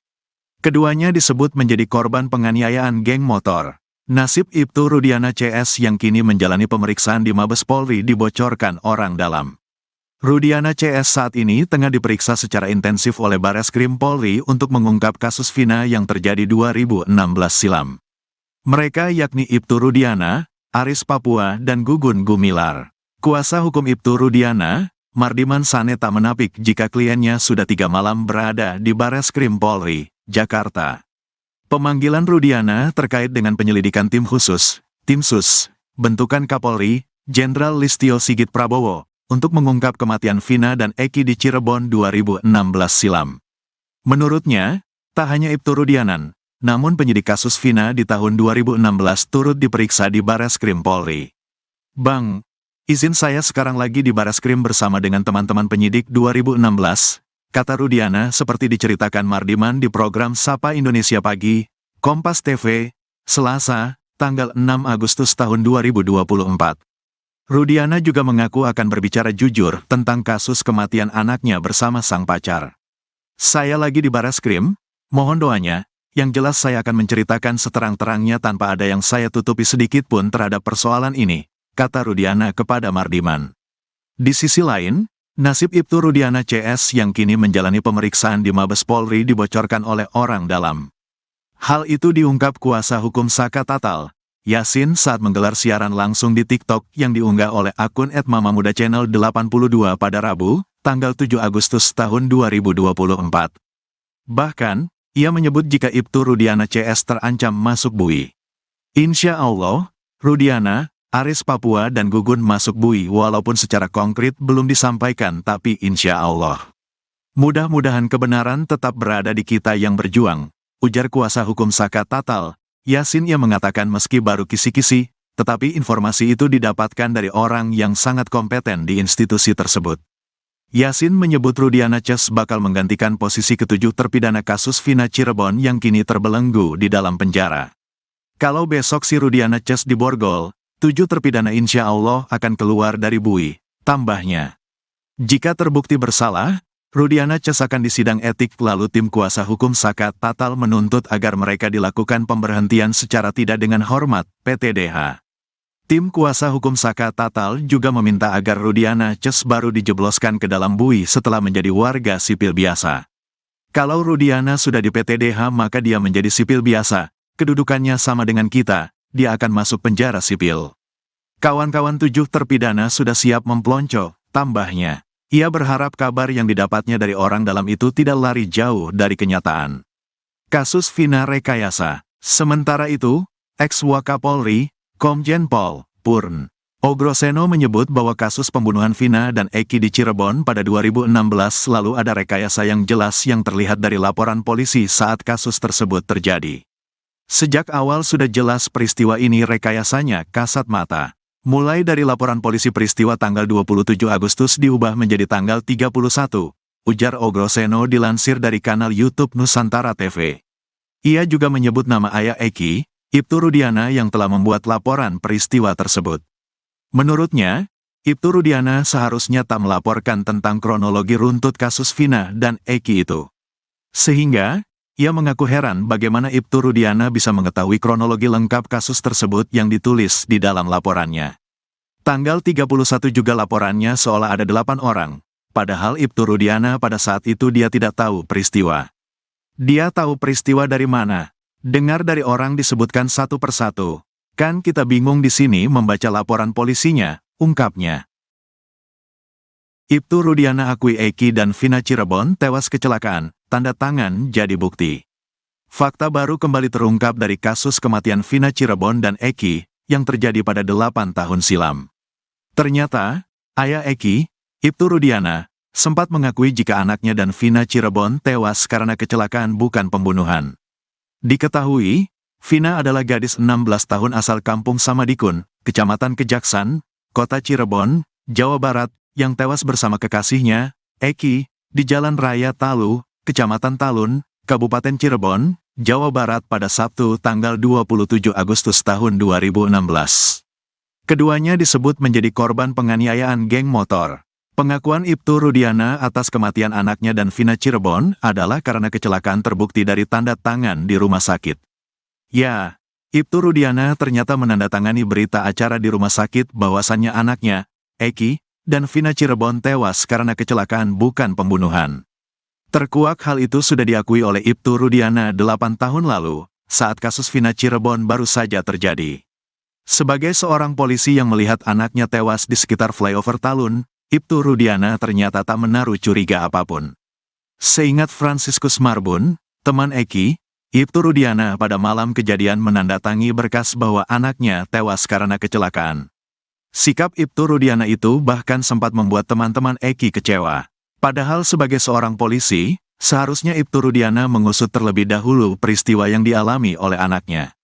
Keduanya disebut menjadi korban penganiayaan geng motor. Nasib Ibtu Rudiana CS yang kini menjalani pemeriksaan di Mabes Polri dibocorkan orang dalam. Rudiana CS saat ini tengah diperiksa secara intensif oleh Bareskrim Polri untuk mengungkap kasus Vina yang terjadi 2016 silam. Mereka yakni Ibtu Rudiana, Aris Papua dan Gugun Gumilar. Kuasa hukum Ibtu Rudiana, Mardiman Sane tak menapik jika kliennya sudah 3 malam berada di Bareskrim Polri, Jakarta. Pemanggilan Rudiana terkait dengan penyelidikan tim khusus, Tim Sus, bentukan Kapolri, Jenderal Listio Sigit Prabowo, untuk mengungkap kematian Vina dan Eki di Cirebon 2016 silam. Menurutnya, tak hanya Ibtu Rudiana, namun penyidik kasus Vina di tahun 2016 turut diperiksa di Bareskrim Polri. "Bang, izin saya sekarang lagi di Bareskrim bersama dengan teman-teman penyidik 2016, kata Rudiana seperti diceritakan Mardiman di program Sapa Indonesia Pagi, Kompas TV, Selasa, tanggal 6 Agustus tahun 2024. Rudiana juga mengaku akan berbicara jujur tentang kasus kematian anaknya bersama sang pacar. "Saya lagi di Bareskrim, mohon doanya, yang jelas saya akan menceritakan seterang-terangnya tanpa ada yang saya tutupi sedikit pun terhadap persoalan ini," kata Rudiana kepada Mardiman. Di sisi lain, nasib Ibtu Rudiana CS yang kini menjalani pemeriksaan di Mabes Polri dibocorkan oleh orang dalam. Hal itu diungkap kuasa hukum Saka Tatal, Yasin saat menggelar siaran langsung di TikTok yang diunggah oleh akun @mamamuda channel 82 pada Rabu, tanggal 7 Agustus tahun 2024. Bahkan, ia menyebut jika Ibtu Rudiana CS terancam masuk bui. "Insya Allah, Rudiana, Aris Papua dan Gugun masuk bui walaupun secara konkret belum disampaikan tapi insya Allah. Mudah-mudahan kebenaran tetap berada di kita yang berjuang," ujar kuasa hukum Saka Tatal, Yasin yang mengatakan meski baru kisi-kisi, tetapi informasi itu didapatkan dari orang yang sangat kompeten di institusi tersebut. Yasin menyebut Rudiana CS bakal menggantikan posisi ke-7 terpidana kasus Vina Cirebon yang kini terbelenggu di dalam penjara. Kalau besok si Rudiana CS diborgol, 7 terpidana insya Allah akan keluar dari bui, tambahnya. Jika terbukti bersalah, Rudiana Ces akan disidang etik lalu tim kuasa hukum Saka Tatal menuntut agar mereka dilakukan pemberhentian secara tidak dengan hormat, PTDH. Tim kuasa hukum Saka Tatal juga meminta agar Rudiana Ces baru dijebloskan ke dalam bui setelah menjadi warga sipil biasa. Kalau Rudiana sudah di PTDH maka dia menjadi sipil biasa, kedudukannya sama dengan kita, dia akan masuk penjara sipil. Kawan-kawan 7 terpidana sudah siap mempelonco, tambahnya. Ia berharap kabar yang didapatnya dari orang dalam itu tidak lari jauh dari kenyataan. Kasus Vina rekayasa. Sementara itu, ex-Wakapolri, Komjen Pol Purn Ogroseno menyebut bahwa kasus pembunuhan Vina dan Eki di Cirebon pada 2016 lalu ada rekayasa yang jelas yang terlihat dari laporan polisi saat kasus tersebut terjadi. Sejak awal sudah jelas peristiwa ini rekayasanya kasat mata. Mulai dari laporan polisi peristiwa tanggal 27 Agustus diubah menjadi tanggal 31, ujar Ogroseno dilansir dari kanal YouTube Nusantara TV. Ia juga menyebut nama ayah Eki, Ibtu Rudiana yang telah membuat laporan peristiwa tersebut. Menurutnya, Ibtu Rudiana seharusnya tak melaporkan tentang kronologi runtut kasus Vina dan Eki itu. Sehingga, ia mengaku heran bagaimana Ibtu Rudiana bisa mengetahui kronologi lengkap kasus tersebut yang ditulis di dalam laporannya. Tanggal 31 juga laporannya seolah ada 8 orang, padahal Ibtu Rudiana pada saat itu dia tidak tahu peristiwa. Dia tahu peristiwa dari mana? Dengar dari orang disebutkan satu persatu. Kan kita bingung di sini membaca laporan polisinya, ungkapnya. Ibtu Rudiana akui Eki dan Vina Cirebon tewas kecelakaan, tanda tangan jadi bukti. Fakta baru kembali terungkap dari kasus kematian Vina Cirebon dan Eki, yang terjadi pada 8 tahun silam. Ternyata, ayah Eki, Ibtu Rudiana, sempat mengakui jika anaknya dan Vina Cirebon tewas karena kecelakaan bukan pembunuhan. Diketahui, Vina adalah gadis 16 tahun asal kampung Samadikun, Kecamatan Kejaksan, Kota Cirebon, Jawa Barat, yang tewas bersama kekasihnya, Eki, di Jalan Raya Talu, Kecamatan Talun, Kabupaten Cirebon, Jawa Barat pada Sabtu tanggal 27 Agustus tahun 2016. Keduanya disebut menjadi korban penganiayaan geng motor. Pengakuan Ibtu Rudiana atas kematian anaknya dan Vina Cirebon adalah karena kecelakaan terbukti dari tanda tangan di rumah sakit. Ya, Ibtu Rudiana ternyata menandatangani berita acara di rumah sakit bahwasannya anaknya, Eki, dan Vina Cirebon tewas karena kecelakaan bukan pembunuhan. Terkuak hal itu sudah diakui oleh Ibtu Rudiana 8 tahun lalu, saat kasus Vina Cirebon baru saja terjadi. Sebagai seorang polisi yang melihat anaknya tewas di sekitar flyover Talun, Ibtu Rudiana ternyata tak menaruh curiga apapun. Seingat Franciscus Marbun, teman Eki, Ibtu Rudiana pada malam kejadian menandatangi berkas bahwa anaknya tewas karena kecelakaan. Sikap Ibtu Rudiana itu bahkan sempat membuat teman-teman Eki kecewa. Padahal sebagai seorang polisi, seharusnya Ibtu Rudiana mengusut terlebih dahulu peristiwa yang dialami oleh anaknya.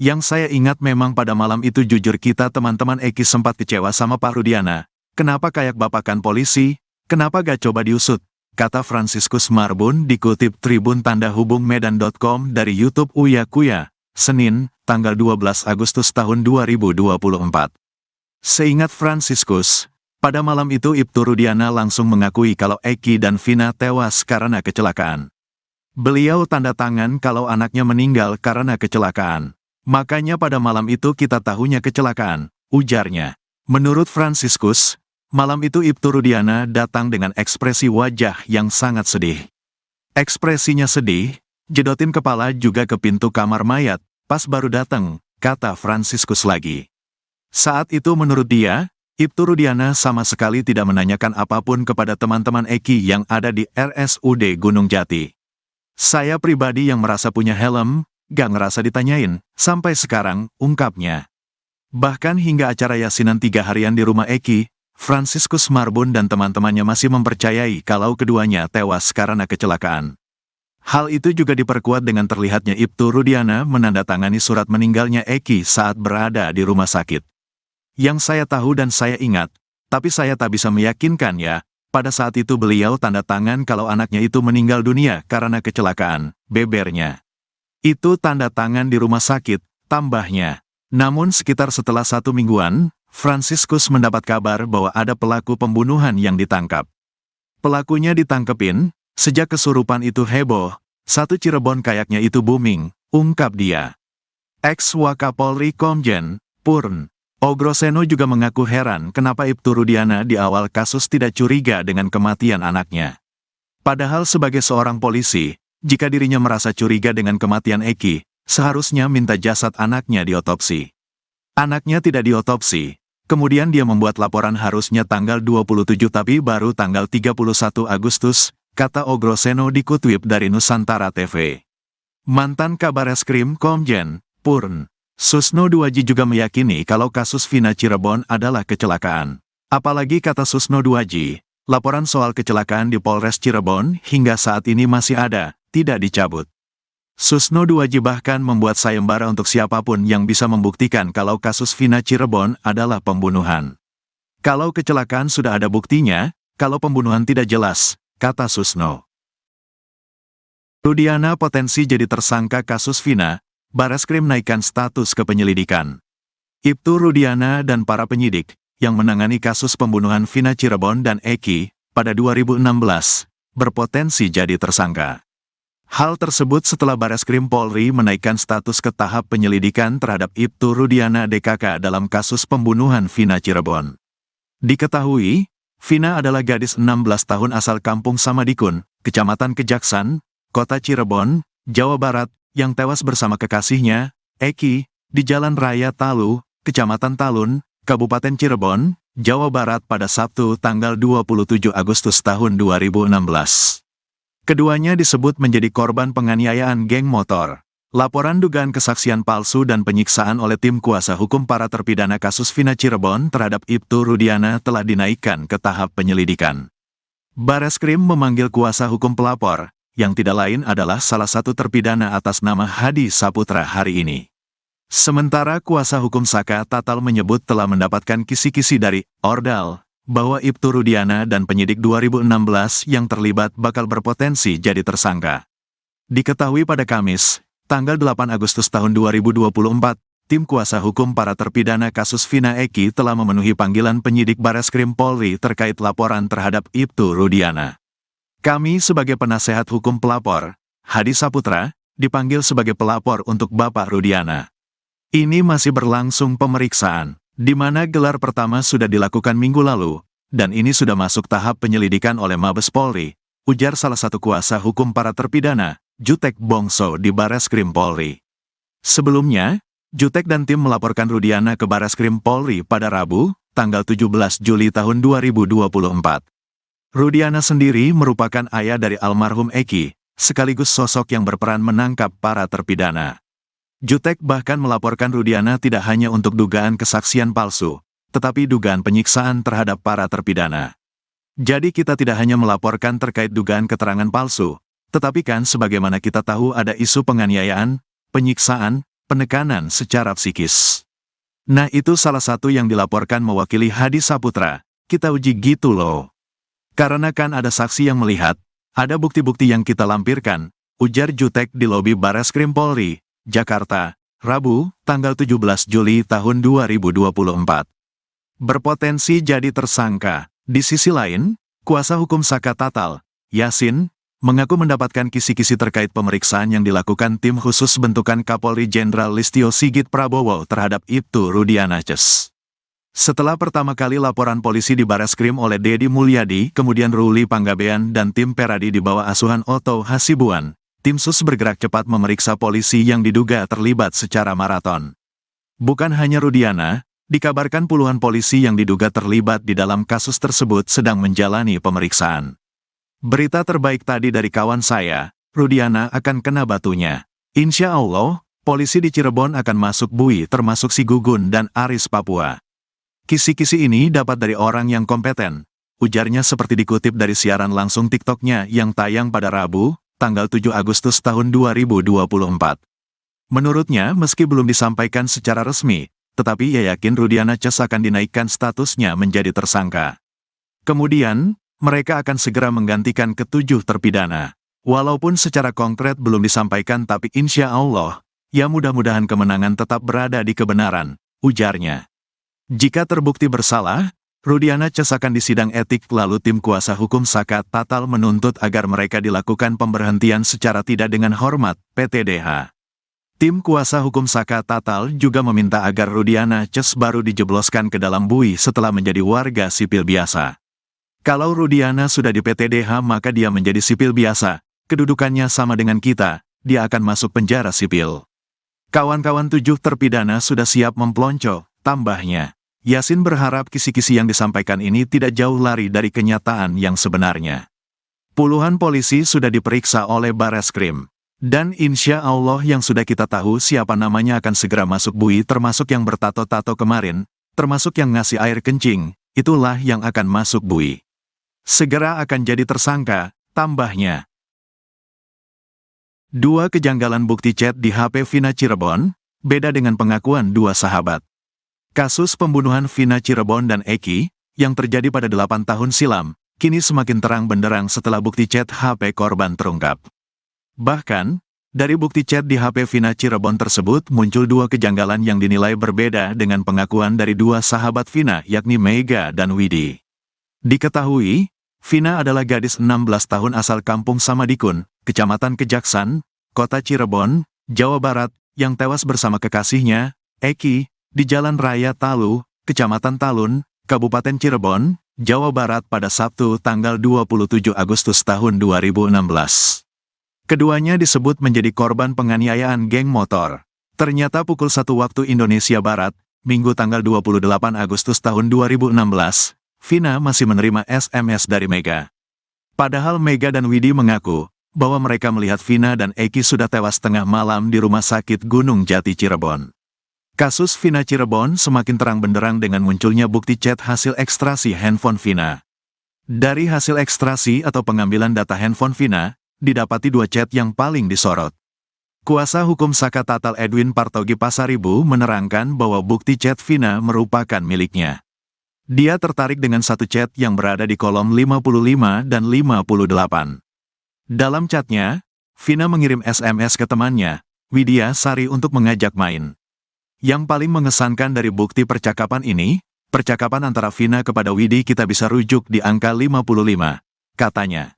Yang saya ingat memang pada malam itu jujur kita teman-teman Eki sempat kecewa sama Pak Rudiana. Kenapa kayak bapakan polisi? Kenapa gak coba diusut? Kata Franciscus Marbun dikutip Tribun Tanda Hubung Medan.com dari YouTube Uya Kuya, Senin, tanggal 12 Agustus tahun 2024. Seingat Franciscus, pada malam itu Ibtu Rudiana langsung mengakui kalau Eki dan Vina tewas karena kecelakaan. Beliau tanda tangan kalau anaknya meninggal karena kecelakaan. Makanya pada malam itu kita tahunya kecelakaan, ujarnya. Menurut Franciscus, malam itu Ibtu Rudiana datang dengan ekspresi wajah yang sangat sedih. Ekspresinya sedih, jedotin kepala juga ke pintu kamar mayat, pas baru datang, kata Franciscus lagi. Saat itu menurut dia, Ibtu Rudiana sama sekali tidak menanyakan apapun kepada teman-teman Eki yang ada di RSUD Gunung Jati. Saya pribadi yang merasa punya helm, gak ngerasa ditanyain, sampai sekarang, ungkapnya. Bahkan hingga acara yasinan 3 harian di rumah Eki, Franciscus Marbun dan teman-temannya masih mempercayai kalau keduanya tewas karena kecelakaan. Hal itu juga diperkuat dengan terlihatnya Ibtu Rudiana menandatangani surat meninggalnya Eki saat berada di rumah sakit. Yang saya tahu dan saya ingat, tapi saya tak bisa meyakinkan ya, pada saat itu beliau tanda tangan kalau anaknya itu meninggal dunia karena kecelakaan, bebernya. Itu tanda tangan di rumah sakit, tambahnya. Namun sekitar setelah 1 mingguan, Franciscus mendapat kabar bahwa ada pelaku pembunuhan yang ditangkap. Pelakunya ditangkepin, sejak kesurupan itu heboh, satu Cirebon kayaknya itu booming, ungkap dia. Ex-Wakapolri Komjen Purn Ogroseno juga mengaku heran kenapa Ibtu Rudiana di awal kasus tidak curiga dengan kematian anaknya. Padahal sebagai seorang polisi, jika dirinya merasa curiga dengan kematian Eki, seharusnya minta jasad anaknya diotopsi. Anaknya tidak diotopsi, kemudian dia membuat laporan harusnya tanggal 27 tapi baru tanggal 31 Agustus, kata Ogroseno dikutip dari Nusantara TV. Mantan Kabareskrim Komjen Purn Susno Duaji juga meyakini kalau kasus Vina Cirebon adalah kecelakaan. Apalagi kata Susno Duaji, laporan soal kecelakaan di Polres Cirebon hingga saat ini masih ada, tidak dicabut. Susno Duaji bahkan membuat sayembara untuk siapapun yang bisa membuktikan kalau kasus Vina Cirebon adalah pembunuhan. Kalau kecelakaan sudah ada buktinya, kalau pembunuhan tidak jelas, kata Susno. Rudiana potensi jadi tersangka kasus Vina, Bareskrim naikkan status ke penyelidikan. Ibtu Rudiana dan para penyidik, yang menangani kasus pembunuhan Vina Cirebon dan Eki, pada 2016, berpotensi jadi tersangka. Hal tersebut setelah Bareskrim Polri menaikkan status ke tahap penyelidikan terhadap Ibtu Rudiana DKK dalam kasus pembunuhan Vina Cirebon. Diketahui, Vina adalah gadis 16 tahun asal Kampung Samadikun, Kecamatan Kejaksan, Kota Cirebon, Jawa Barat, yang tewas bersama kekasihnya, Eki, di Jalan Raya Talu, Kecamatan Talun, Kabupaten Cirebon, Jawa Barat pada Sabtu tanggal 27 Agustus tahun 2016. Keduanya disebut menjadi korban penganiayaan geng motor. Laporan dugaan kesaksian palsu dan penyiksaan oleh tim kuasa hukum para terpidana kasus Vina Cirebon terhadap Ibtu Rudiana telah dinaikkan ke tahap penyelidikan. Bareskrim memanggil kuasa hukum pelapor, yang tidak lain adalah salah satu terpidana atas nama Hadi Saputra hari ini. Sementara kuasa hukum Saka Tatal menyebut telah mendapatkan kisi-kisi dari Ordal, bahwa Ibtu Rudiana dan penyidik 2016 yang terlibat bakal berpotensi jadi tersangka. Diketahui pada Kamis, tanggal 8 Agustus tahun 2024, tim kuasa hukum para terpidana kasus Vina Eki telah memenuhi panggilan penyidik Bareskrim Polri terkait laporan terhadap Ibtu Rudiana. Kami sebagai penasehat hukum pelapor, Hadi Saputra, dipanggil sebagai pelapor untuk Bapak Rudiana. Ini masih berlangsung pemeriksaan, di mana gelar pertama sudah dilakukan minggu lalu, dan ini sudah masuk tahap penyelidikan oleh Mabes Polri, ujar salah satu kuasa hukum para terpidana, Jutek Bongso di Bareskrim Polri. Sebelumnya, Jutek dan tim melaporkan Rudiana ke Bareskrim Polri pada Rabu, tanggal 17 Juli tahun 2024. Rudiana sendiri merupakan ayah dari almarhum Eki, sekaligus sosok yang berperan menangkap para terpidana. Jutek bahkan melaporkan Rudiana tidak hanya untuk dugaan kesaksian palsu, tetapi dugaan penyiksaan terhadap para terpidana. Jadi kita tidak hanya melaporkan terkait dugaan keterangan palsu, tetapi kan sebagaimana kita tahu ada isu penganiayaan, penyiksaan, penekanan secara psikis. Nah itu salah satu yang dilaporkan mewakili Hadi Saputra, kita uji gitu loh. Karena kan ada saksi yang melihat, ada bukti-bukti yang kita lampirkan, ujar Jutek di lobi Bareskrim Polri, Jakarta, Rabu, tanggal 17 Juli tahun 2024. Berpotensi jadi tersangka. Di sisi lain, kuasa hukum Saka Tatal, Yasin, mengaku mendapatkan kisi-kisi terkait pemeriksaan yang dilakukan tim khusus bentukan Kapolri Jenderal Listio Sigit Prabowo terhadap Ibtu Rudiana Ces. Setelah pertama kali laporan polisi di Bareskrim oleh Dedi Mulyadi, kemudian Ruli Panggabean dan tim Peradi di bawah asuhan Otto Hasibuan, tim sus bergerak cepat memeriksa polisi yang diduga terlibat secara maraton. Bukan hanya Rudiana, dikabarkan puluhan polisi yang diduga terlibat di dalam kasus tersebut sedang menjalani pemeriksaan. Berita terbaik tadi dari kawan saya, Rudiana akan kena batunya. Insya Allah, polisi di Cirebon akan masuk bui termasuk si Gugun dan Aris Papua. Kisi-kisi ini dapat dari orang yang kompeten, ujarnya seperti dikutip dari siaran langsung TikTok-nya yang tayang pada Rabu, tanggal 7 Agustus tahun 2024. Menurutnya, meski belum disampaikan secara resmi, tetapi ia yakin Rudiana Ces akan dinaikkan statusnya menjadi tersangka. Kemudian, mereka akan segera menggantikan ketujuh terpidana. Walaupun secara konkret belum disampaikan tapi insya Allah, ya mudah-mudahan kemenangan tetap berada di kebenaran, ujarnya. Jika terbukti bersalah, Rudiana Ces akan disidang etik lalu tim kuasa hukum Saka Tatal menuntut agar mereka dilakukan pemberhentian secara tidak dengan hormat, PTDH. Tim kuasa hukum Saka Tatal juga meminta agar Rudiana Ces baru dijebloskan ke dalam bui setelah menjadi warga sipil biasa. Kalau Rudiana sudah di PTDH maka dia menjadi sipil biasa, kedudukannya sama dengan kita, dia akan masuk penjara sipil. Kawan-kawan 7 terpidana sudah siap mempelonco, tambahnya. Yasin berharap kisi-kisi yang disampaikan ini tidak jauh lari dari kenyataan yang sebenarnya. Puluhan polisi sudah diperiksa oleh Bareskrim. Dan insya Allah yang sudah kita tahu siapa namanya akan segera masuk bui termasuk yang bertato-tato kemarin, termasuk yang ngasih air kencing, itulah yang akan masuk bui. Segera akan jadi tersangka, tambahnya. 2 kejanggalan bukti chat di HP Vina Cirebon, beda dengan pengakuan 2 sahabat. Kasus pembunuhan Vina Cirebon dan Eki, yang terjadi pada 8 tahun silam, kini semakin terang benderang setelah bukti chat HP korban terungkap. Bahkan, dari bukti chat di HP Vina Cirebon tersebut muncul 2 kejanggalan yang dinilai berbeda dengan pengakuan dari 2 sahabat Vina yakni Mega dan Widi. Diketahui, Vina adalah gadis 16 tahun asal kampung Samadikun, Kecamatan Kejaksan, Kota Cirebon, Jawa Barat, yang tewas bersama kekasihnya, Eki, di Jalan Raya Talu, Kecamatan Talun, Kabupaten Cirebon, Jawa Barat pada Sabtu tanggal 27 Agustus tahun 2016. Keduanya disebut menjadi korban penganiayaan geng motor. Ternyata pukul 1 waktu Indonesia Barat, Minggu tanggal 28 Agustus tahun 2016, Vina masih menerima SMS dari Mega. Padahal Mega dan Widi mengaku bahwa mereka melihat Vina dan Eki sudah tewas tengah malam di Rumah Sakit Gunung Jati Cirebon. Kasus Vina Cirebon semakin terang benderang dengan munculnya bukti chat hasil ekstrasi handphone Vina. Dari hasil ekstrasi atau pengambilan data handphone Vina, didapati 2 chat yang paling disorot. Kuasa hukum Saka Tatal Edwin Partogi Pasaribu menerangkan bahwa bukti chat Vina merupakan miliknya. Dia tertarik dengan 1 chat yang berada di kolom 55 dan 58. Dalam chatnya, Vina mengirim SMS ke temannya, Widya Sari untuk mengajak main. Yang paling mengesankan dari bukti percakapan ini, percakapan antara Vina kepada Widi kita bisa rujuk di angka 55, katanya.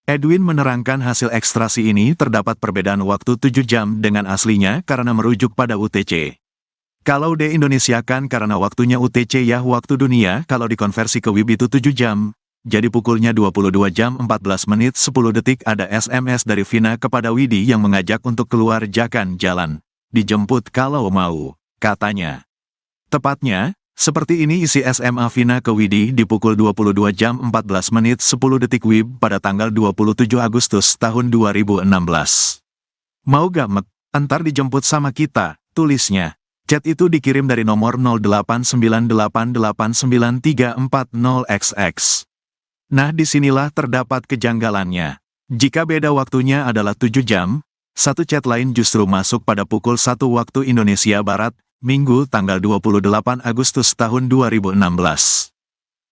Edwin menerangkan hasil ekstrasi ini terdapat perbedaan waktu 7 jam dengan aslinya karena merujuk pada UTC. Kalau di-Indonesiakan karena waktunya UTC ya waktu dunia kalau dikonversi ke WIB itu 7 jam, jadi pukulnya 22 jam 14 menit 10 detik ada SMS dari Vina kepada Widi yang mengajak untuk keluar jalan. Dijemput kalau mau, katanya. Tepatnya, seperti ini isi SMA Vina ke Widi di pukul 22 jam 14 menit 10 detik WIB pada tanggal 27 Agustus tahun 2016. Mau gak mek, entar dijemput sama kita, tulisnya. Chat itu dikirim dari nomor 0898893340XX. Nah disinilah terdapat kejanggalannya. Jika beda waktunya adalah 7 jam, 1 chat lain justru masuk pada pukul 1 waktu Indonesia Barat, Minggu tanggal 28 Agustus tahun 2016.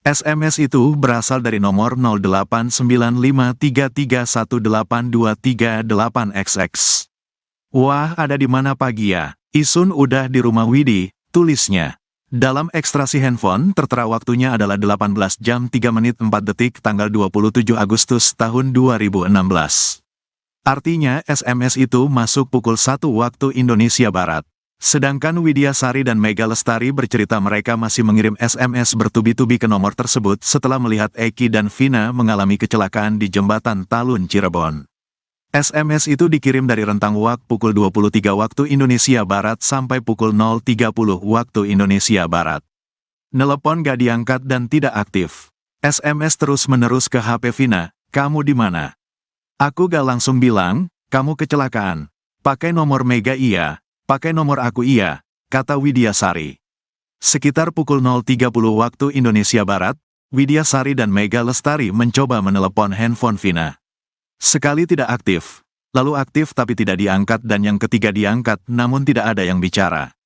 SMS itu berasal dari nomor 089533182338XX. Wah ada di mana pagi ya? Isun udah di rumah Widi, tulisnya. Dalam ekstrasi handphone tertera waktunya adalah 18 jam 3 menit 4 detik tanggal 27 Agustus tahun 2016. Artinya SMS itu masuk pukul 1 waktu Indonesia Barat. Sedangkan Widya Sari dan Mega Lestari bercerita mereka masih mengirim SMS bertubi-tubi ke nomor tersebut setelah melihat Eki dan Vina mengalami kecelakaan di Jembatan Talun Cirebon. SMS itu dikirim dari rentang waktu pukul 23 waktu Indonesia Barat sampai pukul 0.30 waktu Indonesia Barat. Nelepon gak diangkat dan tidak aktif. SMS terus-menerus ke HP Vina, kamu di mana? Aku gak langsung bilang, kamu kecelakaan. Pakai nomor Mega iya, pakai nomor aku iya, kata Widya Sari. Sekitar pukul 0.30 waktu Indonesia Barat, Widya Sari dan Mega Lestari mencoba menelepon handphone Vina. Sekali tidak aktif, lalu aktif tapi tidak diangkat dan yang ketiga diangkat namun tidak ada yang bicara.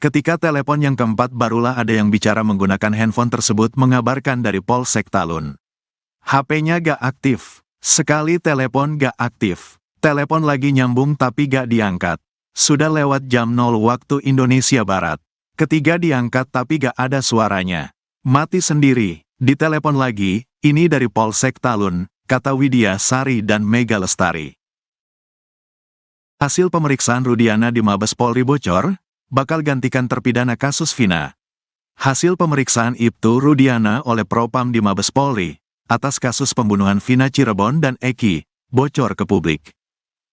Ketika telepon yang keempat barulah ada yang bicara menggunakan handphone tersebut mengabarkan dari Polsek Talun. HP-nya gak aktif. Sekali telepon gak aktif. Telepon lagi nyambung tapi gak diangkat. Sudah lewat jam 0 waktu Indonesia Barat. Ketiga diangkat tapi gak ada suaranya. Mati sendiri, ditelepon lagi, ini dari Polsek Talun, kata Widya Sari dan Mega Lestari. Hasil pemeriksaan Rudiana di Mabes Polri bocor, bakal gantikan terpidana kasus Vina. Hasil pemeriksaan Ibtu Rudiana oleh Propam di Mabes Polri, atas kasus pembunuhan Vina Cirebon dan Eki, bocor ke publik.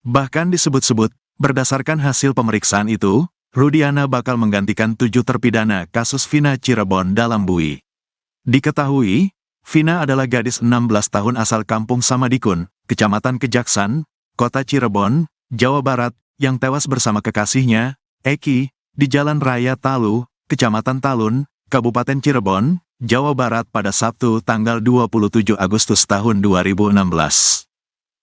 Bahkan disebut-sebut, berdasarkan hasil pemeriksaan itu, Rudiana bakal menggantikan 7 terpidana kasus Vina Cirebon dalam bui. Diketahui, Vina adalah gadis 16 tahun asal Kampung Samadikun, Kecamatan Kejaksan, Kota Cirebon, Jawa Barat, yang tewas bersama kekasihnya, Eki, di Jalan Raya Talu, Kecamatan Talun, Kabupaten Cirebon, Jawa Barat pada Sabtu tanggal 27 Agustus tahun 2016.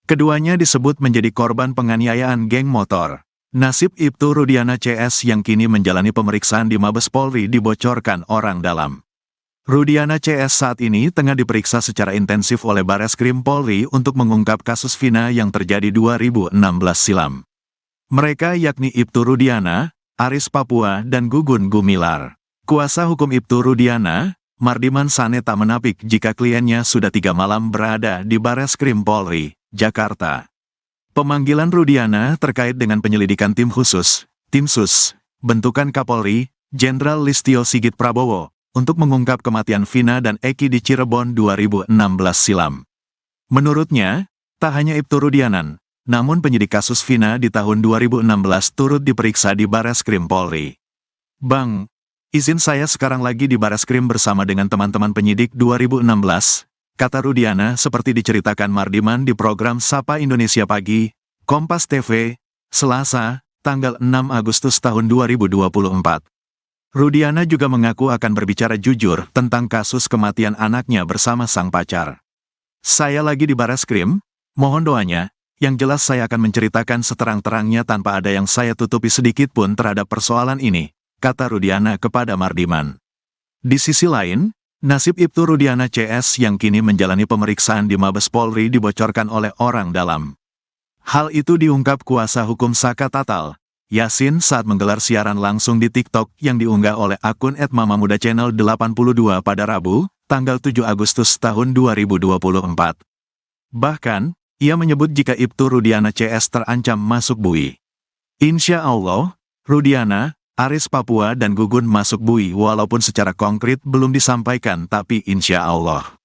Keduanya disebut menjadi korban penganiayaan geng motor. Nasib Ibtu Rudiana CS yang kini menjalani pemeriksaan di Mabes Polri dibocorkan orang dalam. Rudiana CS saat ini tengah diperiksa secara intensif oleh Bareskrim Polri untuk mengungkap kasus Vina yang terjadi 2016 silam. Mereka yakni Ibtu Rudiana, Aris Papua dan Gugun Gumilar. Kuasa hukum Ibtu Rudiana, Mardiman Sane tak menapik jika kliennya sudah 3 malam berada di Bareskrim Polri, Jakarta. Pemanggilan Rudiana terkait dengan penyelidikan tim khusus, Tim Sus, bentukan Kapolri, Jenderal Listio Sigit Prabowo, untuk mengungkap kematian Vina dan Eki di Cirebon 2016 silam. Menurutnya, tak hanya Ibtu Rudiana, namun penyidik kasus Vina di tahun 2016 turut diperiksa di Bareskrim Polri. Bang, izin saya sekarang lagi di Bareskrim bersama dengan teman-teman penyidik 2016, kata Rudiana seperti diceritakan Mardiman di program Sapa Indonesia Pagi, Kompas TV, Selasa, tanggal 6 Agustus tahun 2024. Rudiana juga mengaku akan berbicara jujur tentang kasus kematian anaknya bersama sang pacar. Saya lagi di Bareskrim, mohon doanya, yang jelas saya akan menceritakan seterang-terangnya tanpa ada yang saya tutupi sedikit pun terhadap persoalan ini, kata Rudiana kepada Mardiman. Di sisi lain, nasib Ibtu Rudiana CS yang kini menjalani pemeriksaan di Mabes Polri dibocorkan oleh orang dalam. Hal itu diungkap kuasa hukum Saka Tatal, Yasin saat menggelar siaran langsung di TikTok yang diunggah oleh akun @mamamuda_channel82 pada Rabu, tanggal 7 Agustus tahun 2024. Bahkan, ia menyebut jika Ibtu Rudiana CS terancam masuk bui. Insya Allah, Rudiana, Aris Papua dan Gugun masuk bui walaupun secara konkret belum disampaikan tapi insya Allah.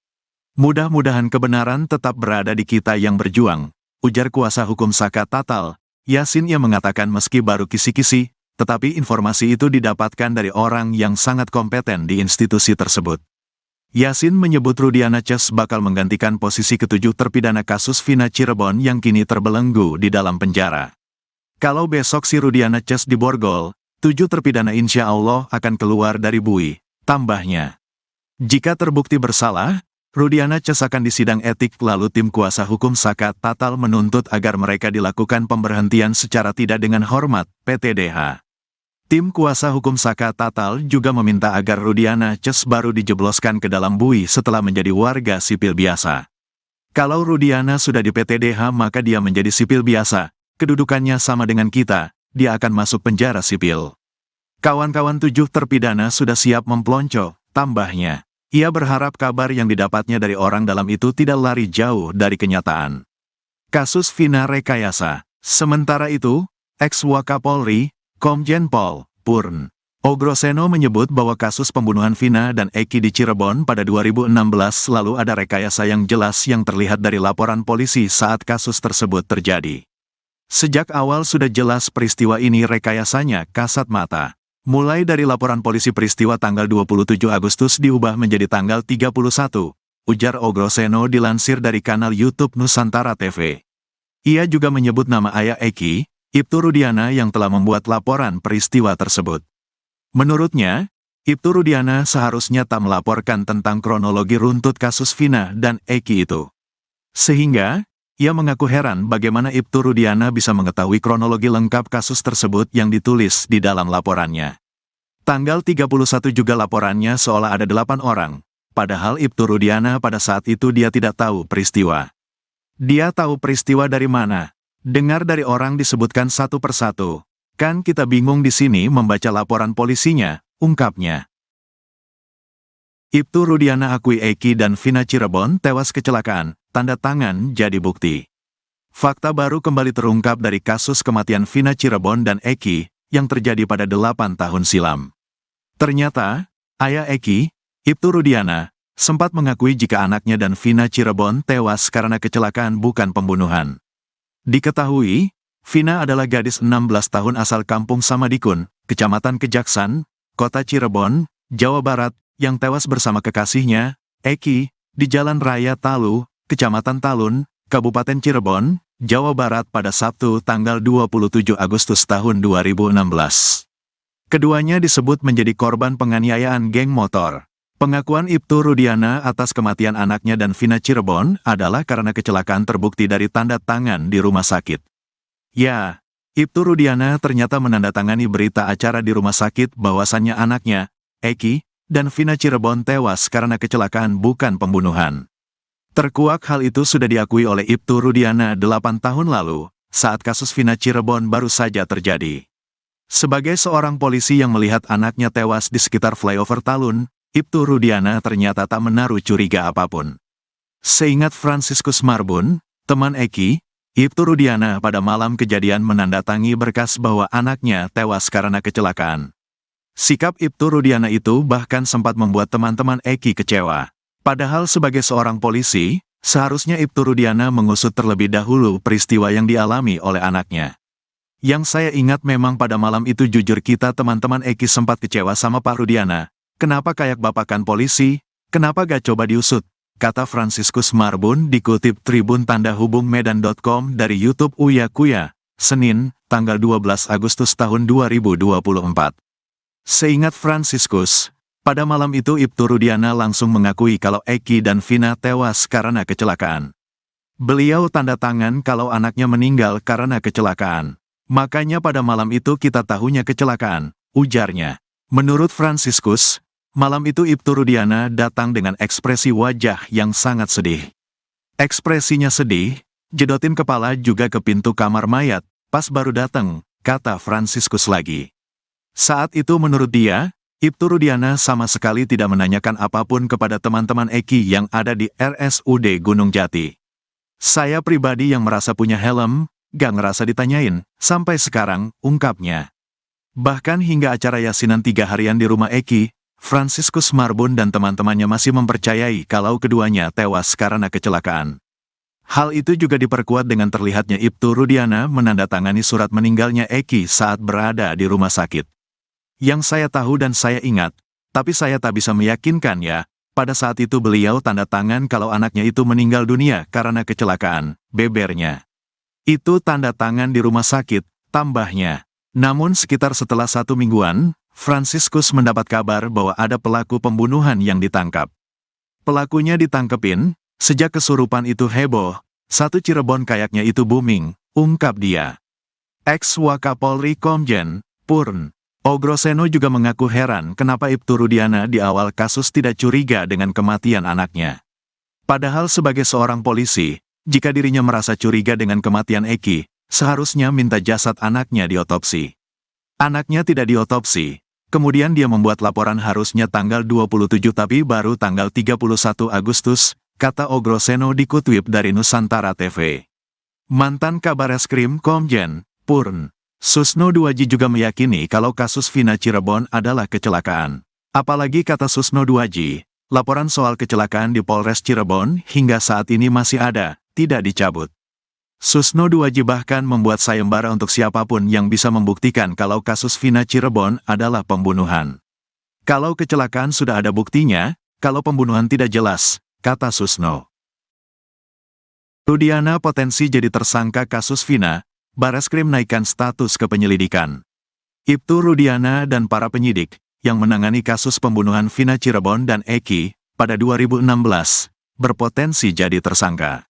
Mudah-mudahan kebenaran tetap berada di kita yang berjuang, ujar kuasa hukum Saka Tatal, Yasin yang mengatakan meski baru kisi-kisi, tetapi informasi itu didapatkan dari orang yang sangat kompeten di institusi tersebut. Yasin menyebut Rudiana CS bakal menggantikan posisi ketujuh terpidana kasus Vina Cirebon yang kini terbelenggu di dalam penjara. Kalau besok si Rudiana CS diborgol, 7 terpidana insya Allah akan keluar dari bui, tambahnya. Jika terbukti bersalah, Rudiana CS akan disidang etik lalu tim kuasa hukum Saka Tatal menuntut agar mereka dilakukan pemberhentian secara tidak dengan hormat, PTDH. Tim kuasa hukum Saka Tatal juga meminta agar Rudiana CS baru dijebloskan ke dalam bui setelah menjadi warga sipil biasa. Kalau Rudiana sudah di PTDH maka dia menjadi sipil biasa, kedudukannya sama dengan kita, dia akan masuk penjara sipil. Kawan-kawan 7 terpidana sudah siap memplonco, tambahnya. Ia berharap kabar yang didapatnya dari orang dalam itu tidak lari jauh dari kenyataan. Kasus Vina rekayasa. Sementara itu, ex-Wakapolri, Komjen Pol Purn Ogroseno menyebut bahwa kasus pembunuhan Vina dan Eki di Cirebon pada 2016 lalu ada rekayasa yang jelas yang terlihat dari laporan polisi saat kasus tersebut terjadi. Sejak awal sudah jelas peristiwa ini rekayasanya kasat mata. Mulai dari laporan polisi peristiwa tanggal 27 Agustus diubah menjadi tanggal 31, ujar Ogroseno dilansir dari kanal YouTube Nusantara TV. Ia juga menyebut nama ayah Eki, Ibtu Rudiana yang telah membuat laporan peristiwa tersebut. Menurutnya, Ibtu Rudiana seharusnya tak melaporkan tentang kronologi runtut kasus Vina dan Eki itu. Sehingga, ia mengaku heran bagaimana Ibtu Rudiana bisa mengetahui kronologi lengkap kasus tersebut yang ditulis di dalam laporannya. Tanggal 31 juga laporannya seolah ada 8 orang, padahal Ibtu Rudiana pada saat itu dia tidak tahu peristiwa. Dia tahu peristiwa dari mana? Dengar dari orang disebutkan satu persatu. Kan kita bingung di sini membaca laporan polisinya, ungkapnya. Ibtu Rudiana akui Eki dan Vina Cirebon tewas kecelakaan, tanda tangan jadi bukti. Fakta baru kembali terungkap dari kasus kematian Vina Cirebon dan Eki, yang terjadi pada 8 tahun silam. Ternyata, ayah Eki, Ibtu Rudiana, sempat mengakui jika anaknya dan Vina Cirebon tewas karena kecelakaan bukan pembunuhan. Diketahui, Vina adalah gadis 16 tahun asal kampung Samadikun, Kecamatan Kejaksan, Kota Cirebon, Jawa Barat, yang tewas bersama kekasihnya, Eki, di Jalan Raya Talu, Kecamatan Talun, Kabupaten Cirebon, Jawa Barat pada Sabtu tanggal 27 Agustus tahun 2016. Keduanya disebut menjadi korban penganiayaan geng motor. Pengakuan Ibtu Rudiana atas kematian anaknya dan Vina Cirebon adalah karena kecelakaan terbukti dari tanda tangan di rumah sakit. Ya, Ibtu Rudiana ternyata menandatangani berita acara di rumah sakit bahwasannya anaknya, Eki, dan Vina Cirebon tewas karena kecelakaan bukan pembunuhan. Terkuak hal itu sudah diakui oleh Ibtu Rudiana 8 tahun lalu, saat kasus Vina Cirebon baru saja terjadi. Sebagai seorang polisi yang melihat anaknya tewas di sekitar flyover Talun, Ibtu Rudiana ternyata tak menaruh curiga apapun. Seingat Franciscus Marbun, teman Eki, Ibtu Rudiana pada malam kejadian menandatangi berkas bahwa anaknya tewas karena kecelakaan. Sikap Ibtu Rudiana itu bahkan sempat membuat teman-teman Eki kecewa. Padahal sebagai seorang polisi, seharusnya Ibtu Rudiana mengusut terlebih dahulu peristiwa yang dialami oleh anaknya. Yang saya ingat memang pada malam itu jujur kita teman-teman Eki sempat kecewa sama Pak Rudiana. Kenapa kayak bapakan polisi? Kenapa gak coba diusut? Kata Franciscus Marbun dikutip Tribun Tanda Hubung Medan.com dari YouTube Uya Kuya, Senin, tanggal 12 Agustus tahun 2024. Seingat Franciscus, pada malam itu Ibtu Rudiana langsung mengakui kalau Eki dan Vina tewas karena kecelakaan. Beliau tanda tangan kalau anaknya meninggal karena kecelakaan. Makanya pada malam itu kita tahunya kecelakaan, ujarnya. Menurut Franciscus, malam itu Ibtu Rudiana datang dengan ekspresi wajah yang sangat sedih. Ekspresinya sedih, jedotin kepala juga ke pintu kamar mayat, pas baru datang, kata Franciscus lagi. Saat itu menurut dia, Ibtu Rudiana sama sekali tidak menanyakan apapun kepada teman-teman Eki yang ada di RSUD Gunung Jati. Saya pribadi yang merasa punya helm, gak ngerasa ditanyain, sampai sekarang, ungkapnya. Bahkan hingga acara yasinan 3 harian di rumah Eki, Franciscus Marbun dan teman-temannya masih mempercayai kalau keduanya tewas karena kecelakaan. Hal itu juga diperkuat dengan terlihatnya Ibtu Rudiana menandatangani surat meninggalnya Eki saat berada di rumah sakit. Yang saya tahu dan saya ingat, tapi saya tak bisa meyakinkan ya, pada saat itu beliau tanda tangan kalau anaknya itu meninggal dunia karena kecelakaan, bebernya. Itu tanda tangan di rumah sakit, tambahnya. Namun sekitar setelah 1 mingguan, Franciscus mendapat kabar bahwa ada pelaku pembunuhan yang ditangkap. Pelakunya ditangkepin, sejak kesurupan itu heboh, satu Cirebon kayaknya itu booming, ungkap dia. Ex-Wakapolri Komjen Purn Ogroseno juga mengaku heran kenapa Ibtu Rudiana di awal kasus tidak curiga dengan kematian anaknya. Padahal sebagai seorang polisi, jika dirinya merasa curiga dengan kematian Eki, seharusnya minta jasad anaknya diotopsi. Anaknya tidak diotopsi, kemudian dia membuat laporan harusnya tanggal 27 tapi baru tanggal 31 Agustus, kata Ogroseno dikutip dari Nusantara TV. Mantan Kabareskrim Komjen Purn Susno Duaji juga meyakini kalau kasus Vina Cirebon adalah kecelakaan. Apalagi kata Susno Duaji, laporan soal kecelakaan di Polres Cirebon hingga saat ini masih ada, tidak dicabut. Susno Duaji bahkan membuat sayembara untuk siapapun yang bisa membuktikan kalau kasus Vina Cirebon adalah pembunuhan. Kalau kecelakaan sudah ada buktinya, kalau pembunuhan tidak jelas, kata Susno. Rudiana potensi jadi tersangka kasus Vina, Bareskrim naikkan status ke penyelidikan. Ibtu Rudiana dan para penyidik, yang menangani kasus pembunuhan Vina Cirebon dan Eki, pada 2016, berpotensi jadi tersangka.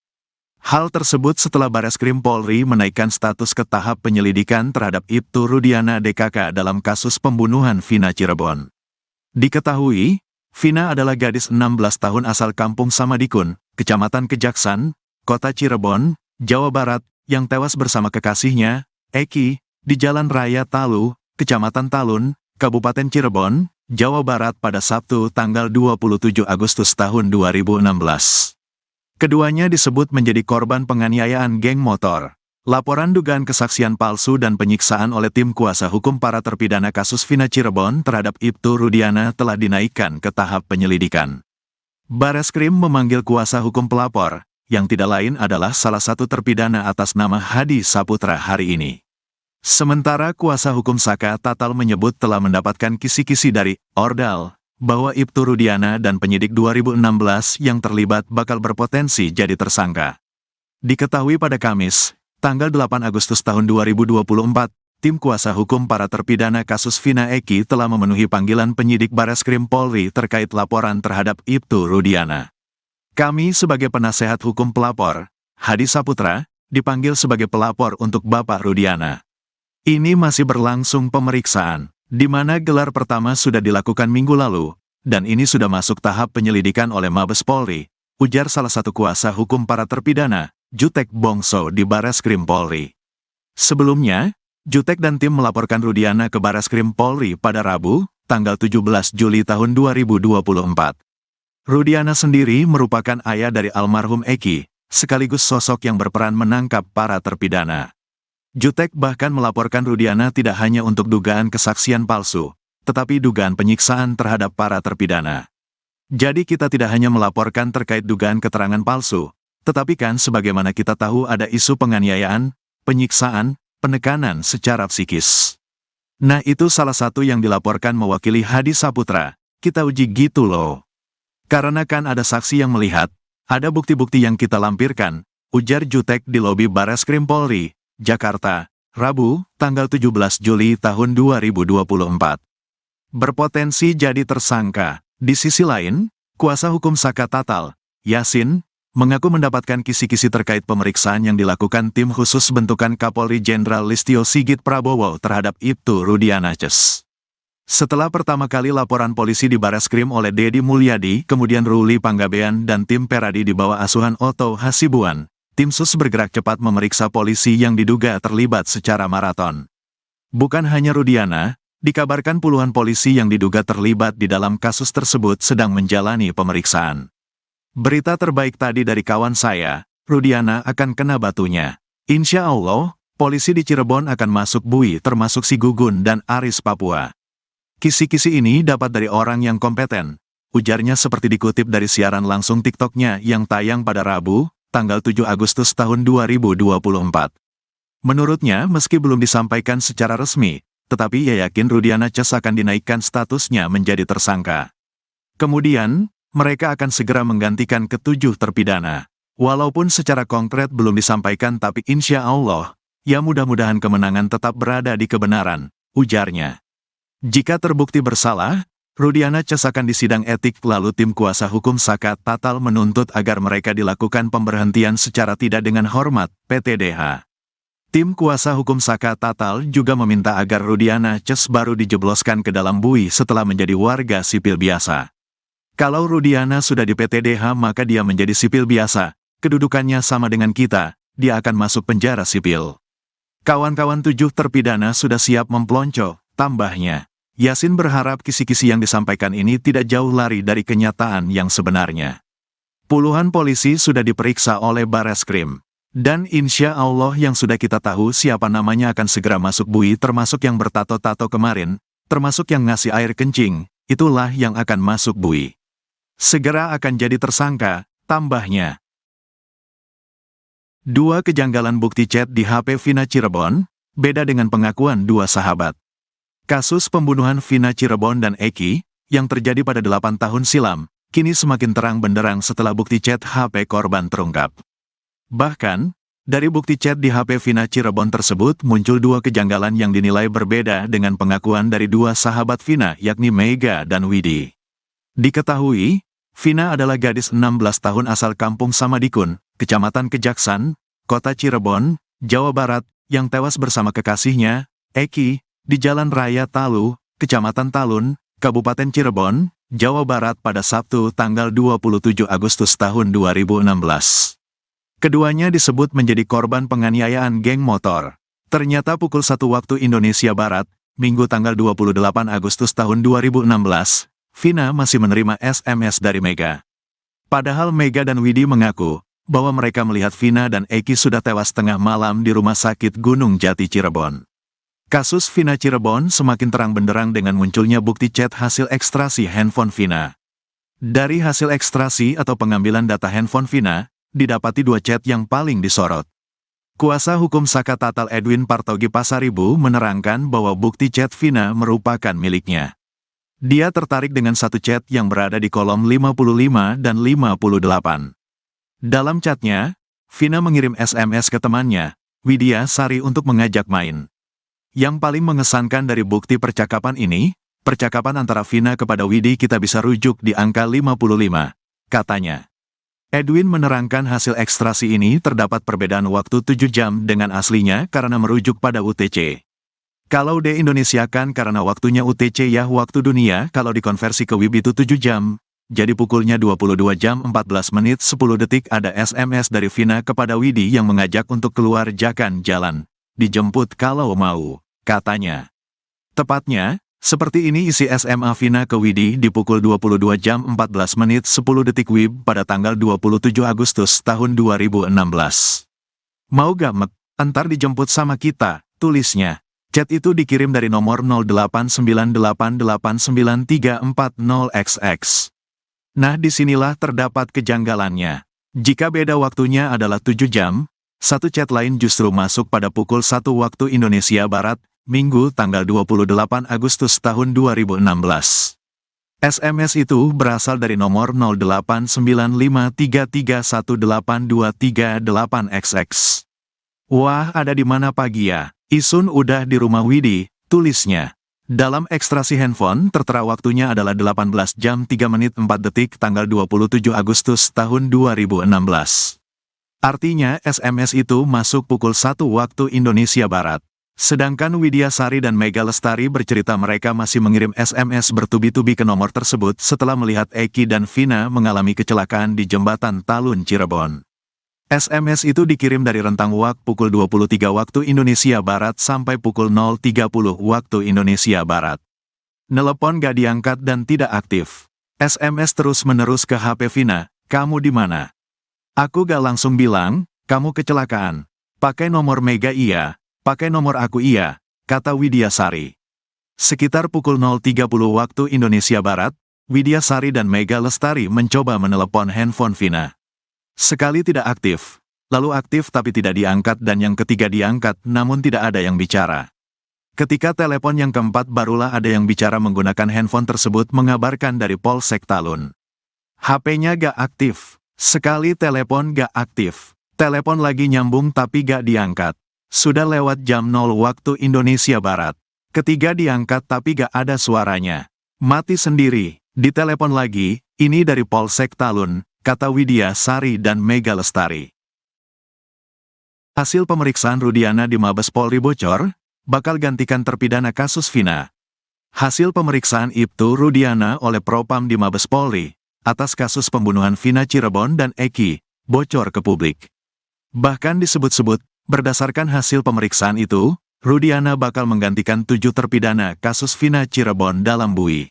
Hal tersebut setelah Bareskrim Polri menaikkan status ke tahap penyelidikan terhadap Ibtu Rudiana DKK dalam kasus pembunuhan Vina Cirebon. Diketahui, Vina adalah gadis 16 tahun asal kampung Samadikun, Kecamatan Kejaksan, Kota Cirebon, Jawa Barat, yang tewas bersama kekasihnya, Eki, di Jalan Raya Talu, Kecamatan Talun, Kabupaten Cirebon, Jawa Barat pada Sabtu tanggal 27 Agustus tahun 2016. Keduanya disebut menjadi korban penganiayaan geng motor. Laporan dugaan kesaksian palsu dan penyiksaan oleh tim kuasa hukum para terpidana kasus Vina Cirebon terhadap Ibtu Rudiana telah dinaikkan ke tahap penyelidikan. Bareskrim memanggil kuasa hukum pelapor, yang tidak lain adalah salah satu terpidana atas nama Hadi Saputra hari ini. Sementara kuasa hukum Saka Tatal menyebut telah mendapatkan kisi-kisi dari Ordal, bahwa Ibtu Rudiana dan penyidik 2016 yang terlibat bakal berpotensi jadi tersangka. Diketahui pada Kamis, tanggal 8 Agustus tahun 2024, tim kuasa hukum para terpidana kasus Vina Eki telah memenuhi panggilan penyidik Bareskrim Polri terkait laporan terhadap Ibtu Rudiana. Kami sebagai penasehat hukum pelapor, Hadi Saputra, dipanggil sebagai pelapor untuk Bapak Rudiana. Ini masih berlangsung pemeriksaan, di mana gelar pertama sudah dilakukan minggu lalu, dan ini sudah masuk tahap penyelidikan oleh Mabes Polri, ujar salah satu kuasa hukum para terpidana, Jutek Bongso di Bareskrim Polri. Sebelumnya, Jutek dan tim melaporkan Rudiana ke Bareskrim Polri pada Rabu, tanggal 17 Juli tahun 2024. Rudiana sendiri merupakan ayah dari almarhum Eki, sekaligus sosok yang berperan menangkap para terpidana. Jutek bahkan melaporkan Rudiana tidak hanya untuk dugaan kesaksian palsu, tetapi dugaan penyiksaan terhadap para terpidana. Jadi kita tidak hanya melaporkan terkait dugaan keterangan palsu, tetapi kan sebagaimana kita tahu ada isu penganiayaan, penyiksaan, penekanan secara psikis. Nah itu salah satu yang dilaporkan mewakili Hadi Saputra, kita uji gitu loh. Karena kan ada saksi yang melihat, ada bukti-bukti yang kita lampirkan, ujar Jutek di lobi Bareskrim Polri, Jakarta, Rabu, tanggal 17 Juli tahun 2024. Berpotensi jadi tersangka. Di sisi lain, kuasa hukum Saka Tatal, Yasin, mengaku mendapatkan kisi-kisi terkait pemeriksaan yang dilakukan tim khusus bentukan Kapolri Jenderal Listio Sigit Prabowo terhadap Ibtu Rudiana Ces. Setelah pertama kali laporan polisi di Bareskrim oleh Dedi Mulyadi, kemudian Ruli Panggabean dan tim Peradi di bawah asuhan Otto Hasibuan, tim sus bergerak cepat memeriksa polisi yang diduga terlibat secara maraton. Bukan hanya Rudiana, dikabarkan puluhan polisi yang diduga terlibat di dalam kasus tersebut sedang menjalani pemeriksaan. Berita terbaik tadi dari kawan saya, Rudiana akan kena batunya. Insya Allah, polisi di Cirebon akan masuk bui termasuk si Gugun dan Aris Papua. Kisi-kisi ini dapat dari orang yang kompeten, ujarnya seperti dikutip dari siaran langsung TikToknya yang tayang pada Rabu, tanggal 7 Agustus tahun 2024. Menurutnya, meski belum disampaikan secara resmi, tetapi ia yakin Rudiana Ces akan dinaikkan statusnya menjadi tersangka. Kemudian, mereka akan segera menggantikan ketujuh terpidana. Walaupun secara konkret belum disampaikan tapi insya Allah, ya mudah-mudahan kemenangan tetap berada di kebenaran, ujarnya. Jika terbukti bersalah, Rudiana Ces akan disidang etik lalu tim kuasa hukum Saka Tatal menuntut agar mereka dilakukan pemberhentian secara tidak dengan hormat, PTDH. Tim kuasa hukum Saka Tatal juga meminta agar Rudiana Ces baru dijebloskan ke dalam bui setelah menjadi warga sipil biasa. Kalau Rudiana sudah di PTDH maka dia menjadi sipil biasa, kedudukannya sama dengan kita, dia akan masuk penjara sipil. Kawan-kawan tujuh terpidana sudah siap memplonco, tambahnya. Yasin berharap kisi-kisi yang disampaikan ini tidak jauh lari dari kenyataan yang sebenarnya. Puluhan polisi sudah diperiksa oleh Bareskrim. Dan insya Allah yang sudah kita tahu siapa namanya akan segera masuk bui termasuk yang bertato-tato kemarin, termasuk yang ngasih air kencing, itulah yang akan masuk bui. Segera akan jadi tersangka, tambahnya. Dua kejanggalan bukti chat di HP Vina Cirebon, beda dengan pengakuan dua sahabat. Kasus pembunuhan Vina Cirebon dan Eki, yang terjadi pada 8 tahun silam, kini semakin terang benderang setelah bukti chat HP korban terungkap. Bahkan, dari bukti chat di HP Vina Cirebon tersebut muncul dua kejanggalan yang dinilai berbeda dengan pengakuan dari dua sahabat Vina yakni Mega dan Widi. Diketahui, Vina adalah gadis 16 tahun asal kampung Samadikun, Kecamatan Kejaksan, Kota Cirebon, Jawa Barat, yang tewas bersama kekasihnya, Eki, di Jalan Raya Talu, Kecamatan Talun, Kabupaten Cirebon, Jawa Barat pada Sabtu tanggal 27 Agustus tahun 2016. Keduanya disebut menjadi korban penganiayaan geng motor. Ternyata pukul 1 waktu Indonesia Barat, Minggu tanggal 28 Agustus tahun 2016, Vina masih menerima SMS dari Mega. Padahal Mega dan Widi mengaku bahwa mereka melihat Vina dan Eki sudah tewas tengah malam di Rumah Sakit Gunung Jati Cirebon. Kasus Vina Cirebon semakin terang benderang dengan munculnya bukti chat hasil ekstraksi handphone Vina. Dari hasil ekstraksi atau pengambilan data handphone Vina, didapati dua chat yang paling disorot. Kuasa hukum Saka Tatal Edwin Partogi Pasaribu menerangkan bahwa bukti chat Vina merupakan miliknya. Dia tertarik dengan satu chat yang berada di kolom 55 dan 58. Dalam chatnya, Vina mengirim SMS ke temannya, Widya Sari untuk mengajak main. Yang paling mengesankan dari bukti percakapan ini, percakapan antara Vina kepada Widi kita bisa rujuk di angka 55, katanya. Edwin menerangkan hasil ekstraksi ini terdapat perbedaan waktu 7 jam dengan aslinya karena merujuk pada UTC. Kalau di-Indonesiakan karena waktunya UTC ya waktu dunia, kalau dikonversi ke WIB itu 7 jam. Jadi pukulnya 22 jam 14 menit 10 detik ada SMS dari Vina kepada Widi yang mengajak untuk keluar jalan. Dijemput kalau mau, katanya. Tepatnya, seperti ini isi SMA Vina ke Widi di pukul 22 jam 14 menit 10 detik WIB pada tanggal 27 Agustus tahun 2016. Mau gak Mek, antar dijemput sama kita, tulisnya. Chat itu dikirim dari nomor 0898889340XX. Nah disinilah terdapat kejanggalannya. Jika beda waktunya adalah 7 jam, satu chat lain justru masuk pada pukul 1 waktu Indonesia Barat, Minggu tanggal 28 Agustus tahun 2016. SMS itu berasal dari nomor 089533182338XX. Wah ada di mana pagi ya? Isun udah di rumah Widi, tulisnya. Dalam ekstraksi handphone tertera waktunya adalah 18 jam 3 menit 4 detik tanggal 27 Agustus tahun 2016. Artinya SMS itu masuk pukul 1 waktu Indonesia Barat. Sedangkan Widya Sari dan Mega Lestari bercerita mereka masih mengirim SMS bertubi-tubi ke nomor tersebut setelah melihat Eki dan Vina mengalami kecelakaan di Jembatan Talun Cirebon. SMS itu dikirim dari rentang waktu pukul 23 waktu Indonesia Barat sampai pukul 0.30 waktu Indonesia Barat. Nelepon gak diangkat dan tidak aktif. SMS terus-menerus ke HP Vina, kamu di mana? Aku gak langsung bilang, kamu kecelakaan. Pakai nomor Mega iya, pakai nomor aku iya, kata Widya Sari. Sekitar pukul 0.30 waktu Indonesia Barat, Widya Sari dan Mega Lestari mencoba menelepon handphone Vina. Sekali tidak aktif, lalu aktif tapi tidak diangkat dan yang ketiga diangkat namun tidak ada yang bicara. Ketika telepon yang keempat barulah ada yang bicara menggunakan handphone tersebut mengabarkan dari Polsek Talun. HP-nya gak aktif, sekali telepon gak aktif, telepon lagi nyambung tapi gak diangkat. Sudah lewat jam 0 waktu Indonesia Barat. Ketiga diangkat tapi gak ada suaranya. Mati sendiri, ditelepon lagi, ini dari Polsek Talun, kata Widya Sari dan Mega Lestari. Hasil pemeriksaan Rudiana di Mabes Polri bocor, bakal gantikan terpidana kasus Vina. Hasil pemeriksaan Ibtu Rudiana oleh Propam di Mabes Polri, atas kasus pembunuhan Vina Cirebon dan Eki, bocor ke publik. Bahkan disebut-sebut, berdasarkan hasil pemeriksaan itu, Rudiana bakal menggantikan 7 terpidana kasus Vina Cirebon dalam bui.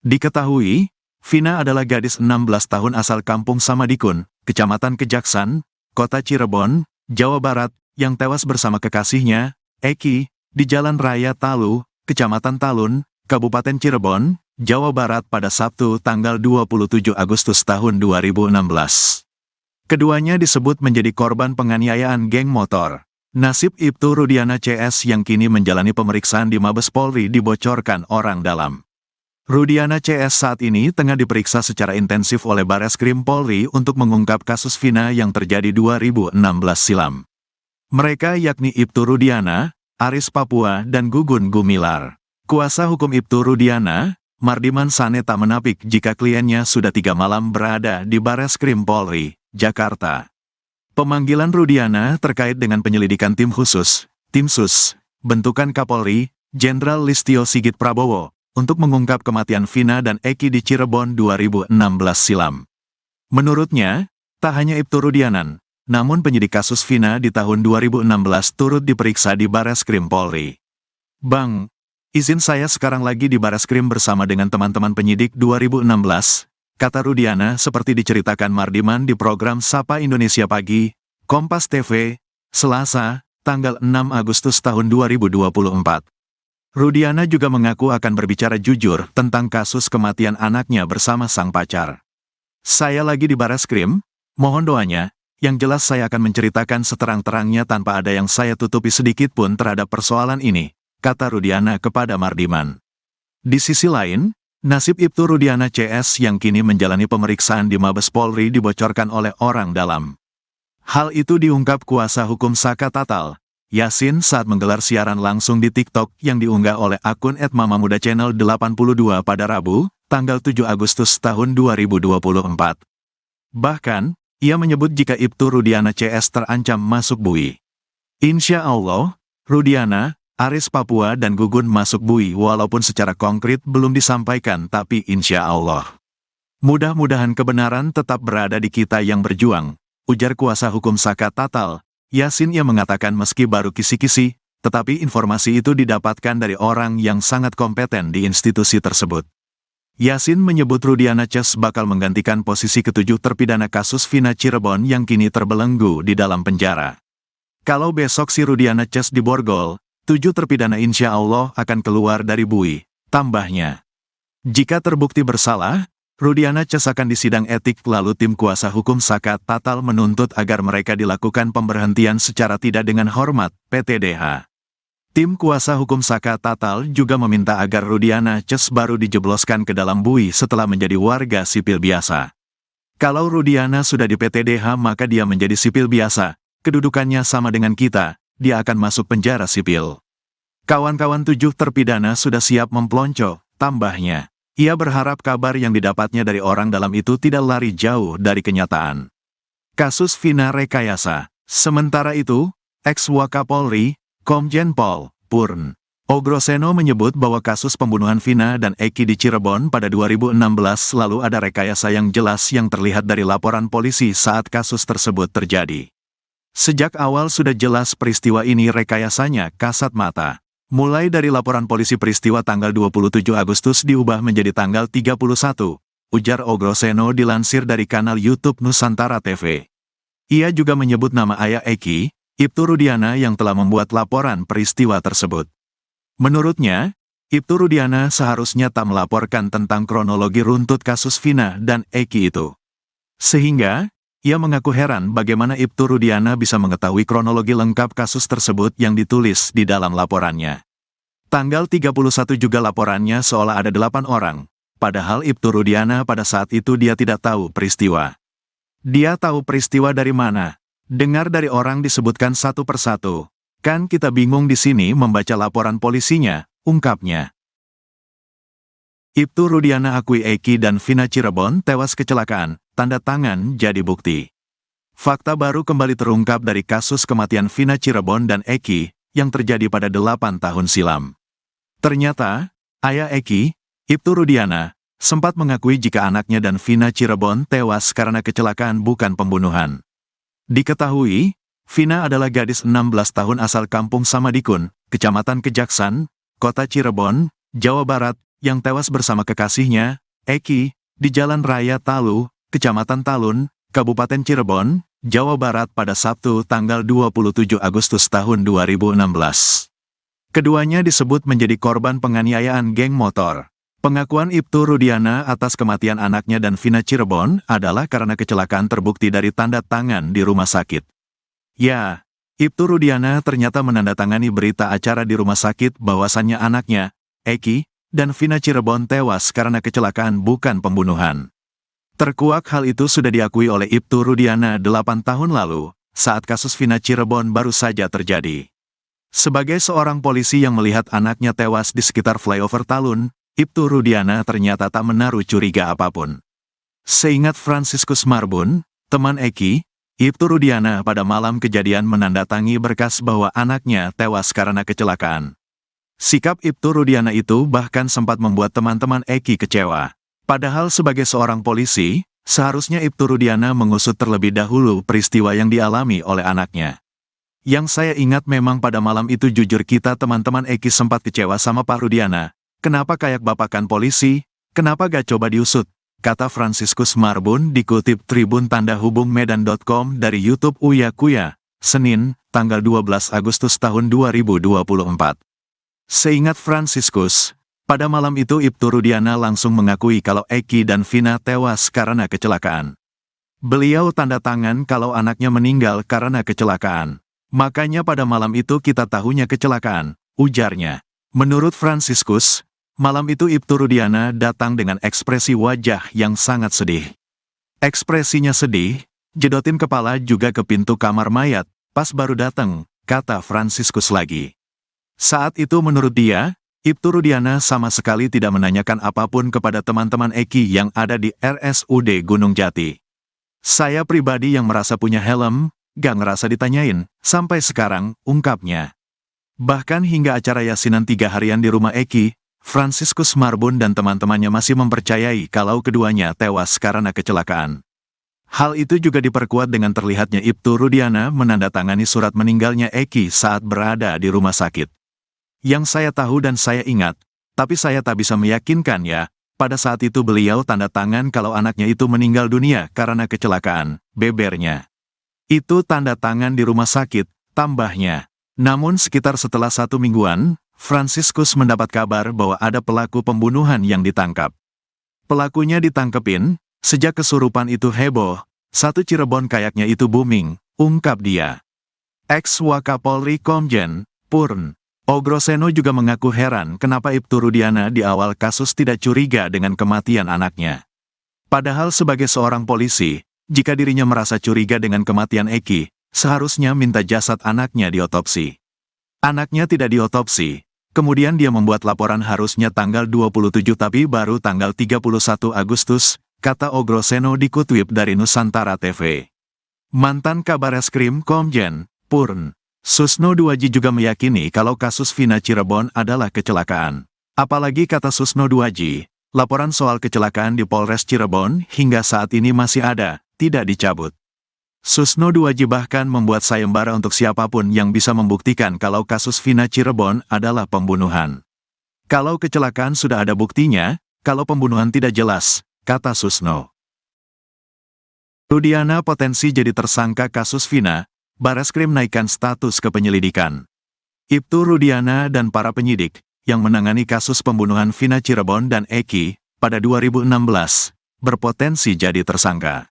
Diketahui, Vina adalah gadis 16 tahun asal Kampung Samadikun, Kecamatan Kejaksan, Kota Cirebon, Jawa Barat, yang tewas bersama kekasihnya, Eki, di Jalan Raya Talu, Kecamatan Talun, Kabupaten Cirebon, Jawa Barat pada Sabtu tanggal 27 Agustus tahun 2016. Keduanya disebut menjadi korban penganiayaan geng motor. Nasib Ibtu Rudiana CS yang kini menjalani pemeriksaan di Mabes Polri dibocorkan orang dalam. Rudiana CS saat ini tengah diperiksa secara intensif oleh Bareskrim Polri untuk mengungkap kasus Vina yang terjadi 2016 silam. Mereka yakni Ibtu Rudiana, Aris Papua dan Gugun Gumilar. Kuasa hukum Ibtu Rudiana, Mardiman Sane tak menapik jika kliennya sudah 3 malam berada di Bareskrim Polri, Jakarta. Pemanggilan Rudiana terkait dengan penyelidikan tim khusus, Tim Sus, bentukan Kapolri, Jenderal Listio Sigit Prabowo, untuk mengungkap kematian Vina dan Eki di Cirebon 2016 silam. Menurutnya, tak hanya Ibtu Rudianan, namun penyidik kasus Vina di tahun 2016 turut diperiksa di Bareskrim Polri. Bang, Izin saya sekarang lagi di Bareskrim bersama dengan teman-teman penyidik 2016, kata Rudiana seperti diceritakan Mardiman di program Sapa Indonesia Pagi, Kompas TV, Selasa, tanggal 6 Agustus tahun 2024. Rudiana juga mengaku akan berbicara jujur tentang kasus kematian anaknya bersama sang pacar. Saya lagi di Bareskrim, mohon doanya, yang jelas saya akan menceritakan seterang-terangnya tanpa ada yang saya tutupi sedikit pun terhadap persoalan ini, kata Rudiana kepada Mardiman. Di sisi lain, nasib Ibtu Rudiana CS yang kini menjalani pemeriksaan di Mabes Polri dibocorkan oleh orang dalam. Hal itu diungkap kuasa hukum Saka Tatal, Yasin saat menggelar siaran langsung di TikTok yang diunggah oleh akun @mamamuda channel 82 pada Rabu, tanggal 7 Agustus tahun 2024. Bahkan, ia menyebut jika Ibtu Rudiana CS terancam masuk BUI. Insya Allah, Rudiana, Aris Papua dan Gugun masuk BUI walaupun secara konkret belum disampaikan tapi insya Allah. Mudah-mudahan kebenaran tetap berada di kita yang berjuang, ujar kuasa hukum Saka Tatal, Yasin yang mengatakan meski baru kisi-kisi, tetapi informasi itu didapatkan dari orang yang sangat kompeten di institusi tersebut. Yasin menyebut Rudiana CS bakal menggantikan posisi ketujuh terpidana kasus Vina Cirebon yang kini terbelenggu di dalam penjara. Kalau besok si Rudiana CS diborgol, 7 terpidana insya Allah akan keluar dari BUI, tambahnya. Jika terbukti bersalah, Rudiana CS akan disidang etik lalu tim kuasa hukum Saka Tatal menuntut agar mereka dilakukan pemberhentian secara tidak dengan hormat, PTDH. Tim kuasa hukum Saka Tatal juga meminta agar Rudiana CS baru dijebloskan ke dalam BUI setelah menjadi warga sipil biasa. Kalau Rudiana sudah di PTDH maka dia menjadi sipil biasa, kedudukannya sama dengan kita, dia akan masuk penjara sipil. Kawan-kawan 7 terpidana sudah siap mempelonco, tambahnya. Ia berharap kabar yang didapatnya dari orang dalam itu tidak lari jauh dari kenyataan. Kasus Vina rekayasa. Sementara itu, ex-Wakapolri, Komjen Pol Purn Ogroseno menyebut bahwa kasus pembunuhan Vina dan Eki di Cirebon pada 2016 lalu ada rekayasa yang jelas yang terlihat dari laporan polisi saat kasus tersebut terjadi. Sejak awal sudah jelas peristiwa ini rekayasanya kasat mata. Mulai dari laporan polisi peristiwa tanggal 27 Agustus diubah menjadi tanggal 31, ujar Ogroseno dilansir dari kanal YouTube Nusantara TV. Ia juga menyebut nama ayah Eki, Ibtu Rudiana yang telah membuat laporan peristiwa tersebut. Menurutnya, Ibtu Rudiana seharusnya tak melaporkan tentang kronologi runtut kasus Vina dan Eki itu. Sehingga, ia mengaku heran bagaimana Ibtu Rudiana bisa mengetahui kronologi lengkap kasus tersebut yang ditulis di dalam laporannya. Tanggal 31 juga laporannya seolah ada 8 orang, padahal Ibtu Rudiana pada saat itu dia tidak tahu peristiwa. Dia tahu peristiwa dari mana? Dengar dari orang disebutkan satu persatu. Kan kita bingung di sini membaca laporan polisinya, ungkapnya. Ibtu Rudiana akui Eki dan Vina Cirebon tewas kecelakaan, tanda tangan jadi bukti. Fakta baru kembali terungkap dari kasus kematian Vina Cirebon dan Eki, yang terjadi pada 8 tahun silam. Ternyata, ayah Eki, Ibtu Rudiana, sempat mengakui jika anaknya dan Vina Cirebon tewas karena kecelakaan bukan pembunuhan. Diketahui, Vina adalah gadis 16 tahun asal kampung Samadikun, Kecamatan Kejaksan, Kota Cirebon, Jawa Barat, yang tewas bersama kekasihnya, Eki, di Jalan Raya Talu, Kecamatan Talun, Kabupaten Cirebon, Jawa Barat pada Sabtu tanggal 27 Agustus tahun 2016. Keduanya disebut menjadi korban penganiayaan geng motor. Pengakuan Ibtu Rudiana atas kematian anaknya dan Vina Cirebon adalah karena kecelakaan terbukti dari tanda tangan di rumah sakit. Ya, Ibtu Rudiana ternyata menandatangani berita acara di rumah sakit bahwasannya anaknya, Eki, dan Vina Cirebon tewas karena kecelakaan bukan pembunuhan. Terkuak hal itu sudah diakui oleh Ibtu Rudiana 8 tahun lalu, saat kasus Vina Cirebon baru saja terjadi. Sebagai seorang polisi yang melihat anaknya tewas di sekitar flyover Talun, Ibtu Rudiana ternyata tak menaruh curiga apapun. Seingat Franciscus Marbun, teman Eki, Ibtu Rudiana pada malam kejadian menandatangi berkas bahwa anaknya tewas karena kecelakaan. Sikap Ibtu Rudiana itu bahkan sempat membuat teman-teman Eki kecewa. Padahal sebagai seorang polisi, seharusnya Ibtu Rudiana mengusut terlebih dahulu peristiwa yang dialami oleh anaknya. Yang saya ingat memang pada malam itu jujur kita teman-teman Eki sempat kecewa sama Pak Rudiana. Kenapa kayak bapakan polisi? Kenapa gak coba diusut? Kata Franciscus Marbun dikutip Tribun Tanda Hubung Medan.com dari YouTube Uya Kuya, Senin, tanggal 12 Agustus tahun 2024. Seingat Franciscus, pada malam itu Ibtu Rudiana langsung mengakui kalau Eki dan Vina tewas karena kecelakaan. Beliau tanda tangan kalau anaknya meninggal karena kecelakaan. Makanya pada malam itu kita tahunya kecelakaan, ujarnya. Menurut Franciscus, malam itu Ibtu Rudiana datang dengan ekspresi wajah yang sangat sedih. Ekspresinya sedih, jedotin kepala juga ke pintu kamar mayat, pas baru datang, kata Franciscus lagi. Saat itu menurut dia, Ibtu Rudiana sama sekali tidak menanyakan apapun kepada teman-teman Eki yang ada di RSUD Gunung Jati. Saya pribadi yang merasa punya helm, gak ngerasa ditanyain, sampai sekarang, ungkapnya. Bahkan hingga acara yasinan 3 harian di rumah Eki, Franciscus Marbun dan teman-temannya masih mempercayai kalau keduanya tewas karena kecelakaan. Hal itu juga diperkuat dengan terlihatnya Ibtu Rudiana menandatangani surat meninggalnya Eki saat berada di rumah sakit. Yang saya tahu dan saya ingat, tapi saya tak bisa meyakinkan ya, pada saat itu beliau tanda tangan kalau anaknya itu meninggal dunia karena kecelakaan, bebernya. Itu tanda tangan di rumah sakit, tambahnya. Namun sekitar setelah 1 mingguan, Franciscus mendapat kabar bahwa ada pelaku pembunuhan yang ditangkap. Pelakunya ditangkepin, sejak kesurupan itu heboh, satu Cirebon kayaknya itu booming, ungkap dia. Ex-Wakapolri Komjen Purn Ogroseno juga mengaku heran kenapa Ibtu Rudiana di awal kasus tidak curiga dengan kematian anaknya. Padahal sebagai seorang polisi, jika dirinya merasa curiga dengan kematian Eki, seharusnya minta jasad anaknya diotopsi. Anaknya tidak diotopsi. Kemudian dia membuat laporan harusnya tanggal 27 tapi baru tanggal 31 Agustus, kata Ogroseno dikutip dari Nusantara TV. Mantan Kabareskrim Komjen Purn Susno Duaji juga meyakini kalau kasus Vina Cirebon adalah kecelakaan. Apalagi kata Susno Duaji, laporan soal kecelakaan di Polres Cirebon hingga saat ini masih ada, tidak dicabut. Susno Duaji bahkan membuat sayembara untuk siapapun yang bisa membuktikan kalau kasus Vina Cirebon adalah pembunuhan. Kalau kecelakaan sudah ada buktinya, kalau pembunuhan tidak jelas, kata Susno. Rudiana potensi jadi tersangka kasus Vina, Bareskrim naikkan status ke penyelidikan. Ibtu Rudiana dan para penyidik, yang menangani kasus pembunuhan Vina Cirebon dan Eki, pada 2016, berpotensi jadi tersangka.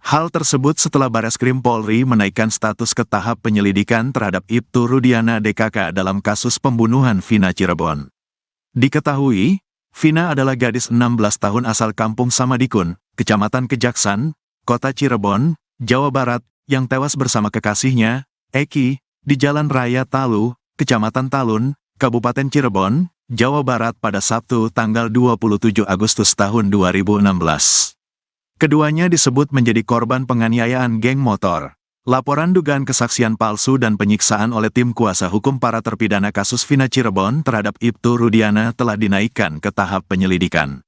Hal tersebut setelah Bareskrim Polri menaikkan status ke tahap penyelidikan terhadap Ibtu Rudiana DKK dalam kasus pembunuhan Vina Cirebon. Diketahui, Vina adalah gadis 16 tahun asal Kampung Samadikun, Kecamatan Kejaksan, Kota Cirebon, Jawa Barat, yang tewas bersama kekasihnya, Eki, di Jalan Raya Talu, Kecamatan Talun, Kabupaten Cirebon, Jawa Barat pada Sabtu tanggal 27 Agustus tahun 2016. Keduanya disebut menjadi korban penganiayaan geng motor. Laporan dugaan kesaksian palsu dan penyiksaan oleh tim kuasa hukum para terpidana kasus Vina Cirebon terhadap Ibtu Rudiana telah dinaikkan ke tahap penyelidikan.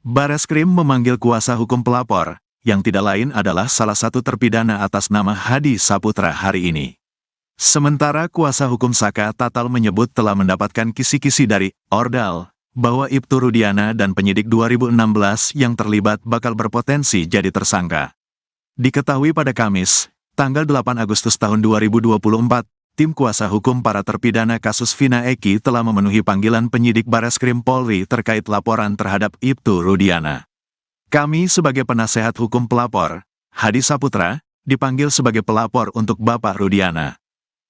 Bareskrim memanggil kuasa hukum pelapor, yang tidak lain adalah salah satu terpidana atas nama Hadi Saputra hari ini. Sementara kuasa hukum Saka Tatal menyebut telah mendapatkan kisi-kisi dari Ordal, bahwa Ibtu Rudiana dan penyidik 2016 yang terlibat bakal berpotensi jadi tersangka. Diketahui pada Kamis, tanggal 8 Agustus tahun 2024, tim kuasa hukum para terpidana kasus Vina Eki telah memenuhi panggilan penyidik Bareskrim Polri terkait laporan terhadap Ibtu Rudiana. Kami sebagai penasehat hukum pelapor, Hadi Saputra, dipanggil sebagai pelapor untuk Bapak Rudiana.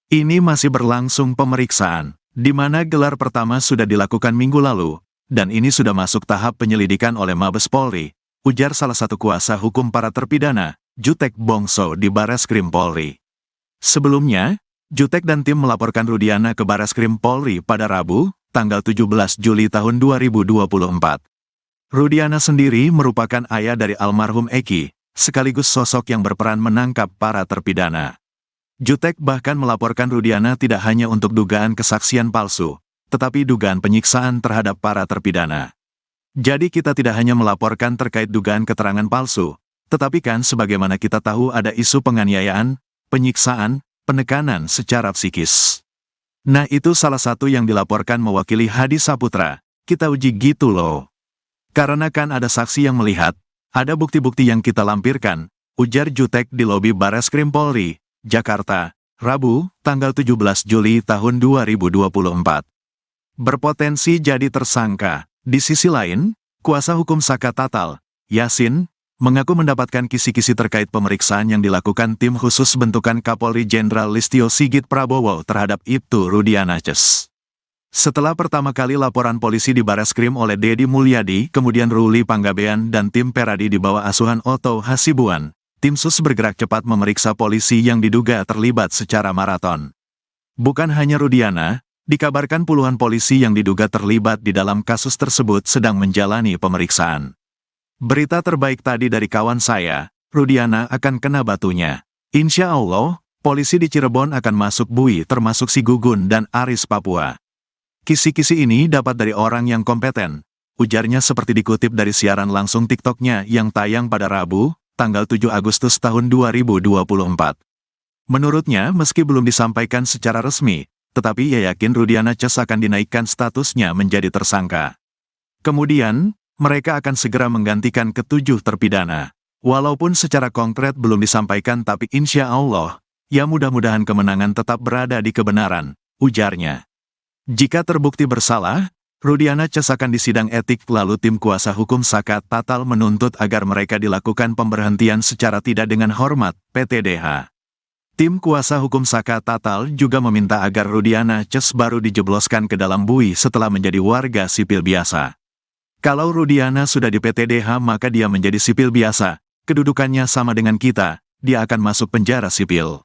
Ini masih berlangsung pemeriksaan, di mana gelar pertama sudah dilakukan minggu lalu, dan ini sudah masuk tahap penyelidikan oleh Mabes Polri, ujar salah satu kuasa hukum para terpidana, Jutek Bongso di Bareskrim Polri. Sebelumnya, Jutek dan tim melaporkan Rudiana ke Bareskrim Polri pada Rabu, tanggal 17 Juli tahun 2024. Rudiana sendiri merupakan ayah dari almarhum Eki, sekaligus sosok yang berperan menangkap para terpidana. Jutek bahkan melaporkan Rudiana tidak hanya untuk dugaan kesaksian palsu, tetapi dugaan penyiksaan terhadap para terpidana. Jadi kita tidak hanya melaporkan terkait dugaan keterangan palsu, tetapi kan sebagaimana kita tahu ada isu penganiayaan, penyiksaan, penekanan secara psikis. Nah itu salah satu yang dilaporkan mewakili Hadi Saputra, kita uji gitu loh. Karena kan ada saksi yang melihat, ada bukti-bukti yang kita lampirkan, ujar Jutek di lobi Bareskrim Polri, Jakarta, Rabu, tanggal 17 Juli tahun 2024. Berpotensi jadi tersangka. Di sisi lain, kuasa hukum Saka Tatal, Yasin, mengaku mendapatkan kisi-kisi terkait pemeriksaan yang dilakukan tim khusus bentukan Kapolri Jenderal Listio Sigit Prabowo terhadap Ibtu Rudiana Ces. Setelah pertama kali laporan polisi di Bareskrim oleh Dedi Mulyadi, kemudian Ruli Panggabean dan tim Peradi di bawah asuhan Otto Hasibuan, tim sus bergerak cepat memeriksa polisi yang diduga terlibat secara maraton. Bukan hanya Rudiana, dikabarkan puluhan polisi yang diduga terlibat di dalam kasus tersebut sedang menjalani pemeriksaan. Berita terbaik tadi dari kawan saya, Rudiana akan kena batunya. Insya Allah, polisi di Cirebon akan masuk bui termasuk si Gugun dan Aris Papua. Kisi-kisi ini dapat dari orang yang kompeten, ujarnya seperti dikutip dari siaran langsung TikTok-nya yang tayang pada Rabu, tanggal 7 Agustus tahun 2024. Menurutnya, meski belum disampaikan secara resmi, tetapi ia yakin Rudiana Ces akan dinaikkan statusnya menjadi tersangka. Kemudian, mereka akan segera menggantikan ketujuh terpidana. Walaupun secara konkret belum disampaikan tapi insya Allah, ya mudah-mudahan kemenangan tetap berada di kebenaran, ujarnya. Jika terbukti bersalah, Rudiana Ces akan disidang etik lalu tim kuasa hukum Saka Tatal menuntut agar mereka dilakukan pemberhentian secara tidak dengan hormat, PTDH. Tim kuasa hukum Saka Tatal juga meminta agar Rudiana Ces baru dijebloskan ke dalam bui setelah menjadi warga sipil biasa. Kalau Rudiana sudah di PTDH maka dia menjadi sipil biasa, kedudukannya sama dengan kita, dia akan masuk penjara sipil.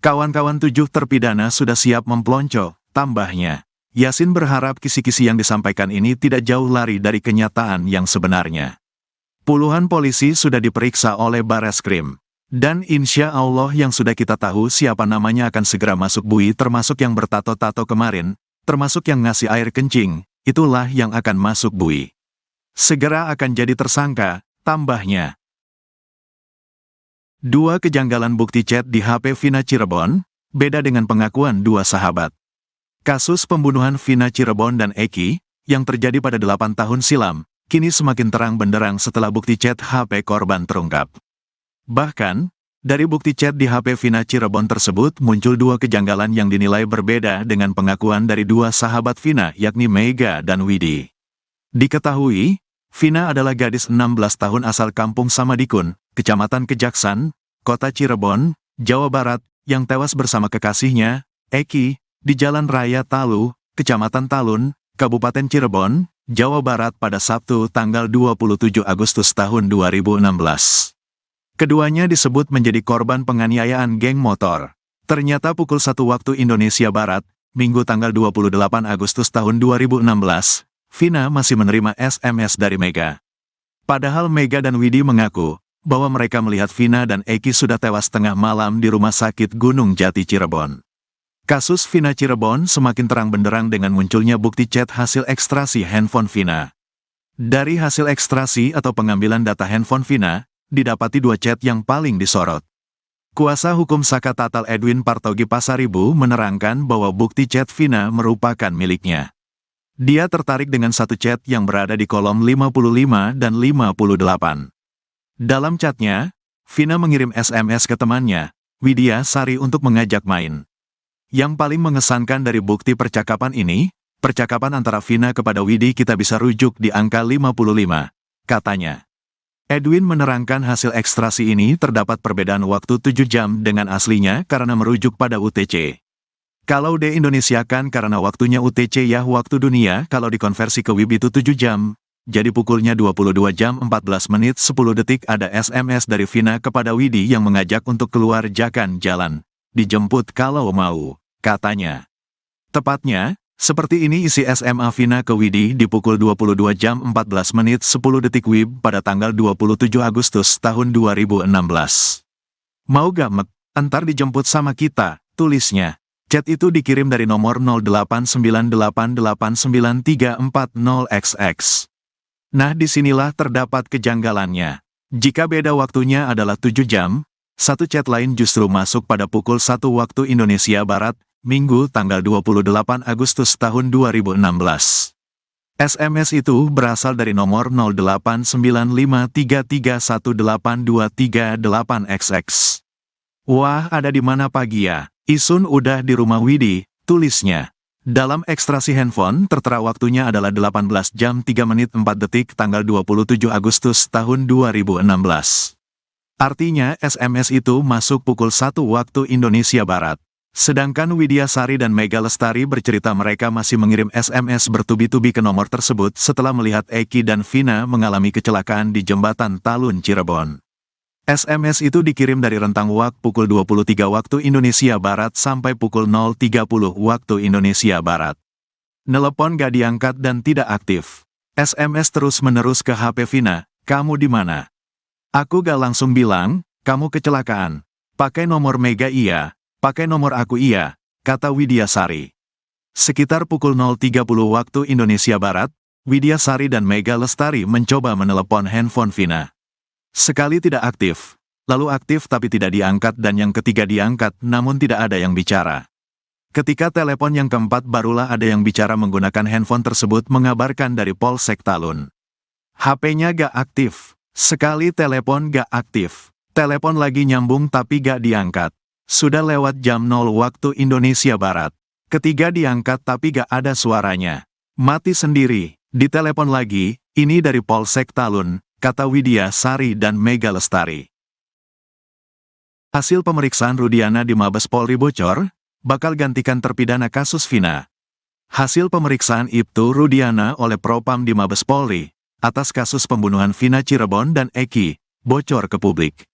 Kawan-kawan 7 terpidana sudah siap mempelonco, tambahnya. Yasin berharap kisi-kisi yang disampaikan ini tidak jauh lari dari kenyataan yang sebenarnya. Puluhan polisi sudah diperiksa oleh Bareskrim. Dan insya Allah yang sudah kita tahu siapa namanya akan segera masuk bui termasuk yang bertato-tato kemarin, termasuk yang ngasih air kencing, itulah yang akan masuk bui. Segera akan jadi tersangka, tambahnya. 2 kejanggalan bukti chat di HP Vina Cirebon, beda dengan pengakuan 2 sahabat. Kasus pembunuhan Vina Cirebon dan Eki, yang terjadi pada 8 tahun silam, kini semakin terang benderang setelah bukti chat HP korban terungkap. Bahkan, dari bukti chat di HP Vina Cirebon tersebut muncul 2 kejanggalan yang dinilai berbeda dengan pengakuan dari 2 sahabat Vina yakni Mega dan Widi. Diketahui, Vina adalah gadis 16 tahun asal kampung Samadikun, Kecamatan Kejaksan, Kota Cirebon, Jawa Barat, yang tewas bersama kekasihnya, Eki, di Jalan Raya Talu, Kecamatan Talun, Kabupaten Cirebon, Jawa Barat pada Sabtu tanggal 27 Agustus tahun 2016. Keduanya disebut menjadi korban penganiayaan geng motor. Ternyata pukul 1 waktu Indonesia Barat, Minggu tanggal 28 Agustus tahun 2016, Vina masih menerima SMS dari Mega. Padahal Mega dan Widi mengaku bahwa mereka melihat Vina dan Eki sudah tewas tengah malam di Rumah Sakit Gunung Jati Cirebon. Kasus Vina Cirebon semakin terang benderang dengan munculnya bukti chat hasil ekstrasi handphone Vina. Dari hasil ekstrasi atau pengambilan data handphone Vina, didapati 2 chat yang paling disorot. Kuasa hukum Saka Tatal Edwin Partogi Pasaribu menerangkan bahwa bukti chat Vina merupakan miliknya. Dia tertarik dengan 1 chat yang berada di kolom 55 dan 58. Dalam chatnya, Vina mengirim SMS ke temannya, Widya Sari untuk mengajak main. Yang paling mengesankan dari bukti percakapan ini, percakapan antara Vina kepada Widi kita bisa rujuk di angka 55, katanya. Edwin menerangkan hasil ekstrasi ini terdapat perbedaan waktu 7 jam dengan aslinya karena merujuk pada UTC. Kalau di-Indonesiakan karena waktunya UTC ya waktu dunia kalau dikonversi ke WIB itu 7 jam, jadi pukulnya 22 jam 14 menit 10 detik ada SMS dari Vina kepada Widi yang mengajak untuk keluar jalan. Dijemput kalau mau, katanya. Tepatnya, seperti ini isi SMA Vina ke Widi di pukul 22 jam 14 menit 10 detik WIB pada tanggal 27 Agustus tahun 2016. Mau gak mek, entar dijemput sama kita, tulisnya. Chat itu dikirim dari nomor 0898893340XX. Nah disinilah terdapat kejanggalannya. Jika beda waktunya adalah 7 jam, Satu chat lain justru masuk pada pukul 1 waktu Indonesia Barat, Minggu tanggal 28 Agustus tahun 2016. SMS itu berasal dari nomor 089533182338XX. Wah, ada di mana pagi ya? Isun udah di rumah Widi, tulisnya. Dalam ekstraksi handphone, tertera waktunya adalah 18 jam 3 menit 4 detik tanggal 27 Agustus tahun 2016. Artinya SMS itu masuk pukul 1 waktu Indonesia Barat. Sedangkan Widya Sari dan Mega Lestari bercerita mereka masih mengirim SMS bertubi-tubi ke nomor tersebut setelah melihat Eki dan Vina mengalami kecelakaan di Jembatan Talun Cirebon. SMS itu dikirim dari rentang waktu pukul 23 waktu Indonesia Barat sampai pukul 0.30 waktu Indonesia Barat. Nelepon gak diangkat dan tidak aktif. SMS terus-menerus ke HP Vina, kamu di mana? Aku gak langsung bilang, kamu kecelakaan. Pakai nomor Mega iya, pakai nomor aku iya, kata Widya Sari. Sekitar pukul 0.30 waktu Indonesia Barat, Widya Sari dan Mega Lestari mencoba menelepon handphone Vina. Sekali tidak aktif, lalu aktif tapi tidak diangkat dan yang ketiga diangkat namun tidak ada yang bicara. Ketika telepon yang keempat barulah ada yang bicara menggunakan handphone tersebut mengabarkan dari Polsek Talun. HP-nya gak aktif. Sekali telepon gak aktif. Telepon lagi nyambung tapi gak diangkat. Sudah lewat jam 0 waktu Indonesia Barat. Ketiga diangkat tapi gak ada suaranya. Mati sendiri. Ditelepon lagi, ini dari Polsek Talun, kata Widya Sari dan Mega Lestari. Hasil pemeriksaan Rudiana di Mabes Polri bocor, bakal gantikan terpidana kasus Vina. Hasil pemeriksaan Ibtu Rudiana oleh Propam di Mabes Polri atas kasus pembunuhan Vina Cirebon dan Eki, bocor ke publik.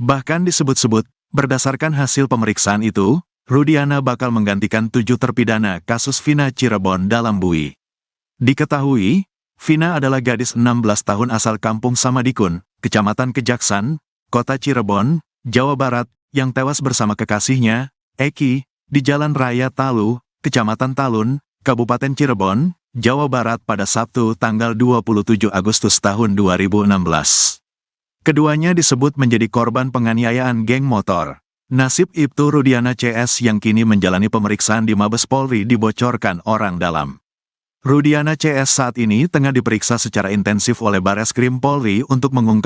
Bahkan disebut-sebut, berdasarkan hasil pemeriksaan itu, Rudiana bakal menggantikan 7 terpidana kasus Vina Cirebon dalam BUI. Diketahui, Vina adalah gadis 16 tahun asal Kampung Samadikun, Kecamatan Kejaksan, Kota Cirebon, Jawa Barat, yang tewas bersama kekasihnya, Eki, di Jalan Raya Talu, Kecamatan Talun, Kabupaten Cirebon, Jawa Barat pada Sabtu tanggal 27 Agustus tahun 2016. Keduanya disebut menjadi korban penganiayaan geng motor. Nasib Ibtu Rudiana CS yang kini menjalani pemeriksaan di Mabes Polri dibocorkan orang dalam. Rudiana CS saat ini tengah diperiksa secara intensif oleh Bareskrim Polri untuk mengungkap